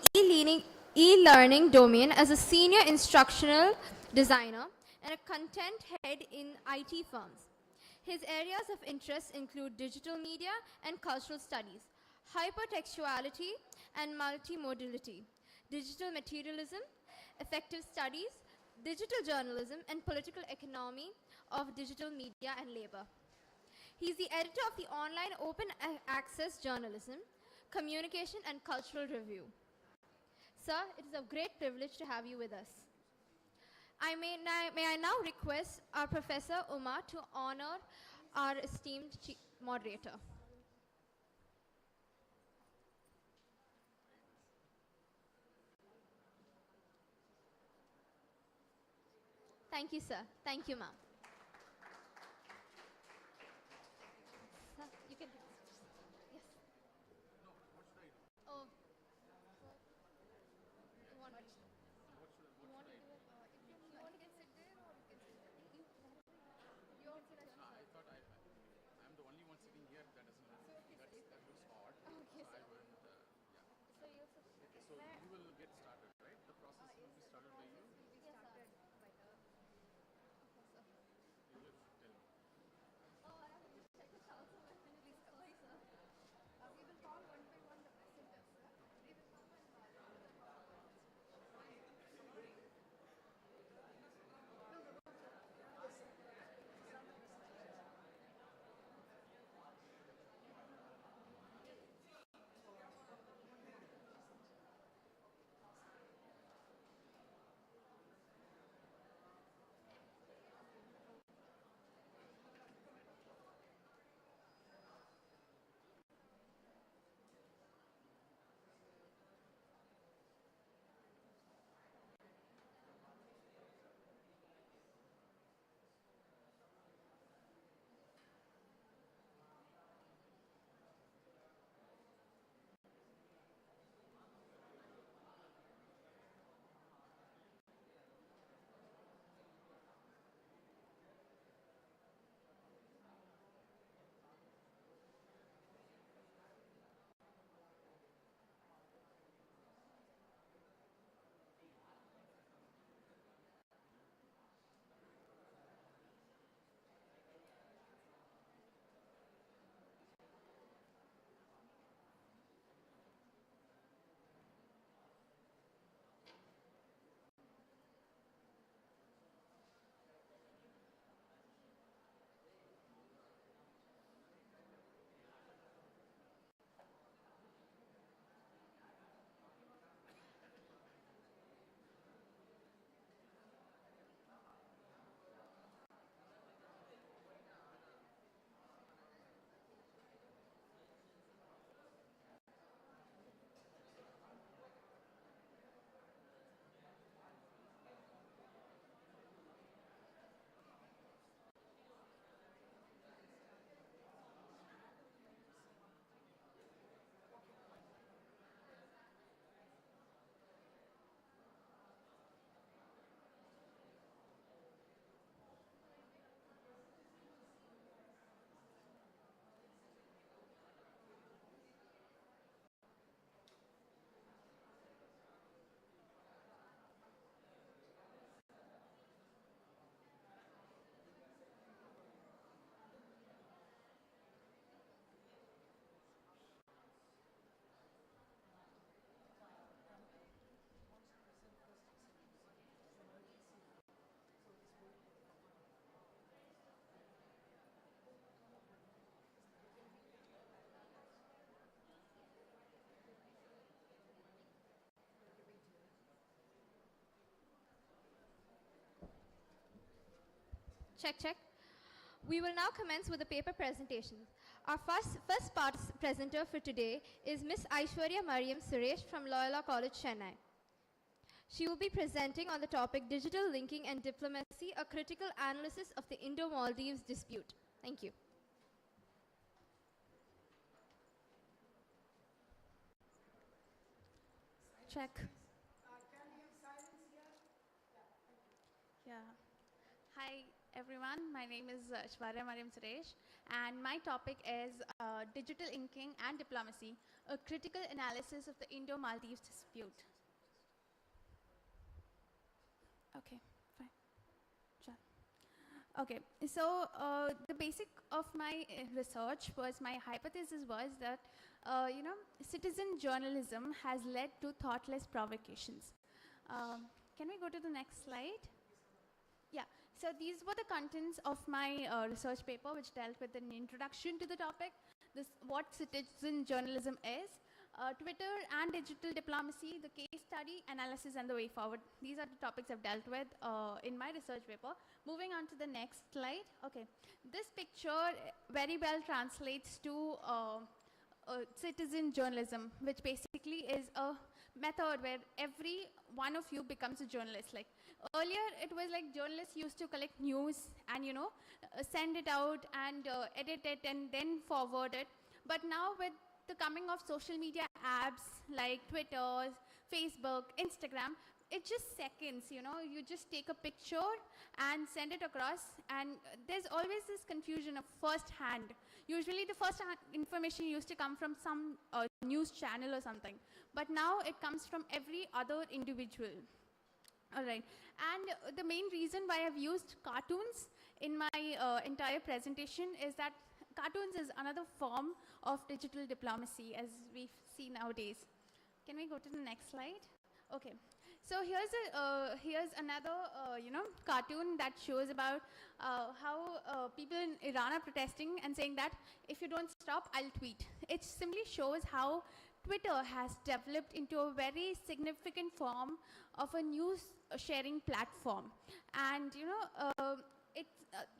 e-learning domain as a senior instructional designer and a content head in IT firms. His areas of interest include digital media and cultural studies, hypertextuality and multimodality, digital materialism, effective studies, digital journalism, and political economy of digital media and labor. He is the editor of the online open access journalism, communication, and cultural review. Sir, it is a great privilege to have you with us. May I now request our Professor Uma to honor our esteemed moderator. Thank you, sir. Thank you, ma'am. Sir, you can. Yes. Oh. You want to do it? You want to get sit there or you can sit there? You also sit. I thought I'm the only one sitting here that doesn't know. That looks odd. Okay, So I sir. went. Yeah. So you also. Okay, so you will get started, right? The process will be started by you. Yes, sir. By the. Okay, sir. You will tell me. Oh, I have to check the council when please come, sir. We will call one by one the presenters, sir. We will come and check, check. We will now commence with the paper presentations. Our first presenter for today is Ms. Aishwarya Mariam Suresh from Loyola College, Chennai. She will be presenting on the topic Digital Linking and Diplomacy, a critical analysis of the Indo-Maldives dispute. Thank you. Check. Yeah. Hi, everyone. My name is Shvarya Mariam Suresh, and my topic is digital inking and diplomacy, a critical analysis of the Indo-Maldives dispute. Okay, fine. Sure. Okay, so the basic of my research was, my hypothesis was that, citizen journalism has led to thoughtless provocations. Can we go to the next slide? Yeah, so these were the contents of my research paper, which dealt with an introduction to the topic, what citizen journalism is, Twitter and digital diplomacy, the case study, analysis, and the way forward. These are the topics I've dealt with in my research paper. Moving on to the next slide. Okay, this picture very well translates to citizen journalism, which basically is a method where every one of you becomes a journalist. Like earlier, it was like journalists used to collect news and send it out and edit it and then forward it. But now with the coming of social media apps like Twitter, Facebook, Instagram, it's just seconds, you just take a picture and send it across, and there's always this confusion of first hand. Usually the first hand information used to come from some news channel or something, but now it comes from every other individual. All right, and the main reason why I've used cartoons in my entire presentation is that cartoons is another form of digital diplomacy, as we see nowadays. Can we go to the next slide? Okay, so here's another cartoon that shows about how people in Iran are protesting and saying that if you don't stop, I'll tweet. It simply shows how Twitter has developed into a very significant form of a news sharing platform. And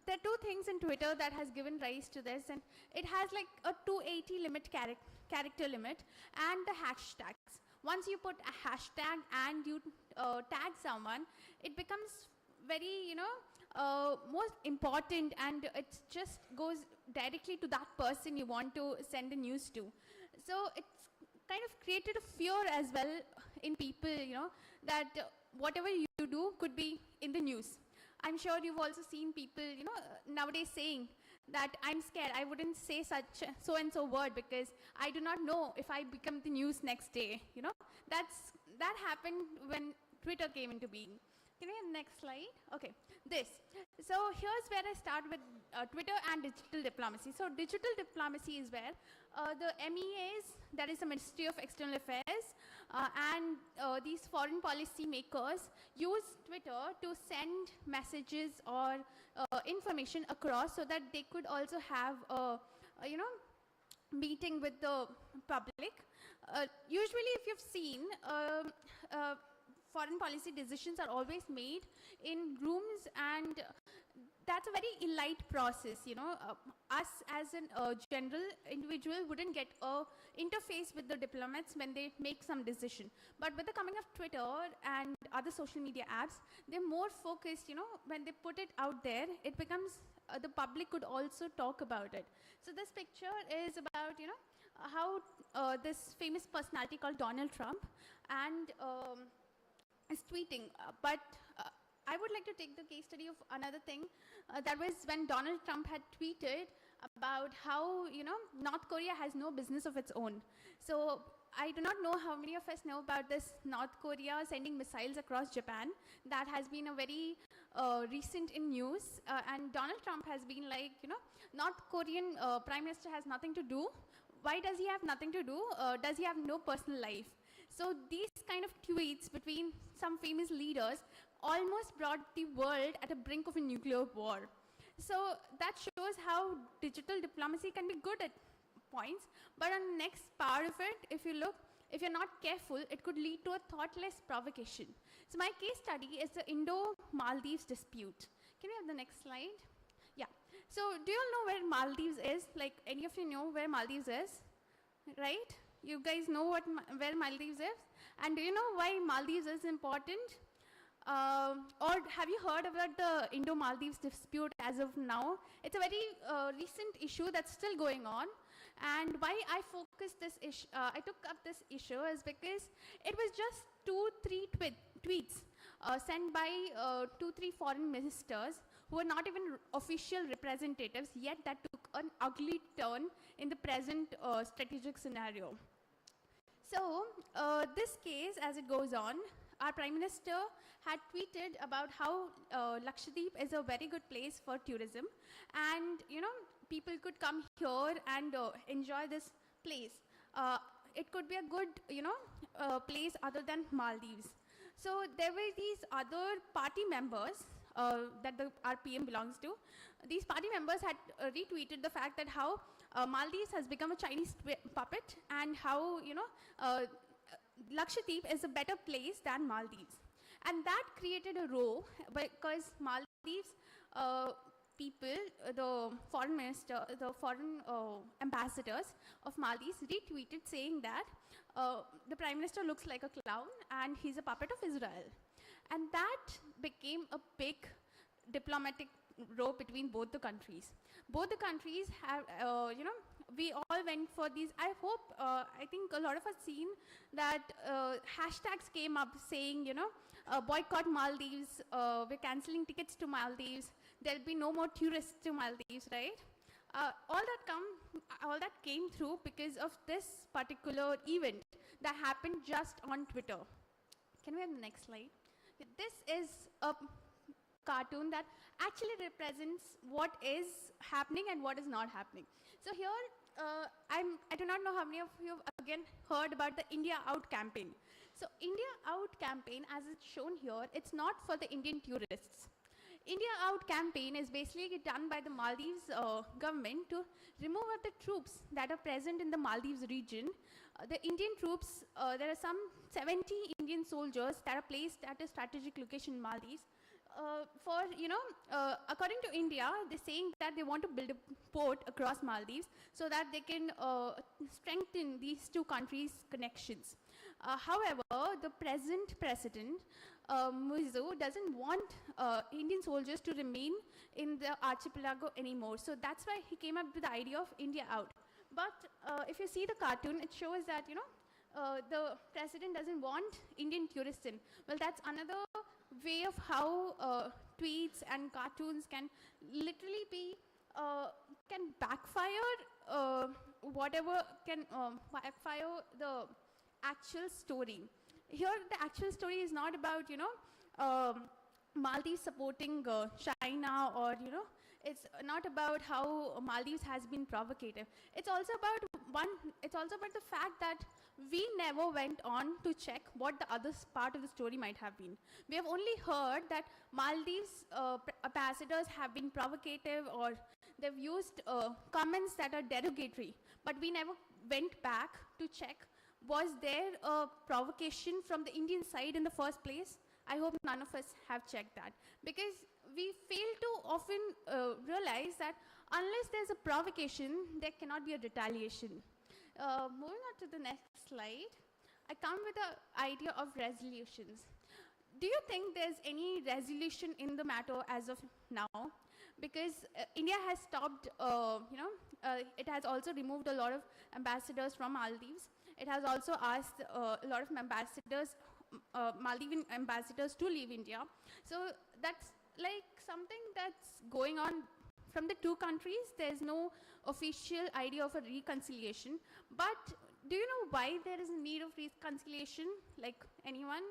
there are two things in Twitter that has given rise to this, and it has like a 280 character limit and the hashtags. Once you put a hashtag and you tag someone, it becomes very most important, and it just goes directly to that person you want to send the news to. So it's kind of created a fear as well in people, that whatever you do could be in the news. I'm sure you've also seen people, nowadays saying that I'm scared, I wouldn't say such so-and-so word because I do not know if I become the news next day, That happened when Twitter came into being. Can we have the next slide? Okay, this. So here's where I start with Twitter and digital diplomacy. So digital diplomacy is where the MEAs, that is the Ministry of External Affairs, and these foreign policy makers use Twitter to send messages or information across so that they could also have a meeting with the public. Usually, if you've seen, foreign policy decisions are always made in rooms, and that's a very elite process. Us as a general individual wouldn't get a interface with the diplomats when they make some decision. But with the coming of Twitter and other social media apps, they're more focused. When they put it out there, it becomes the public could also talk about it. So this picture is about how this famous personality called Donald Trump and is tweeting, but I would like to take the case study of another thing. That was when Donald Trump had tweeted about how, North Korea has no business of its own. So I do not know how many of us know about this North Korea sending missiles across Japan. That has been a very recent in news. And Donald Trump has been like, North Korean Prime Minister has nothing to do. Why does he have nothing to do? Does he have no personal life? So these kind of tweets between some famous leaders almost brought the world at the brink of a nuclear war. So that shows how digital diplomacy can be good at points, but on the next part of it, if you look, if you're not careful, it could lead to a thoughtless provocation. So my case study is the Indo-Maldives dispute. Can we have the next slide? Yeah. So do you all know where Maldives is? Like, any of you know where Maldives is? Right? You guys know where Maldives is? And do you know why Maldives is important? Or have you heard about the Indo-Maldives dispute as of now? It's a very recent issue that's still going on. And why I focused this issue, I took up this issue is because it was just 2-3 tweets sent by 2-3 foreign ministers who were not even official representatives, yet that took an ugly turn in the present strategic scenario. So, this case, as it goes on, our Prime Minister had tweeted about how Lakshadweep is a very good place for tourism, and people could come here and enjoy this place. It could be a good place other than Maldives. So there were these other party members that our PM belongs to. These party members had retweeted the fact that how Maldives has become a Chinese puppet, and how Lakshadweep is a better place than Maldives. And that created a row, because Maldives people, the foreign minister, the foreign ambassadors of Maldives retweeted saying that the Prime Minister looks like a clown and he's a puppet of Israel. And that became a big diplomatic row between both the countries. Both the countries have, we all went for these. I think a lot of us seen that hashtags came up saying, boycott Maldives, we're canceling tickets to Maldives, there'll be no more tourists to Maldives, right? All that came through because of this particular event that happened just on Twitter. Can we have the next slide? This is a cartoon that actually represents what is happening and what is not happening. So here, I do not know how many of you have again heard about the India Out campaign. So India Out campaign, as it's shown here, it's not for the Indian tourists. India Out campaign is basically done by the Maldives government to remove the troops that are present in the Maldives region. The Indian troops, there are some 70 Indian soldiers that are placed at a strategic location in Maldives. According to India, they're saying that they want to build a port across Maldives so that they can strengthen these two countries' connections. However, the present president, Muizu, doesn't want Indian soldiers to remain in the archipelago anymore. So that's why he came up with the idea of India Out. But if you see the cartoon, it shows that, the president doesn't want Indian tourists in. Well, that's another way of how tweets and cartoons can literally be, can backfire backfire the actual story. Here, the actual story is not about, Maldives supporting China, or, it's not about how Maldives has been provocative. It's also about the fact that we never went on to check what the other part of the story might have been. We have only heard that Maldives ambassadors have been provocative, or they've used comments that are derogatory, but we never went back to check, was there a provocation from the Indian side in the first place? I hope none of us have checked that, because we fail to often realize that unless there's a provocation, there cannot be a retaliation. Moving on to the next slide, I come with the idea of resolutions. Do you think there's any resolution in the matter as of now? Because India has stopped, it has also removed a lot of ambassadors from Maldives. It has also asked a lot of ambassadors, Maldivian ambassadors, to leave India. So that's like something that's going on from the two countries. There's no official idea of a reconciliation. But do you know why there is a need of reconciliation? Like, anyone?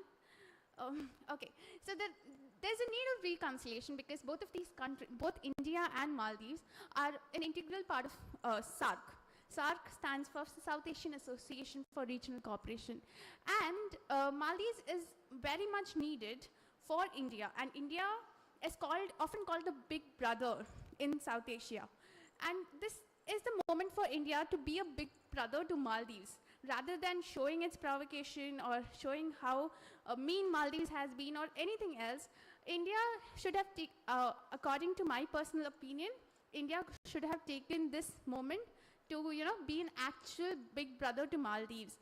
Okay, so there's a need of reconciliation because both of these countries, both India and Maldives, are an integral part of SAARC. SAARC stands for South Asian Association for Regional Cooperation. And Maldives is very much needed for India. And India is often called the big brother in South Asia. And this is the moment for India to be a big brother to Maldives. Rather than showing its provocation or showing how mean Maldives has been or anything else, India should have, according to my personal opinion, India should have taken this moment to be an actual big brother to Maldives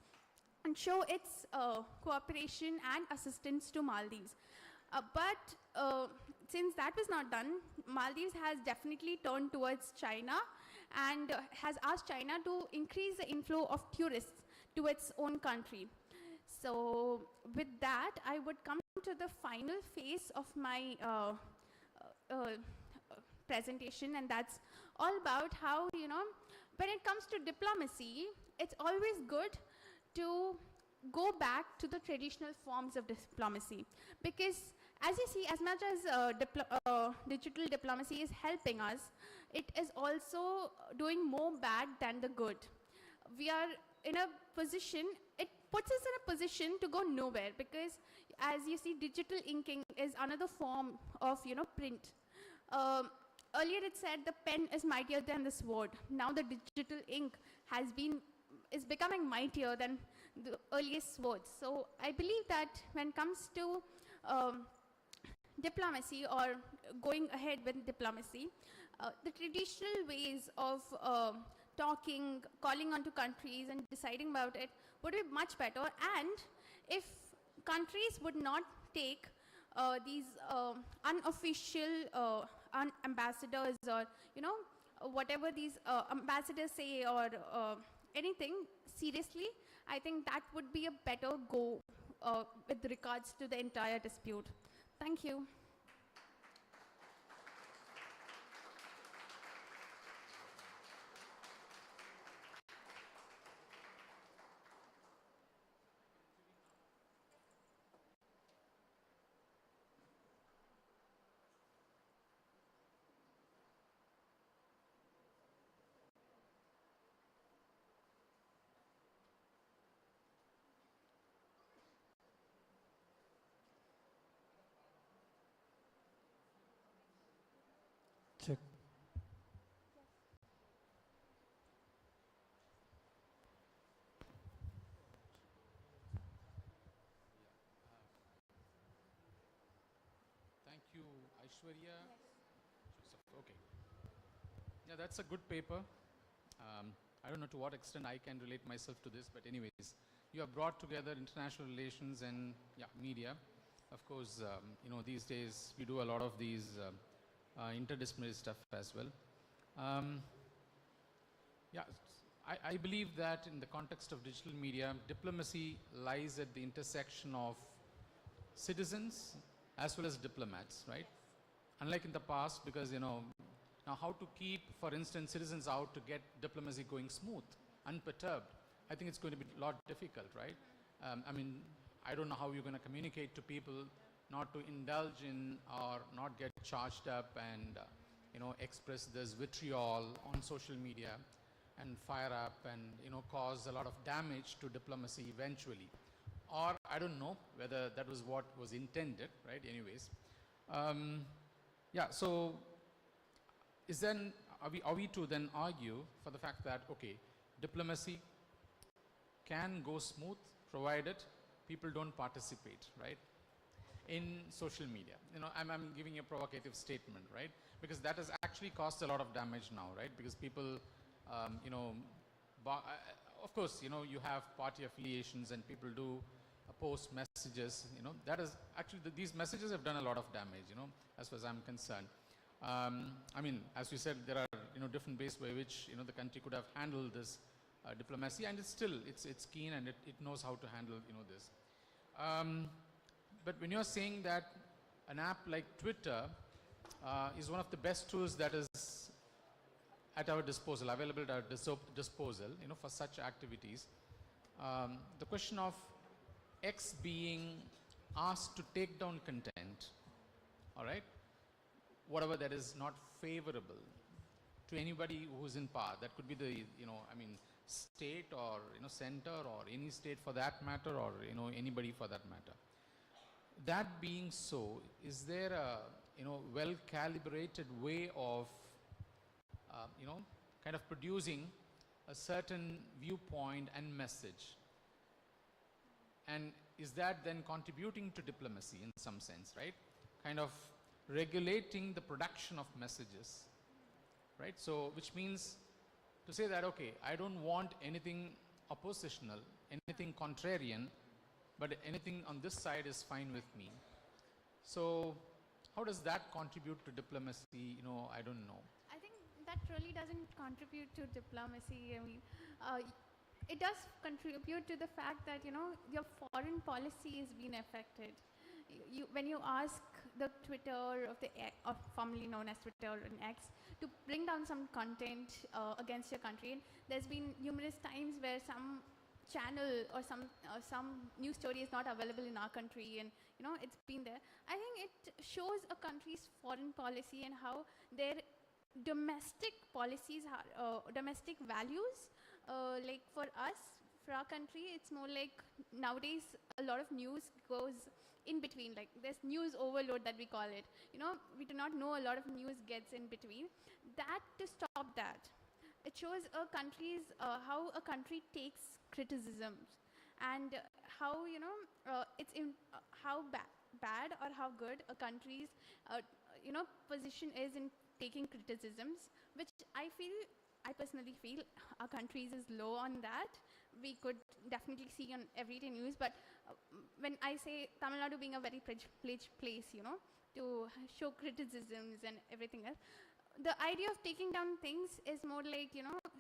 and show its cooperation and assistance to Maldives. But since that was not done, Maldives has definitely turned towards China and has asked China to increase the inflow of tourists to its own country. So with that, I would come to the final phase of my presentation, and that's all about how, you know, when it comes to diplomacy, it's always good to go back to the traditional forms of diplomacy, because as you see, as much as digital diplomacy is helping us, it is also doing more bad than the good. We are in a position, it puts us in a position to go nowhere, because as you see, digital inking is another form of, you know, print. Earlier it said the pen is mightier than the sword. Now the digital ink is becoming mightier than the earliest swords. So I believe that when it comes to diplomacy, or going ahead with diplomacy, the traditional ways of talking, calling onto countries and deciding about it would be much better. And if countries would not take these unofficial ambassadors, or, you know, whatever these ambassadors say, or anything seriously, I think that would be a better go with regards to the entire dispute. Thank you. Check. Thank you, Aishwarya. Joseph. Okay. Yeah, that's a good paper. I don't know to what extent I can relate myself to this, but anyways, you have brought together international relations and media. Of course, you know, these days we do a lot of these interdisciplinary stuff as well. Yeah, I believe that in the context of digital media, diplomacy lies at the intersection of citizens as well as diplomats, right? Unlike in the past, because, you know, now how to keep, for instance, citizens out to get diplomacy going smooth, unperturbed, I think it's going to be a lot difficult, right? I mean, I don't know how you're going to communicate to people not to indulge in or not get charged up and, you know, express this vitriol on social media and fire up and, you know, cause a lot of damage to diplomacy eventually. Or I don't know whether that was what was intended, right? Anyways, yeah. So, are we to then argue for the fact that, okay, diplomacy can go smooth provided people don't participate, right? In social media, you know, I'm giving a provocative statement, right? Because that has actually caused a lot of damage now, right? Because people, you know, of course, you know, you have party affiliations and people do post messages, you know, that is actually, these messages have done a lot of damage, you know, as far as I'm concerned. I mean, as you said, there are, you know, different ways by which, you know, the country could have handled this diplomacy, and it's still, it's keen and it knows how to handle, you know, this. But when you're saying that an app like Twitter is one of the best tools that is at our disposal, available at our disposal, you know, for such activities, the question of X being asked to take down content, all right, whatever that is not favorable to anybody who's in power, that could be the, you know, I mean, state or, you know, center or any state for that matter, or, you know, anybody for that matter. That being so, is there a, you know, well-calibrated way of, you know, kind of producing a certain viewpoint and message? And is that then contributing to diplomacy in some sense, right? Kind of regulating the production of messages, right? So, which means to say that, okay, I don't want anything oppositional, anything contrarian, but anything on this side is fine with me. So, how does that contribute to diplomacy? You know, I don't know. I think that really doesn't contribute to diplomacy. I mean, it does contribute to the fact that, you know, your foreign policy is being affected. When you ask the Twitter of of formerly known as Twitter and X, to bring down some content against your country. And there's been numerous times where some channel or some news story is not available in our country, and it's been there. I think it shows a country's foreign policy and how their domestic policies are domestic values. Like for us, for our country, it's more like nowadays a lot of news goes in between, like there's news overload that we call it. We do not know, a lot of news gets in between. That, to stop that, it shows a country's how a country takes criticisms, and how it's in how bad or how good a country's position is in taking criticisms, which I personally feel our country's is low on that. We could definitely see on everyday news, but when I say Tamil Nadu being a very privileged place, to show criticisms and everything else, the idea of taking down things is more like,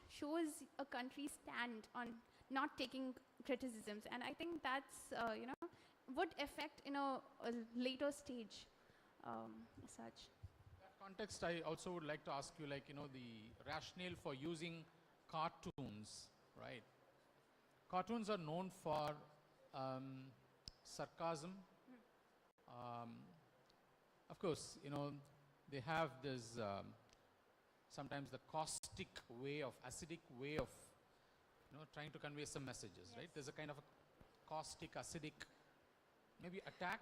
shows a country's stand on not taking criticisms. And I think that's, would affect in a later stage as such. Context, I also would like to ask you, like, the rationale for using cartoons, right? Cartoons are known for sarcasm. Of course, they have this sometimes the caustic way of, acidic way of, trying to convey some messages, right? There's a kind of a caustic, acidic, maybe attack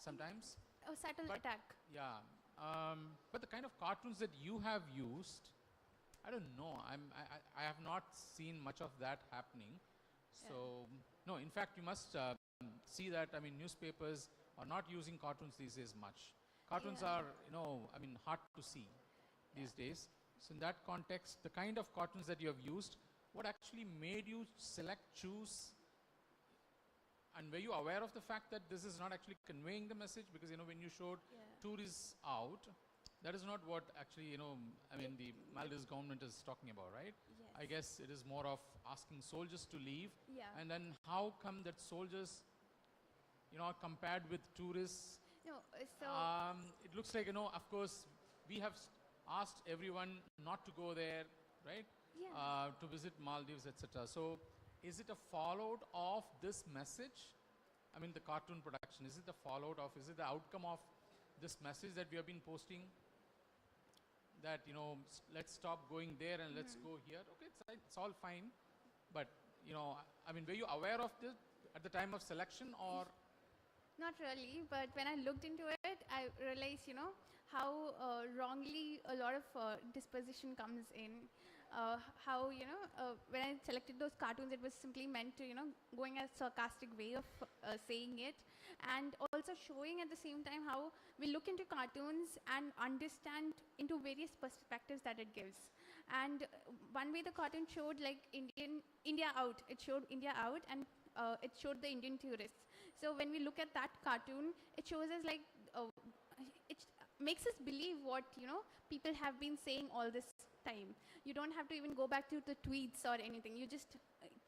sometimes. A subtle attack. Yeah. But the kind of cartoons that you have used, I don't know. I have not seen much of that happening. So, no, in fact, you must see that, newspapers are not using cartoons these days much. Cartoons are, hard to see these days. So in that context, the kind of cartoons that you have used, what actually made you choose, and were you aware of the fact that this is not actually conveying the message? Because, when you showed tourists out, that is not what actually, the Maldives government is talking about, right? Yes. I guess it is more of asking soldiers to leave. Yeah. And then how come that soldiers, are compared with tourists? No, so it looks like, of course, we have asked everyone not to go there, right? Yeah. To visit Maldives, etc. So, is it a fallout of this message? The cartoon production, is it the fallout of, is it the outcome of this message that we have been posting? That, let's stop going there and let's go here. Okay, it's all fine. But, were you aware of this at the time of selection, or? Not really, but when I looked into it, I realized, how wrongly a lot of disposition comes in. How, when I selected those cartoons, it was simply meant to, going a sarcastic way of saying it, and also showing at the same time how we look into cartoons and understand into various perspectives that it gives. And one way the cartoon showed, like, India out. It showed India out, and it showed the Indian tourists. So when we look at that cartoon, it shows us, like, it makes us believe what, people have been saying all this time. You don't have to even go back to the tweets or anything. You just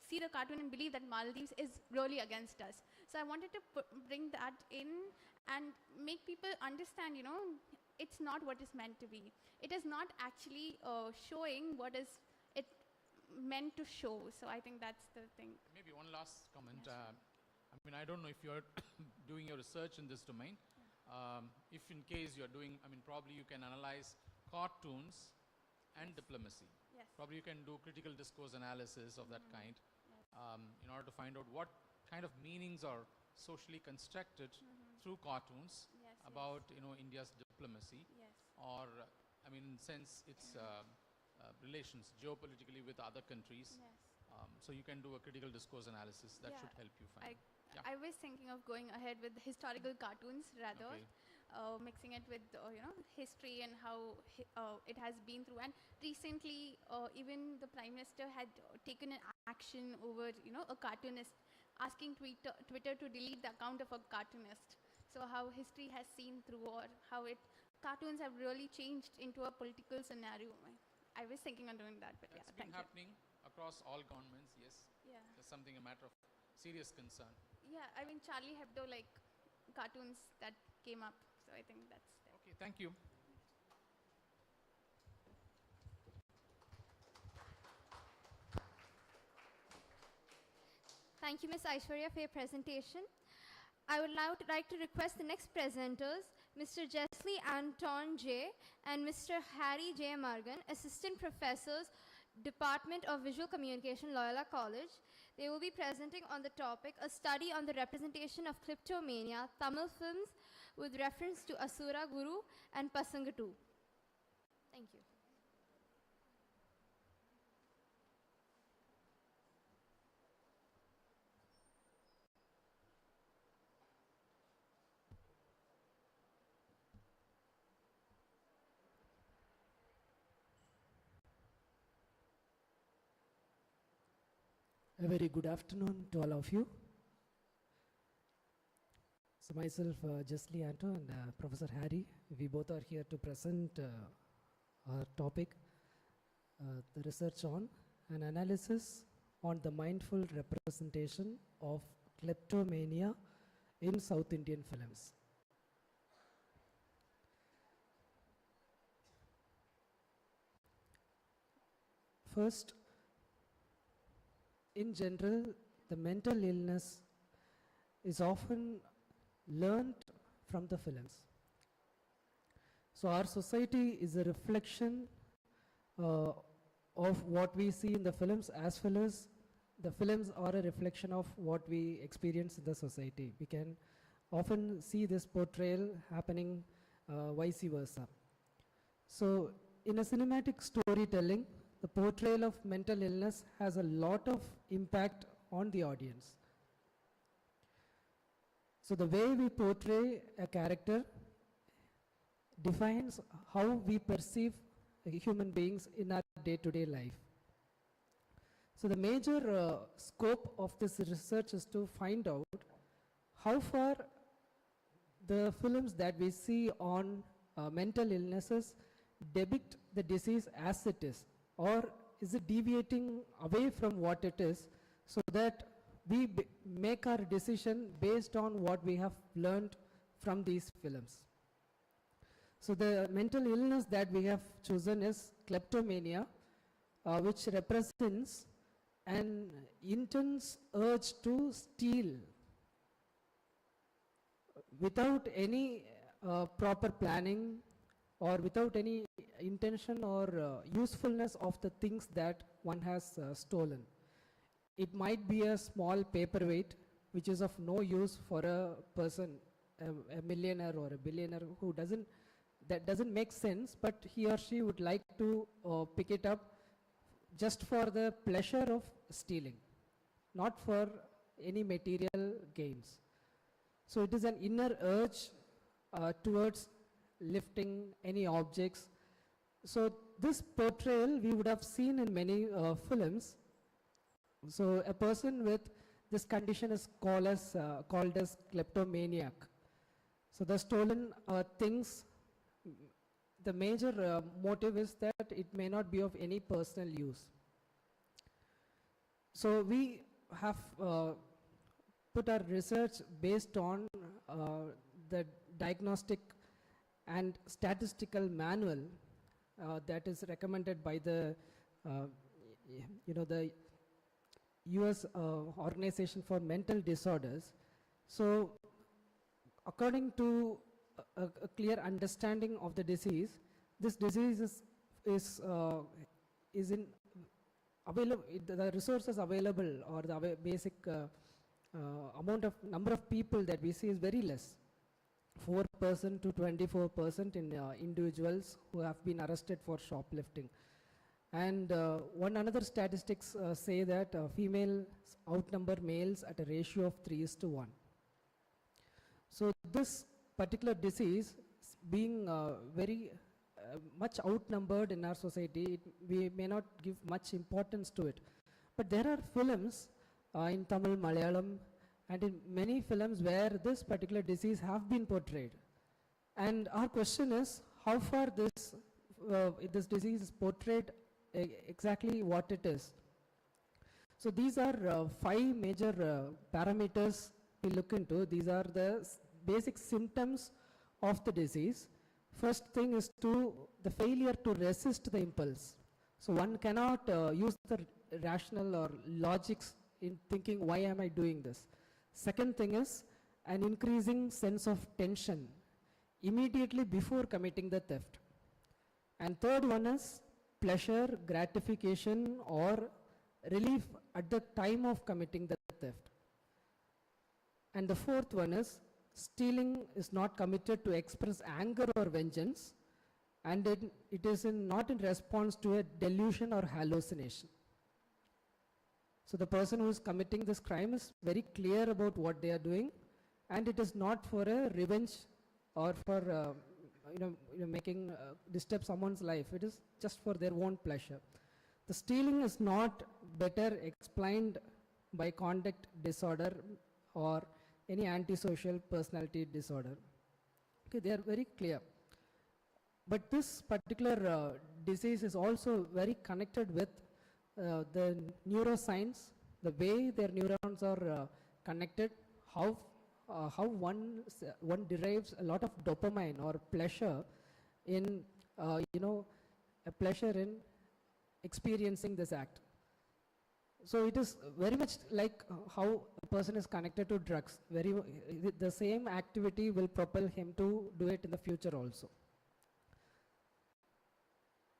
see the cartoon and believe that Maldives is really against us. So I wanted to bring that in and make people understand, it's not what is meant to be. It is not actually showing what is it meant to show. So I think that's the thing. Maybe one last comment. I don't know if you're doing your research in this domain. If in case you're doing, probably you can analyze cartoons and diplomacy. Yes. Probably you can do critical discourse analysis of that kind in order to find out what kind of meanings are socially constructed through cartoons about India's diplomacy, or since its relations geopolitically with other countries. So you can do a critical discourse analysis that should help you find. I was thinking of going ahead with historical cartoons rather. Okay. Mixing it with history and how it has been through. And recently, even the Prime Minister had taken an action over a cartoonist, asking Twitter to delete the account of a cartoonist. So how history has seen through, or how cartoons have really changed into a political scenario. I was thinking on doing that, but That's yeah, been happening across all governments. Yes. Yeah. It's something a matter of serious concern. Yeah, Charlie Hebdo, like cartoons that came up. So I think that's there. Okay, thank you. Thank you, Ms. Aishwarya, for your presentation. I would now like to request the next presenters, Mr. Jeslie Anton J. and Mr. Harry J. Morgan, Assistant Professors, Department of Visual Communication, Loyola College. They will be presenting on the topic, a study on the representation of kleptomania, Tamil films, with reference to Asura Guru and Pasangatu. Thank you. A very good afternoon to all of you. So myself, Jeslie Anto and Professor Harry, we both are here to present our topic, the research on an analysis on the mindful representation of kleptomania in South Indian films. First, in general, the mental illness is often learned from the films. So our society is a reflection of what we see in the films, as well as the films are a reflection of what we experience in the society. We can often see this portrayal happening vice versa. So in a cinematic storytelling, the portrayal of mental illness has a lot of impact on the audience. So the way we portray a character defines how we perceive human beings in our day-to-day life. So the major scope of this research is to find out how far the films that we see on mental illnesses depict the disease as it is, or is it deviating away from what it is, so that we make our decision based on what we have learned from these films. So the mental illness that we have chosen is kleptomania, which represents an intense urge to steal without any proper planning or without any intention or usefulness of the things that one has stolen. It might be a small paperweight which is of no use for a person, a millionaire or a billionaire who that doesn't make sense, but he or she would like to pick it up just for the pleasure of stealing, not for any material gains. So it is an inner urge towards lifting any objects. So this portrayal we would have seen in many films. So a person with this condition is called as kleptomaniac. So the stolen things, the major motive is that it may not be of any personal use. So we have put our research based on the diagnostic and statistical manual that is recommended by the the US Organization for Mental Disorders. So according to a clear understanding of the disease, this disease is in available, the resources available or the basic number of people that we see is very less. 4% to 24% in individuals who have been arrested for shoplifting. And one another statistics say that females outnumber males at a ratio of 3:1. So this particular disease being very much outnumbered in our society, we may not give much importance to it. But there are films in Tamil, Malayalam, and in many films where this particular disease have been portrayed. And our question is, how far this disease is portrayed exactly what it is. So these are 5 major parameters we look into. These are the basic symptoms of the disease. First thing is the failure to resist the impulse. So one cannot use the rational or logics in thinking, why am I doing this? Second thing is an increasing sense of tension immediately before committing the theft. And third one is pleasure, gratification, or relief at the time of committing the theft. And the fourth one is stealing is not committed to express anger or vengeance, and it is not in response to a delusion or hallucination. So the person who is committing this crime is very clear about what they are doing, and it is not for a revenge or for making disturb someone's life. It is just for their own pleasure. The stealing is not better explained by conduct disorder or any antisocial personality disorder. Okay, they are very clear. But this particular disease is also very connected with the neuroscience, the way their neurons are connected, how one derives a lot of dopamine or pleasure in, a pleasure in experiencing this act. So it is very much like how a person is connected to drugs. The same activity will propel him to do it in the future also.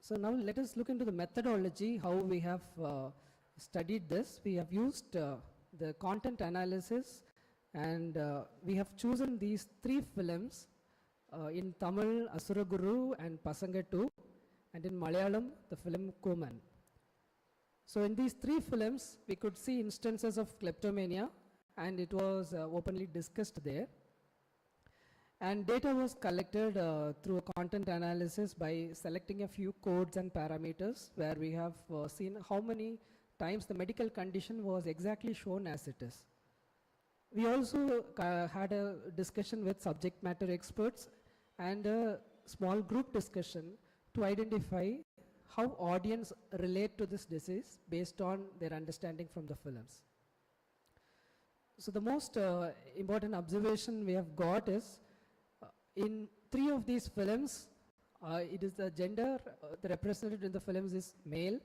So now let us look into the methodology, how we have studied this. We have used the content analysis, and we have chosen these 3 films in Tamil, Asuraguru and Pasanga 2, and in Malayalam, the film Kuman. So in these 3 films, we could see instances of kleptomania, and it was openly discussed there. And data was collected through a content analysis by selecting a few codes and parameters, where we have seen how many times the medical condition was exactly shown as it is. We also had a discussion with subject matter experts and a small group discussion to identify how audience relate to this disease based on their understanding from the films. So the most important observation we have got is in 3 of these films, it is the gender represented in the films is male.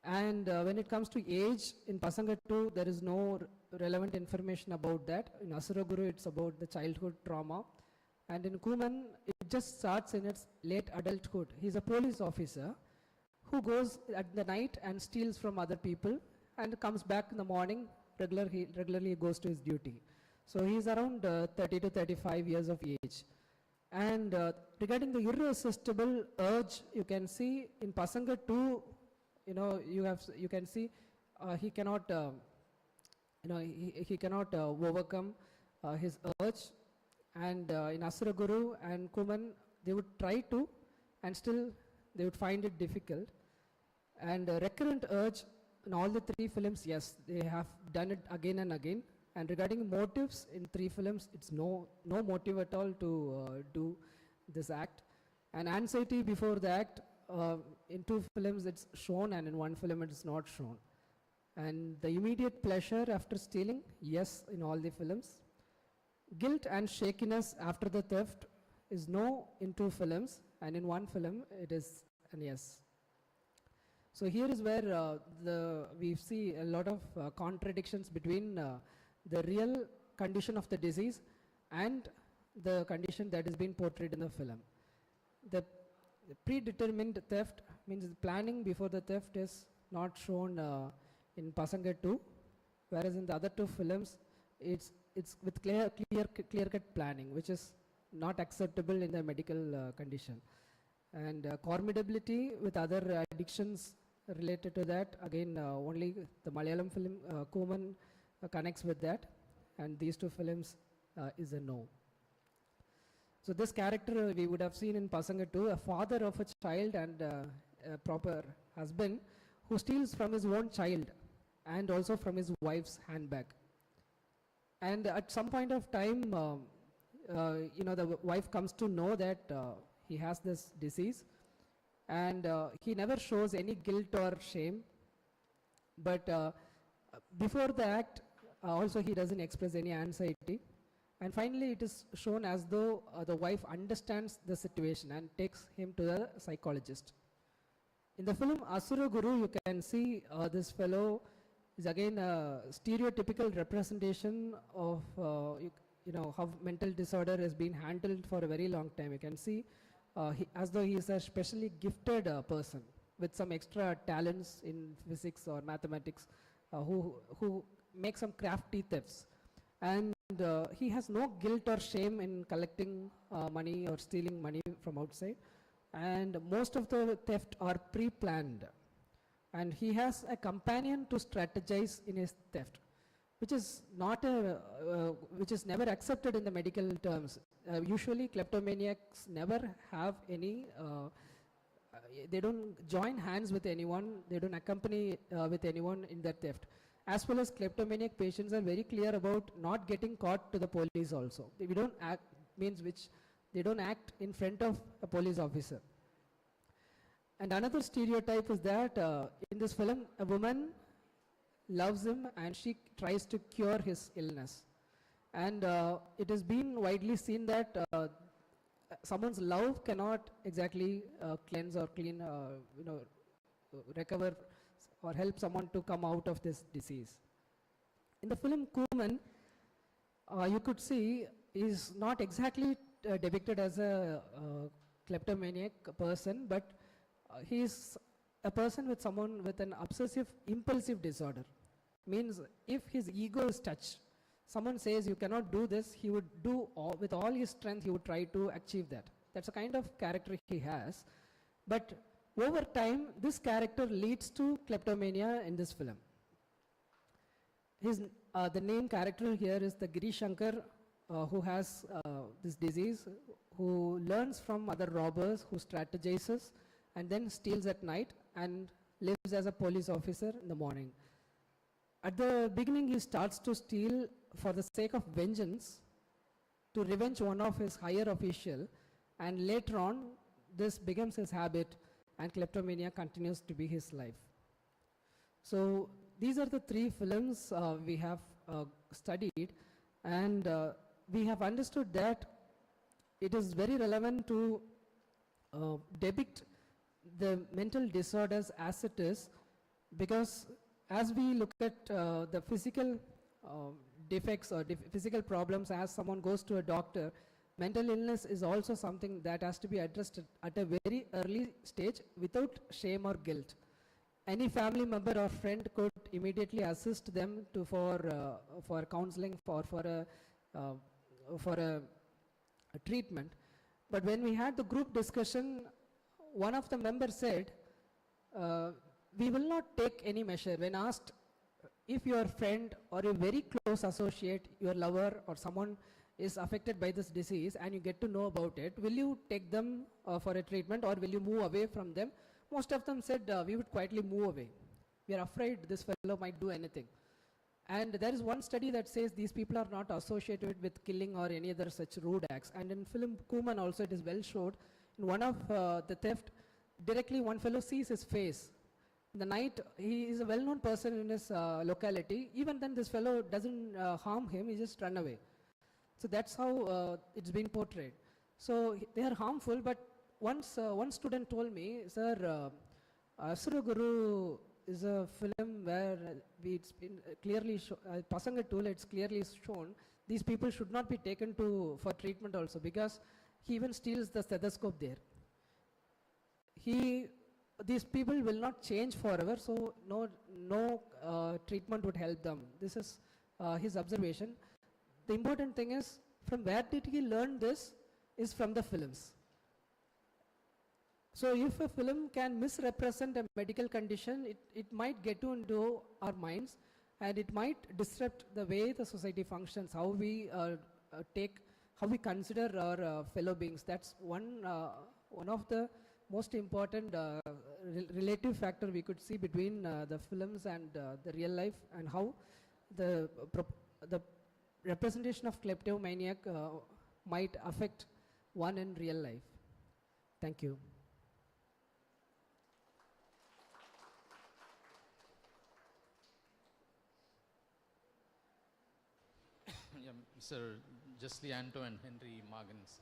And when it comes to age, in Pasanga 2, there is no relevant information about that. In Asuraguru, it's about the childhood trauma. And in Kuman, it just starts in its late adulthood. He's a police officer who goes at the night and steals from other people and comes back in the morning, regularly goes to his duty. So he's around 30 to 35 years of age. And regarding the irresistible urge, you can see in Pasanga 2, you can see he cannot, he cannot overcome his urge. And in Asuraguru and Kuman, they would try to, and still they would find it difficult. And recurrent urge in all the 3 films, yes, they have done it again and again. And regarding motives, in 3 films, it's no motive at all to do this act. And anxiety before the act, in 2 films it's shown, and in 1 film it is not shown. And the immediate pleasure after stealing, yes, in all the films. Guilt and shakiness after the theft is no in 2 films, and in 1 film it is an yes. So here is where we see a lot of contradictions between the real condition of the disease and the condition that is being portrayed in the film. The predetermined theft means the planning before the theft is not shown in Pasanga 2, whereas in the other 2 films it's with clear-cut planning, which is not acceptable in the medical condition. And comorbidity with other addictions related to that, again, only the Malayalam film Kuman connects with that, and these 2 films is a no. So this character we would have seen in Pasanga 2, a father of a child and a proper husband who steals from his own child and also from his wife's handbag. And at some point of time, the wife comes to know that he has this disease, and he never shows any guilt or shame. But before the act, also he doesn't express any anxiety. And finally, it is shown as though the wife understands the situation and takes him to the psychologist. In the film Asura Guru, you can see this fellow is again a stereotypical representation of how mental disorder has been handled for a very long time. You can see as though he is a specially gifted person with some extra talents in physics or mathematics who make some crafty thefts. And he has no guilt or shame in collecting money or stealing money from outside. And most of the theft are pre-planned. And he has a companion to strategize in his theft, which is not which is never accepted in the medical terms. Usually kleptomaniacs never have any, they don't join hands with anyone, they don't accompany with anyone in their theft. As well as kleptomaniac patients are very clear about not getting caught to the police also. We don't act, means which they don't act in front of a police officer. And another stereotype is that in this film, a woman loves him and she tries to cure his illness. And it has been widely seen that someone's love cannot exactly cleanse or clean, recover or help someone to come out of this disease. In the film Kuman, you could see is not exactly depicted as a kleptomaniac person, but he is a person with someone with an obsessive impulsive disorder. Means if his ego is touched, someone says you cannot do this, he would do with all his strength, he would try to achieve that. That's a kind of character he has. But over time, this character leads to kleptomania in this film. The name character here is the Giri Shankar, who has this disease, who learns from other robbers, who strategizes, and then steals at night and lives as a police officer in the morning. At the beginning, he starts to steal for the sake of vengeance, to revenge one of his higher official, and later on, this becomes his habit, and kleptomania continues to be his life. So these are the three films we have studied, and we have understood that it is very relevant to depict the mental disorders as it is, because as we look at the physical defects or physical problems as someone goes to a doctor, mental illness is also something that has to be addressed at a very early stage without shame or guilt. Any family member or friend could immediately assist them for counseling, for a treatment. But when we had the group discussion, one of the members said, we will not take any measure. When asked if your friend or a very close associate, your lover or someone is affected by this disease and you get to know about it, will you take them for a treatment or will you move away from them? Most of them said we would quietly move away. We are afraid this fellow might do anything. And there is one study that says these people are not associated with killing or any other such rude acts. And in film Kuman also it is well showed. In one of the theft, directly one fellow sees his face. In the night, he is a well-known person in his locality. Even then this fellow doesn't harm him, he just run away. So that's how it's been portrayed. So they are harmful, but once one student told me, sir, Asura Guru is a film where it's been clearly Pasanga tool, it's clearly shown these people should not be taken for treatment also, because he even steals the stethoscope there. These people will not change forever, so no treatment would help them. This is his observation. The important thing is, from where did he learn this is from the films. So if a film can misrepresent a medical condition, it might get into our minds and it might disrupt the way the society functions, how we consider our fellow beings. That's one of the most important relative factor we could see between the films and the real life, and how the representation of kleptomaniac might affect one in real life. Thank you. Yeah, Mr. Jesli Anto and Henry Morgan's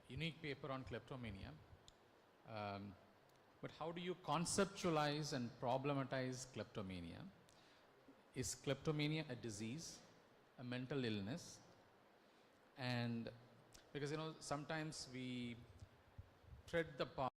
unique paper on kleptomania. But how do you conceptualize and problematize kleptomania? Is kleptomania a disease, a mental illness? And because, sometimes we tread the path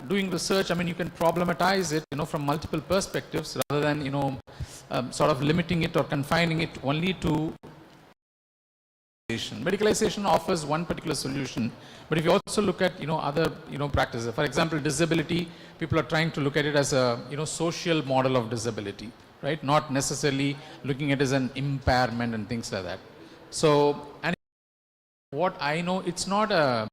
doing research, you can problematize it, from multiple perspectives rather than, sort of limiting it or confining it only to medicalization offers one particular solution. But if you also look at, other, practices, for example, disability, people are trying to look at it as a, social model of disability, right? Not necessarily looking at it as an impairment and things like that. So, and what I know, it's not a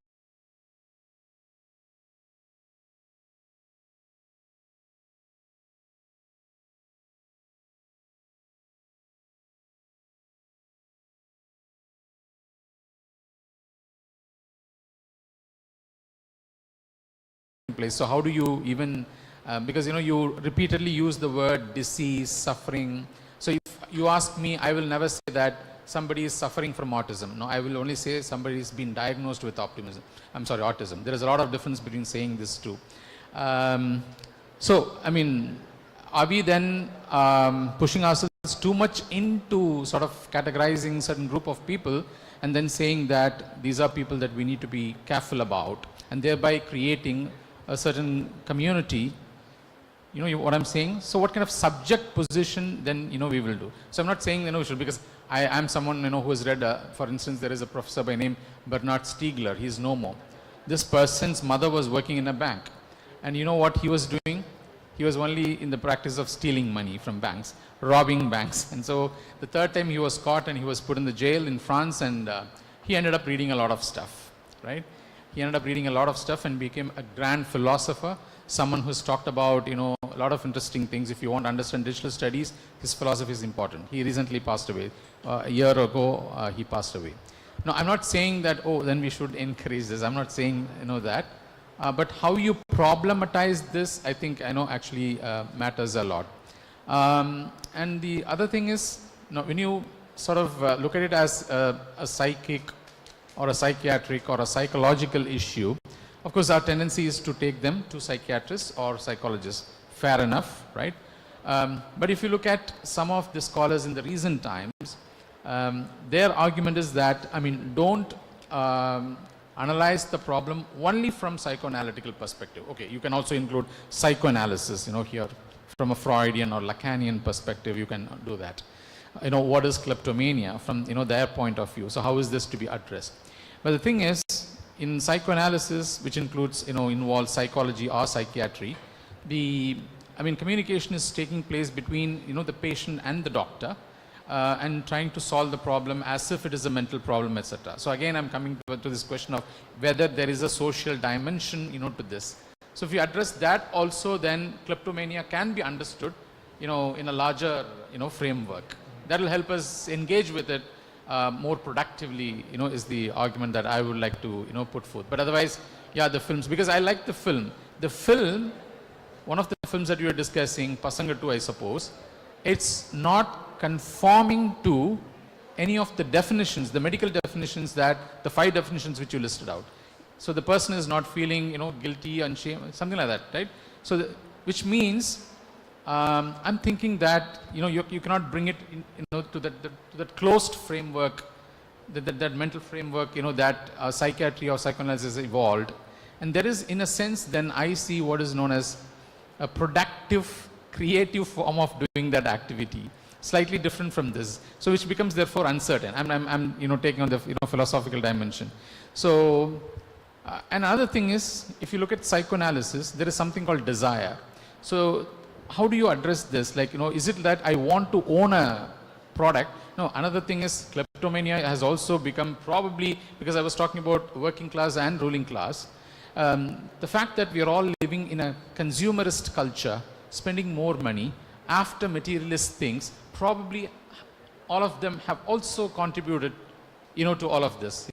place. So how do you even, because you repeatedly use the word disease, suffering. So if you ask me, I will never say that somebody is suffering from autism. No, I will only say somebody has been diagnosed with autism. There is a lot of difference between saying this too. So, are we then pushing ourselves too much into sort of categorizing certain group of people and then saying that these are people that we need to be careful about, and thereby creating a certain community? You know what I'm saying? So what kind of subject position then, we will do? So I'm not saying, we should, because I am someone, who has read, for instance, there is a professor by name Bernard Stiegler. He's no more. This person's mother was working in a bank. And you know what he was doing? He was only in the practice of stealing money from banks, robbing banks. And so the third time he was caught and he was put in the jail in France, and he ended up reading a lot of stuff, right? He ended up reading a lot of stuff and became a grand philosopher, someone who's talked about, a lot of interesting things. If you want to understand digital studies, his philosophy is important. He recently passed away. A year ago, he passed away. Now, I'm not saying that, then we should encourage this. I'm not saying, that. But how you problematize this, I think, actually matters a lot. And the other thing is, when you sort of look at it as a psychic or a psychiatric or a psychological issue, of course, our tendency is to take them to psychiatrists or psychologists. Fair enough, right? But if you look at some of the scholars in the recent times, their argument is that, don't analyze the problem only from psychoanalytical perspective. Okay, you can also include psychoanalysis, here from a Freudian or Lacanian perspective, you can do that. What is kleptomania from, their point of view? So how is this to be addressed? But the thing is, in psychoanalysis, which includes, involves psychology or psychiatry, communication is taking place between, the patient and the doctor, and trying to solve the problem as if it is a mental problem, etc. So again, I'm coming to this question of whether there is a social dimension, to this. So if you address that also, then kleptomania can be understood, in a larger, framework. That will help us engage with it more productively, is the argument that I would like to, put forth. But otherwise, yeah, the films, because I like the film. The film, one of the films that you are discussing, Pasanga 2, I suppose, it's not conforming to any of the definitions, the medical definitions, that the 5 definitions which you listed out. So the person is not feeling, guilty and shame, something like that, right? So, which means I'm thinking that you cannot bring it to that closed framework, that mental framework that psychiatry or psychoanalysis evolved, and there is, in a sense, then I see what is known as a productive, creative form of doing that activity, slightly different from this. So which becomes therefore uncertain. I'm taking on the philosophical dimension. So another thing is, if you look at psychoanalysis, there is something called desire. So how do you address this? Like, is it that I want to own a product? No, another thing is kleptomania has also become, probably because I was talking about working class and ruling class, the fact that we are all living in a consumerist culture, spending more money after materialist things, probably all of them have also contributed, to all of this,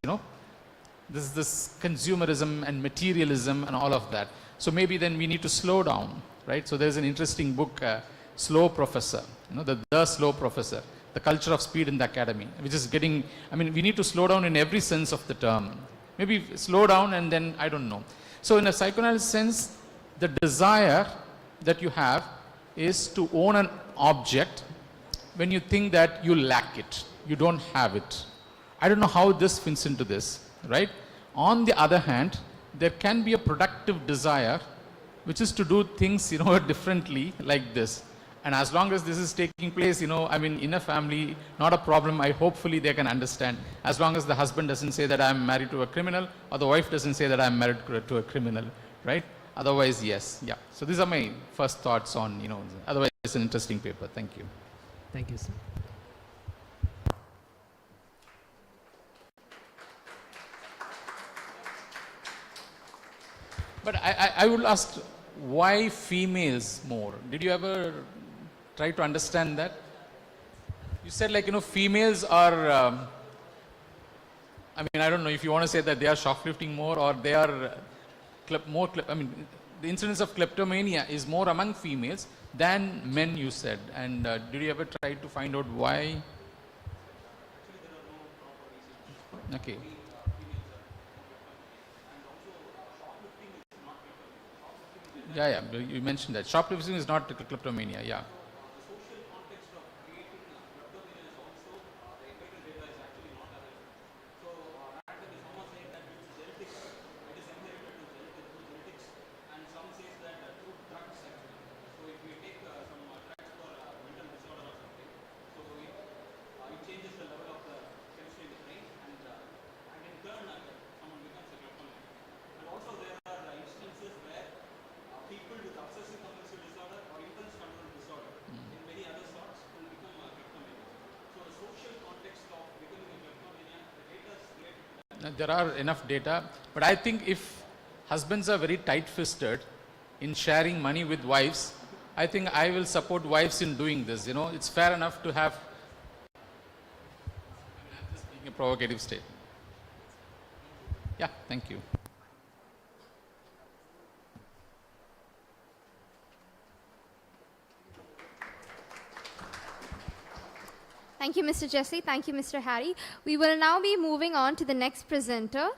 this consumerism and materialism and all of that. So maybe then we need to slow down, right? So there's an interesting book, Slow Professor, the Slow Professor, The Culture of Speed in the Academy, which is getting, we need to slow down in every sense of the term. Maybe slow down and then, I don't know. So in a psychoanalysis sense, the desire that you have is to own an object when you think that you lack it, you don't have it. I don't know how this fits into this, right? On the other hand, there can be a productive desire, which is to do things, differently, like this. And as long as this is taking place, in a family, not a problem. Hopefully they can understand. As long as the husband doesn't say that I'm married to a criminal, or the wife doesn't say that I'm married to a criminal, right? Otherwise, yes, yeah. So these are my first thoughts on, otherwise it's an interesting paper. Thank you. Thank you, sir. But I would ask, why females more? Did you ever try to understand that? You said, like, females are, I don't know if you want to say that they are shoplifting more, or they are the incidence of kleptomania is more among females than men, you said. And did you ever try to find out why? Okay. Yeah, you mentioned that. Shoplifting is not kleptomania, yeah. There are enough data, but I think if husbands are very tight-fisted in sharing money with wives, I think I will support wives in doing this. It's fair enough to have a provocative statement. Yeah, thank you. Thank you, Mr. Jesse. Thank you, Mr. Harry. We will now be moving on to the next presenter,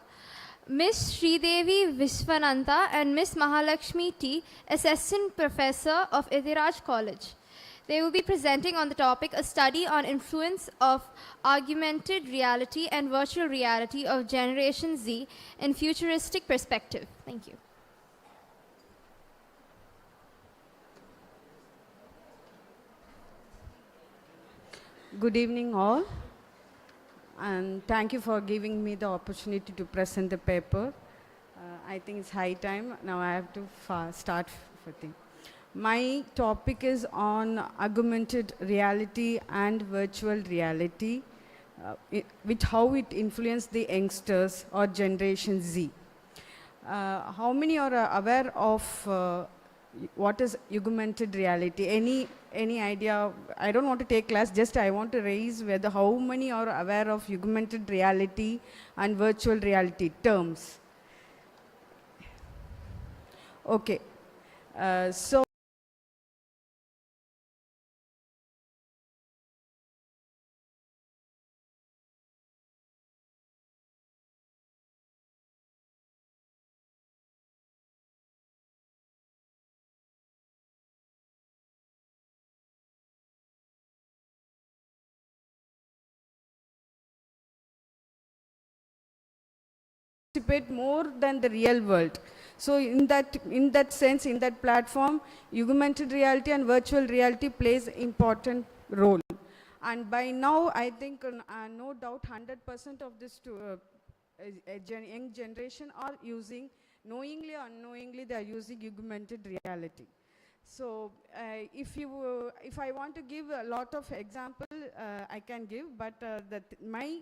Ms. Sridevi Vishwananta and Ms. Mahalakshmi T, Assistant Professor of Ithiraj College. They will be presenting on the topic, a study on influence of augmented reality and virtual reality of Generation Z in futuristic perspective. Thank you. Good evening all, and thank you for giving me the opportunity to present the paper. I think it's high time. Now I have to start with it. My topic is on augmented reality and virtual reality, with how it influences the youngsters or Generation Z. How many are aware of what is augmented reality? Any idea? I don't want to take class, just I want to raise whether how many are aware of augmented reality and virtual reality terms. Okay, so participate more than the real world. So in that sense, in that platform, augmented reality and virtual reality plays important role. And by now, I think no doubt 100% of this young generation are using, knowingly or unknowingly, they are using augmented reality. So if I want to give a lot of example, I can give, but my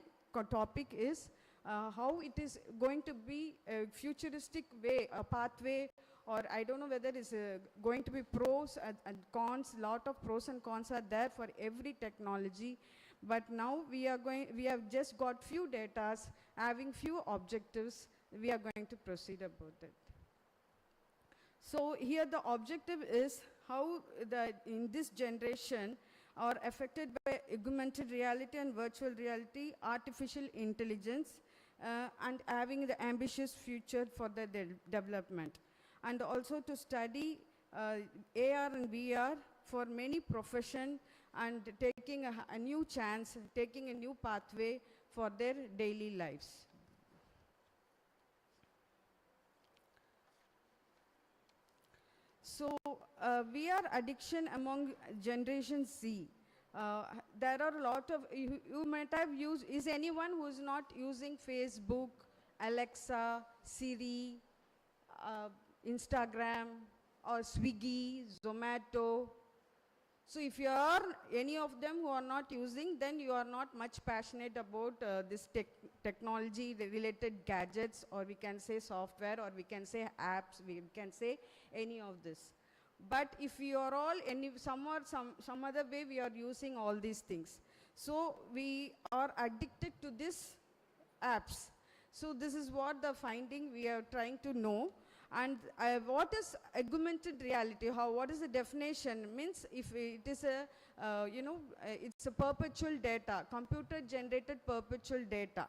topic is how it is going to be a futuristic way, a pathway, or I don't know whether it's going to be pros and cons. Lot of pros and cons are there for every technology. But now we have just got few datas, having few objectives. We are going to proceed about it. So here the objective is how in this generation are affected by augmented reality and virtual reality, artificial intelligence, and having the ambitious future for the development. And also to study AR and VR for many professions and taking a new chance, taking a new pathway for their daily lives. So VR addiction among Generation Z. There are a lot of, you might have used, is anyone who is not using Facebook, Alexa, Siri, Instagram, or Swiggy, Zomato? So if you are any of them who are not using, then you are not much passionate about this technology related gadgets, or we can say software, or we can say apps, we can say any of this. But if you are all, some other way we are using all these things. So we are addicted to these apps. So this is what the finding we are trying to know. And what is augmented reality? What is the definition? Means if it is a, it's a perpetual data, computer generated perpetual data.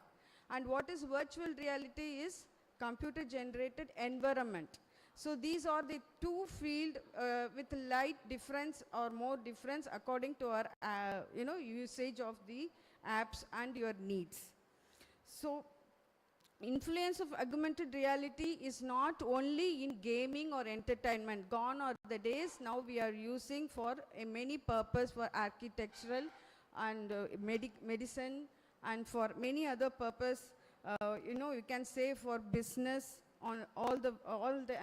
And what is virtual reality is computer generated environment. So these are the two fields with light difference or more difference according to our, usage of the apps and your needs. So influence of augmented reality is not only in gaming or entertainment. Gone are the days. Now we are using for many purpose, for architectural and medicine, and for many other purpose. You can say for business, on all the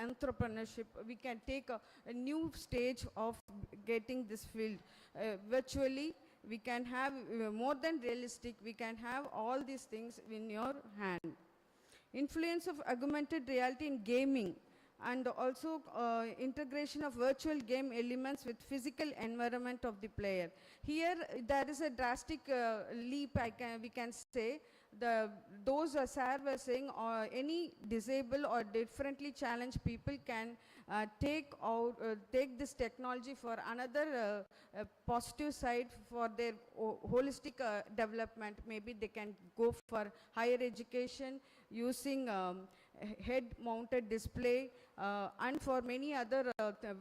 entrepreneurship. We can take a new stage of getting this field. Virtually, we can have more than realistic. We can have all these things in your hand. Influence of augmented reality in gaming, and also integration of virtual game elements with physical environment of the player. Here there is a drastic leap, we can say. Those Sir were saying, any disabled or differently challenged people can take this technology for another positive side for their holistic development. Maybe they can go for higher education using head-mounted display, and for many other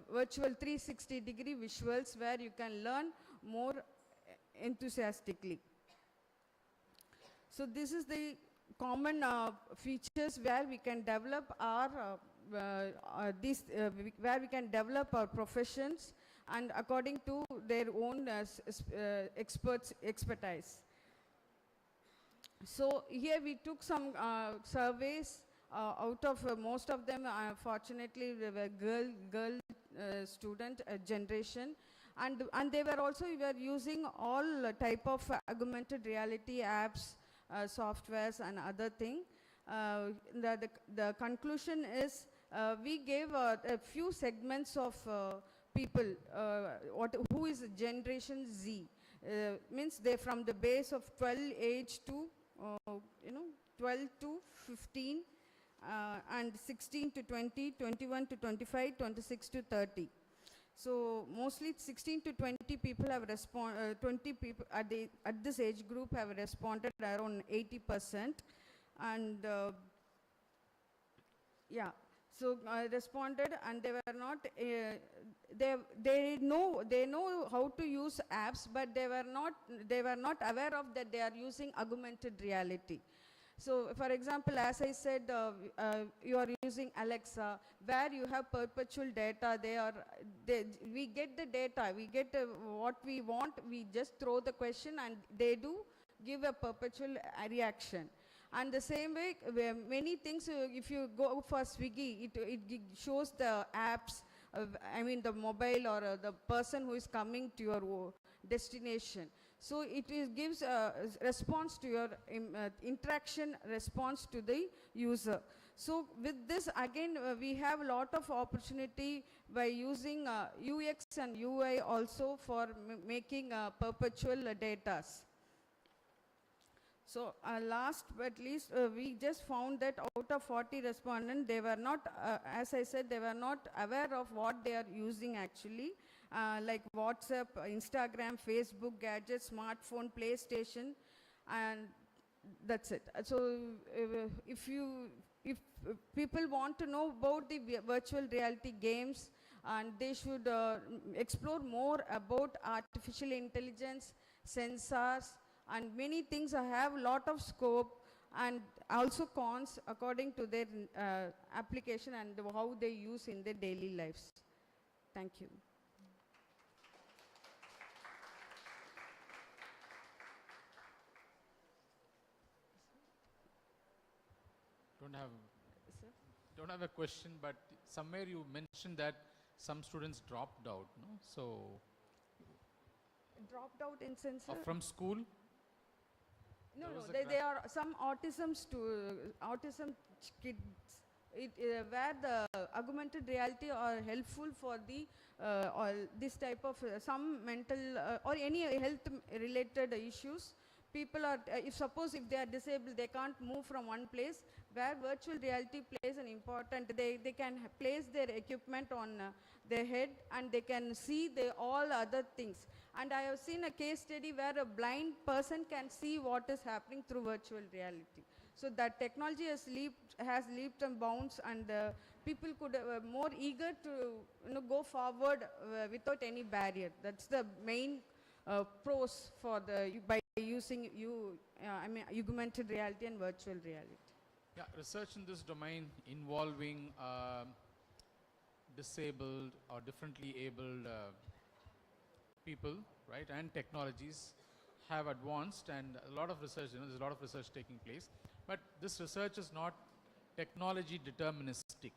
virtual 360-degree visuals where you can learn more enthusiastically. So this is the common features where we can develop our where we can develop our professions and according to their own expertise. So here we took some surveys. Out of most of them, fortunately, they were girl student generation, and they were also using all type of augmented reality apps, softwares, and other thing. The conclusion is we gave a few segments of people. Who is Generation Z? Means they're from the base of 12 age to 12 to 15, and 16 to 20, 21 to 25, 26 to 30. So mostly 16 to 20 people have responded, 20 people at this age group have responded around 80%. And yeah, so responded, and they were not, they know how to use apps, but they were not aware of that they are using augmented reality. So for example, as I said, you are using Alexa, where you have perpetual data, we get the data, we get what we want, we just throw the question and they do give a perpetual reaction. And the same way, many things, if you go for Swiggy, it shows the apps, I mean the mobile or the person who is coming to your destination. So it gives a response to your interaction response to the user. So with this, again, we have a lot of opportunity by using UX and UI also for making perpetual data. So last but least, we just found that out of 40 respondents, they were not, as I said, they were not aware of what they are using actually, like WhatsApp, Instagram, Facebook, gadgets, smartphone, PlayStation, and that's it. So if people want to know about the virtual reality games, and they should explore more about artificial intelligence, sensors, and many things have a lot of scope and also cons according to their application and how they use in their daily lives. Thank you. Don't have a question, but somewhere you mentioned that some students dropped out, no? So Dropped out in sense? from school? No, they are some autism kids, where the augmented reality are helpful for the or this type of some mental or any health related issues. People are, if they are disabled, they can't move from one place, where virtual reality plays an important, they can place their equipment on their head and they can see all other things. And I have seen a case study where a blind person can see what is happening through virtual reality. So that technology has leaped and bounds, and people could more eager to go forward without any barrier. That's the main pros for by using augmented reality and virtual reality. Yeah, research in this domain involving disabled or differently abled people, right, and technologies have advanced, and a lot of research, there's a lot of research taking place. But this research is not technology deterministic,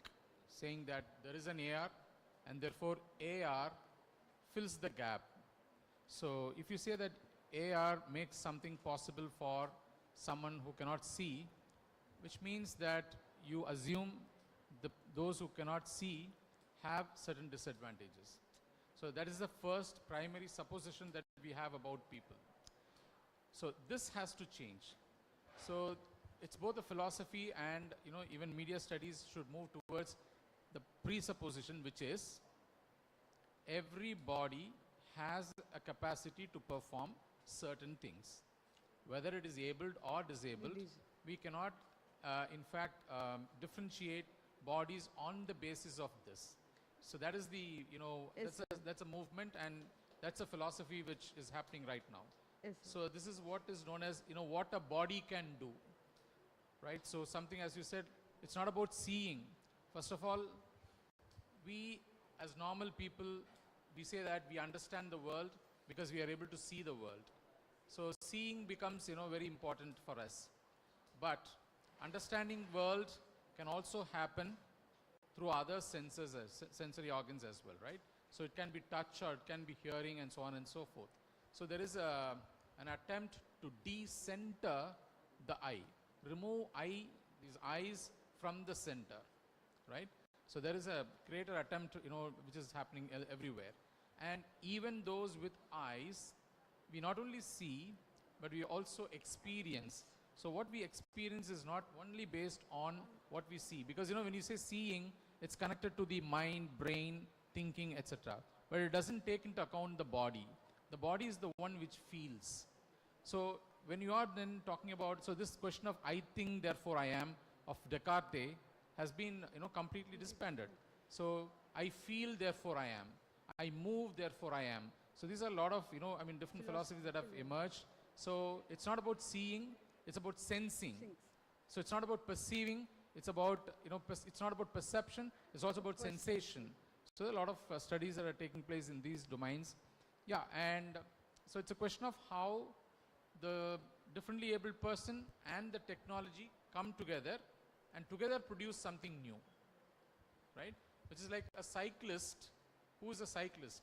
saying that there is an AR and therefore AR fills the gap. So if you say that AR makes something possible for someone who cannot see, which means that you assume those who cannot see have certain disadvantages. So that is the first primary supposition that we have about people. So this has to change. So it's both a philosophy and even media studies should move towards the presupposition, which is everybody has a capacity to perform certain things. Whether it is abled or disabled, we cannot in fact differentiate bodies on the basis of this. So that is the, that's a movement, and that's a philosophy which is happening right now. So this is what is known as, what a body can do, right? So something, as you said, it's not about seeing. First of all, we as normal people, we say that we understand the world because we are able to see the world. So seeing becomes, very important for us. But understanding world can also happen through other senses, sensory organs as well, right? So it can be touch, or it can be hearing, and so on and so forth. So there is an attempt to de-center the eye, remove these eyes from the center, right? So there is a greater attempt, which is happening everywhere. And even those with eyes, we not only see, but we also experience. So what we experience is not only based on what we see, because when you say seeing, it's connected to the mind, brain, thinking, etc. But it doesn't take into account the body. The body is the one which feels. So when you are then talking about, so this question of I think, therefore I am, of Descartes, has been completely disbanded. So I feel, therefore I am. I move, therefore I am. So these are a lot of different philosophies that have emerged. So it's not about seeing, it's about sensing. So it's not about perceiving, it's about, it's not about perception, it's also about sensation. So there are a lot of studies that are taking place in these domains. Yeah, and so it's a question of how the differently abled person and the technology come together and together produce something new, right? Which is like a cyclist. Who is a cyclist?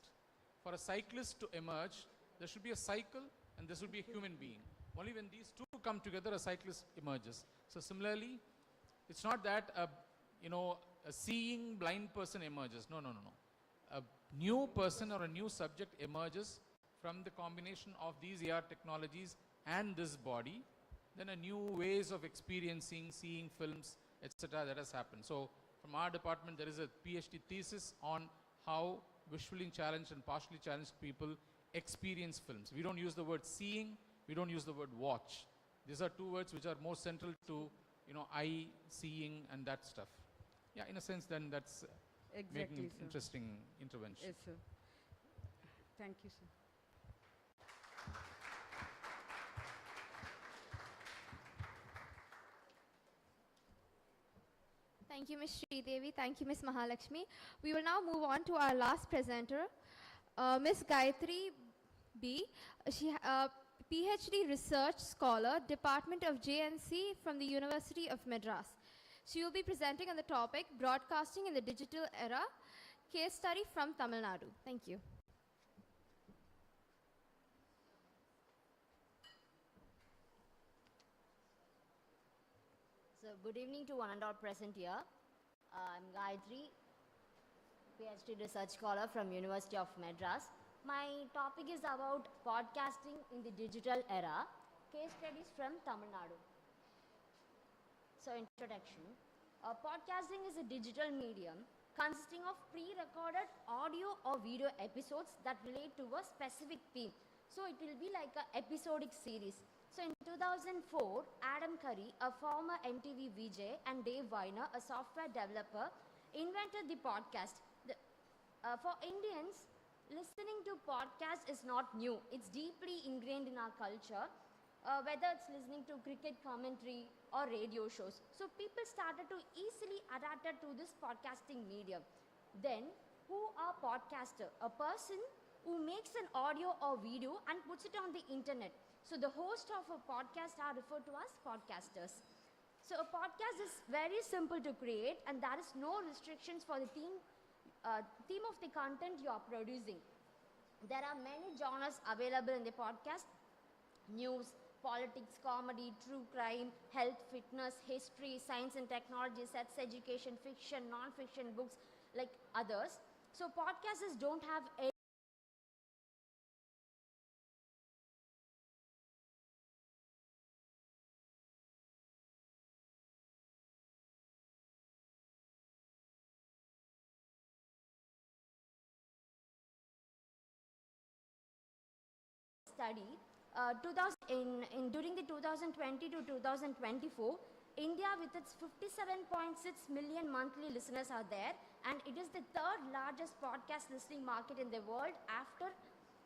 For a cyclist to emerge, there should be a cycle and there should be a human being. Only when these two come together, a cyclist emerges. So similarly, it's not that a seeing blind person emerges. No. A new person or a new subject emerges from the combination of these AR technologies and this body. Then a new ways of experiencing, seeing films, etc. that has happened. So from our department, there is a PhD thesis on how visually challenged and partially challenged people experience films. We don't use the word seeing, we don't use the word watch. These are two words which are more central to eye, seeing, and that stuff. Yeah, in a sense, then that's making an interesting intervention. Yes, sir. Thank you, sir. Thank you, Ms. Sridevi. Thank you, Ms. Mahalakshmi. We will now move on to our last presenter, Ms. Gayatri B. She PhD research scholar, Department of JNC from the University of Madras. She will be presenting on the topic Broadcasting in the Digital Era, case study from Tamil Nadu. Thank you. So good evening to one and all present here. I'm Gayatri, PhD research scholar from University of Madras. My topic is about podcasting in the digital era, case studies from Tamil Nadu. So introduction. Podcasting is a digital medium consisting of pre-recorded audio or video episodes that relate to a specific theme. So it will be like an episodic series. So in 2004, Adam Curry, a former MTV VJ, and Dave Weiner, a software developer, invented the podcast. For Indians, listening to podcasts is not new. It's deeply ingrained in our culture, whether it's listening to cricket commentary or radio shows. So people started to easily adapt to this podcasting medium. Then, who are podcaster? A person who makes an audio or video and puts it on the internet. So the host of a podcast are referred to as podcasters. So a podcast is very simple to create and there is no restrictions for the theme of the content you are producing. There are many genres available in the podcast: news, politics, comedy, true crime, health, fitness, history, science and technology, sex education, fiction, non-fiction, books, like others. So podcasters don't have a study. During the 2020 to 2024, India with its 57.6 million monthly listeners are there, and it is the third largest podcast listening market in the world after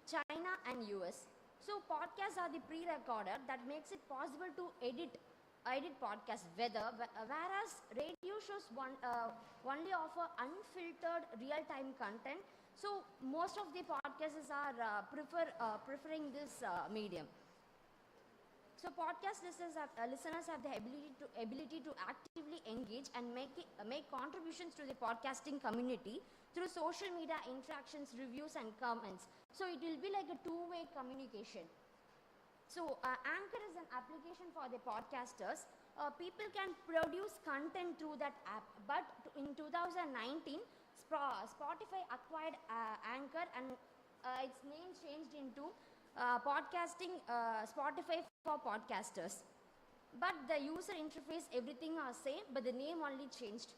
China and US. So podcasts are the pre-recorder that makes it possible to edit podcasts, whereas radio shows only offer unfiltered real-time content. So most of the podcasters are preferring this medium. So podcast listeners have the ability to actively engage and make contributions to the podcasting community through social media interactions, reviews and comments. So it will be like a two-way communication. So Anchor is an application for the podcasters. People can produce content through that app, but in 2019, Spotify acquired Anchor and its name changed into Spotify for podcasters. But the user interface, everything are same, but the name only changed.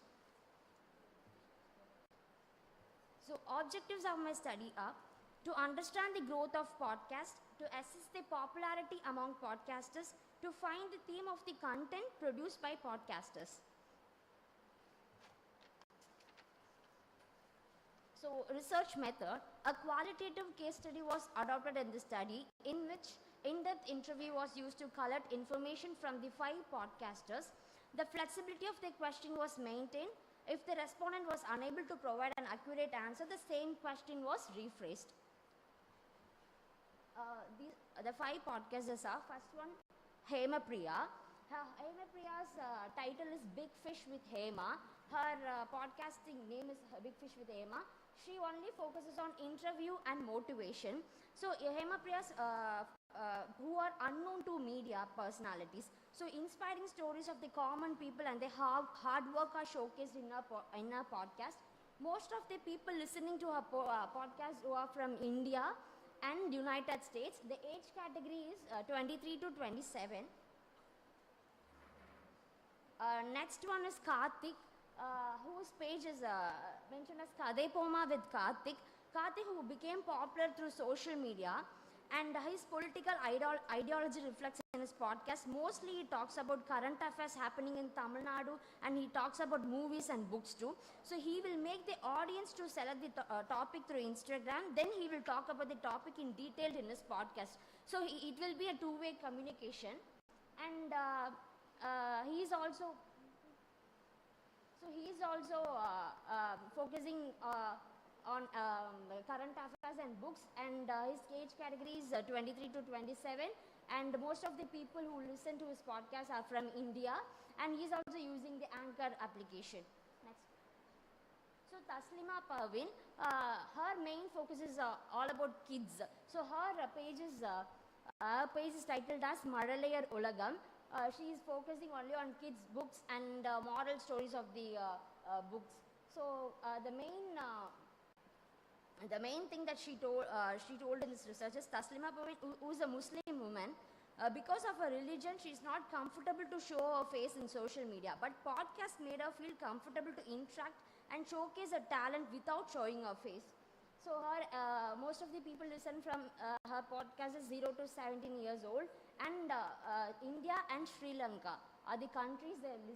So objectives of my study are to understand the growth of podcasts, to assess the popularity among podcasters, to find the theme of the content produced by podcasters. So research method, a qualitative case study was adopted in the study in which in-depth interview was used to collect information from the 5 podcasters The flexibility of the question was maintained. If the respondent was unable to provide an accurate answer, the same question was rephrased. The 5 podcasters are, first one, Hema Priya. Hema Priya's title is Big Fish with Hema. Her podcasting name is Big Fish with Hema. She only focuses on interview and motivation. So Hema Priya's who are unknown to media personalities. So inspiring stories of the common people and their hard work are showcased in her podcast. Most of the people listening to her podcast who are from India and United States. The age category is 23 to 27. Next one is Karthik, whose page is mentioned as Kadepoma with Karthik. Karthik, who became popular through social media, and his political ideology reflects in his podcast. Mostly he talks about current affairs happening in Tamil Nadu, and he talks about movies and books too. So he will make the audience to select the topic through Instagram, then he will talk about the topic in detail in his podcast. So it will be a two-way communication. And he is also focusing on current affairs and books, and his age category is 23 to 27, and most of the people who listen to his podcast are from India, and he is also using the Anchor application. Next. So Taslima Parveen, her main focus is all about kids. So her page is titled as Madalaiyar Ulagam. She is focusing only on kids books and moral stories of the books. So the main thing that she told in this research is Taslima Parveen, who is a Muslim woman. Because of her religion, she is not comfortable to show her face in social media. But podcast made her feel comfortable to interact and showcase her talent without showing her face. So most of the people listen from her podcast is 0 to 17 years old, and India and Sri Lanka are the countries they listen.